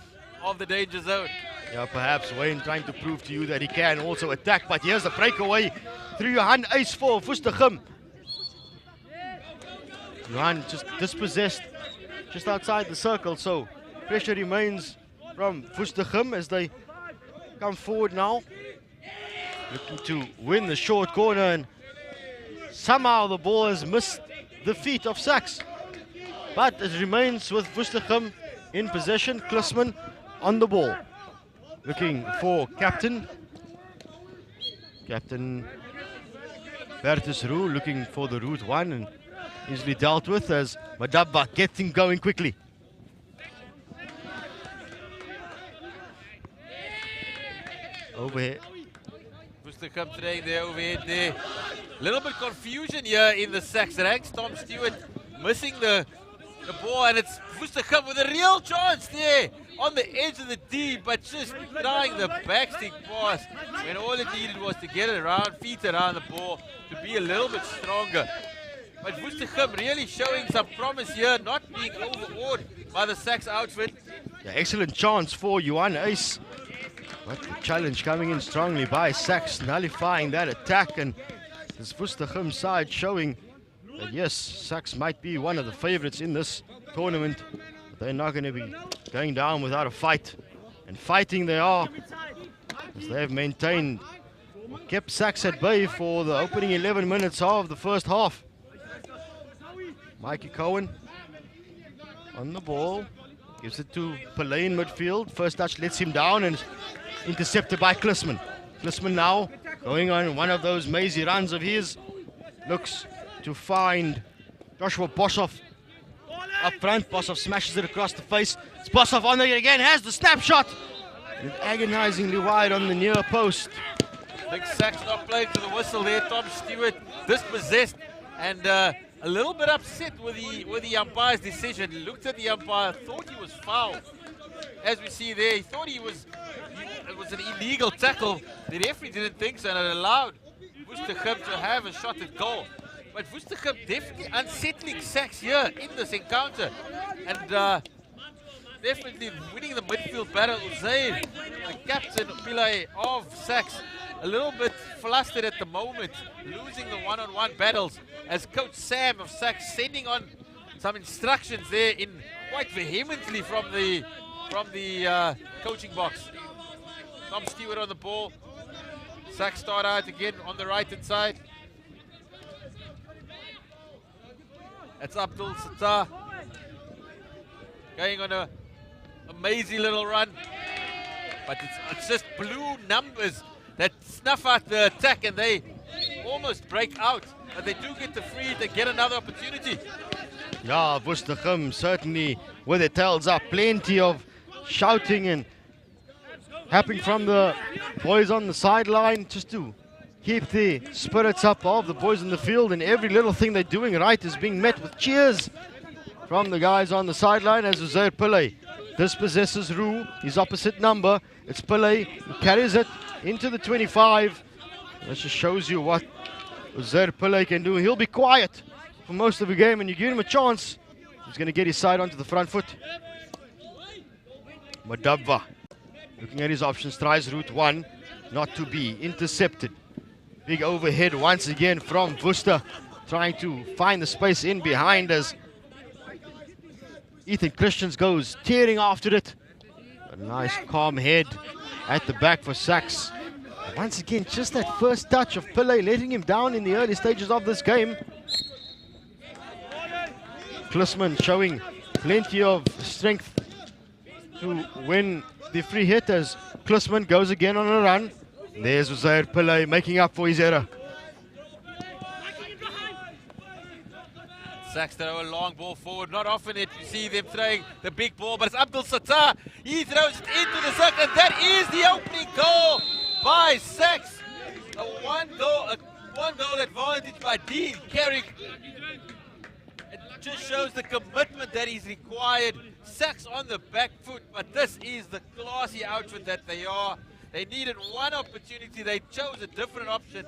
of the danger zone. Yeah, perhaps Wayne trying to prove to you that he can also attack, but here's a breakaway through Johan Eis for Woestergem. Johan just dispossessed just outside the circle, so pressure remains from Woestergem as they come forward now, looking to win the short corner, and somehow the ball has missed the feet of Sachs. But it remains with Woestergem in possession. Klisman on the ball. Looking for captain. Captain Bertus Roux looking for the route one and easily dealt with as Madaba gets him going quickly. Overhead. Woestergem today there, overhead there. Little bit confusion here in the Sax ranks. Tom Stewart missing the ball, and it's Woestergem with a real chance there on the edge of the D, but just trying the backstick pass when all it needed was to get it around, feet around the ball to be a little bit stronger. But Woestergem really showing some promise here, not being overawed by the Sax outfit. Yeah, excellent chance for Yuan Ace. But the challenge coming in strongly by Sax, nullifying that attack, and this Woestergem side showing that yes, Sax might be one of the favorites in this tournament, but they're not going to be going down without a fight. And fighting they are, as they've maintained, kept Sax at bay for the opening 11 minutes of the first half. Mikey Cohen on the ball, gives it to Pillay in midfield. First touch lets him down and intercepted by Klisman. Klisman now going on one of those mazy runs of his. Looks to find Joshua Boshoff up front. Boshoff smashes it across the face. It's Boshoff on there again, has the snapshot. And agonizingly wide on the near post. Big Sax not playing to the whistle there. Tom Stewart dispossessed and a little bit upset with the umpire's decision. Looked at the umpire, thought he was fouled. As we see there, he thought it was an illegal tackle. The referee didn't think so, and it allowed Woestergem to have a shot at goal. But Woestergem definitely unsettling Sax here in this encounter, and definitely winning the midfield battle. Uzair, the captain Pillay of Sax, a little bit flustered at the moment, losing the one-on-one battles, as Coach Sam of Sax sending on some instructions there in quite vehemently from the coaching box. Tom Stewart on the ball. Sax start out again on the right-hand side. That's Abdul Sattar going on a amazing little run, but it's just blue numbers that snuff out the attack, and they almost break out, but they do get the free. They get another opportunity. Yeah, Woestergem certainly with their tails up. Plenty of shouting and happening from the boys on the sideline just to keep the spirits up of the boys in the field, and every little thing they're doing right is being met with cheers from the guys on the sideline as Uzair Pillay dispossesses Roux, his opposite number. It's Pillay who carries it into the 25. That just shows you what Uzair Pillay can do. He'll be quiet for most of the game, and you give him a chance, he's going to get his side onto the front foot. Madaba looking at his options, tries route one, not to be intercepted. Big overhead once again from Woester, trying to find the space in behind as Ethan Christians goes tearing after it. A nice calm head at the back for Sax. Once again, just that first touch of Pillay letting him down in the early stages of this game. Klisman showing plenty of strength to win the free hit as Klisman goes again on a run. There's Uzair Pillay making up for his error. Sax throw a long ball forward. Not often you see them throwing the big ball, but it's Abdul Sattar. He throws it into the circle, and that is the opening goal by Sax. A one goal advantage by Dean Carrick. It just shows the commitment that is required. Sax on the back foot, but this is the classy outfit that they are. They needed one opportunity. They chose a different option.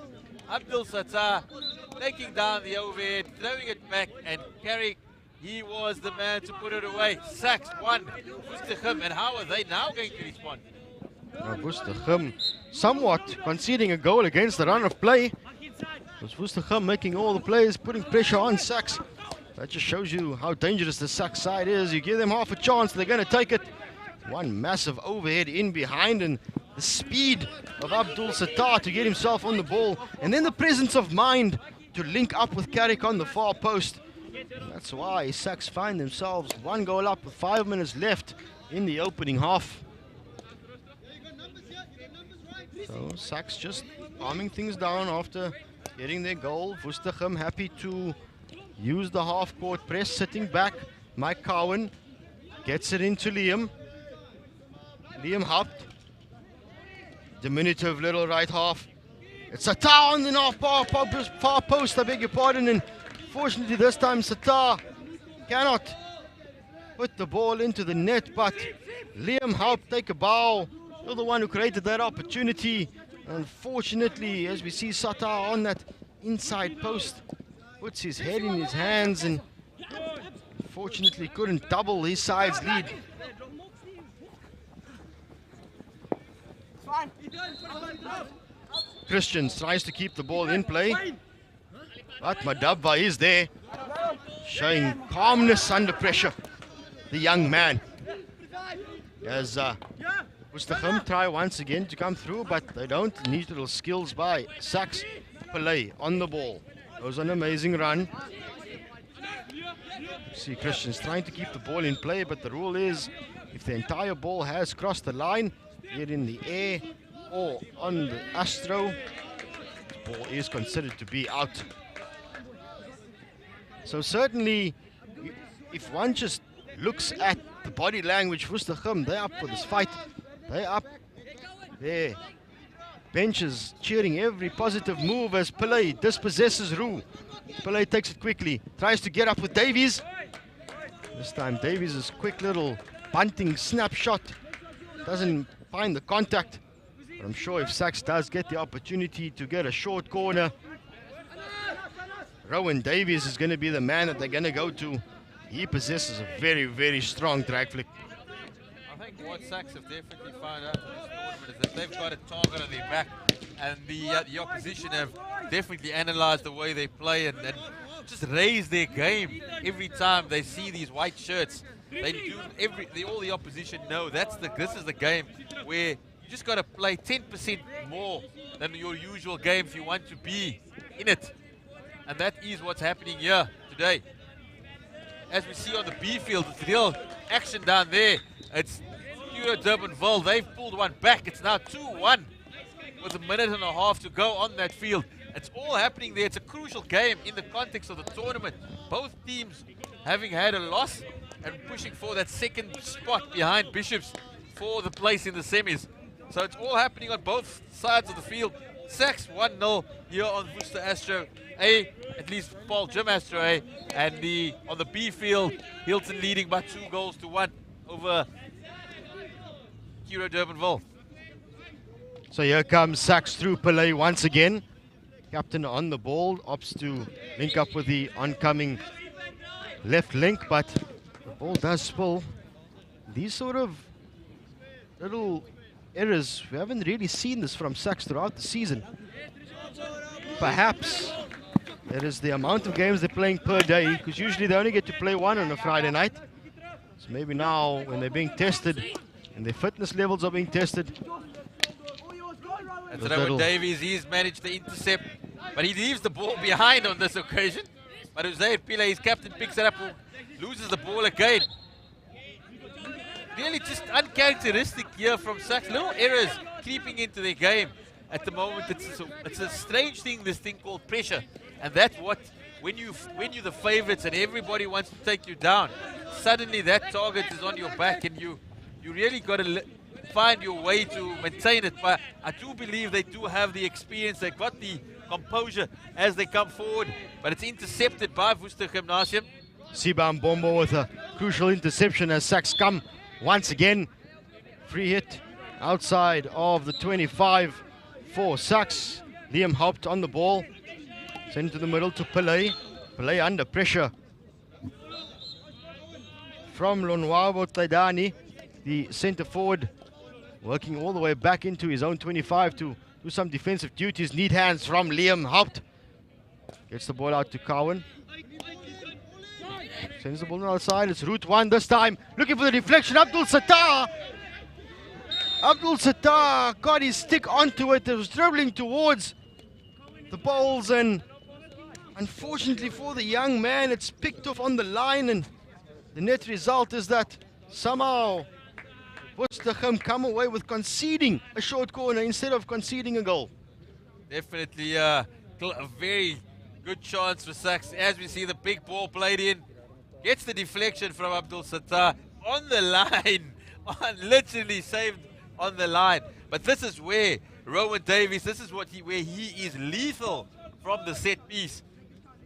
Abdul Sattar taking down the overhead, throwing it back, and Carrick, he was the man to put it away. Sax won. Woestergem, and how are they now going to respond? Woestergem somewhat conceding a goal against the run of play. It was Woestergem making all the plays, putting pressure on Sax. That just shows you how dangerous the Sax side is. You give them half a chance, they're going to take it. One massive overhead in behind, and the speed of Abdul Sattar to get himself on the ball, and then the presence of mind to link up with Carrick on the far post. That's why Sachs find themselves 1 goal up with 5 minutes left in the opening half. So Sachs just calming things down after getting their goal. Woestergem happy to use the half-court press, sitting back. Mike Cowan gets it into Liam. Liam Haupt. Diminutive little right half. It's Satar on the far post, I beg your pardon. And fortunately this time Satar cannot put the ball into the net, but Liam Haupt take a bow. You're the one who created that opportunity. Unfortunately, as we see Satar on that inside post, puts his head in his hands and unfortunately couldn't double his side's lead. Christians tries to keep the ball in play, but Madabba is there, showing calmness under pressure. The young man. As Woestergem try once again to come through, but they don't. Neat little skills by Sachs. Pillay on the ball. Goes on an amazing run. See Christians trying to keep the ball in play, but the rule is if the entire ball has crossed the line, be it in the air or on the astro, the ball is considered to be out. So certainly, if one just looks at the body language, Woestergem, they're up for this fight. They're up there. Benches cheering every positive move as Pillay dispossesses Roux. Pillay takes it quickly, tries to get up with Davies. This time Davies' quick little bunting snapshot doesn't find the contact. But I'm sure if Sachs does get the opportunity to get a short corner, Rowan Davies is going to be the man that they're going to go to. He possesses a very, very strong drag flick. I think what Sachs have definitely found out in this tournament is that they've got a target on their back, and the opposition have definitely analysed the way they play and just raise their game every time they see these white shirts. They do all the opposition know this is the game where you just got to play 10% more than your usual game if you want to be in it, and that is what's happening here today. As we see on the B field, it's real action down there. It's Durbanville. They've pulled one back. It's now 2-1 with a minute and a half to go on that field. It's all happening there. It's a crucial game in the context of the tournament. Both teams having had a loss and pushing for that second spot behind Bishops for the place in the semis. So it's all happening on both sides of the field. Sachs 1-0 here on Worcester Astro A, at least Paarl Gimnasium A, and on the B field, Hilton leading by 2-1 over Kiro Durbanville. So here comes Sachs through Pillay once again. Captain on the ball, opts to link up with the oncoming left link, but the ball does spill. These sort of little errors, we haven't really seen this from Sachs throughout the season. Perhaps it is the amount of games they're playing per day, because usually they only get to play one on a Friday night. So maybe now when they're being tested and their fitness levels are being tested. And today with Davies, he's managed to intercept, but he leaves the ball behind on this occasion. But Uzair Pillay, his captain, picks it up, loses the ball again. Really just uncharacteristic here from Sachs. Little errors creeping into their game at the moment. It's a strange thing, this thing called pressure. And that's what, when you're the favorites and everybody wants to take you down, suddenly that target is on your back and you really got to find your way to maintain it. But I do believe they do have the experience. They've got the composure as they come forward. But it's intercepted by Worcester Gymnasium. Sibam Bombo with a crucial interception as Sachs come once again. Free hit outside of the 25 for Sachs. Liam Haupt on the ball. Sent to the middle to Pillay. Pillay under pressure from Lonwabo Taidani, the centre forward, working all the way back into his own 25 to do some defensive duties. Neat hands from Liam Haupt. Gets the ball out to Cowan. Sends the ball outside. It's route one this time. Looking for the deflection. Abdul Sattar. Abdul Sattar got his stick onto it. It was dribbling towards the bowls, and Unfortunately for the young man, it's picked off on the line, and the net result is that somehow Woenstegem come away with conceding a short corner instead of conceding a goal. Definitely a very good chance for Sachs. As we see the big ball played in, gets the deflection from Abdul Sattar on the line, literally saved on the line. But this is where Rowan Davies, this is where he is lethal from the set piece.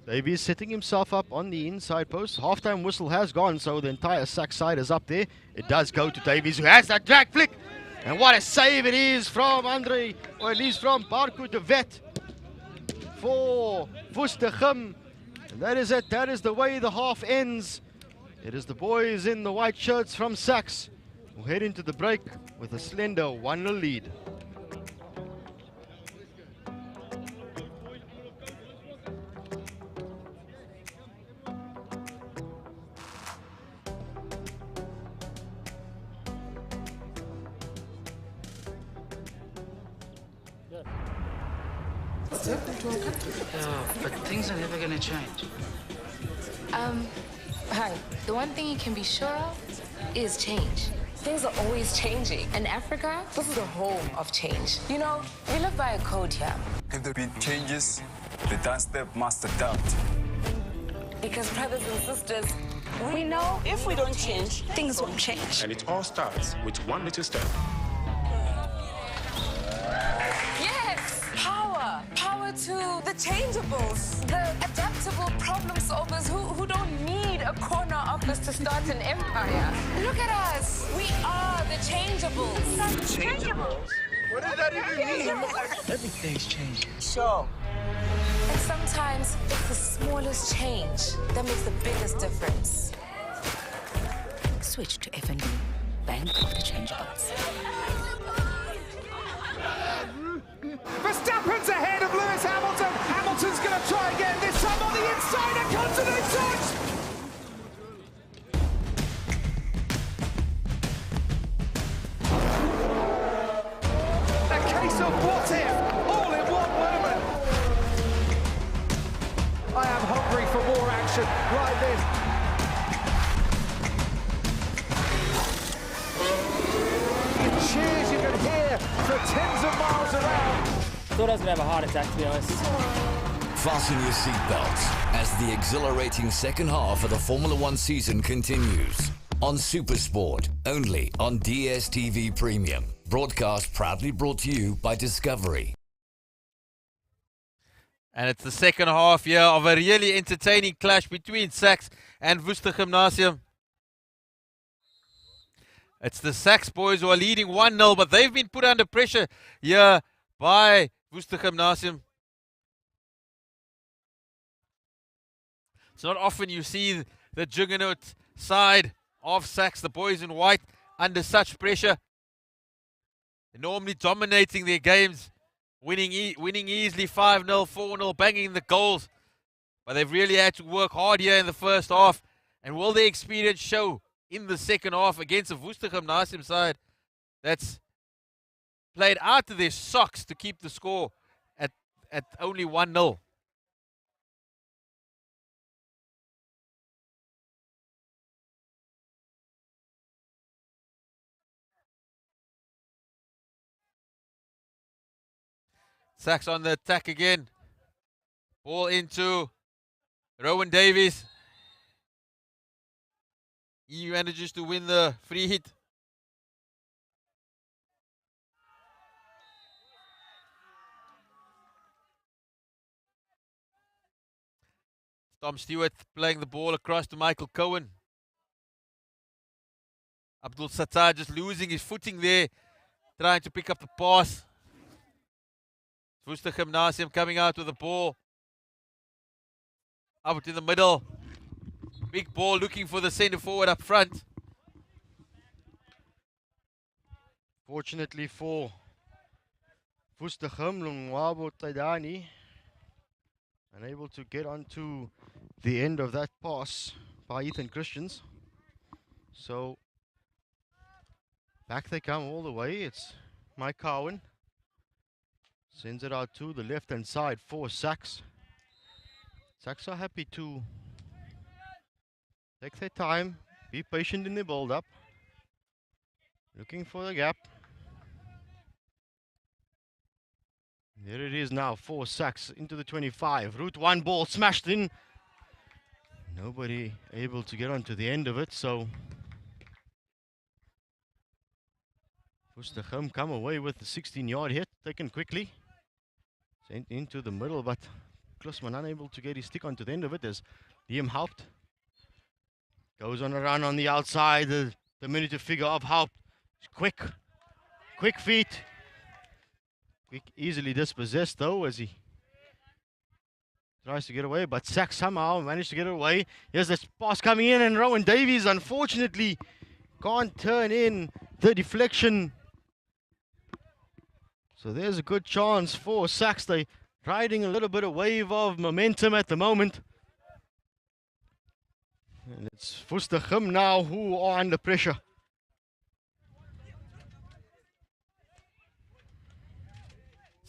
Davies setting himself up on the inside post. Halftime whistle has gone, so the entire Sachs side is up there. It does go to Davies, who has that drag flick. And what a save it is from Andre, or at least from Barku de Vet for Woenstegem. And that is it. That is the way the half ends. It is the boys in the white shirts from Sachs who head into the break with a slender 1-0 lead. Yeah, but things are never gonna change. Hi. The one thing you can be sure of is change. Things are always changing. In Africa, this is the home of change. You know, we live by a code here. If the beat changes, the dance step must adapt. Because brothers and sisters, We know if we don't change, things won't change. And it all starts with one little step. yes, power. Power to the changeables, the adaptable problem solvers who don't need a corner office to start an empire. Look at us. We are the changeables. Changeables? What does that even mean? Everything's changing. Sure. And sometimes it's the smallest change that makes the biggest difference. Switch to FNB, Bank of the Changeables. Verstappen's ahead of Lewis Hamilton. Hamilton's going to try again, this time on the inside, and comes to the touch. A case of what if, all in one moment. I am hungry for more action right then. Cheers you can hear for tens of miles around. Thought I was going to have a heart attack, to be honest. Fasten your seatbelts as the exhilarating second half of the Formula One season continues. On Supersport, only on DSTV Premium. Broadcast proudly brought to you by Discovery. And it's the second half here of a really entertaining clash between Sachs and Worcester Gymnasium. It's the Sachs boys who are leading 1-0, but they've been put under pressure here by Worcester Gymnasium. It's not often you see the juggernaut side of Sachs, the boys in white, under such pressure. They're normally dominating their games, winning easily 5-0, 4-0, banging the goals. But they've really had to work hard here in the first half. And will their experience show in the second half against a Worcester Gymnasium side that's played out of their socks to keep the score at only 1-0? Sachs on the attack again. Ball into Rowan Davies. He manages to win the free hit. Tom Stewart playing the ball across to Michael Cohen. Abdul Sattar just losing his footing there, trying to pick up the pass. Worcester Gymnasium coming out with the ball. Out in the middle. Big ball looking for the centre forward up front. Fortunately for Woenstegem, Lungwabo Taidani unable to get onto the end of that pass by Ethan Christians. So back they come all the way. It's Mike Cowan. Sends it out to the left-hand side for Sachs. Saks are happy to take their time, be patient in the build-up. Looking for the gap. There it is now for Saks into the 25. Route 1 ball smashed in. Nobody able to get onto the end of it, so Woestergem come away with the 16-yard hit, taken quickly. Sent into the middle, but Klusman unable to get his stick onto the end of it as Liam Haupt goes on a run on the outside. The diminutive figure of Haupt. Quick feet. Quick, easily dispossessed though as he tries to get away, but Saks somehow managed to get away. Here's this pass coming in, and Rowan Davies unfortunately can't turn in the deflection. So there's a good chance for Saks. They riding a little bit of wave of momentum at the moment. And it's Woestergem now who are under pressure.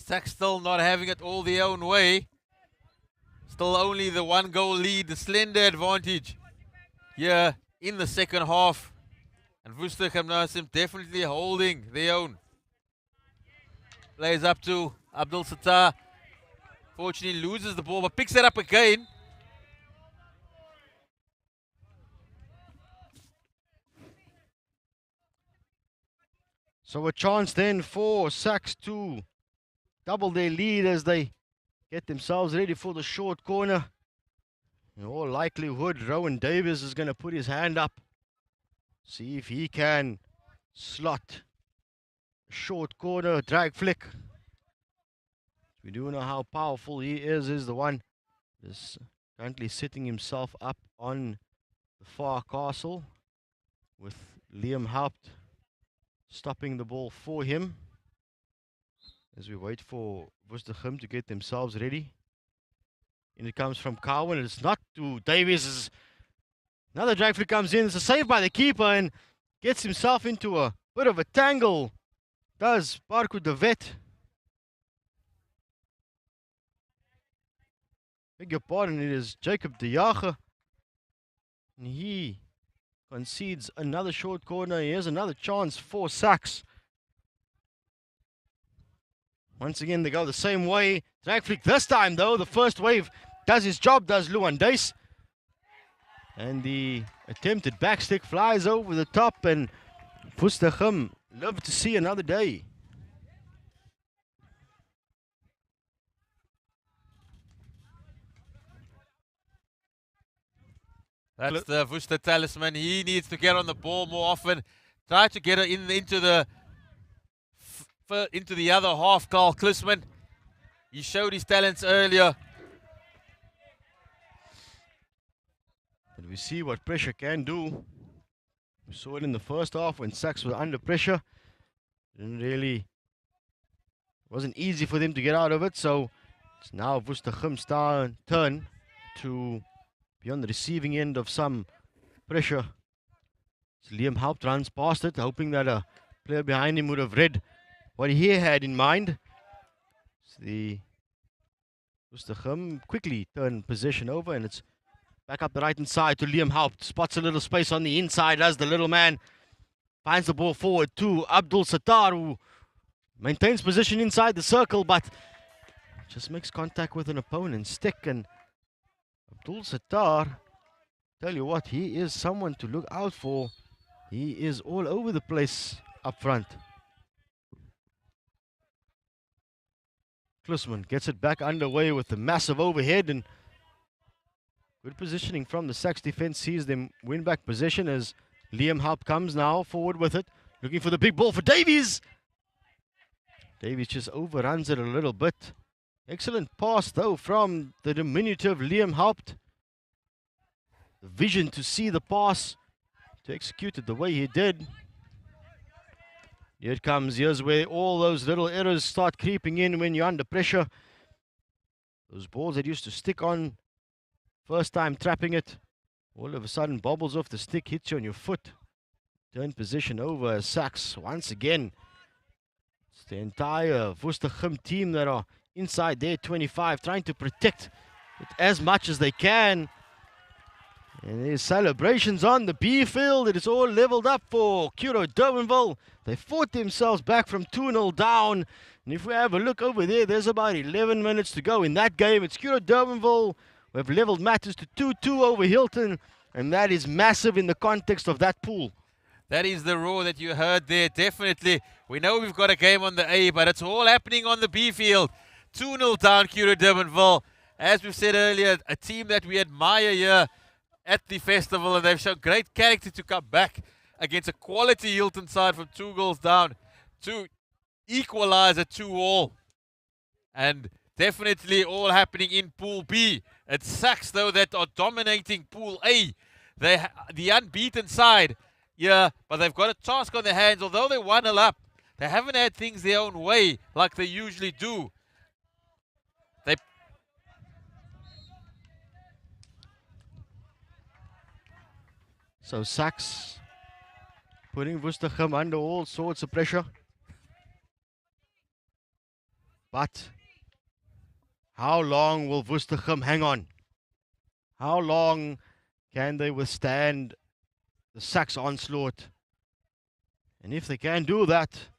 Saks still not having it all their own way. Still only the 1-goal lead, the slender advantage here in the second half. And Woestergem Gimnasium definitely holding their own. Plays up to Abdul Sattar. Fortunately loses the ball, but picks it up again. So a chance then for Saks to double their lead as they get themselves ready for the short corner. In all likelihood, Rowan Davies is going to put his hand up. See if he can slot a short corner drag flick. We do know how powerful he is the one is currently setting himself up on the far castle with Liam Haupt stopping the ball for him as we wait for Woestergem to get themselves ready. And it comes from Cowan. It's not to Davies. Another drag flick comes in. It's a save by the keeper and gets himself into a bit of a tangle. Does Barku de Vet. Beg your pardon, it is Jacob de Jager. And he concedes another short corner. Here's another chance for Saks. Once again, they go the same way. Drag flick this time, though. The first wave does his job, does Luan Dace. And the attempted backstick flies over the top, and Woestergem live to see another day. That's the Woester talisman. He needs to get on the ball more often. Try to get it into the other half, Carl Klusman. He showed his talents earlier. But we see what pressure can do. We saw it in the first half when Saks was under pressure. Wasn't easy for them to get out of it. So it's now Woestergem's turn to be on the receiving end of some pressure. So Liam Haupt runs past it, hoping that a player behind him would have read what he had in mind. So the Woestergem quickly turn possession over, and it's back up the right-hand side to Liam Haupt. Spots a little space on the inside as the little man finds the ball forward to Abdul Sattar, who maintains position inside the circle, but just makes contact with an opponent's stick. And Abdul Sattar, tell you what, he is someone to look out for. He is all over the place up front. Klusman gets it back underway with the massive overhead, and good positioning from the Saks defense, sees them win back possession as Liam Haupt comes now forward with it, looking for the big ball for Davies. Davies just overruns it a little bit. Excellent pass though from the diminutive Liam Haupt. The vision to see the pass, to execute it the way he did. Here it comes. Here's where all those little errors start creeping in when you're under pressure. Those balls that used to stick on first time trapping it, all of a sudden bobbles off the stick, hits you on your foot. Turn position over as Saks once again. It's the entire Woestergem team that are inside their 25, trying to protect as much as they can. And there's celebrations on the B field. It is all leveled up for Kuro Durbanville. They fought themselves back from 2-0 down. And if we have a look over there, there's about 11 minutes to go in that game. It's Kuro Durbanville who have leveled matters to 2-2 over Hilton. And that is massive in the context of that pool. That is the roar that you heard there, definitely. We know we've got a game on the A, but it's all happening on the B field. 2-0 down, Kuro Durbanville. As we've said earlier, a team that we admire here at the festival, and they've shown great character to come back against a quality Hilton side from 2 goals down to equalize at 2-all. And definitely all happening in Pool B. It's Sax, though, that are dominating Pool A. The unbeaten side, yeah, but they've got a task on their hands. Although they're 1-0 up, they haven't had things their own way like they usually do. So Sax putting Woestergem under all sorts of pressure. But how long will Woestergem hang on? How long can they withstand the Sax onslaught? And if they can do that,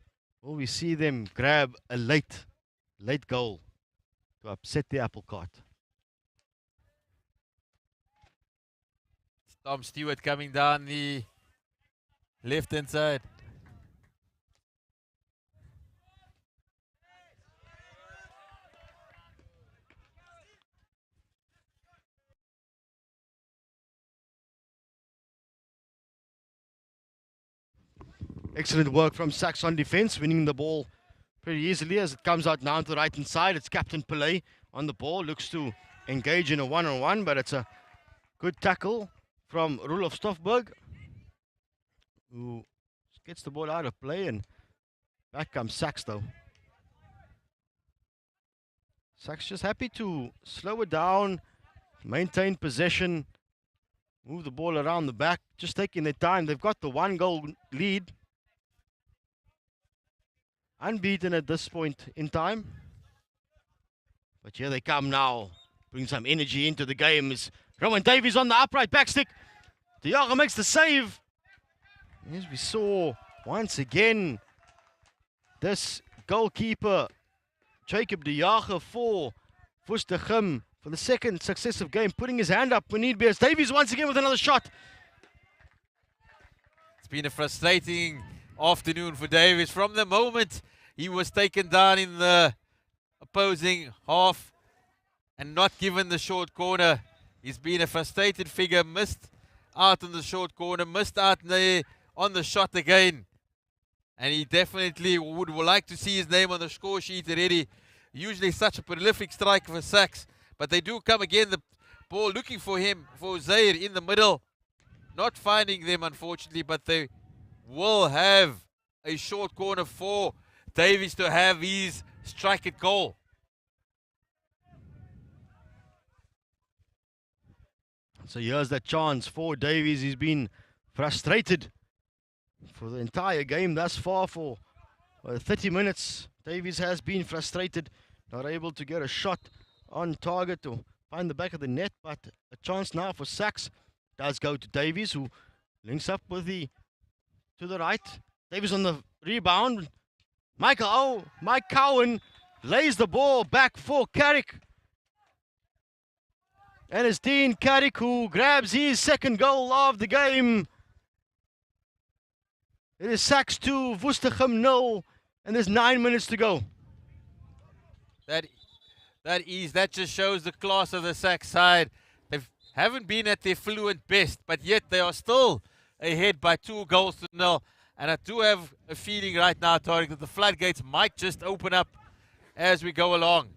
will we see them grab a late goal to upset the apple cart? Tom Stewart coming down the left-hand side. Excellent work from Sax on defense, winning the ball pretty easily as it comes out now to the right-hand side. It's Captain Pillay on the ball, looks to engage in a one-on-one, but it's a good tackle from Rudolf Stoffberg, who gets the ball out of play, and back comes Sax though. Sax just happy to slow it down, maintain possession, move the ball around the back, just taking their time. They've got the 1-goal lead. Unbeaten at this point in time. But here they come now. Bring some energy into the game. Is Rowan Davies on the upright backstick. De Jager makes the save. As we saw once again, this goalkeeper, Jacob De Jager for Woestergem, for the second successive game, putting his hand up when need be. As Davies once again with another shot. It's been a frustrating afternoon for Davies. From the moment he was taken down in the opposing half and not given the short corner, he's been a frustrated figure. Missed out on the short corner, missed out there on the shot again. And he definitely would like to see his name on the score sheet already. Usually such a prolific striker for Sax. But they do come again, the ball looking for him, for Zaire in the middle. Not finding them, unfortunately, but they will have a short corner for Davies to have his strike at goal. So here's that chance for Davies. He's been frustrated for the entire game thus far. For 30 minutes, Davies has been frustrated, not able to get a shot on target to find the back of the net, but a chance now for Sax does go to Davies, who links up with to the right. Davies on the rebound. Mike Cowan lays the ball back for Carrick. And it's Dean Carrick who grabs his second goal of the game. It is Sax 2, Woestergem 0, and there's 9 minutes to go. That just shows the class of the Sax side. They haven't been at their fluent best, but yet they are still ahead by 2-0. And I do have a feeling right now, Tariq, that the floodgates might just open up as we go along.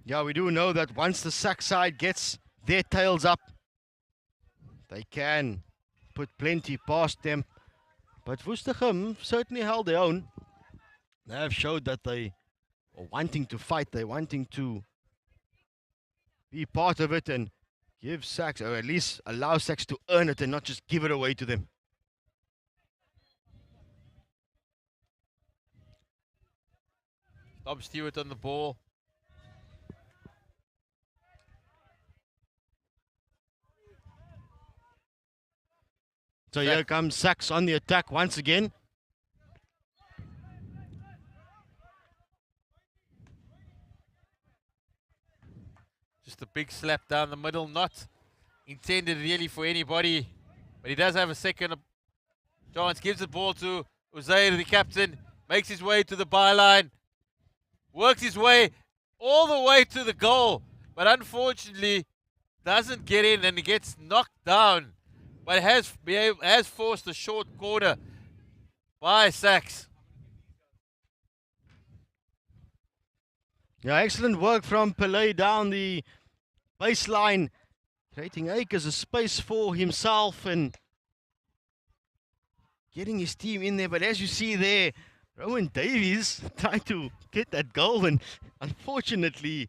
Yeah, we do know that once the Sax side gets their tails up, they can put plenty past them. But Woestergem certainly held their own. They have showed that they are wanting to fight. They're wanting to be part of it and give Sax, or at least allow Sax to earn it and not just give it away to them. Tom Stewart on the ball. So here comes Sachs on the attack once again. Just a big slap down the middle, not intended really for anybody, but he does have a second chance. Gives the ball to Uzair, the captain, makes his way to the byline, works his way all the way to the goal, but unfortunately doesn't get in and he gets knocked down, but has forced a short corner by Sachs. Yeah, excellent work from Pillay down the baseline, creating acres of space for himself and getting his team in there. But as you see there, Rowan Davies trying to get that goal and unfortunately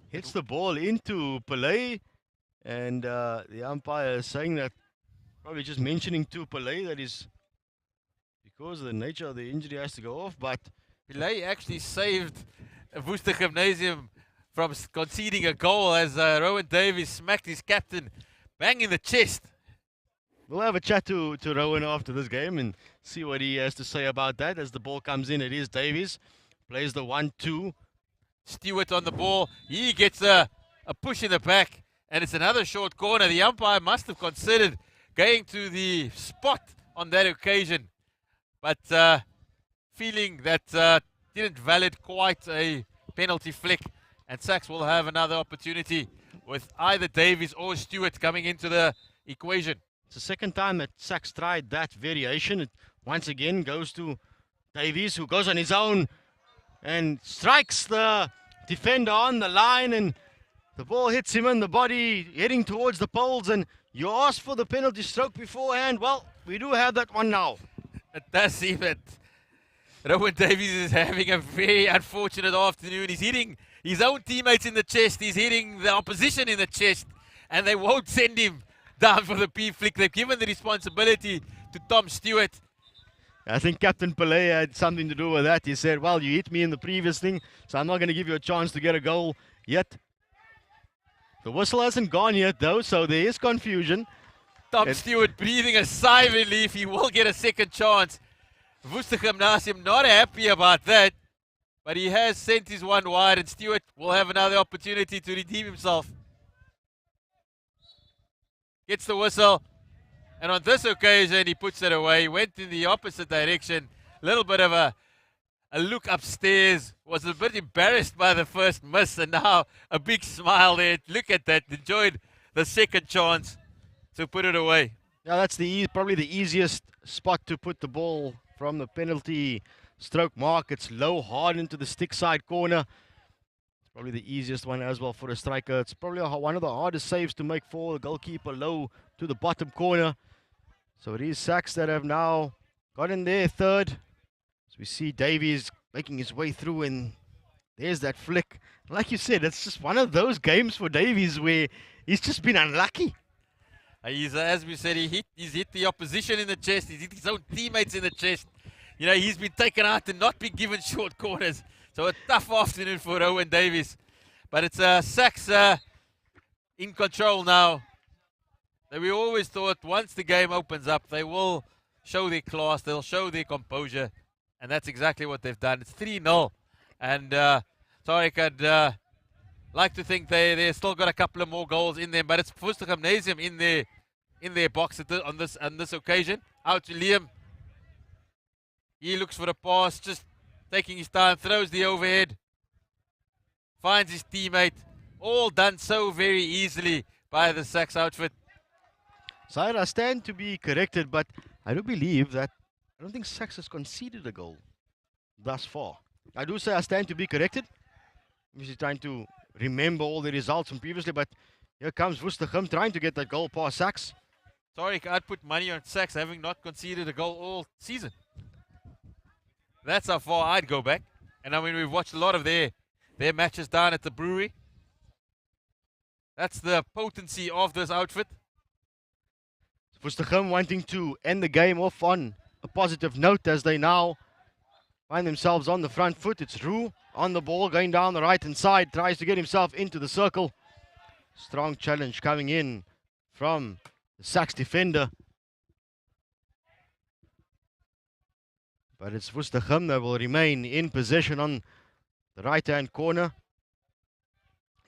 hits the ball into Pillay. And the umpire is saying that, probably just mentioning to Pillay that is because of the nature of the injury has to go off, but Pillay actually saved Worcester Gymnasium from conceding a goal as Rowan Davies smacked his captain bang in the chest. We'll have a chat to Rowan after this game and see what he has to say about that. As the ball comes in, it is Davies. Plays the 1-2. Stewart on the ball. He gets a push in the back, and it's another short corner. The umpire must have considered going to the spot on that occasion, but feeling that didn't valid quite a penalty flick, and Sachs will have another opportunity with either Davies or Stewart coming into the equation. It's the second time that Sachs tried that variation. It once again goes to Davies, who goes on his own and strikes the defender on the line, and the ball hits him in the body, heading towards the poles, and you asked for the penalty stroke beforehand. Well, we do have that one now. It does seem that Rowan Davies is having a very unfortunate afternoon. He's hitting his own teammates in the chest. He's hitting the opposition in the chest, and they won't send him down for the P flick. They've given the responsibility to Tom Stewart. I think Captain Pillay had something to do with that. He said, well, you hit me in the previous thing, so I'm not going to give you a chance to get a goal yet. The whistle hasn't gone yet, though, so there is confusion. Tom Stewart breathing a sigh of relief. He will get a second chance. Worcester Gymnasium not happy about that, but he has sent his one wide, and Stewart will have another opportunity to redeem himself. Gets the whistle, and on this occasion he puts it away. He went in the opposite direction. A little bit of a look upstairs. Was a bit embarrassed by the first miss, and now a big smile there. Look at that. Enjoyed the second chance to put it away. Yeah, that's probably the easiest spot to put the ball from the penalty stroke mark. It's low, hard into the stick side corner. It's probably the easiest one as well for a striker. It's probably one of the hardest saves to make for the goalkeeper, low to the bottom corner. So it is Sachs that have now got in there third. So we see Davies making his way through, and there's that flick. Like you said, it's just one of those games for Davies where he's just been unlucky. As we said, he's hit the opposition in the chest. He's hit his own teammates in the chest. You know, he's been taken out and not been given short corners. So a tough afternoon for Rowan Davies. But it's Sachs in control now. We always thought once the game opens up, they will show their class, they'll show their composure. And that's exactly what they've done. It's 3-0. And Tariq, I'd like to think they've still got a couple of more goals in them. But it's Worcester Gymnasium in their box on this occasion. Out to Liam. He looks for a pass, just taking his time, throws the overhead. Finds his teammate. All done so very easily by the Sachs outfit. Sire, I stand to be corrected, but I do believe that I don't think Sachs has conceded a goal thus far. I do say I stand to be corrected. I'm just trying to remember all the results from previously, but here comes Worcester Gym trying to get that goal past Sachs. Sorry, I'd put money on Sachs having not conceded a goal all season. That's how far I'd go back. And I mean, we've watched a lot of their matches down at the brewery. That's the potency of this outfit. Worcester Gym wanting to end the game off on a positive note as they now find themselves on the front foot. It's Roo on the ball, going down the right-hand side, tries to get himself into the circle. Strong challenge coming in from the Sachs defender. But it's Woestergem that will remain in possession on the right-hand corner.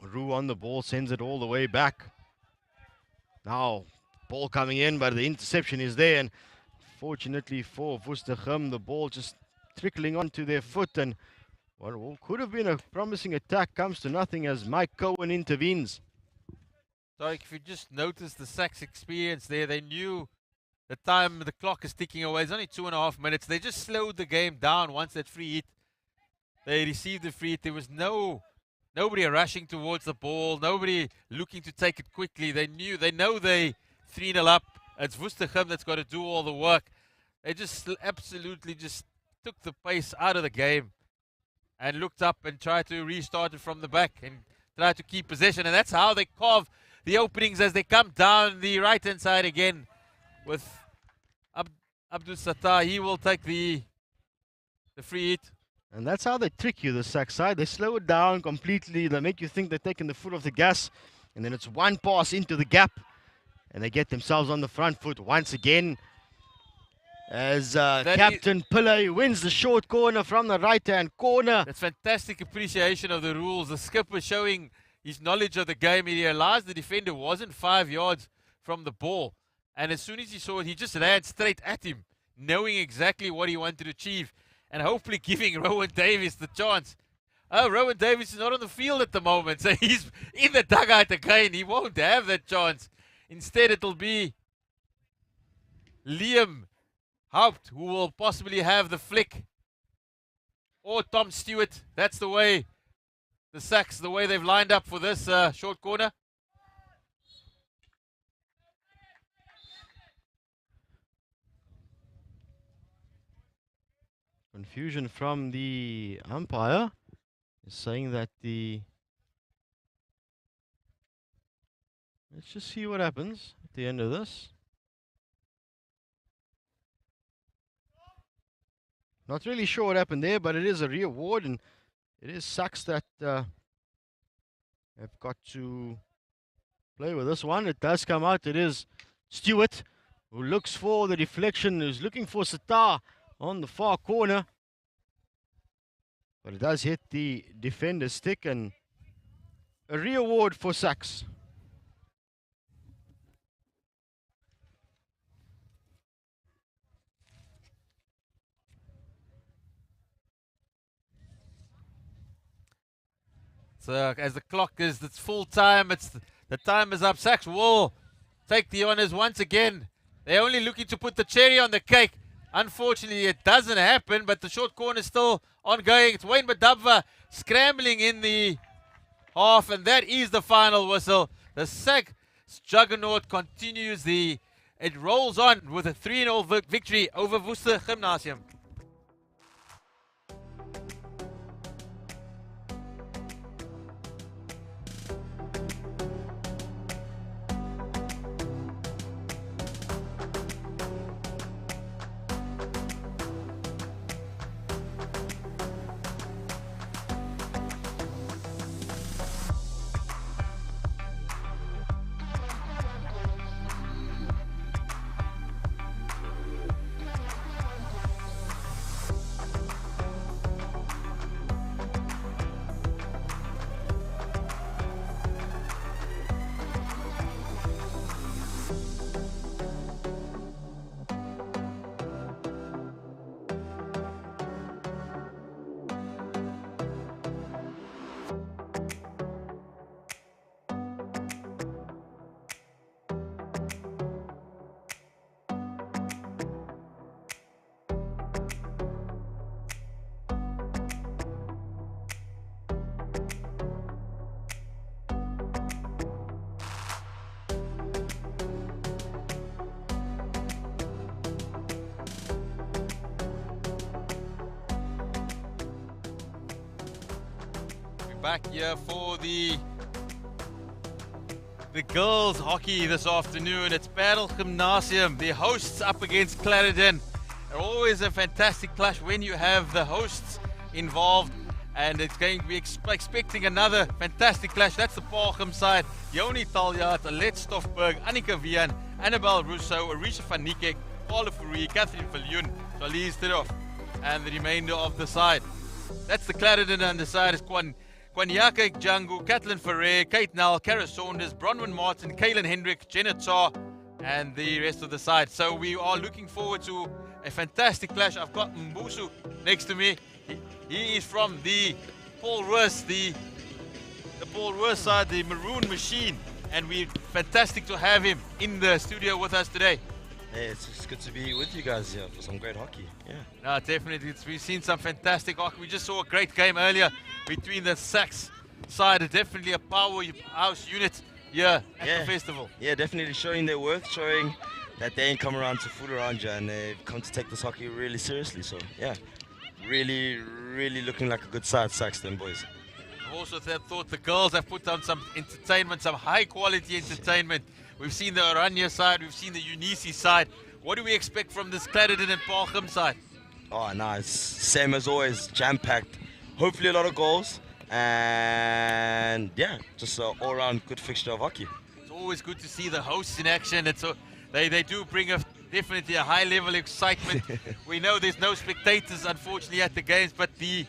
Roo on the ball, sends it all the way back. Now, ball coming in, but the interception is there. And fortunately for Woestergem, the ball just trickling onto their foot. And what could have been a promising attack comes to nothing as Mike Cohen intervenes. So if you just notice the Sachs experience there, they knew the time, the clock is ticking away. It's only 2.5 minutes. They just slowed the game down once that free hit. They received the free hit. There was nobody rushing towards the ball, nobody looking to take it quickly. They know they 3-0 up. It's Woestergem that's got to do all the work. They just absolutely just took the pace out of the game and looked up and tried to restart it from the back and tried to keep possession. And that's how they carve the openings as they come down the right-hand side again with Abdul Sattar. He will take the free hit. And that's how they trick you, the Sachs side. They slow it down completely. They make you think they're taking the foot off the gas. And then it's one pass into the gap. And they get themselves on the front foot once again. As Captain Pillay wins the short corner from the right-hand corner. That's fantastic appreciation of the rules. The skipper showing his knowledge of the game. He realized the defender wasn't 5 yards from the ball. And as soon as he saw it, he just ran straight at him, knowing exactly what he wanted to achieve. And hopefully giving Rowan Davis the chance. Oh, Rowan Davis is not on the field at the moment, so he's in the dugout again. He won't have that chance. Instead, it'll be Liam Haupt who will possibly have the flick. Or Tom Stewart. That's the way the Sachs, the way they've lined up for this short corner. Confusion from the umpire is saying that let's just see what happens at the end of this. Not really sure what happened there, but it is a re-award, and it is Sachs that have got to play with this one. It does come out. It is Stewart who looks for the deflection, who's looking for Sattar on the far corner. But it does hit the defender's stick, and a re-award for Sachs. So as the clock is, it's full time. The time is up. Sachs will take the honors once again. They're only looking to put the cherry on the cake. Unfortunately, it doesn't happen, but the short corner is still ongoing. It's Wayne Badabva scrambling in the half, and that is the final whistle. The Sachs juggernaut continues. It rolls on with a 3-0 victory over Worcester Gymnasium. Back here for the girls hockey this afternoon. It's Paarl Gimnasium, the hosts, up against Clarendon. Always a fantastic clash when you have the hosts involved, and it's going to be expecting another fantastic clash. That's the Paarl Gim side. Joni Taljaard, Alet Stoffberg, Annika Vian, Annabelle Rousseau, Arisha van Niekerk, Paula Fourie, Catherine Viljoen, Charlize Tidhoff, and the remainder of the side. That's the Clarendon, and the side is Kwanyaka Django, Kathleen Ferrer, Kate Nell, Kara Saunders, Bronwyn Martin, Kaylin Hendrick, Jenna Tsar, and the rest of the side. So we are looking forward to a fantastic clash. I've got Mbusu next to me. He is from the Paul Roos, the Paul Roos side, the Maroon Machine, and we're fantastic to have him in the studio with us today. Hey, it's just good to be with you guys here for some great hockey. Yeah. No, definitely. We've seen some fantastic hockey. We just saw a great game earlier between the Sax side. Definitely a powerhouse unit here at the festival. Yeah, definitely showing their worth, showing that they ain't come around to fool around you, and they've come to take this hockey really seriously. So, yeah, really, really looking like a good side, Saxton boys. I've also thought the girls have put on some entertainment, some high-quality entertainment. We've seen the Oranje side, we've seen the Unisi side. What do we expect from this Clarendon and Paarl Gim side? Oh, nice. Same as always, jam-packed. Hopefully a lot of goals. And, yeah, just an all-round good fixture of hockey. It's always good to see the hosts in action. They do bring definitely a high level of excitement. We know there's no spectators, unfortunately, at the games, but the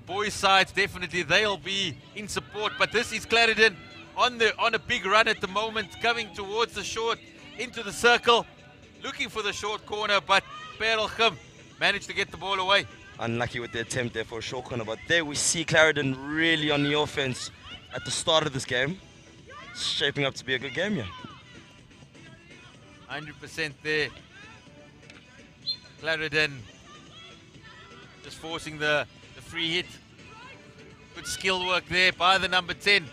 boys' sides, definitely they'll be in support. But this is Clarendon on a big run at the moment, coming towards the short, into the circle, looking for the short corner, but Paarl Gim managed to get the ball away. Unlucky with the attempt there for a short corner, but there we see Clarendon really on the offense at the start of this game. It's shaping up to be a good game here. 100% there. Clarendon just forcing the free hit. Good skill work there by the number 10.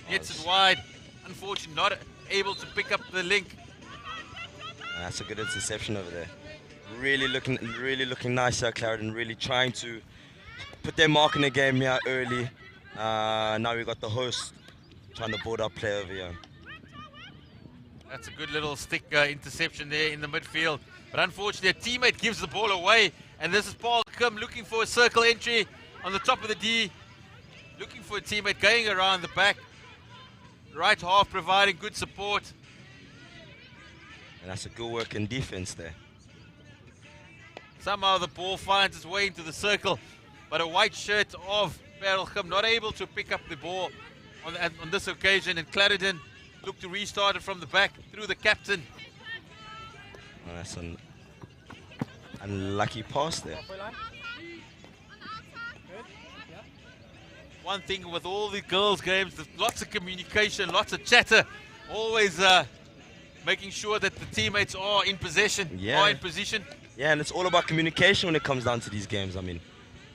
Gets it wide. Unfortunately, not able to pick up the link. That's a good interception over there. Really looking nice here, Clarendon. Really trying to put their mark in the game here early. Now we got the host trying to board up play over here. That's a good little stick interception there in the midfield. But unfortunately, a teammate gives the ball away. And this is Paarl Gim looking for a circle entry on the top of the D. Looking for a teammate going around the back. Right half providing good support. And that's a good work in defense there. Somehow the ball finds its way into the circle. But a white shirt of Paarl Gim not able to pick up the ball on this occasion. And Clarendon look to restart it from the back through the captain. Oh, that's an unlucky pass there. One thing with all the girls' games, there's lots of communication, lots of chatter. Always making sure that the teammates are in possession, are in position. Yeah, and it's all about communication when it comes down to these games. I mean,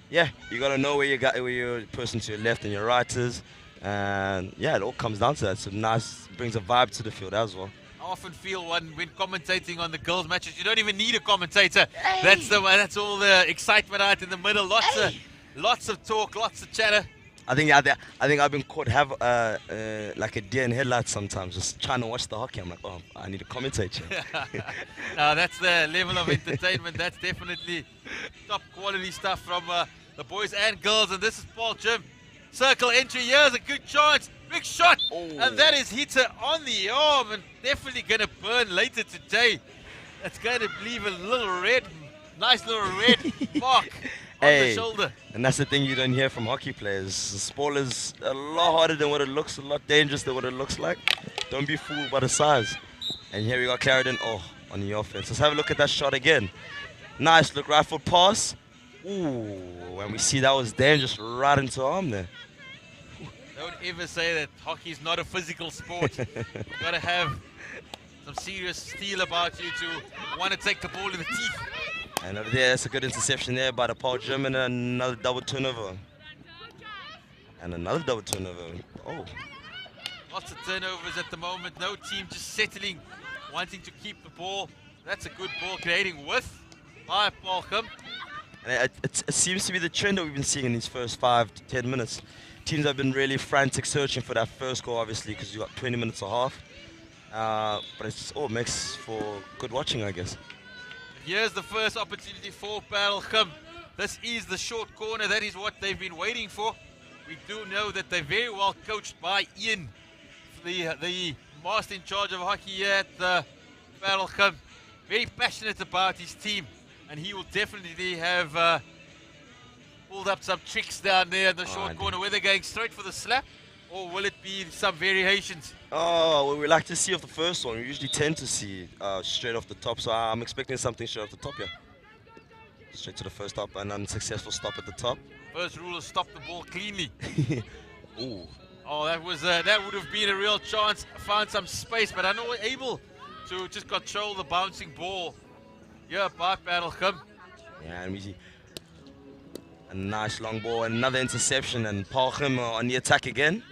yeah, you got to know where your person to your left and your right is. And yeah, it all comes down to that. So nice, brings a vibe to the field as well. I often feel when commentating on the girls' matches, you don't even need a commentator. Hey. That's all the excitement out in the middle. Lots of talk, lots of chatter. I think I've been caught like a deer in headlights sometimes, just trying to watch the hockey. I'm like, oh, I need a commentator. No, that's the level of entertainment. That's definitely top quality stuff from the boys and girls. And this is Paarl Gim. Circle entry, here's a good chance. Big shot. Oh. And that is hit her on the arm and definitely going to burn later today. That's going to leave a nice little red mark on the shoulder. And that's the thing you don't hear from hockey players. The sport is a lot harder than what it looks, a lot dangerous than what it looks like. Don't be fooled by the size. And here we got Clarendon on the offense. Let's have a look at that shot again. Nice look, right foot pass. Ooh, and we see that was dangerous right into arm there. Don't ever say that hockey is not a physical sport. You've got to have some serious steel about you to want to take the ball in the teeth. And over there, that's a good interception there by the Paarl Gim, and another double turnover. And another double turnover. Oh. Lots of turnovers at the moment. No team just settling, wanting to keep the ball. That's a good ball creating width by Paarl Gim. And it seems to be the trend that we've been seeing in these first 5 to 10 minutes. Teams have been really frantic searching for that first goal, obviously, because you've got 20 minutes and a half. But it all makes for good watching, I guess. If here's the first opportunity for Paarl Gim. This is the short corner. That is what they've been waiting for. We do know that they're very well coached by Ian, the master in charge of hockey here at Paarl Gim. Very passionate about his team, and he will definitely have pulled up some tricks down there in the short corner. Whether going straight for the slap, or will it be some variations? Oh, well, we like to see off the first one. We usually tend to see straight off the top, so I'm expecting something straight off the top here. Straight to the first stop, an unsuccessful stop at the top. First rule is stop the ball cleanly. Ooh. Oh, that would have been a real chance. Found some space, but unable to just control the bouncing ball. Yeah, by Paarl Gim. Yeah, and we see a nice long ball, another interception, and Paarl Gim on the attack again.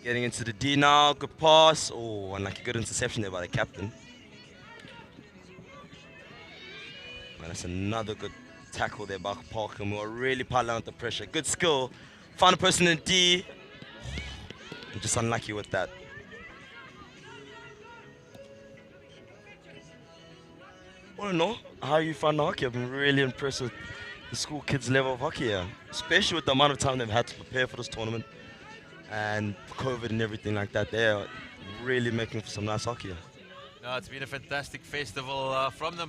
Getting into the D now, good pass. Oh, and like a good interception there by the captain. And that's another good tackle there by Paarl Gim, who are really piling out the pressure. Good skill. Found a person in D. I'm just unlucky with that. I don't know how you find hockey. I've been really impressed with the school kids' level of hockey here, especially with the amount of time they've had to prepare for this tournament and COVID and everything like that. They're really making for some nice hockey here. No, it's been a fantastic festival from the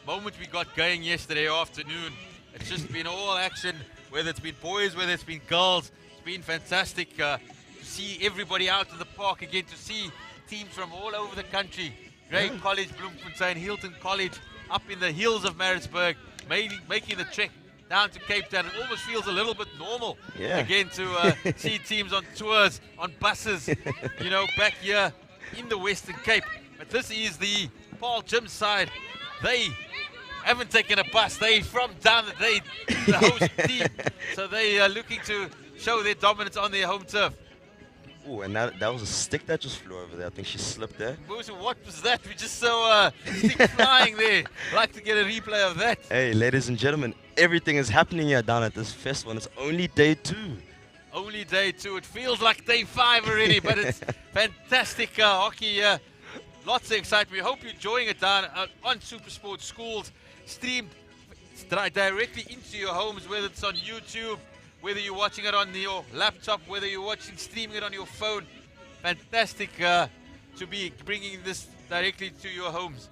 moment we got going yesterday afternoon. It's just been all action, whether it's been boys, whether it's been girls. It's been fantastic to see everybody out in the park again, to see teams from all over the country. Grey College, Bloemfontein, Hilton College, up in the hills of Maritzburg, making the trek down to Cape Town. It almost feels a little bit normal again to see teams on tours, on buses, you know, back here in the Western Cape. But this is the Paarl Gim side. They haven't taken a bus. They from down the host team. So they are looking to show their dominance on their home turf. Ooh, and that was a stick that just flew over there. I think she slipped there. What was that? We just saw stick flying there. Like to get a replay of that. Hey, ladies and gentlemen, everything is happening here down at this festival. It's only day 2. Only day 2. It feels like day 5 already, but it's fantastic hockey here. Lots of excitement. We hope you're enjoying it down on SuperSport Schools. Streamed directly into your homes, whether it's on YouTube, whether you're watching it on your laptop, whether you're streaming it on your phone. Fantastic to be bringing this directly to your homes.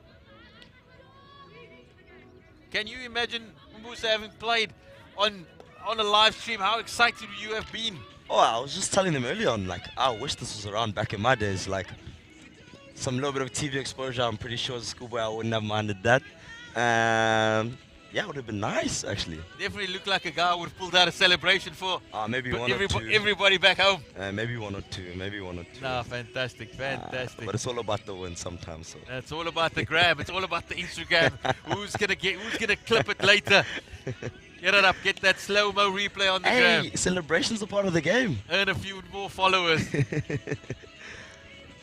Can you imagine Mbusa having played on a live stream? How excited you have been? Oh, I was just telling them earlier on, like, I wish this was around back in my days. Like, some little bit of TV exposure. I'm pretty sure as a schoolboy I wouldn't have minded that. Yeah, it would have been nice, actually. Definitely looked like a guy who would have pulled out a celebration for maybe one or two. Everybody back home. Maybe one or two. No, fantastic. But it's all about the win sometimes. So. It's all about the grab. It's all about the Instagram. Who's gonna clip it later? Get it up. Get that slow-mo replay on the gram. Hey, celebrations are part of the game. Earn a few more followers.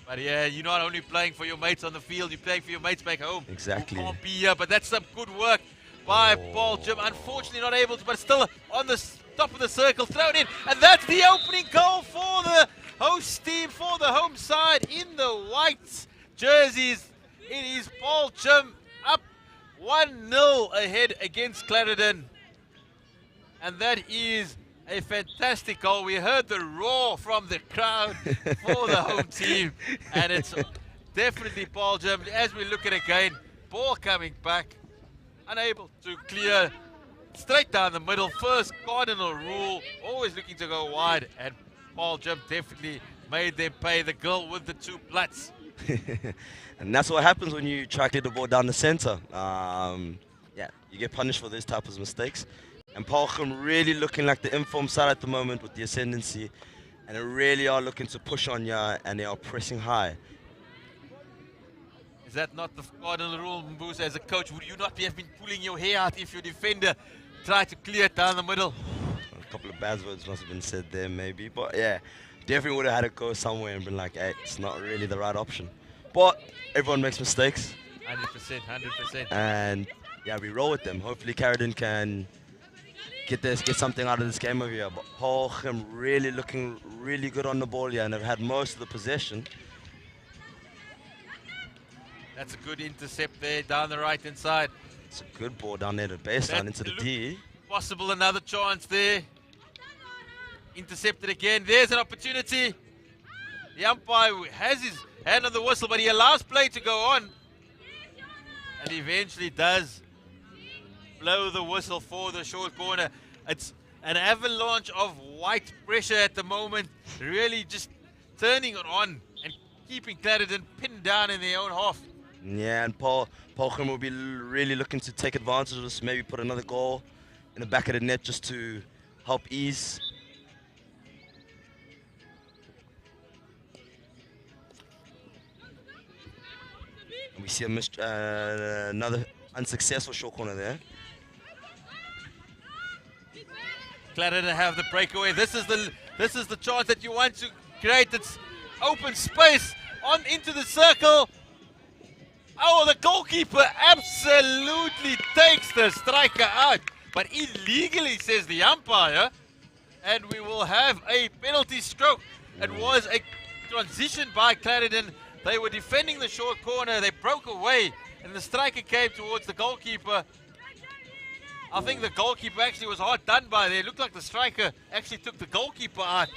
But yeah, you're not only playing for your mates on the field, you're playing for your mates back home. Exactly. You can't be here, but that's some good work by Paarl Gim. Unfortunately not able to, but still on the top of the circle, thrown in. And that's the opening goal for the host team, for the home side in the white jerseys. It is Paarl Gim up 1-0 ahead against Clarendon. And that is a fantastic goal. We heard the roar from the crowd for the home team. And it's definitely Paarl Gim. As we look at it again, ball coming back. Unable to clear straight down the middle. First cardinal rule, always looking to go wide. And Paarl Gim definitely made them pay the girl with the 2 plats. And that's what happens when you try to clear the ball down the center. Yeah, you get punished for these types of mistakes. And Paarl Gim really looking like the informed side at the moment with the ascendancy. And they really are looking to push on you, and they are pressing high. Is that not the cardinal rule, Mbusa? As a coach, would you not have been pulling your hair out if your defender tried to clear it down the middle? A couple of bad words must have been said there, maybe. But yeah, definitely would have had to go somewhere and been like, hey, it's not really the right option. But everyone makes mistakes. 100%. And yeah, we roll with them. Hopefully, Clarendon can get something out of this game over here. But Paarl Gim really looking really good on the ball here, and they've had most of the possession. That's a good intercept there down the right-hand side. It's a good ball down there to baseline into the D. Possible another chance there. Intercepted again. There's an opportunity. The umpire has his hand on the whistle, but he allows play to go on. And eventually does blow the whistle for the short corner. It's an avalanche of white pressure at the moment, really just turning it on and keeping Clarendon pinned down in their own half. Yeah, and Paarl Gimnasium will be really looking to take advantage of this, maybe put another goal in the back of the net just to help ease. And we see another unsuccessful short corner there. Clarendon have the breakaway. This is the chance that you want to create. It's open space on into the circle. Oh, the goalkeeper absolutely takes the striker out, but illegally, says the umpire, and we will have a penalty stroke. It was a transition by Clarendon. They were defending the short corner. They broke away, and the striker came towards the goalkeeper. I think the goalkeeper actually was hard done by there. It looked like the striker actually took the goalkeeper out.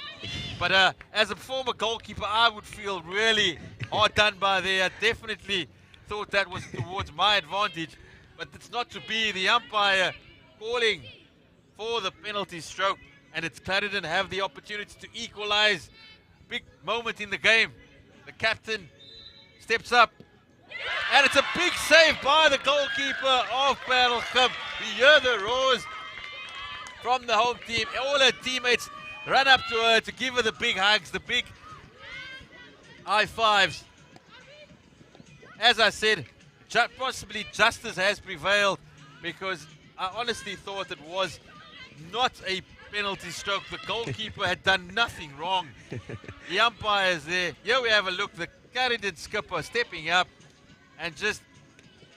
But as a former goalkeeper, I would feel really hard done by there. I definitely thought that was towards my advantage. But it's not to be. The umpire calling for the penalty stroke. And it's Clarendon have the opportunity to equalize. Big moment in the game. The captain steps up. And it's a big save by the goalkeeper of Paarl Gimnasium. You hear the roars from the home team. All her teammates run up to her to give her the big hugs, the big high fives. As I said, possibly justice has prevailed, because I honestly thought it was not a penalty stroke. The goalkeeper had done nothing wrong. The umpire's there. Here we have a look. The Clarendon skipper stepping up and just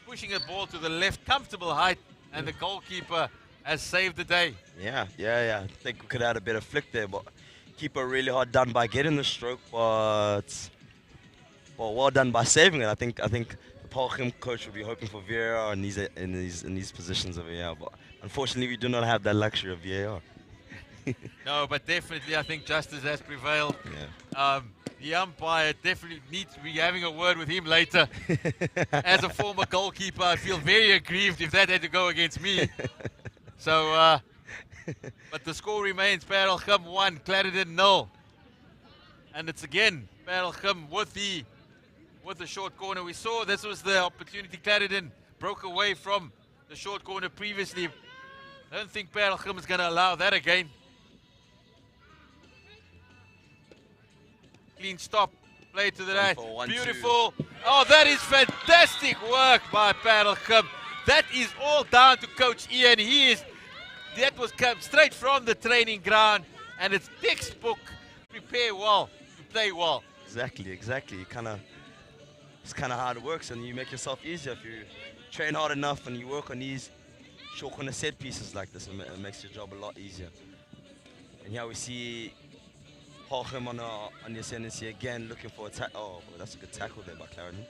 pushing the ball to the left, comfortable height, and the goalkeeper has saved the day. Yeah. I think we could have had a better flick there, but keeper really hard done by getting the stroke, but well done by saving it. I think the Paarl Gimnasium coach will be hoping for VAR in these positions over here, but unfortunately we do not have that luxury of VAR. No, but definitely I think justice has prevailed. Yeah. The umpire definitely needs to be having a word with him later. As a former goalkeeper, I feel very aggrieved if that had to go against me. So, but the score remains Paarl Gimnasium 1, Clarendon 0. And it's again Paarl Gimnasium with the short corner. We saw this was the opportunity. Clarendon broke away from the short corner previously. I don't think Paarl Gimnasium is going to allow that again. Clean stop, play to the right, beautiful. Oh, that is fantastic work by Paarl Gimnasium. That is all down to Coach Ian. That was come straight from the training ground, and it's textbook. Prepare well, to play well. Exactly. It's kind of how it works, and you make yourself easier if you train hard enough and you work on these short corner set pieces like this. It makes your job a lot easier. And here we see Paarl Gimnasium on the ascendancy again, looking for a tackle. Oh, that's a good tackle there by Clarendon.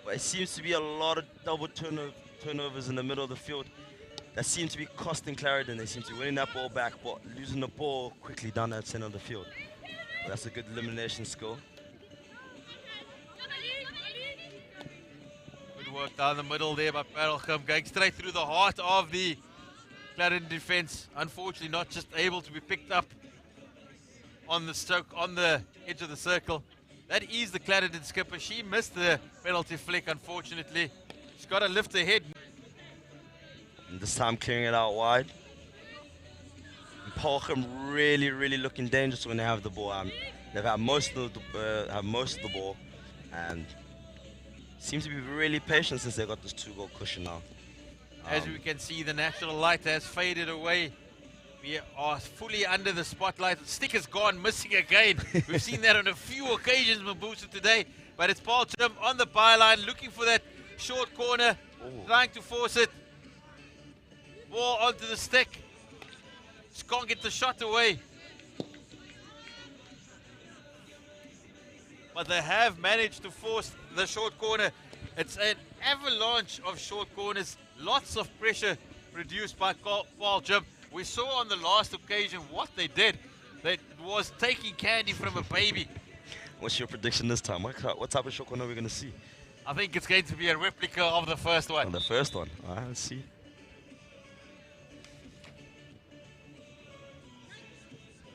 But it seems to be a lot of double turnovers in the middle of the field that seem to be costing Clarendon. They seem to be winning that ball back, but losing the ball quickly down that center of the field. But that's a good elimination skill. Good work down the middle there by Paarl Gimnasium, going straight through the heart of the Clarendon defense. Unfortunately, not just able to be picked up on the stroke, on the edge of the circle. That is the Clarendon skipper. She missed the penalty flick, unfortunately. She's got to lift her head. And this time clearing it out wide. And Paarl Gimnasium really looking dangerous when they have the ball. They've had most of the ball, and seems to be really patient since they got this 2-goal cushion now. As we can see, the national light has faded away. We are fully under the spotlight. The stick has gone missing again. We've seen that on a few occasions, Mabusa, today. But it's Paarl Gimnasium on the byline, looking for that short corner, trying to force it. Ball onto the stick. Just can't get the shot away. But they have managed to force the short corner. It's an avalanche of short corners, lots of pressure produced by Paarl Gym. We saw on the last occasion what they did. That was taking candy from a baby. What's your prediction this time? What type of short corner are we going to see? I think it's going to be a replica of the first one. The first one. All right, let's see.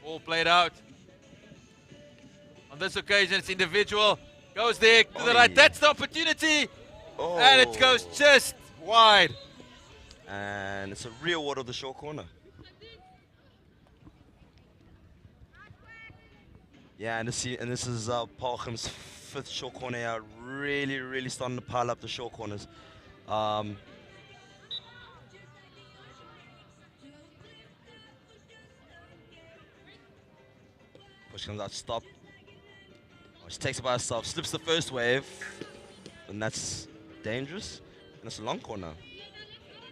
All played out. On this occasion, it's individual. Goes there to the right. That's the opportunity. Oh. And it goes just wide. And it's a real ward of the short corner. Yeah, and this is Paarl Gim's 5th short corner here. Really starting to pile up the short corners. Push comes out, stop. Oh, she takes it by herself, slips the first wave, and that's dangerous. And it's a long corner.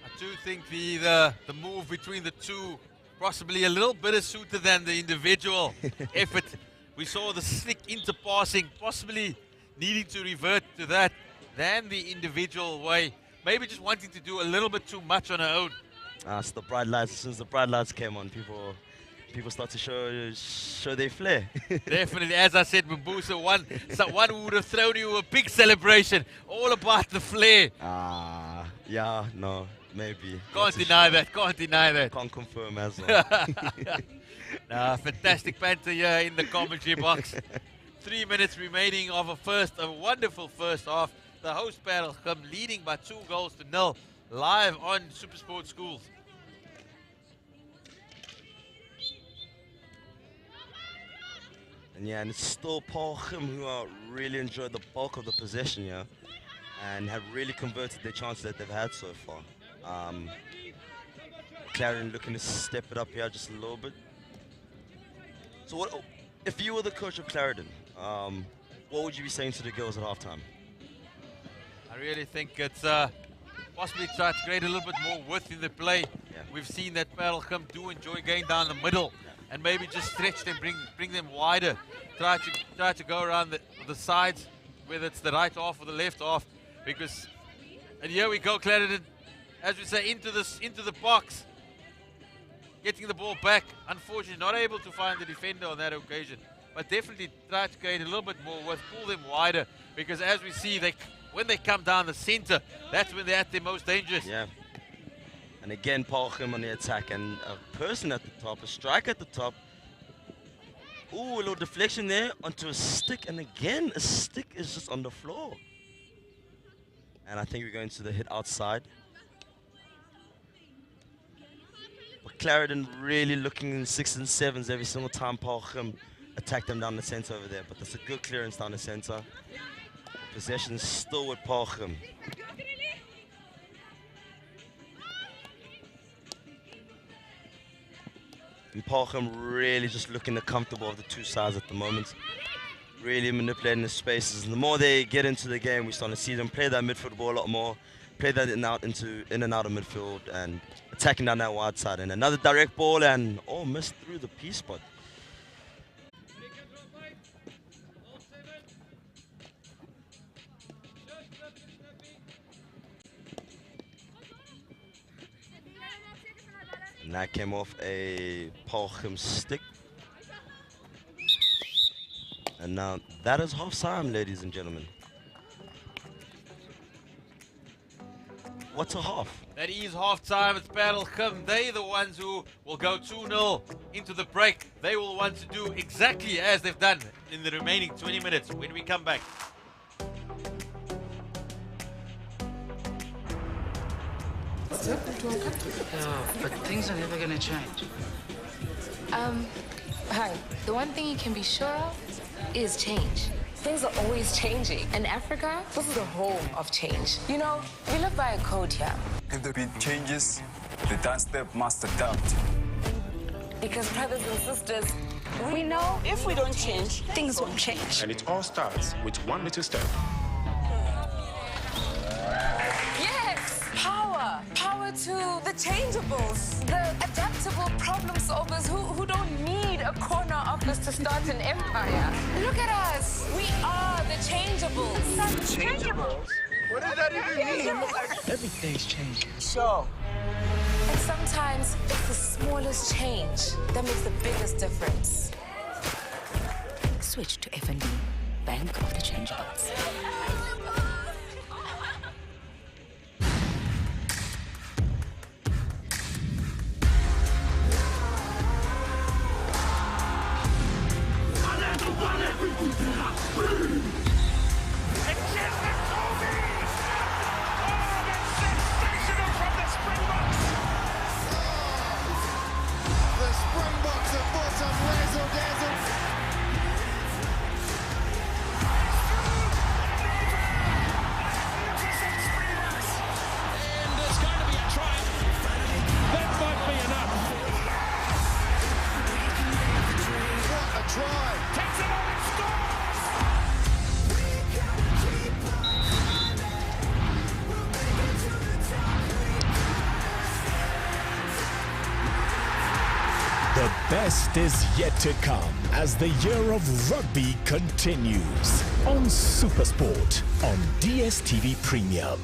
I do think the move between the two possibly a little better suited than the individual effort. We saw the slick interpassing, possibly needing to revert to that than the individual way. Maybe just wanting to do a little bit too much on her own. It's the bright lights. As soon as the bright lights came on, people start to show their flair. Definitely, as I said, Mbusa, one who would have thrown you a big celebration, all about the flair. Yeah, no, maybe. Can't deny that. Can't confirm as well. Fantastic banter here in the commentary box. 3 minutes remaining of a wonderful first half. The host Paarl Gim leading by 2-0 live on SuperSport Schools. And it's still Paarl Gim who really enjoyed the bulk of the possession here and have really converted their chances that they've had so far. Clarendon looking to step it up here just a little bit. So if you were the coach of Clarendon, what would you be saying to the girls at halftime? I really think it's possibly try to create a little bit more width in the play. Yeah. We've seen that Paarl Gim do enjoy going down the middle and maybe just stretch them, bring them wider. Try to go around the sides, whether it's the right half or the left half, and here we go, Clarendon, as we say, into the box. Getting the ball back, unfortunately not able to find the defender on that occasion, but definitely try to create a little bit more width, pull them wider, because as we see, when they come down the center, that's when they're at their most dangerous. Yeah. And again, Paarl Gim on the attack, and a person at the top, a striker at the top. Ooh, a little deflection there onto a stick, and again, a stick is just on the floor. And I think we're going to the hit outside. Clarendon really looking in 6s and 7s every single time Paarl Gim attacked them down the center over there. But that's a good clearance down the center. Possession still with Paarl Gim. And Paarl Gim really just looking the comfortable of the two sides at the moment. Really manipulating the spaces. And the more they get into the game, we're starting to see them play that midfield ball a lot more. Play that in and out of midfield and attacking down that wide side. And another direct ball and missed through the P spot. And that came off a Paarl Gim stick. And now that is half time, ladies and gentlemen. What's a half? That is half time. It's Paarl Gim. They're the ones who will go 2-0 into the break. They will want to do exactly as they've done in the remaining 20 minutes when we come back. But things are never gonna change. Hi. The one thing you can be sure of is change. Things are always changing. In Africa, this is the home of change. You know, we live by a code here. If the beat changes, the dance step must adapt. Because brothers and sisters, We know if we don't change, things won't change. And it all starts with one little step. yes, power. Power to the changeables, the adaptable problem solvers who don't need a corner office to start an empire. Look at us. We are the changeables. Changeables? What does that even mean? Everything's changing. Sure. And sometimes it's the smallest change that makes the biggest difference. Switch to FNB, Bank of the Changeables. The Springboks have brought some razzle-dazzle. And there's going to be a try. That might be enough. What a try. Takes it on and scores. The best is yet to come as the year of rugby continues on Supersport on DSTV Premium.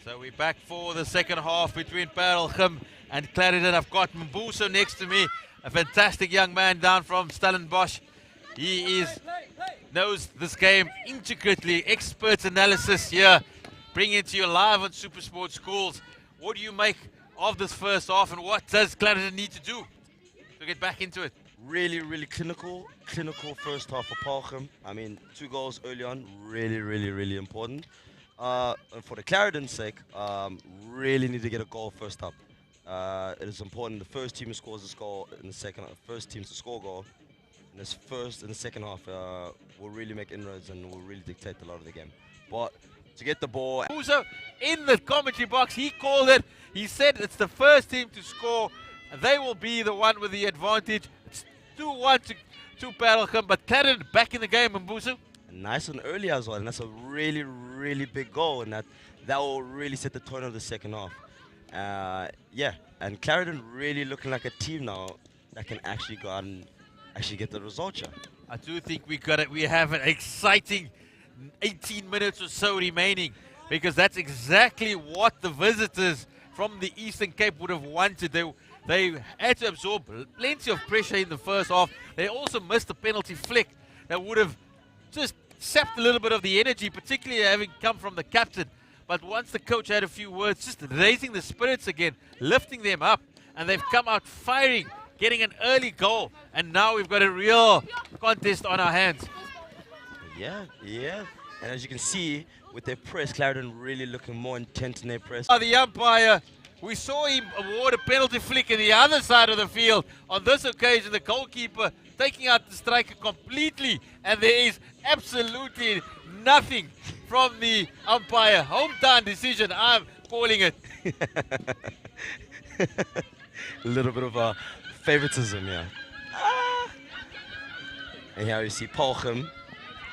So we're back for the second half between Paarl Gim and Clarendon. I've got Mbuso next to me, a fantastic young man down from Stellenbosch. He knows this game intricately, expert analysis here, bringing it to you live on Supersport Schools. What do you make of this first half, and what does Clarendon need to do to get back into it? Really, really clinical first half for Paarl Gim. I mean, 2 goals early on, really important. And for the Clarendon's sake, really need to get a goal first up. It is important. The first team who scores a goal in the second, first team to score a goal in this first and the second half will really make inroads and will really dictate a lot of the game. But to get the ball. Mbuso in the commentary box, he called it. He said it's the first team to score. They will be the one with the advantage. It's 2-1 to Paarl Gim, but Clarendon back in the game, Mbuso. Nice and early as well, and that's a really big goal, and that will really set the tone of the second half. Yeah, and Clarendon really looking like a team now that can actually go out and actually get the result here. I do think we have an exciting 18 minutes or so remaining, because that's exactly what the visitors from the Eastern Cape would have wanted. They had to absorb plenty of pressure in the first half. They also missed a penalty flick that would have just sapped a little bit of the energy, particularly having come from the captain. But once the coach had a few words, just raising the spirits again, lifting them up, and they've come out firing, getting an early goal, and now we've got a real contest on our hands. Yeah. And as you can see, with their press, Clarendon really looking more intent in their press. The umpire, we saw him award a penalty flick in the other side of the field. On this occasion, the goalkeeper taking out the striker completely, and there is absolutely nothing from the umpire. Hometown decision, I'm calling it. A little bit of favoritism, yeah. And here you see Paarl Gim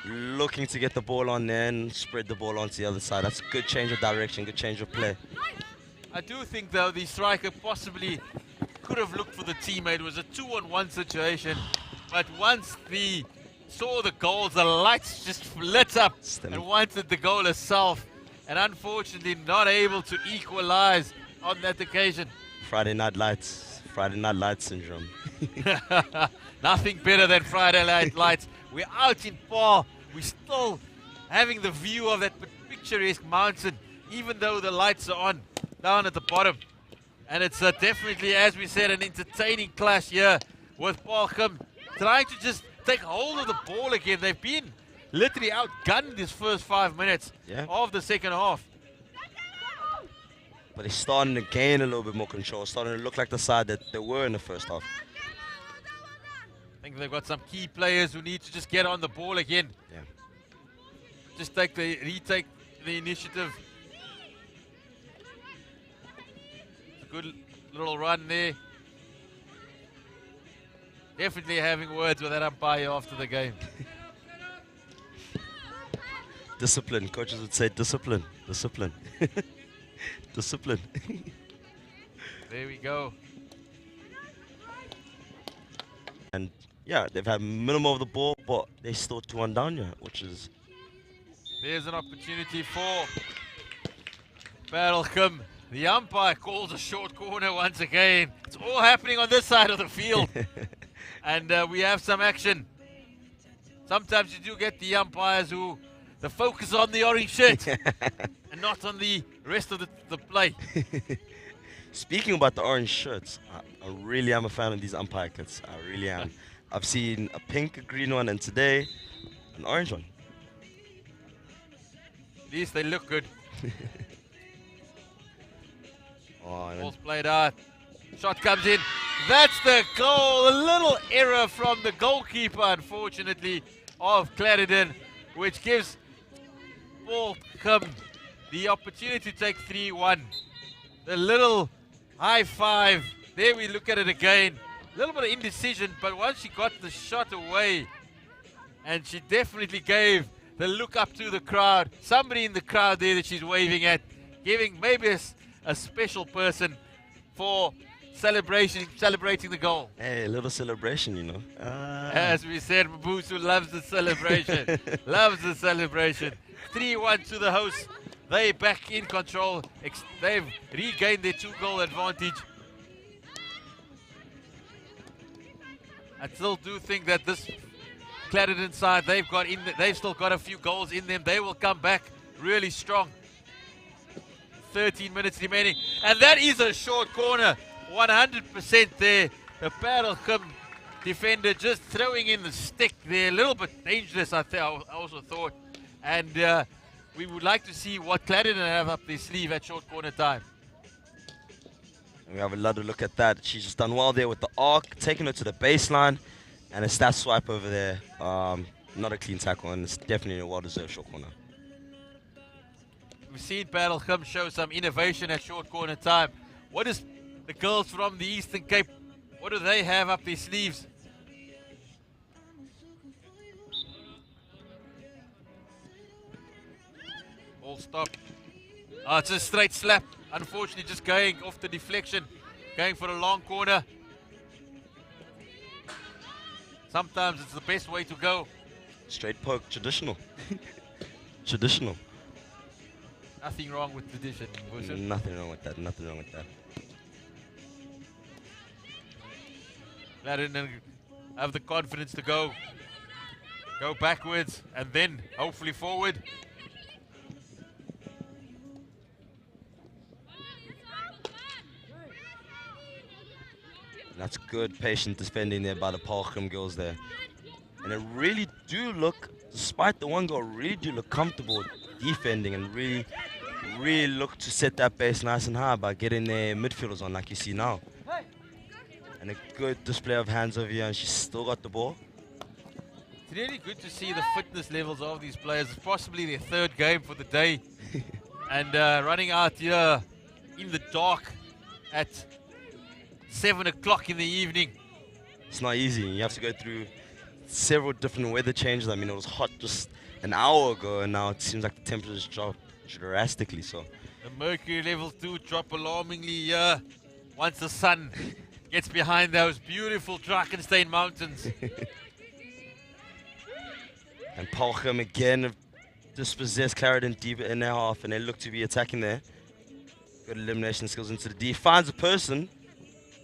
looking to get the ball on there and spread the ball onto the other side. That's a good change of direction, good change of play. I do think, though, the striker possibly could have looked for the teammate. It was a 2-on-1 situation. But once saw the goals, the lights just lit up and wanted the goal itself. And unfortunately not able to equalize on that occasion. Friday night lights syndrome. Nothing better than Friday night lights. We're out in Paarl. We're still having the view of that picturesque mountain, even though the lights are on down at the bottom. And it's definitely, as we said, an entertaining clash here with Paarl Gim trying to just take hold of the ball again. They've been literally outgunned this first 5 minutes of the second half. But they're starting to gain a little bit more control, starting to look like the side that they were in the first half. I think they've got some key players who need to just get on the ball again. Yeah. Just retake the initiative. It's a good little run there. Definitely having words with that umpire after the game. Discipline. Coaches would say discipline. Discipline. There we go. And yeah, they've had minimal of the ball, but they still 2-1 down here, which is... There's an opportunity for Paarl Gim. The umpire calls a short corner once again. It's all happening on this side of the field. And we have some action. Sometimes you do get the umpires who the focus on the orange shirt and not on the rest of the play. Speaking about the orange shirts, I really am a fan of these umpire kits. I really am. I've seen a pink, a green one, and today, an orange one. At least they look good. Ball's played out. Shot comes in. That's the goal. A little error from the goalkeeper, unfortunately, of Clarendon, which gives Paarl Gim the opportunity to take 3-1. The little high five. There we look at it again. A little bit of indecision, but once she got the shot away, and she definitely gave the look up to the crowd. Somebody in the crowd there that she's waving at, giving maybe a special person for celebrating the goal. Hey, a little celebration, you know. As we said, Mabusu loves the celebration. Loves the celebration. 3-1 to the hosts. They back in control. They've regained their 2-goal advantage. I still do think that this Clarendon side, they've still got a few goals in them. They will come back really strong. 13 minutes remaining, and that is a short corner. 100% there. The Paarl Gim defender just throwing in the stick there. A little bit dangerous, I also thought. And we would like to see what Clarendon have up their sleeve at short corner time. And we have another look at that. She's just done well there with the arc, taking her to the baseline, and a stat swipe over there. Not a clean tackle, and it's definitely a well-deserved short corner. We've seen Paarl Gim show some innovation at short corner time. What is the girls from the Eastern Cape, what do they have up their sleeves? All stop. It's a straight slap. Unfortunately, just going off the deflection, going for a long corner. Sometimes it's the best way to go. Straight poke, traditional. Traditional. Nothing wrong with tradition. Nothing wrong with that. Nothing wrong with that. Clarendon have the confidence to go backwards and then hopefully forward. That's good, patient defending there by the Paarl Gim girls there. And they really do look, despite the one goal, really do look comfortable defending and really look to set that base nice and high by getting their midfielders on like you see now. And a good display of hands over here, and she's still got the ball. It's really good to see the fitness levels of these players. It's possibly their third game for the day. And running out here in the dark at 7 o'clock in the evening. It's not easy. You have to go through several different weather changes. I mean, it was hot just an hour ago, and now it seems like the temperatures dropped drastically. So the mercury levels do drop alarmingly here once the sun gets behind those beautiful Drakensberg mountains. And Paarl Gim again have dispossessed Clarendon deep in their half, and they look to be attacking there. Good elimination skills into the D. Finds a person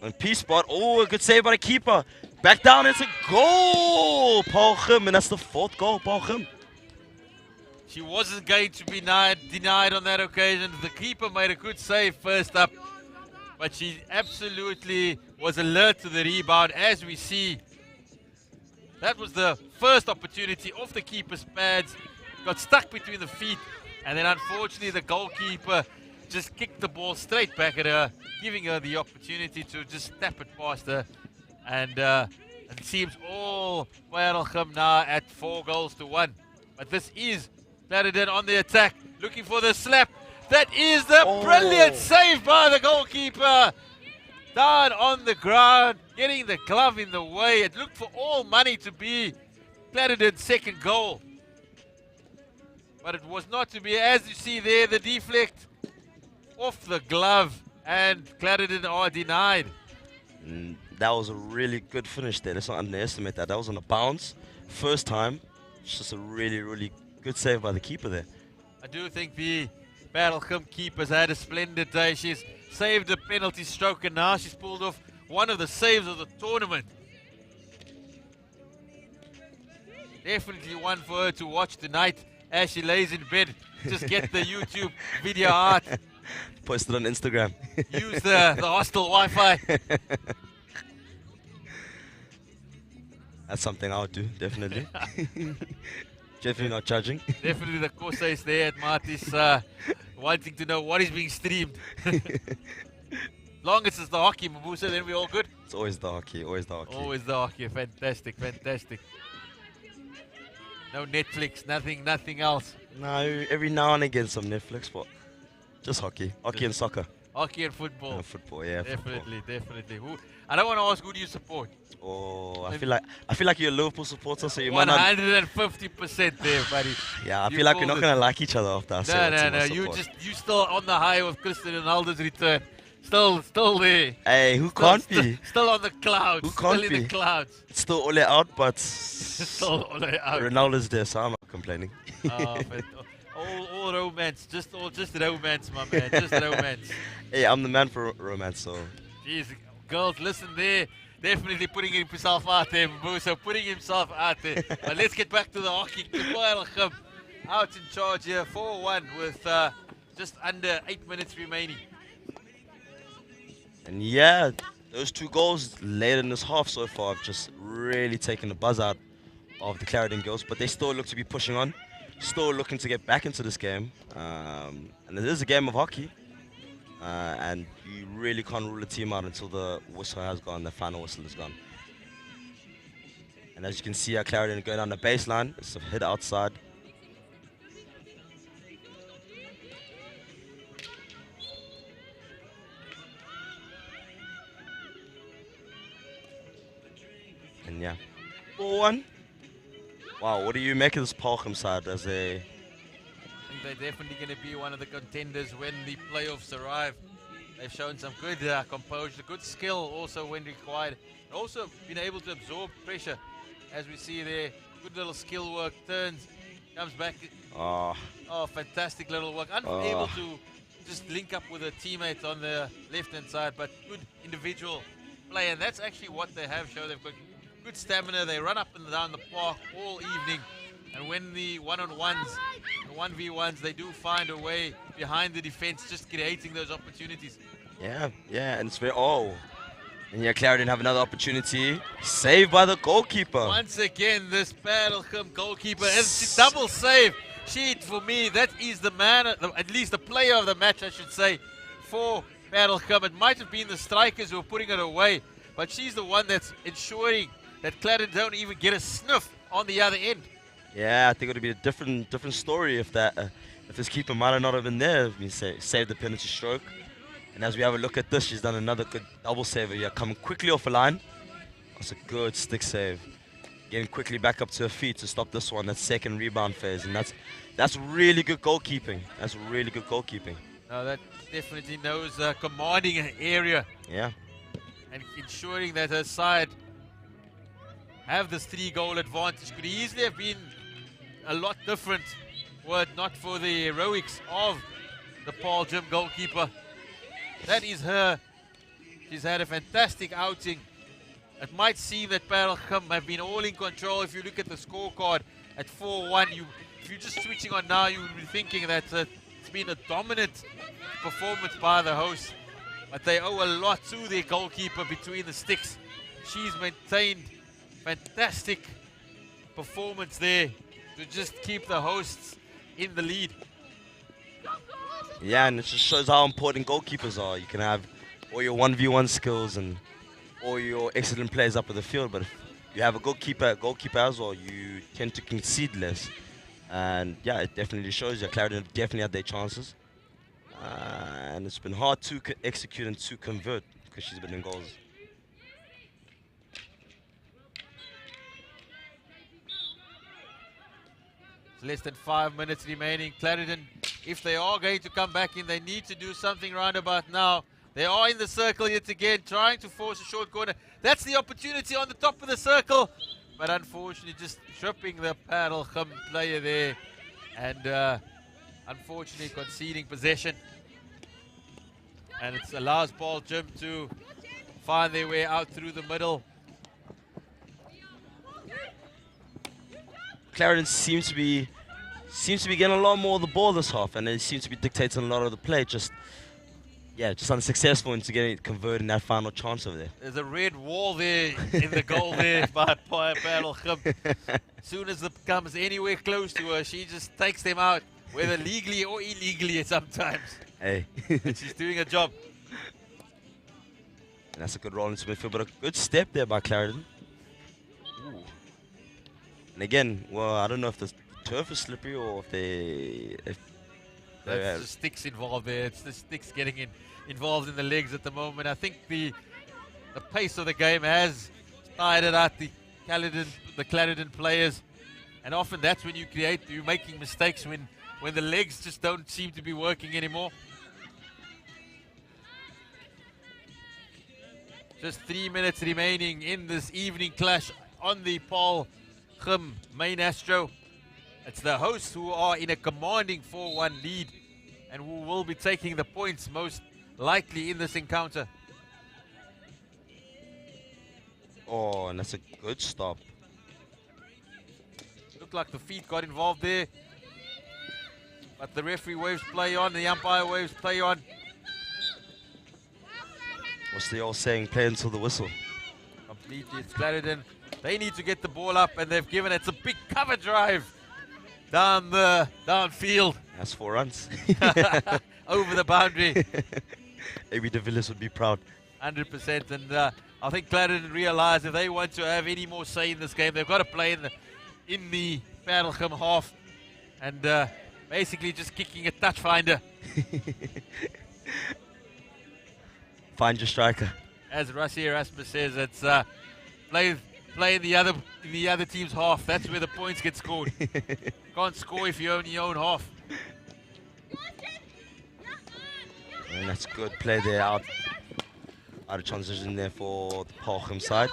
on P-spot. Oh, a good save by the keeper. Back down, it's a goal! Paarl Gim, and that's the 4th goal, Paarl Gim. She wasn't going to be denied on that occasion. The keeper made a good save first up, but she absolutely was alert to the rebound, as we see. That was the first opportunity off the keeper's pads. Got stuck between the feet, and then unfortunately the goalkeeper just kicked the ball straight back at her, giving her the opportunity to just step it past her. And it seems all Paarl Gim now at 4-1. But this is Clarendon on the attack, looking for the slap. That is the brilliant save by the goalkeeper. Down on the ground, getting the glove in the way. It looked for all money to be Clarendon's 2nd goal. But it was not to be. As you see there, the deflect off the glove, and Clarendon are denied. that was a really good finish there. Let's not underestimate that. That was on a bounce. First time. It's just a really, really good save by the keeper there. I do think the Paarl Gim keeper's had a splendid day. She's saved a penalty stroke and now she's pulled off one of the saves of the tournament. Definitely one for her to watch tonight as she lays in bed. Just get the YouTube video out. Post it on Instagram. Use the hostel Wi-Fi. That's something I would do, definitely. Definitely not judging. Definitely the Kosa is there at Marty's wanting to know what is being streamed. Long as it's the hockey, Mabusa, then we're all good. It's always the hockey, always the hockey. Always the hockey. Fantastic, fantastic. No Netflix, nothing else. No, every now and again some Netflix, but just hockey. Hockey and soccer. Hockey and football. Football, yeah. Definitely, definitely. I don't want to ask, who do you support? Oh, I feel like you're a Liverpool supporter, so you might not. 150% there, buddy. Yeah, I feel like we're not gonna like each other after I say No. You still on the high of Cristiano Ronaldo's return. Still there. Hey, who can't be? Still on the clouds. Who can't still be? in the clouds. It's still all out, but still all out. Ronaldo's there, so I'm not complaining. All romance, just romance, my man, just romance. Hey, I'm the man for romance, so. Jeez, girls, listen there. Definitely putting himself out there, Mbuso, putting himself out there. But let's get back to the hockey. Paarl Gim out in charge here, 4-1 with just under 8 minutes remaining. And yeah, those 2 goals late in this half so far have just really taken the buzz out of the Clarendon girls, but they still look to be pushing on, still looking to get back into this game. And it is a game of hockey, and you really can't rule a team out until the whistle has gone, the final whistle is gone. And as you can see, Clarendon going down the baseline, it's a hit outside. And yeah, 4-1. Wow, what do you make of this Paarl Gim side as a... I think they're definitely going to be one of the contenders when the playoffs arrive. They've shown some good composure, good skill also when required. Also been able to absorb pressure, as we see there. Good little skill work, turns, comes back. Oh, fantastic little work. Unable to just link up with a teammate on the left-hand side, but good individual play. And that's actually what they have shown. They've got good stamina. They run up and down the park all evening. And when the one-on-ones, the 1v1s, they do find a way behind the defense, just creating those opportunities. Yeah, and it's very... And yeah, Clarendon have another opportunity. Saved by the goalkeeper. Once again, this Paarl Gim goalkeeper, and she double save. She, for me, that is the man, at least the player of the match, I should say, for Paarl Gim. It might have been the strikers who were putting it away, but she's the one that's ensuring that Clarendon don't even get a sniff on the other end. Yeah, I think it would be a different story if this keeper might have not have been there. We saved the penalty stroke. And as we have a look at this, she's done another good double save here, coming quickly off the line. That's a good stick save. Getting quickly back up to her feet to stop this one, that second rebound phase. And that's really good goalkeeping. That's really good goalkeeping. No, that definitely knows commanding an area. Yeah. And ensuring that her side have this 3-goal advantage. Could easily have been a lot different were it not for the heroics of the Paarl Gim goalkeeper. That is her. She's had a fantastic outing. It might seem that Paarl Gim have been all in control. If you look at the scorecard at 4-1, if you're just switching on now, you would be thinking that it's been a dominant performance by the hosts. But they owe a lot to their goalkeeper between the sticks. She's maintained fantastic performance there to just keep the hosts in the lead. Yeah, and it just shows how important goalkeepers are. You can have all your 1v1 skills and all your excellent players up in the field, but if you have a goalkeeper as well, you tend to concede less. And yeah, it definitely shows you. Clarendon definitely had their chances. And it's been hard to execute and to convert because she's been in goals. Less than 5 minutes remaining. Clarendon, if they are going to come back in, they need to do something round about now. They are in the circle yet again, trying to force a short corner. That's the opportunity on the top of the circle. But unfortunately, just tripping the Paarl Gim player there. And unfortunately, conceding possession. And it allows Paarl Gim to find their way out through the middle. Clarendon seems to be getting a lot more of the ball this half, and it seems to be dictating a lot of the play. Just unsuccessful into converting that final chance over there. There's a red wall there in the goal there by Paarl Gim. As soon as it comes anywhere close to her, she just takes them out, whether legally or illegally sometimes. Hey. And she's doing a job. And that's a good roll into midfield, but a good step there by Clarendon. Ooh. And again, well, I don't know if the turf is slippery or if That's the sticks involved there. It's the sticks getting involved in the legs at the moment. I think the pace of the game has tired out the Clarendon players, and often that's when you're making mistakes when the legs just don't seem to be working anymore. Just 3 minutes remaining in this evening clash on the Paarl Gim main astro. It's the hosts who are in a commanding 4-1 lead and who will be taking the points most likely in this encounter. Oh, and that's a good stop. Looked like the feet got involved there. But the referee waves play on, the umpire waves play on. What's the old saying? Play until the whistle. Completely, it's Clarendon. They need to get the ball up, and they've given it. It's a big cover drive downfield. That's 4 runs. Over the boundary. AB de Villiers would be proud. 100%. And I think Clarendon realize if they want to have any more say in this game, they've got to play in the Paarl Gim half. And basically just kicking a touch finder. Find your striker. As Rassie Erasmus says, it's play in the other team's half. That's where the points get scored. Can't score if you own your own half. And that's good play there out of transition there for the Paarl Gim side.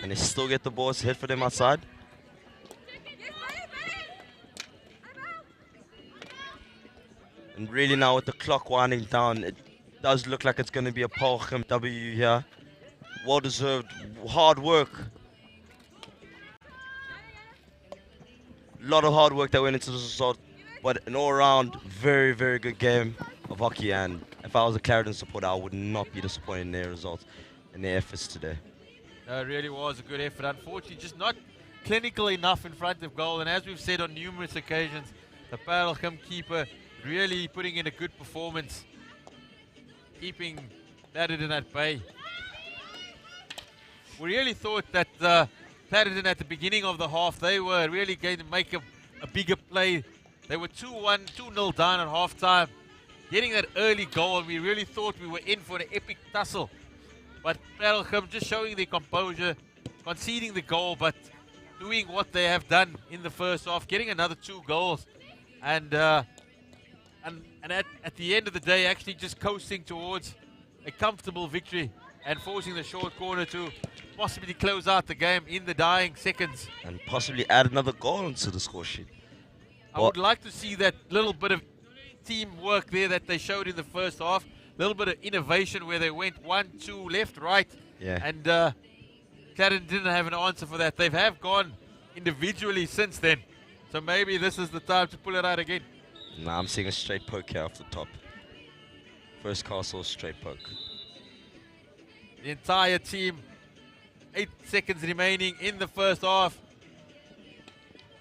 And they still get the balls hit for them outside. And really now with the clock winding down, it does look like it's going to be a Paarl Gim W here. Well-deserved, hard work. A lot of hard work that went into this result, but an all-around very, very good game of hockey. And if I was a Clarendon supporter, I would not be disappointed in their results and their efforts today. No, it really was a good effort. Unfortunately, just not clinical enough in front of goal. And as we've said on numerous occasions, the Paarl Gim keeper really putting in a good performance, keeping Clarendon at bay. We really thought that Clarendon at the beginning of the half, they were really going to make a bigger play. They were 2-0 down at halftime, getting that early goal, and we really thought we were in for an epic tussle. But Paarl Gim just showing their composure, conceding the goal, but doing what they have done in the first half, getting another 2 goals, and at the end of the day, actually just coasting towards a comfortable victory and forcing the short corner to possibly close out the game in the dying seconds. And possibly add another goal into the score sheet. I would like to see that little bit of teamwork there that they showed in the first half. A little bit of innovation where they went 1-2 left, right. Yeah. And Clarendon didn't have an answer for that. They have gone individually since then. So maybe this is the time to pull it out again. Nah, I'm seeing a straight poke here off the top. First Castle, straight poke. The entire team, 8 seconds remaining in the first half.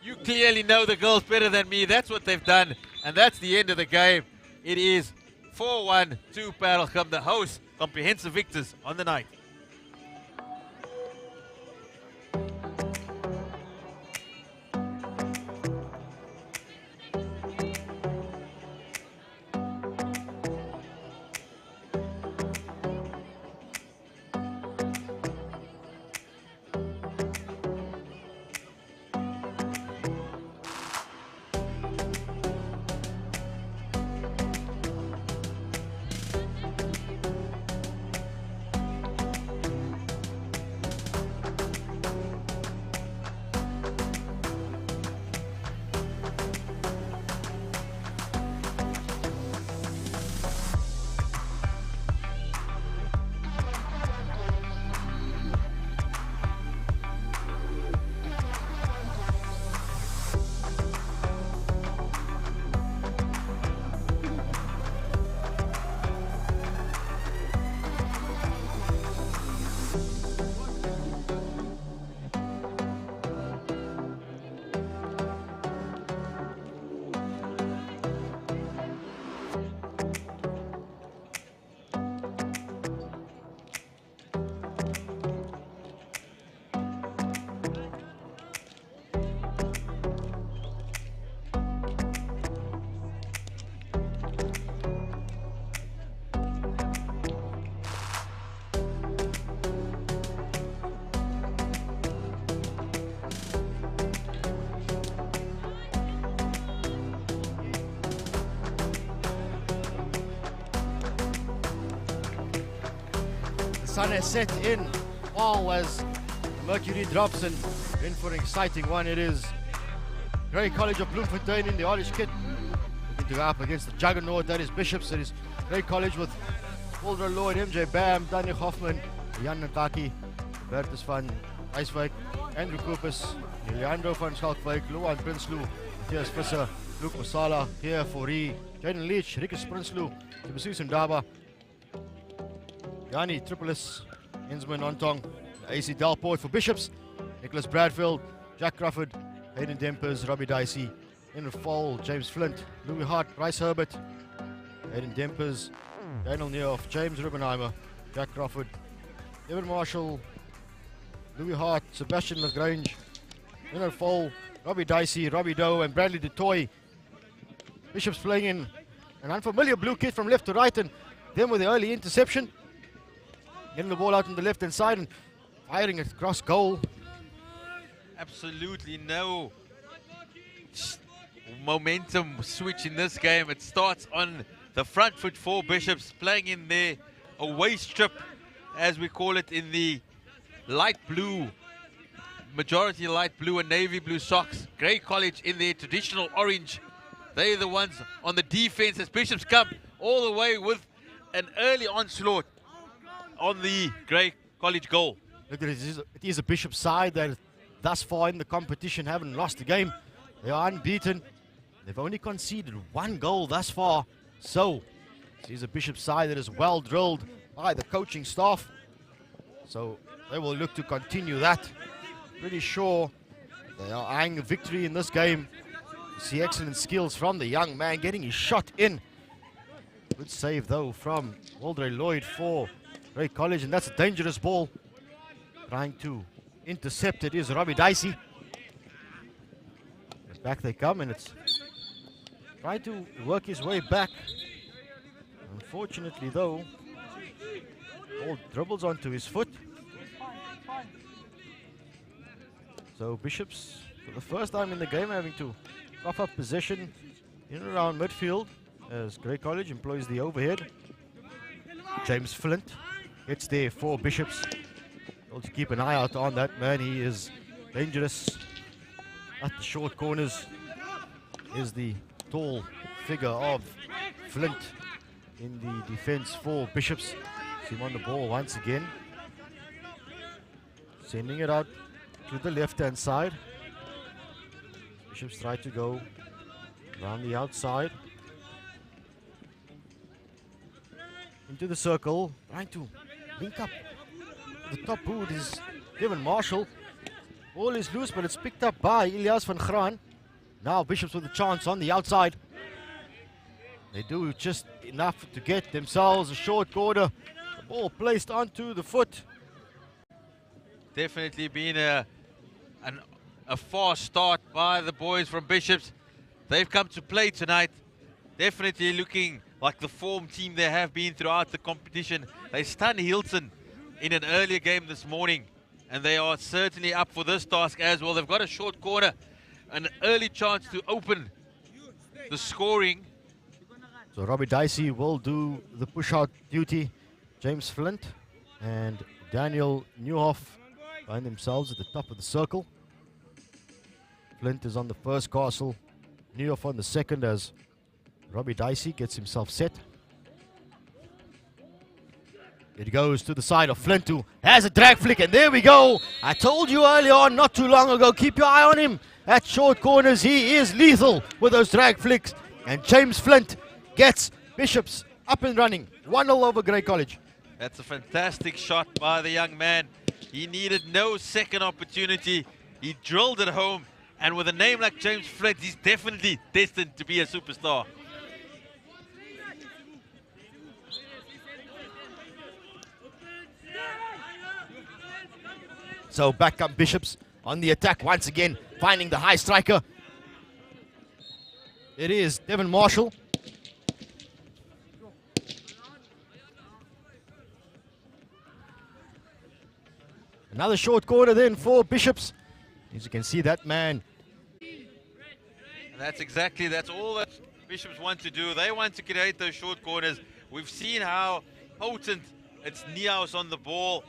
You clearly know the girls better than me. That's what they've done, and that's the end of the game. It is 4-1 to Paarl Gim, the host, comprehensive victors on the night. sun has set in. All as the mercury drops and in for an exciting one. It is Grey College of Bloemfontein in the orange kit. Looking to go up against the juggernaut that is Bishops. It is Grey College with Walter Lloyd, MJ Bam, Daniel Hoffman, Jan Nataki, Bertus van Rijswijk, Andrew Koopers, Leandro van Schalkwijk, Luan Prinsloo, Matthias Visser, Luke Masala, Pierre Fourie, Jaden Leach, Rikus Prinsloo, Tibusus Ndaba, Yanni Tripolis, Insman Ontong, AC Delport for Bishops, Nicholas Bradfield, Jack Crawford, Hayden Dempers, Robbie Dicey, in the fall, James Flint, Louis Hart, Bryce Herbert, Hayden Dempers, Daniel Neoff, James Rubenheimer, Jack Crawford, Evan Marshall, Louis Hart, Sebastian Lagrange, in the fall, Robbie Dicey, Robbie Doe, and Bradley DeToy. Bishops playing in an unfamiliar blue kit from left to right, and then with the early interception, getting the ball out on the left hand side and firing it across goal. Absolutely no momentum switch in this game. It starts on the front foot for Bishops, playing in their away strip, as we call it, in the light blue, majority light blue and navy blue socks. Grey College in their traditional orange. They're the ones on the defense as Bishops come all the way with an early onslaught on the Grey College goal. Look, it is a Bishop side that thus far in the competition haven't lost a game. They are unbeaten. They've only conceded one goal thus far. So, it is a Bishop side that is well drilled by the coaching staff. So, they will look to continue that. Pretty sure they are eyeing a victory in this game. You see excellent skills from the young man getting his shot in. Good save though from Waldre Lloyd for Grey College, and that's a dangerous ball. Trying to intercept it is Robbie Dicey. Back they come, and it's trying to work his way back. Unfortunately though, ball dribbles onto his foot. So Bishops, for the first time in the game, having to cough up possession in and around midfield as Grey College employs the overhead. James Flint gets there for Bishops. We'll to keep an eye out on that man. He is dangerous at the short corners. Is the tall figure of Flint in the defense for Bishops. See him on the ball once again. Sending it out to the left-hand side. Bishops try to go around the outside. Into the circle, trying to link up. The top boot is Devin Marshall. Ball is loose, but it's picked up by Elias van Graan. Now Bishops with a chance on the outside. They do just enough to get themselves a short corner. The ball placed onto the foot. Definitely been a fast start by the boys from Bishops. They've come to play tonight. Definitely looking like the form team they have been throughout the competition. They stunned Hilton in an earlier game this morning, and they are certainly up for this task as well. They've got a short corner, an early chance to open the scoring. So Robbie Dicey will do the push-out duty. James Flint and Daniel Newhoff find themselves at the top of the circle. Flint is on the first castle, Newhoff on the second as Robbie Dicey gets himself set. It goes to the side of Flint, who has a drag flick, and there we go. I told you earlier on, not too long ago, keep your eye on him. At short corners, he is lethal with those drag flicks. And James Flint gets Bishops up and running. 1-0 over Grey College. That's a fantastic shot by the young man. He needed no second opportunity. He drilled it home. And with a name like James Flint, he's definitely destined to be a superstar. So back come Bishops on the attack once again, finding the high striker. It is Devin Marshall. Another short corner then for Bishops. As you can see, that man. And that's all that Bishops want to do. They want to create those short corners. We've seen how potent It's Niaus on the ball.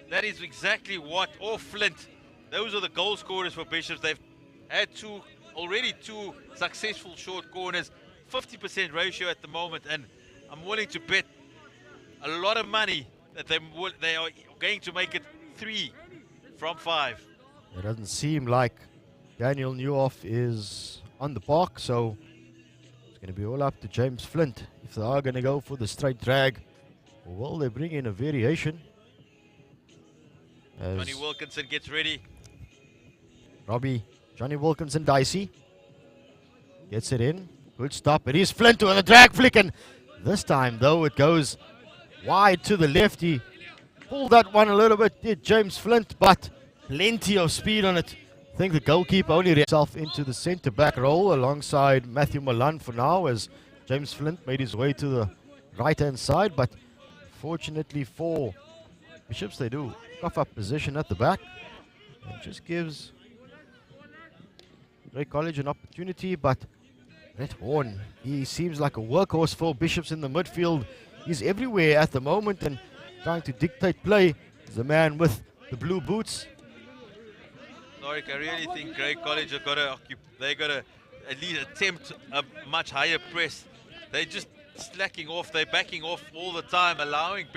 That is exactly what, or Flint. Those are the goal scorers for Bishops. They've had already two successful short corners, 50% ratio at the moment, and I'm willing to bet a lot of money that they are going to make it 3 from 5. It doesn't seem like Daniel Newhoff is on the park, so it's going to be all up to James Flint if they are going to go for the straight drag, or will they bring in a variation? As Johnny Wilkinson gets ready. Johnny Wilkinson, Dicey gets it in. Good stop. It is Flint with a drag flick, and this time though it goes wide to the left. He pulled that one a little bit, did James Flint, but plenty of speed on it. I think the goalkeeper only himself into the centre-back role alongside Matthew Milan for now, as James Flint made his way to the right-hand side. But fortunately for Bishops, they do cough up position at the back. It just gives Grey College an opportunity, but Brett Horn, he seems like a workhorse for Bishops in the midfield. He's everywhere at the moment and trying to dictate play. He's the man with the blue boots. Norik, I really think Grey College have got to at least attempt a much higher press. They're just slacking off, they're backing off all the time, allowing